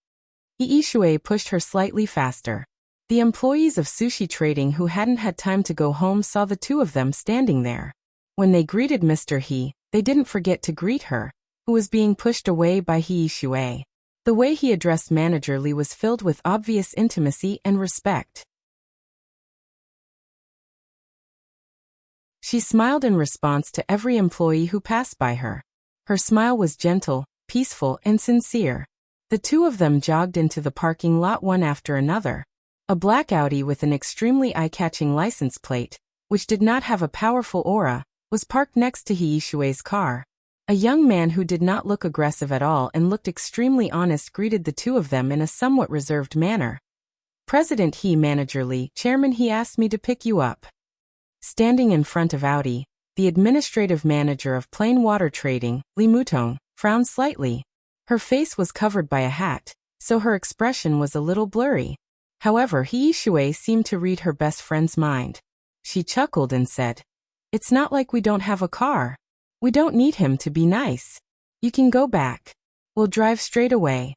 He Yishui pushed her slightly faster. The employees of Sushi Trading who hadn't had time to go home saw the two of them standing there. When they greeted Mr. He, they didn't forget to greet her, who was being pushed away by He Yishui. The way he addressed Manager Li was filled with obvious intimacy and respect. She smiled in response to every employee who passed by her. Her smile was gentle, peaceful, and sincere. The two of them jogged into the parking lot one after another. A black Audi with an extremely eye-catching license plate, which did not have a powerful aura, was parked next to He Yishui's car. A young man who did not look aggressive at all and looked extremely honest greeted the two of them in a somewhat reserved manner. President He, Manager Li, Chairman He asked me to pick you up. Standing in front of Audi, the administrative manager of Plain Water Trading, Li Mutong, frowned slightly. Her face was covered by a hat, so her expression was a little blurry. However, He Yishui seemed to read her best friend's mind. She chuckled and said, "It's not like we don't have a car. We don't need him to be nice." You can go back. We'll drive straight away.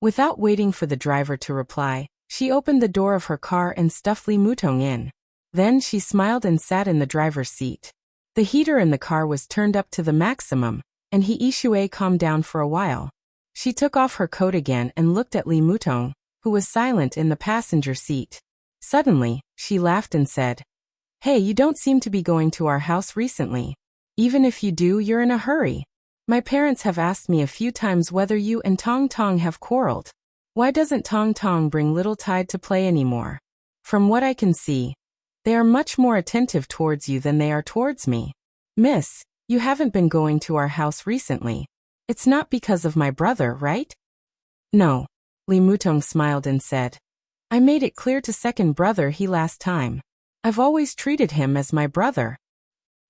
Without waiting for the driver to reply, she opened the door of her car and stuffed Li Mutong in. Then she smiled and sat in the driver's seat. The heater in the car was turned up to the maximum, and He Yishui calmed down for a while. She took off her coat again and looked at Li Mutong, who was silent in the passenger seat. Suddenly, she laughed and said, "Hey, you don't seem to be going to our house recently. Even if you do, you're in a hurry. My parents have asked me a few times whether you and Tong Tong have quarreled. Why doesn't Tong Tong bring little Tide to play anymore? From what I can see, they are much more attentive towards you than they are towards me. Miss, you haven't been going to our house recently. It's not because of my brother, right?" "No." Li Mutong smiled and said, "I made it clear to second brother he last time. I've always treated him as my brother."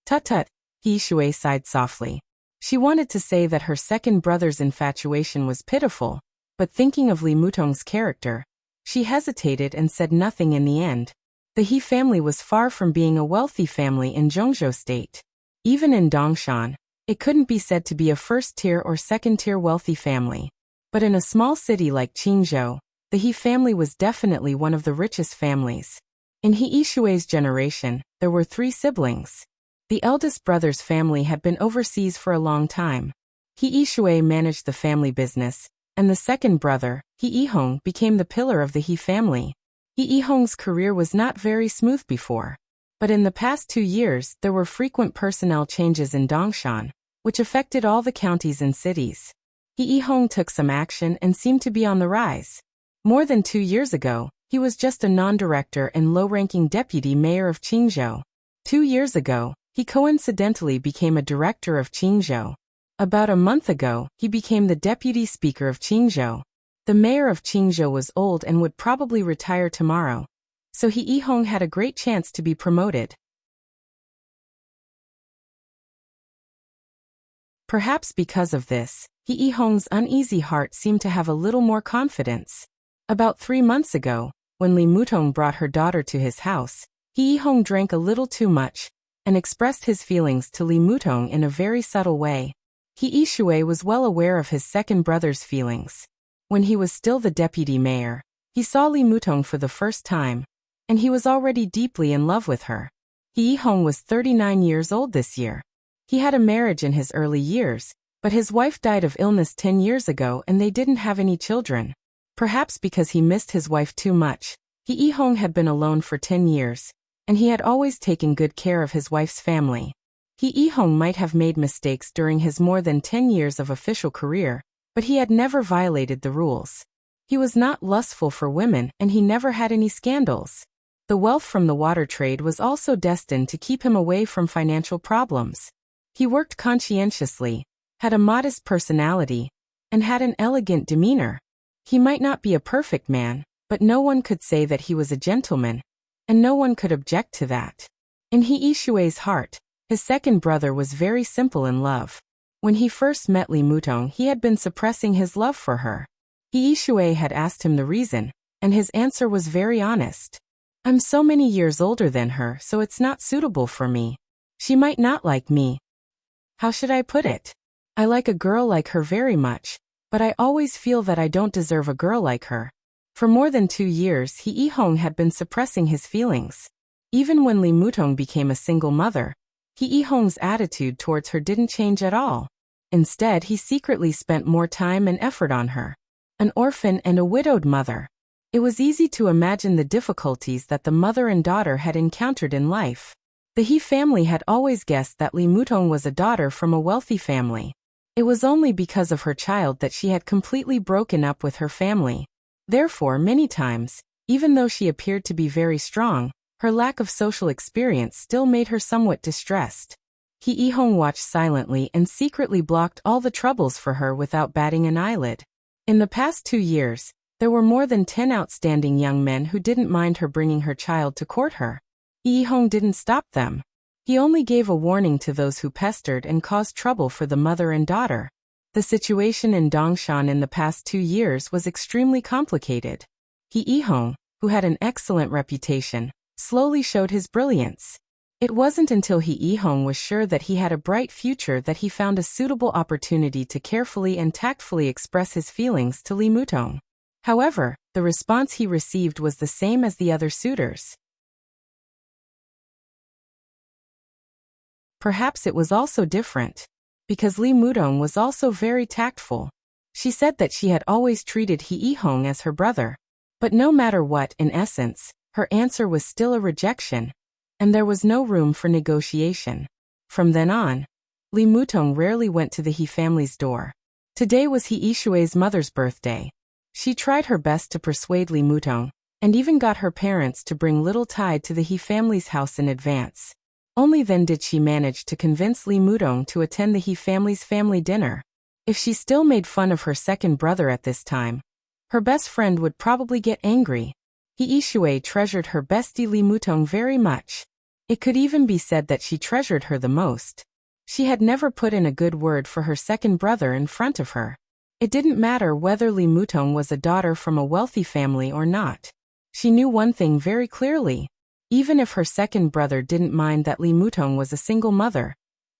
"Tut-tut," He Yishui sighed softly. She wanted to say that her second brother's infatuation was pitiful, but thinking of Li Mutong's character, she hesitated and said nothing in the end. The He family was far from being a wealthy family in Zhongzhou State. Even in Dongshan, it couldn't be said to be a first-tier or second-tier wealthy family. But in a small city like Qingzhou, the He family was definitely one of the richest families. In He Yishui's generation, there were 3 siblings. The eldest brother's family had been overseas for a long time. He Yishui managed the family business, and the second brother, He Yihong, became the pillar of the He family. He Yihong's career was not very smooth before. But in the past 2 years, there were frequent personnel changes in Dongshan, which affected all the counties and cities. He Yihong took some action and seemed to be on the rise. More than 2 years ago, he was just a non-director and low-ranking deputy mayor of Qingzhou. 2 years ago, he coincidentally became a director of Qingzhou. About a month ago, he became the deputy speaker of Qingzhou. The mayor of Qingzhou was old and would probably retire tomorrow, so He Yihong had a great chance to be promoted. Perhaps because of this, He Yihong's uneasy heart seemed to have a little more confidence. About 3 months ago, when Li Mutong brought her daughter to his house, He Yihong drank a little too much and expressed his feelings to Li Mutong in a very subtle way. He Yishui was well aware of his second brother's feelings. When he was still the deputy mayor, he saw Li Mutong for the first time, and he was already deeply in love with her. He Yihong was 39 years old this year. He had a marriage in his early years, but his wife died of illness 10 years ago and they didn't have any children. Perhaps because he missed his wife too much, He Yihong had been alone for 10 years, and he had always taken good care of his wife's family. He Yihong might have made mistakes during his more than 10 years of official career, but he had never violated the rules. He was not lustful for women and he never had any scandals. The wealth from the water trade was also destined to keep him away from financial problems. He worked conscientiously, had a modest personality, and had an elegant demeanor. He might not be a perfect man, but no one could say that he was a gentleman, and no one could object to that. In He Yishui's heart, his second brother was very simple in love. When he first met Li Mutong, he had been suppressing his love for her. He Yishui had asked him the reason, and his answer was very honest. "I'm so many years older than her, so it's not suitable for me. She might not like me. How should I put it? I like a girl like her very much, but I always feel that I don't deserve a girl like her." For more than 2 years, He Yihong had been suppressing his feelings. Even when Li Mutong became a single mother, He Yihong's attitude towards her didn't change at all. Instead, he secretly spent more time and effort on her. An orphan and a widowed mother. It was easy to imagine the difficulties that the mother and daughter had encountered in life. The He family had always guessed that Li Mutong was a daughter from a wealthy family. It was only because of her child that she had completely broken up with her family. Therefore, many times, even though she appeared to be very strong, her lack of social experience still made her somewhat distressed. He Yihong watched silently and secretly blocked all the troubles for her without batting an eyelid. In the past 2 years, there were more than 10 outstanding young men who didn't mind her bringing her child to court her. He Yihong didn't stop them. He only gave a warning to those who pestered and caused trouble for the mother and daughter. The situation in Dongshan in the past 2 years was extremely complicated. He Yihong, who had an excellent reputation, slowly showed his brilliance. It wasn't until He Hong was sure that he had a bright future that he found a suitable opportunity to carefully and tactfully express his feelings to Li Mutong. However, the response he received was the same as the other suitors. Perhaps it was also different, because Li Mutong was also very tactful. She said that she had always treated He Hong as her brother. But no matter what, in essence, her answer was still a rejection, and there was no room for negotiation. From then on, Li Mutong rarely went to the He family's door. Today was He Shui's mother's birthday. She tried her best to persuade Li Mutong, and even got her parents to bring little Tide to the He family's house in advance. Only then did she manage to convince Li Mutong to attend the He family's family dinner. If she still made fun of her second brother at this time, her best friend would probably get angry. He Shui treasured her bestie Li Mutong very much. It could even be said that she treasured her the most. She had never put in a good word for her second brother in front of her. It didn't matter whether Li Mutong was a daughter from a wealthy family or not. She knew one thing very clearly. Even if her second brother didn't mind that Li Mutong was a single mother,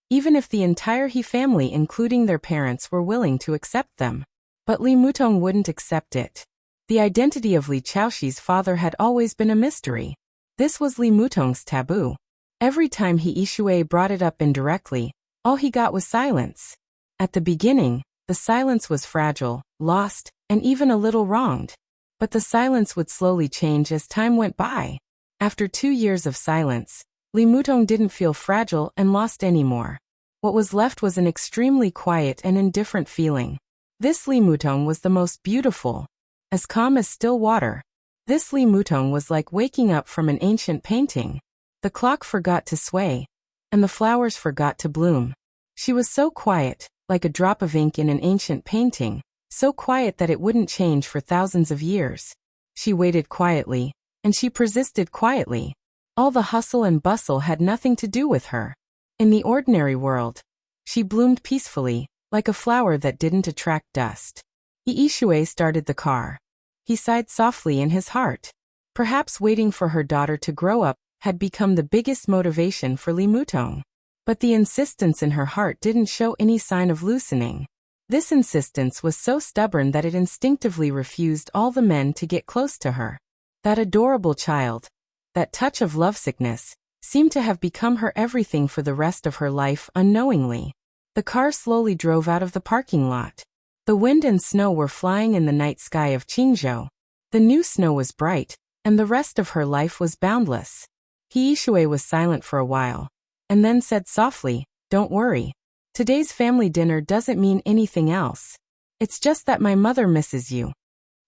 even if the entire He family including their parents were willing to accept them, but Li Mutong wouldn't accept it. The identity of Li Chaoxi's father had always been a mystery. This was Li Mutong's taboo. Every time He Shui brought it up indirectly, all he got was silence. At the beginning, the silence was fragile, lost, and even a little wronged. But the silence would slowly change as time went by. After 2 years of silence, Li Mutong didn't feel fragile and lost anymore. What was left was an extremely quiet and indifferent feeling. This Li Mutong was the most beautiful, as calm as still water. This Li Mutong was like waking up from an ancient painting. The clock forgot to sway, and the flowers forgot to bloom. She was so quiet, like a drop of ink in an ancient painting, so quiet that it wouldn't change for thousands of years. She waited quietly, and she persisted quietly. All the hustle and bustle had nothing to do with her. In the ordinary world, she bloomed peacefully, like a flower that didn't attract dust. He Shui started the car. He sighed softly in his heart. Perhaps waiting for her daughter to grow up had become the biggest motivation for Li Mutong. But the insistence in her heart didn't show any sign of loosening. This insistence was so stubborn that it instinctively refused all the men to get close to her. That adorable child, that touch of lovesickness, seemed to have become her everything for the rest of her life unknowingly. The car slowly drove out of the parking lot. The wind and snow were flying in the night sky of Qingzhou. The new snow was bright, and the rest of her life was boundless. He Shui was silent for a while, and then said softly, "Don't worry. Today's family dinner doesn't mean anything else. It's just that my mother misses you."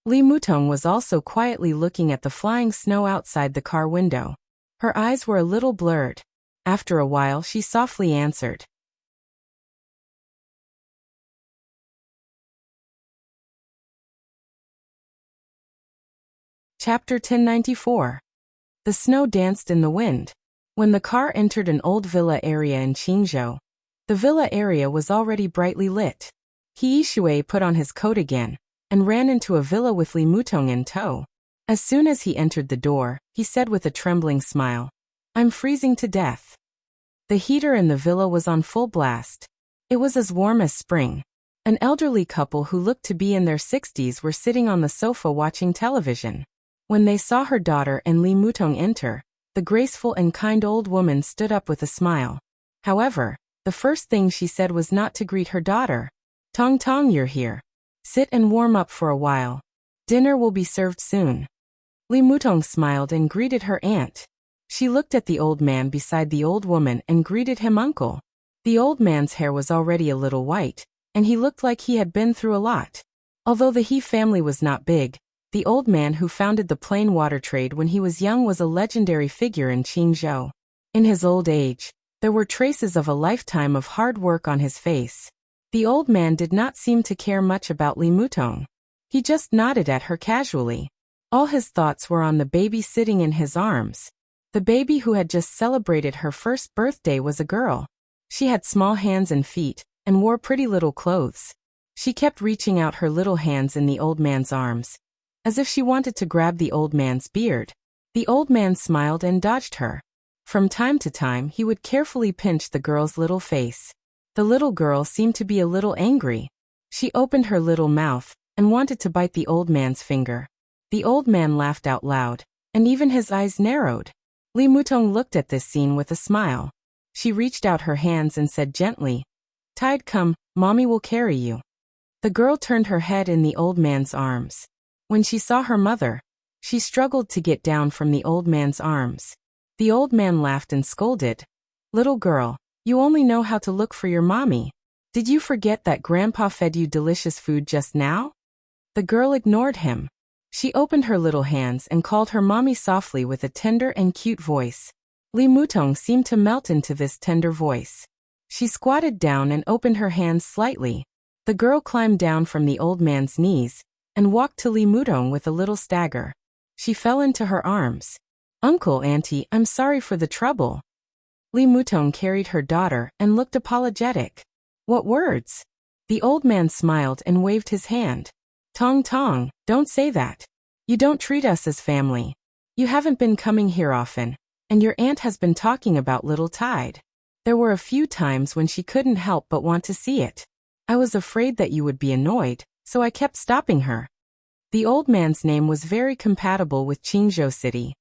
Li Mutong was also quietly looking at the flying snow outside the car window. Her eyes were a little blurred. After a while she softly answered. Chapter 1094. The snow danced in the wind. When the car entered an old villa area in Qingzhou, the villa area was already brightly lit. He Shui put on his coat again, and ran into a villa with Li Mutong in tow. As soon as he entered the door, he said with a trembling smile, "I'm freezing to death." The heater in the villa was on full blast. It was as warm as spring. An elderly couple who looked to be in their 60s were sitting on the sofa watching television. When they saw her daughter and Li Mutong enter, the graceful and kind old woman stood up with a smile. However, the first thing she said was not to greet her daughter. "Tong Tong, you're here. Sit and warm up for a while. Dinner will be served soon." Li Mutong smiled and greeted her aunt. She looked at the old man beside the old woman and greeted him uncle. The old man's hair was already a little white, and he looked like he had been through a lot. Although the He family was not big, the old man who founded the plain water trade when he was young was a legendary figure in Qingzhou. In his old age, there were traces of a lifetime of hard work on his face. The old man did not seem to care much about Li Mutong. He just nodded at her casually. All his thoughts were on the baby sitting in his arms. The baby who had just celebrated her first birthday was a girl. She had small hands and feet, and wore pretty little clothes. She kept reaching out her little hands in the old man's arms, as if she wanted to grab the old man's beard. The old man smiled and dodged her. From time to time he would carefully pinch the girl's little face. The little girl seemed to be a little angry. She opened her little mouth and wanted to bite the old man's finger. The old man laughed out loud, and even his eyes narrowed. Li Mutong looked at this scene with a smile. She reached out her hands and said gently, "Tide, come, mommy will carry you." The girl turned her head in the old man's arms. When she saw her mother, she struggled to get down from the old man's arms. The old man laughed and scolded, "Little girl, you only know how to look for your mommy. Did you forget that grandpa fed you delicious food just now?" The girl ignored him. She opened her little hands and called her mommy softly with a tender and cute voice. Li Mutong seemed to melt into this tender voice. She squatted down and opened her hands slightly. The girl climbed down from the old man's knees and walked to Li Mutong with a little stagger. She fell into her arms. "Uncle, auntie, I'm sorry for the trouble." Li Mutong carried her daughter and looked apologetic. "What words?" The old man smiled and waved his hand. "Tong Tong, don't say that. You don't treat us as family. You haven't been coming here often, and your aunt has been talking about little Tide. There were a few times when she couldn't help but want to see it. I was afraid that you would be annoyed, so I kept stopping her." The old man's name was very compatible with Qingzhou City.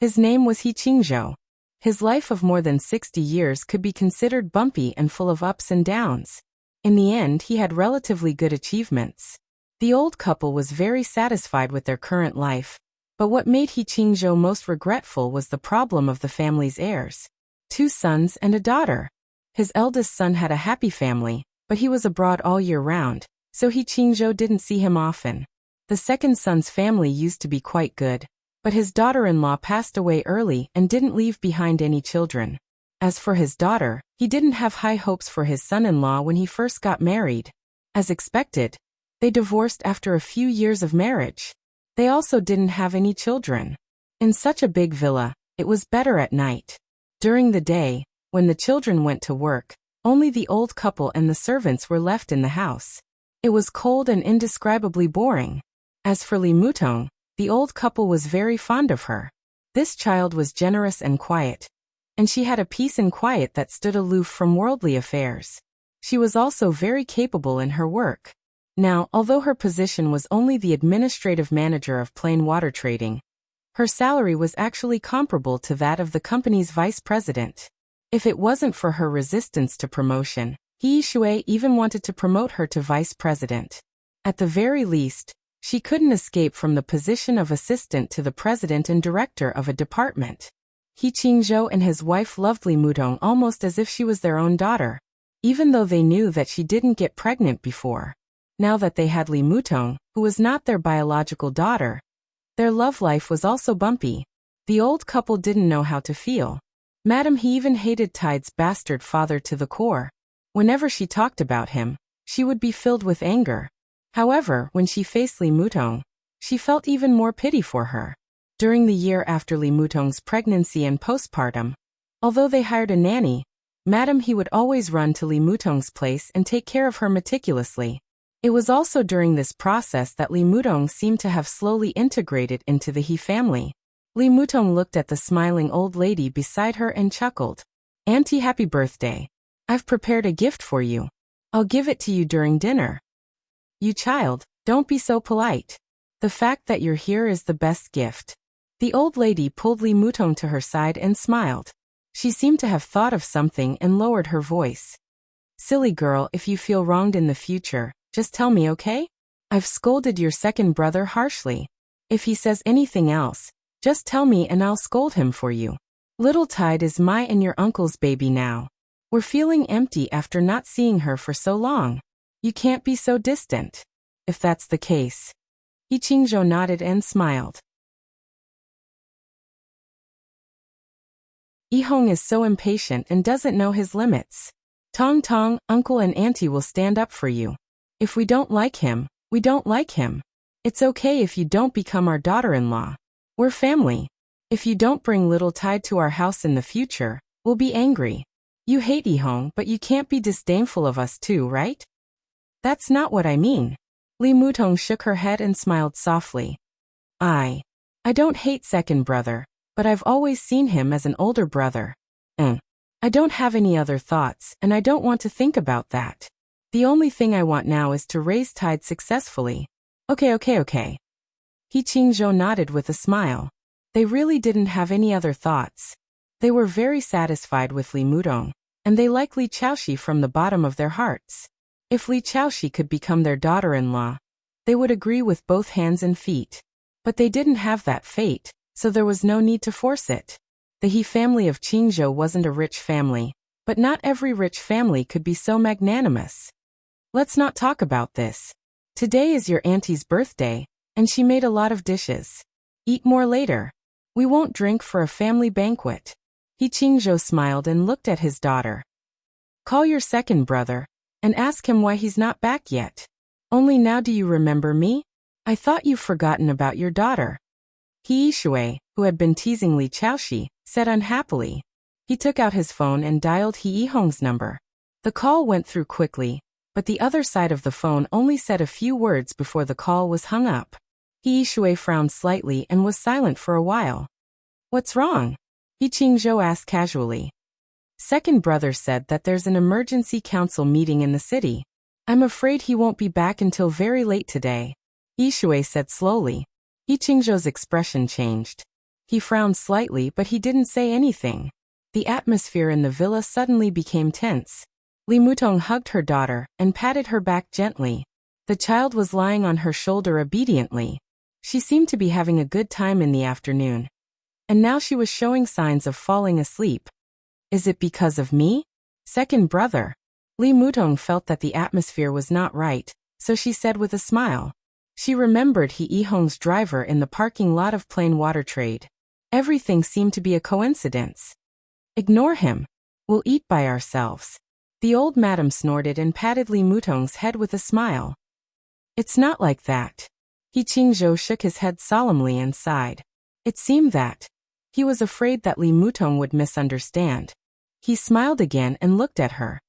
His name was He Qingzhou. His life of more than 60 years could be considered bumpy and full of ups and downs. In the end, he had relatively good achievements. The old couple was very satisfied with their current life, but what made He Qingzhou most regretful was the problem of the family's heirs. 2 sons and a daughter. His eldest son had a happy family, but he was abroad all year round, so He Qingzhou didn't see him often. The second son's family used to be quite good, but his daughter-in-law passed away early and didn't leave behind any children. As for his daughter, he didn't have high hopes for his son-in-law when he first got married. As expected, they divorced after a few years of marriage. They also didn't have any children. In such a big villa, it was better at night. During the day, when the children went to work, only the old couple and the servants were left in the house. It was cold and indescribably boring. As for Li Mutong, the old couple was very fond of her. This child was generous and quiet, and she had a peace and quiet that stood aloof from worldly affairs. She was also very capable in her work. Now, although her position was only the administrative manager of plain water trading, her salary was actually comparable to that of the company's vice president. If it wasn't for her resistance to promotion, He Shui even wanted to promote her to vice president. At the very least, she couldn't escape from the position of assistant to the president and director of a department. He Qingzhou and his wife loved Li Mutong almost as if she was their own daughter, even though they knew that she didn't get pregnant before. Now that they had Li Mutong, who was not their biological daughter, their love life was also bumpy. The old couple didn't know how to feel. Madam He even hated Tide's bastard father to the core. Whenever she talked about him, she would be filled with anger. However, when she faced Li Mutong, she felt even more pity for her. During the year after Li Mutong's pregnancy and postpartum, although they hired a nanny, Madam He would always run to Li Mutong's place and take care of her meticulously. It was also during this process that Li Mutong seemed to have slowly integrated into the He family. Li Mutong looked at the smiling old lady beside her and chuckled. "Auntie, happy birthday. I've prepared a gift for you. I'll give it to you during dinner." "You child, don't be so polite. The fact that you're here is the best gift." The old lady pulled Li Mutong to her side and smiled. She seemed to have thought of something and lowered her voice. "Silly girl, if you feel wronged in the future, just tell me, okay? I've scolded your second brother harshly. If he says anything else, just tell me and I'll scold him for you. Little Tide is my and your uncle's baby now. We're feeling empty after not seeing her for so long. You can't be so distant." "If that's the case." He Qingzhou nodded and smiled. Yihong is so impatient and doesn't know his limits. "Tong Tong, uncle and auntie will stand up for you. If we don't like him, we don't like him. It's okay if you don't become our daughter-in-law. We're family. If you don't bring little Tide to our house in the future, we'll be angry. You hate Yihong, but you can't be disdainful of us too, right?" "That's not what I mean." Li Mutong shook her head and smiled softly. I don't hate second brother, but I've always seen him as an older brother. I don't have any other thoughts, and I don't want to think about that. The only thing I want now is to raise tide successfully. Okay. He Qingzhou nodded with a smile. They really didn't have any other thoughts. They were very satisfied with Li Mudong, and they liked Li Chaoxi from the bottom of their hearts. If Li Chaoxi could become their daughter-in-law, they would agree with both hands and feet. But they didn't have that fate, so there was no need to force it. The He family of Qingzhou wasn't a rich family, but not every rich family could be so magnanimous. Let's not talk about this. Today is your auntie's birthday, and she made a lot of dishes. Eat more later. We won't drink for a family banquet. He Qingzhou smiled and looked at his daughter. Call your second brother, and ask him why he's not back yet. Only now do you remember me? I thought you've forgotten about your daughter. He Yishui, who had been teasing Li Chaoxi, said unhappily. He took out his phone and dialed He Yihong's number. The call went through quickly, but the other side of the phone only said a few words before the call was hung up. He Yishui frowned slightly and was silent for a while. What's wrong? He Qingzhou asked casually. Second brother said that there's an emergency council meeting in the city. I'm afraid he won't be back until very late today. Yishui said slowly. He Qingzhou's expression changed. He frowned slightly, but he didn't say anything. The atmosphere in the villa suddenly became tense. Li Mutong hugged her daughter and patted her back gently. The child was lying on her shoulder obediently. She seemed to be having a good time in the afternoon. And now she was showing signs of falling asleep. Is it because of me? Second brother. Li Mutong felt that the atmosphere was not right, so she said with a smile. She remembered He Yihong's driver in the parking lot of Plain Water Trade. Everything seemed to be a coincidence. Ignore him. We'll eat by ourselves. The old madam snorted and patted Li Mutong's head with a smile. It's not like that. He Qingzhou shook his head solemnly and sighed. It seemed that he was afraid that Li Mutong would misunderstand. He smiled again and looked at her.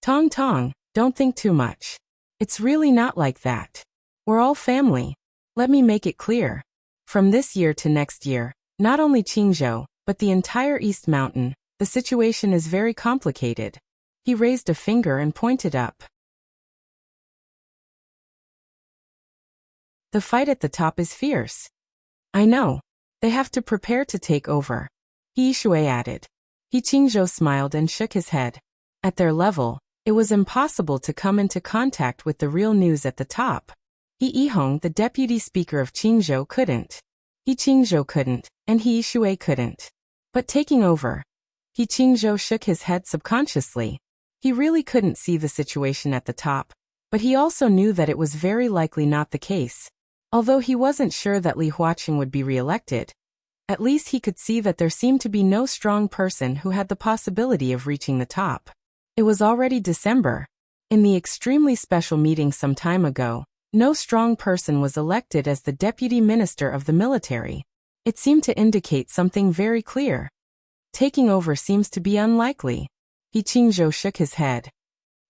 Tong, don't think too much. It's really not like that. We're all family. Let me make it clear. From this year to next year, not only Qingzhou, but the entire East Mountain, the situation is very complicated. He raised a finger and pointed up. The fight at the top is fierce. I know. They have to prepare to take over. He Yishui added. He Qingzhou smiled and shook his head. At their level, it was impossible to come into contact with the real news at the top. He Yihong, the deputy speaker of Qingzhou, couldn't. He Qingzhou couldn't, and He Yishui couldn't. But taking over. He Qingzhou shook his head subconsciously. He really couldn't see the situation at the top, but he also knew that it was very likely not the case. Although he wasn't sure that Li Huaqing would be re-elected, at least he could see that there seemed to be no strong person who had the possibility of reaching the top. It was already December. In the extremely special meeting some time ago, no strong person was elected as the deputy minister of the military. It seemed to indicate something very clear. Taking over seems to be unlikely. He Qingzhou shook his head.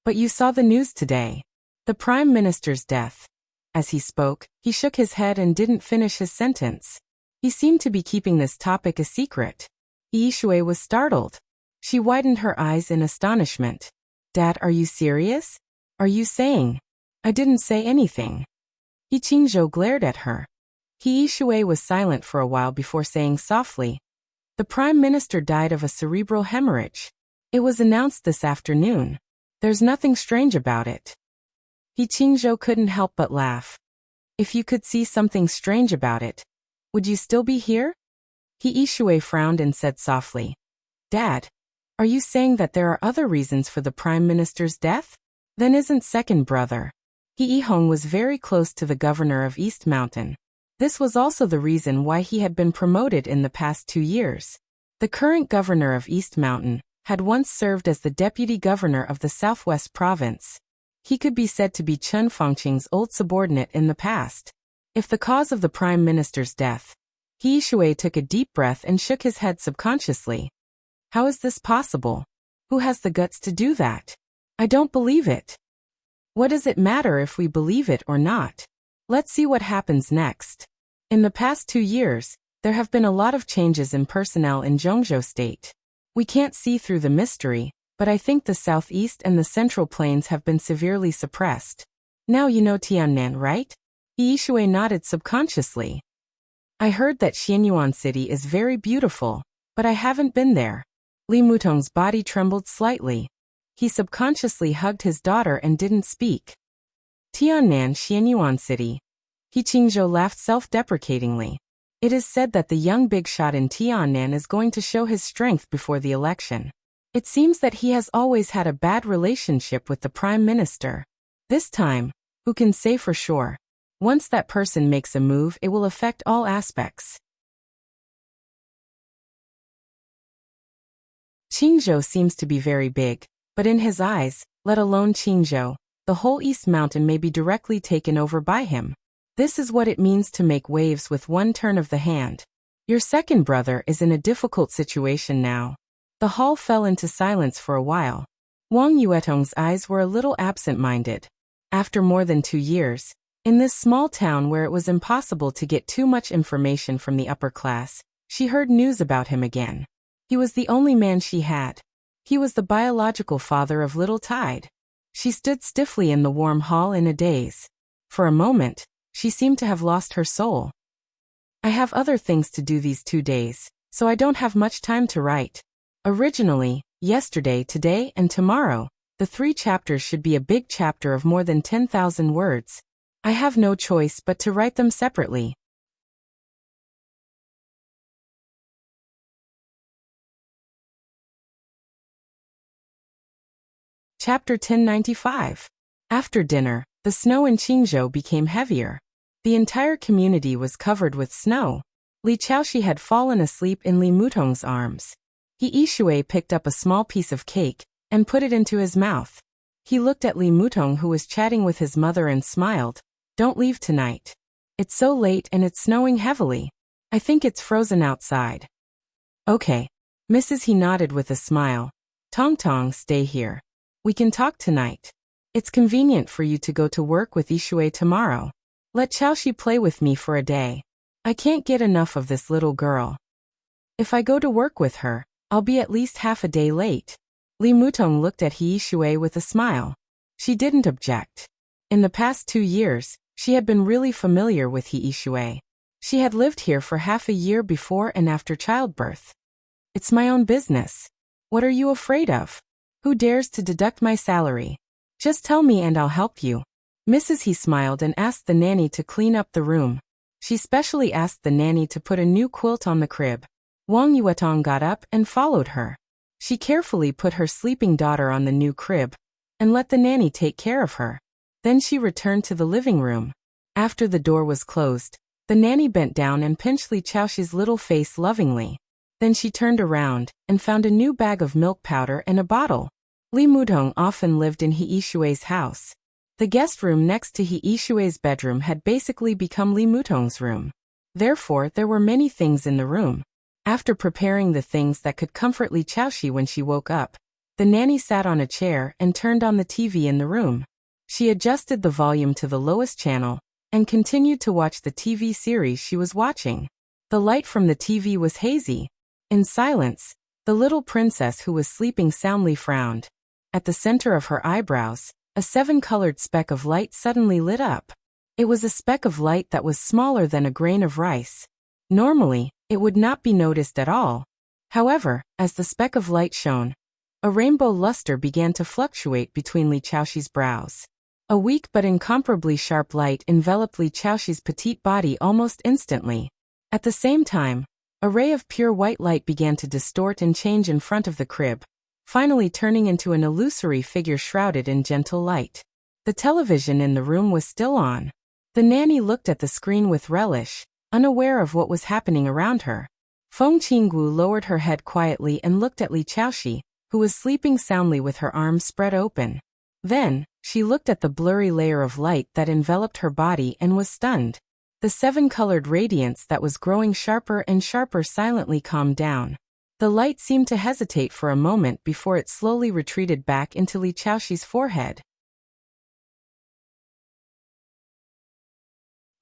But you saw the news today. The prime minister's death. As he spoke, he shook his head and didn't finish his sentence. He seemed to be keeping this topic a secret. He Yishui was startled. She widened her eyes in astonishment. Dad, are you serious? Are you saying? I didn't say anything. He Qingzhou glared at her. He Yishui was silent for a while before saying softly. The prime minister died of a cerebral hemorrhage. It was announced this afternoon. There's nothing strange about it. He Qingzhou couldn't help but laugh. If you could see something strange about it, would you still be here? He Yishui frowned and said softly. Dad, are you saying that there are other reasons for the prime minister's death? Then isn't second brother. He Yihong was very close to the governor of East Mountain. This was also the reason why he had been promoted in the past 2 years. The current governor of East Mountain had once served as the deputy governor of the Southwest Province. He could be said to be Chen Fengqing's old subordinate in the past. If the cause of the prime minister's death, He Yishui took a deep breath and shook his head subconsciously. How is this possible? Who has the guts to do that? I don't believe it. What does it matter if we believe it or not? Let's see what happens next. In the past 2 years, There have been a lot of changes in personnel in Zhongzhou State. We can't see through the mystery, but I think the southeast and the central plains have been severely suppressed. Now you know Tiannan, right? Yi Shui nodded subconsciously. I heard that Xianyuan City is very beautiful, but I haven't been there. Li Mutong's body trembled slightly. He subconsciously hugged his daughter and didn't speak. Tiannan, Xianyuan City. He Qingzhou laughed self-deprecatingly. It is said that the young big shot in Tiannan is going to show his strength before the election. It seems that he has always had a bad relationship with the Prime Minister. This time, who can say for sure? Once that person makes a move, it will affect all aspects. Qingzhou seems to be very big, but in his eyes, let alone Qingzhou, the whole East Mountain may be directly taken over by him. This is what it means to make waves with one turn of the hand. Your second brother is in a difficult situation now. The hall fell into silence for a while. Wang Yuetong's eyes were a little absent-minded. After more than 2 years, in this small town where it was impossible to get too much information from the upper class, she heard news about him again. He was the only man she had. He was the biological father of little Tide. She stood stiffly in the warm hall in a daze. For a moment, she seemed to have lost her soul. I have other things to do these 2 days, so I don't have much time to write. Originally, yesterday, today, and tomorrow, the 3 chapters should be a big chapter of more than 10,000 words. I have no choice but to write them separately. Chapter 1095. After dinner, the snow in Qingzhou became heavier. The entire community was covered with snow. Li Chaoxi had fallen asleep in Li Mutong's arms. He Yishui picked up a small piece of cake and put it into his mouth. He looked at Li Mutong, who was chatting with his mother, and smiled. Don't leave tonight. It's so late and it's snowing heavily. I think it's frozen outside. Okay. Mrs. He nodded with a smile. Tong Tong, stay here. We can talk tonight. It's convenient for you to go to work with Yishui tomorrow. Let Chaoxi play with me for a day. I can't get enough of this little girl. If I go to work with her, I'll be at least half a day late. Li Mutong looked at He Yishui with a smile. She didn't object. In the past 2 years, she had been really familiar with He Yishui. She had lived here for half a year before and after childbirth. It's my own business. What are you afraid of? Who dares to deduct my salary? Just tell me and I'll help you. Mrs. He smiled and asked the nanny to clean up the room. She specially asked the nanny to put a new quilt on the crib. Wang Yuetong got up and followed her. She carefully put her sleeping daughter on the new crib and let the nanny take care of her. Then she returned to the living room. After the door was closed, the nanny bent down and pinched Li Chaoxi's little face lovingly. Then she turned around and found a new bag of milk powder and a bottle. Li Mutong often lived in He Yishui's house. The guest room next to He Yishui's bedroom had basically become Li Mutong's room. Therefore, there were many things in the room. After preparing the things that could comfort Li Chaoxi when she woke up, the nanny sat on a chair and turned on the TV in the room. She adjusted the volume to the lowest channel and continued to watch the TV series she was watching. The light from the TV was hazy. In silence, the little princess who was sleeping soundly frowned. At the center of her eyebrows, a 7-colored speck of light suddenly lit up. It was a speck of light that was smaller than a grain of rice. Normally, it would not be noticed at all. However, as the speck of light shone, a rainbow luster began to fluctuate between Li Chaoxi's brows. A weak but incomparably sharp light enveloped Li Chaoxi's petite body almost instantly. At the same time, a ray of pure white light began to distort and change in front of the crib, finally turning into an illusory figure shrouded in gentle light. The television in the room was still on. The nanny looked at the screen with relish, unaware of what was happening around her. Feng Qinggu lowered her head quietly and looked at Li Chaoxi, who was sleeping soundly with her arms spread open. Then, she looked at the blurry layer of light that enveloped her body and was stunned. The 7-colored radiance that was growing sharper and sharper silently calmed down. The light seemed to hesitate for a moment before it slowly retreated back into Li Chaoxi's forehead.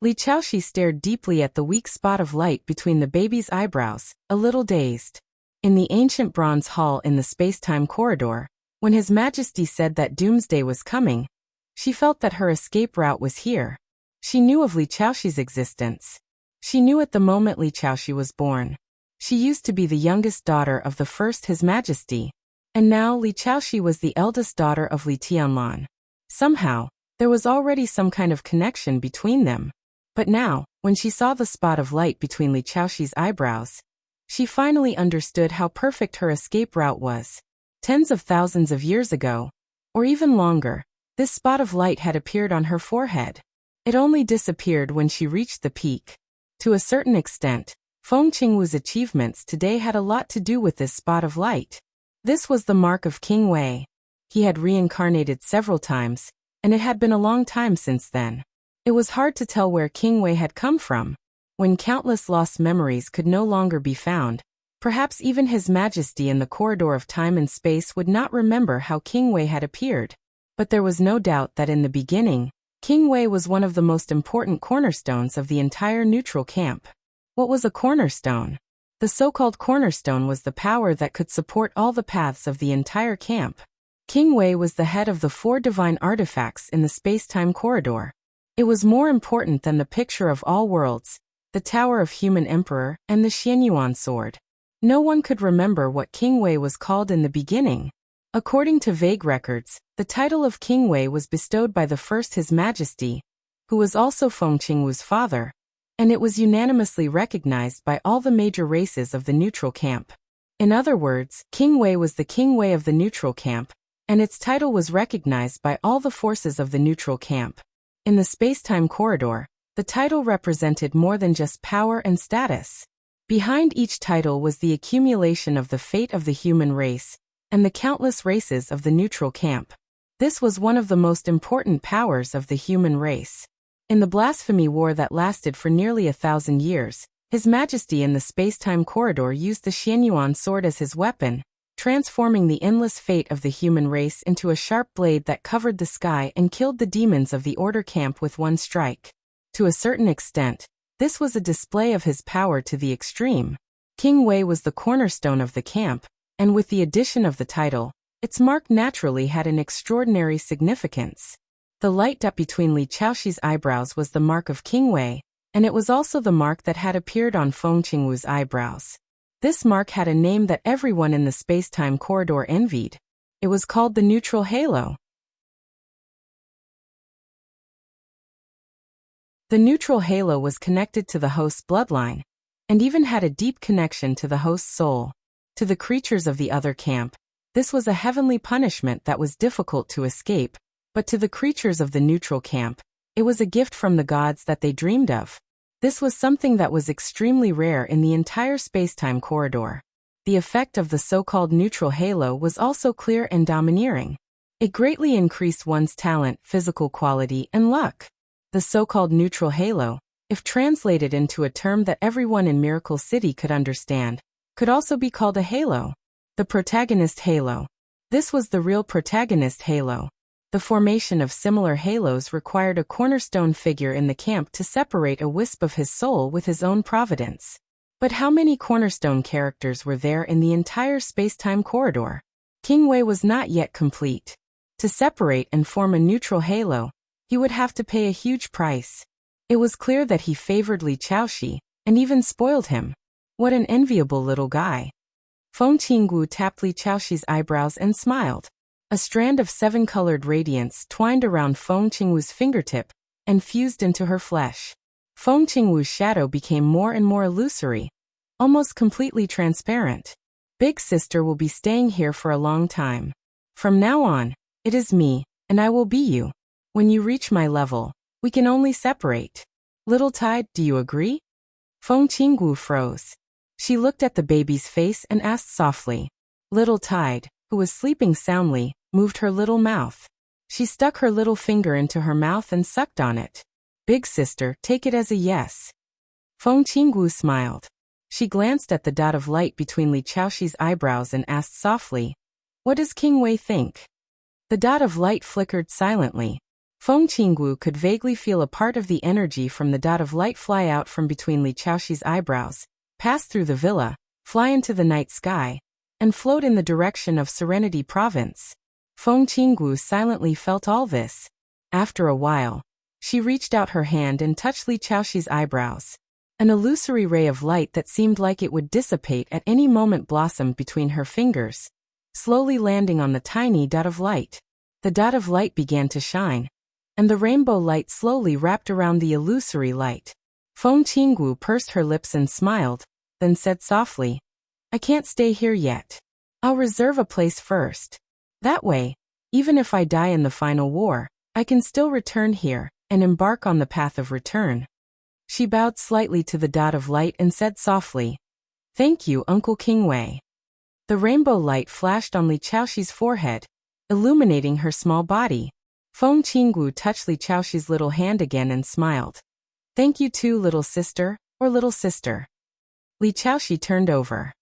Li Chaoxi stared deeply at the weak spot of light between the baby's eyebrows, a little dazed. In the ancient bronze hall in the space-time corridor, when His Majesty said that doomsday was coming, she felt that her escape route was here. She knew of Li Chaoxi's existence. She knew at the moment Li Chaoxi was born. She used to be the youngest daughter of the first His Majesty, and now Li Chaoxi was the eldest daughter of Li Tianlan. Somehow, there was already some kind of connection between them. But now, when she saw the spot of light between Li Chaoxi's eyebrows, she finally understood how perfect her escape route was. Tens of thousands of years ago, or even longer, this spot of light had appeared on her forehead. It only disappeared when she reached the peak. To a certain extent, Feng Qingwu's achievements today had a lot to do with this spot of light. This was the mark of King Wei. He had reincarnated several times, and it had been a long time since then. It was hard to tell where King Wei had come from. When countless lost memories could no longer be found, perhaps even His Majesty in the corridor of time and space would not remember how King Wei had appeared. But there was no doubt that in the beginning, King Wei was one of the most important cornerstones of the entire neutral camp. What was a cornerstone? The so-called cornerstone was the power that could support all the paths of the entire camp. King Wei was the head of the 4 divine artifacts in the space-time corridor. It was more important than the picture of all worlds, the Tower of Human Emperor, and the Xianyuan sword. No one could remember what King Wei was called in the beginning. According to vague records, the title of King Wei was bestowed by the first His Majesty, who was also Feng Qingwu's father, and it was unanimously recognized by all the major races of the neutral camp. In other words, King Wei was the King Wei of the neutral camp, and its title was recognized by all the forces of the neutral camp. In the space-time corridor, the title represented more than just power and status. Behind each title was the accumulation of the fate of the human race, and the countless races of the neutral camp. This was one of the most important powers of the human race. In the blasphemy war that lasted for nearly 1,000 years, His Majesty in the space-time corridor used the Xianyuan sword as his weapon, transforming the endless fate of the human race into a sharp blade that covered the sky and killed the demons of the Order camp with one strike. To a certain extent, this was a display of his power to the extreme. King Wei was the cornerstone of the camp, and with the addition of the title, its mark naturally had an extraordinary significance. The light dot between Li Chaoxi's eyebrows was the mark of King Wei, and it was also the mark that had appeared on Feng Qingwu's eyebrows. This mark had a name that everyone in the space-time corridor envied. It was called the neutral halo. The neutral halo was connected to the host's bloodline, and even had a deep connection to the host's soul. To the creatures of the other camp, this was a heavenly punishment that was difficult to escape, but to the creatures of the neutral camp, it was a gift from the gods that they dreamed of. This was something that was extremely rare in the entire space-time corridor. The effect of the so-called neutral halo was also clear and domineering. It greatly increased one's talent, physical quality, and luck. The so-called neutral halo, if translated into a term that everyone in Miracle City could understand, could also be called a halo. The protagonist halo. This was the real protagonist halo. The formation of similar halos required a cornerstone figure in the camp to separate a wisp of his soul with his own providence. But how many cornerstone characters were there in the entire space-time corridor? King Wei was not yet complete. To separate and form a neutral halo, he would have to pay a huge price. It was clear that he favored Li Chaoxi, and even spoiled him. What an enviable little guy. Feng Qingwu tapped Li Chaoxi's eyebrows and smiled. A strand of 7-colored radiance twined around Feng Qingwu's fingertip and fused into her flesh. Feng Qingwu's shadow became more and more illusory, almost completely transparent. Big sister will be staying here for a long time. From now on, it is me, and I will be you. When you reach my level, we can only separate. Little Tide, do you agree? Feng Qingwu froze. She looked at the baby's face and asked softly. Little Tide, who was sleeping soundly, moved her little mouth. She stuck her little finger into her mouth and sucked on it. Big sister, take it as a yes. Feng Qingwu smiled. She glanced at the dot of light between Li Chaoxi's eyebrows and asked softly, what does King Wei think? The dot of light flickered silently. Feng Qinggu could vaguely feel a part of the energy from the dot of light fly out from between Li Chaoxi's eyebrows, pass through the villa, fly into the night sky, and float in the direction of Serenity Province. Feng Qinggu silently felt all this. After a while, she reached out her hand and touched Li Chaoxi's eyebrows. An illusory ray of light that seemed like it would dissipate at any moment blossomed between her fingers, slowly landing on the tiny dot of light. The dot of light began to shine, and the rainbow light slowly wrapped around the illusory light. Feng Qinggu pursed her lips and smiled, then said softly, "I can't stay here yet. I'll reserve a place first. That way, even if I die in the final war, I can still return here and embark on the path of return." She bowed slightly to the dot of light and said softly, "Thank you, Uncle Qingwei." The rainbow light flashed on Li Chaoxi's forehead, illuminating her small body. Feng Qinggu touched Li Chaoxi's little hand again and smiled. "Thank you too, little sister, or little sister." Li Chaoxi turned over.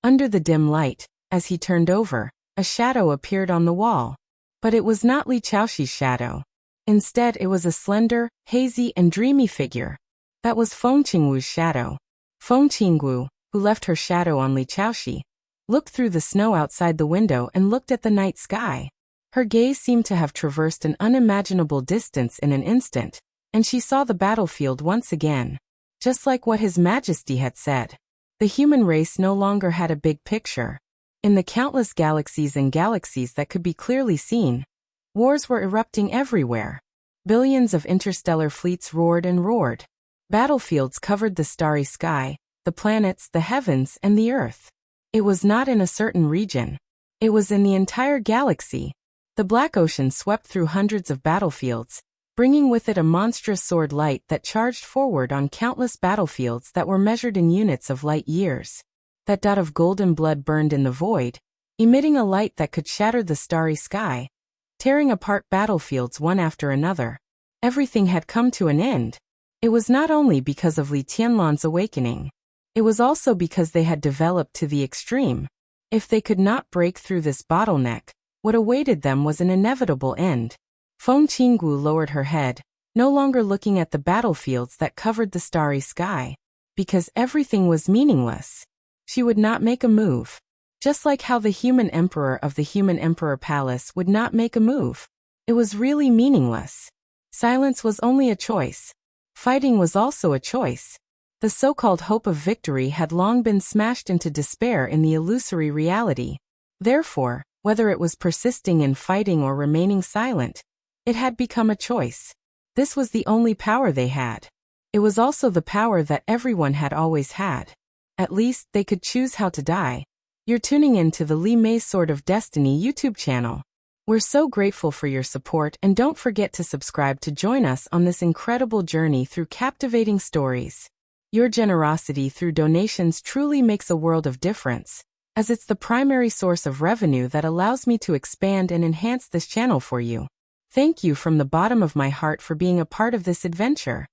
Under the dim light, as he turned over, a shadow appeared on the wall. But it was not Li Chaoxi's shadow. Instead, it was a slender, hazy, and dreamy figure. That was Feng Qinggu's shadow. Feng Qinggu, who left her shadow on Li Chaoxi, looked through the snow outside the window and looked at the night sky. Her gaze seemed to have traversed an unimaginable distance in an instant, and she saw the battlefield once again. Just like what His Majesty had said, the human race no longer had a big picture. In the countless galaxies and galaxies that could be clearly seen, wars were erupting everywhere. Billions of interstellar fleets roared and roared. Battlefields covered the starry sky, the planets, the heavens, and the earth. It was not in a certain region. It was in the entire galaxy. The Black Ocean swept through hundreds of battlefields, bringing with it a monstrous sword light that charged forward on countless battlefields that were measured in units of light years. That dot of golden blood burned in the void, emitting a light that could shatter the starry sky, tearing apart battlefields one after another. Everything had come to an end. It was not only because of Li Tianlan's awakening. It was also because they had developed to the extreme. If they could not break through this bottleneck, what awaited them was an inevitable end. Feng Qinggu lowered her head, no longer looking at the battlefields that covered the starry sky. Because everything was meaningless. She would not make a move. Just like how the human emperor of the human emperor palace would not make a move. It was really meaningless. Silence was only a choice. Fighting was also a choice. The so-called hope of victory had long been smashed into despair in the illusory reality. Therefore, whether it was persisting in fighting or remaining silent, it had become a choice. This was the only power they had. It was also the power that everyone had always had. At least, they could choose how to die. You're tuning in to the Li Mei Sword of Destiny YouTube channel. We're so grateful for your support, and don't forget to subscribe to join us on this incredible journey through captivating stories. Your generosity through donations truly makes a world of difference, as it's the primary source of revenue that allows me to expand and enhance this channel for you. Thank you from the bottom of my heart for being a part of this adventure.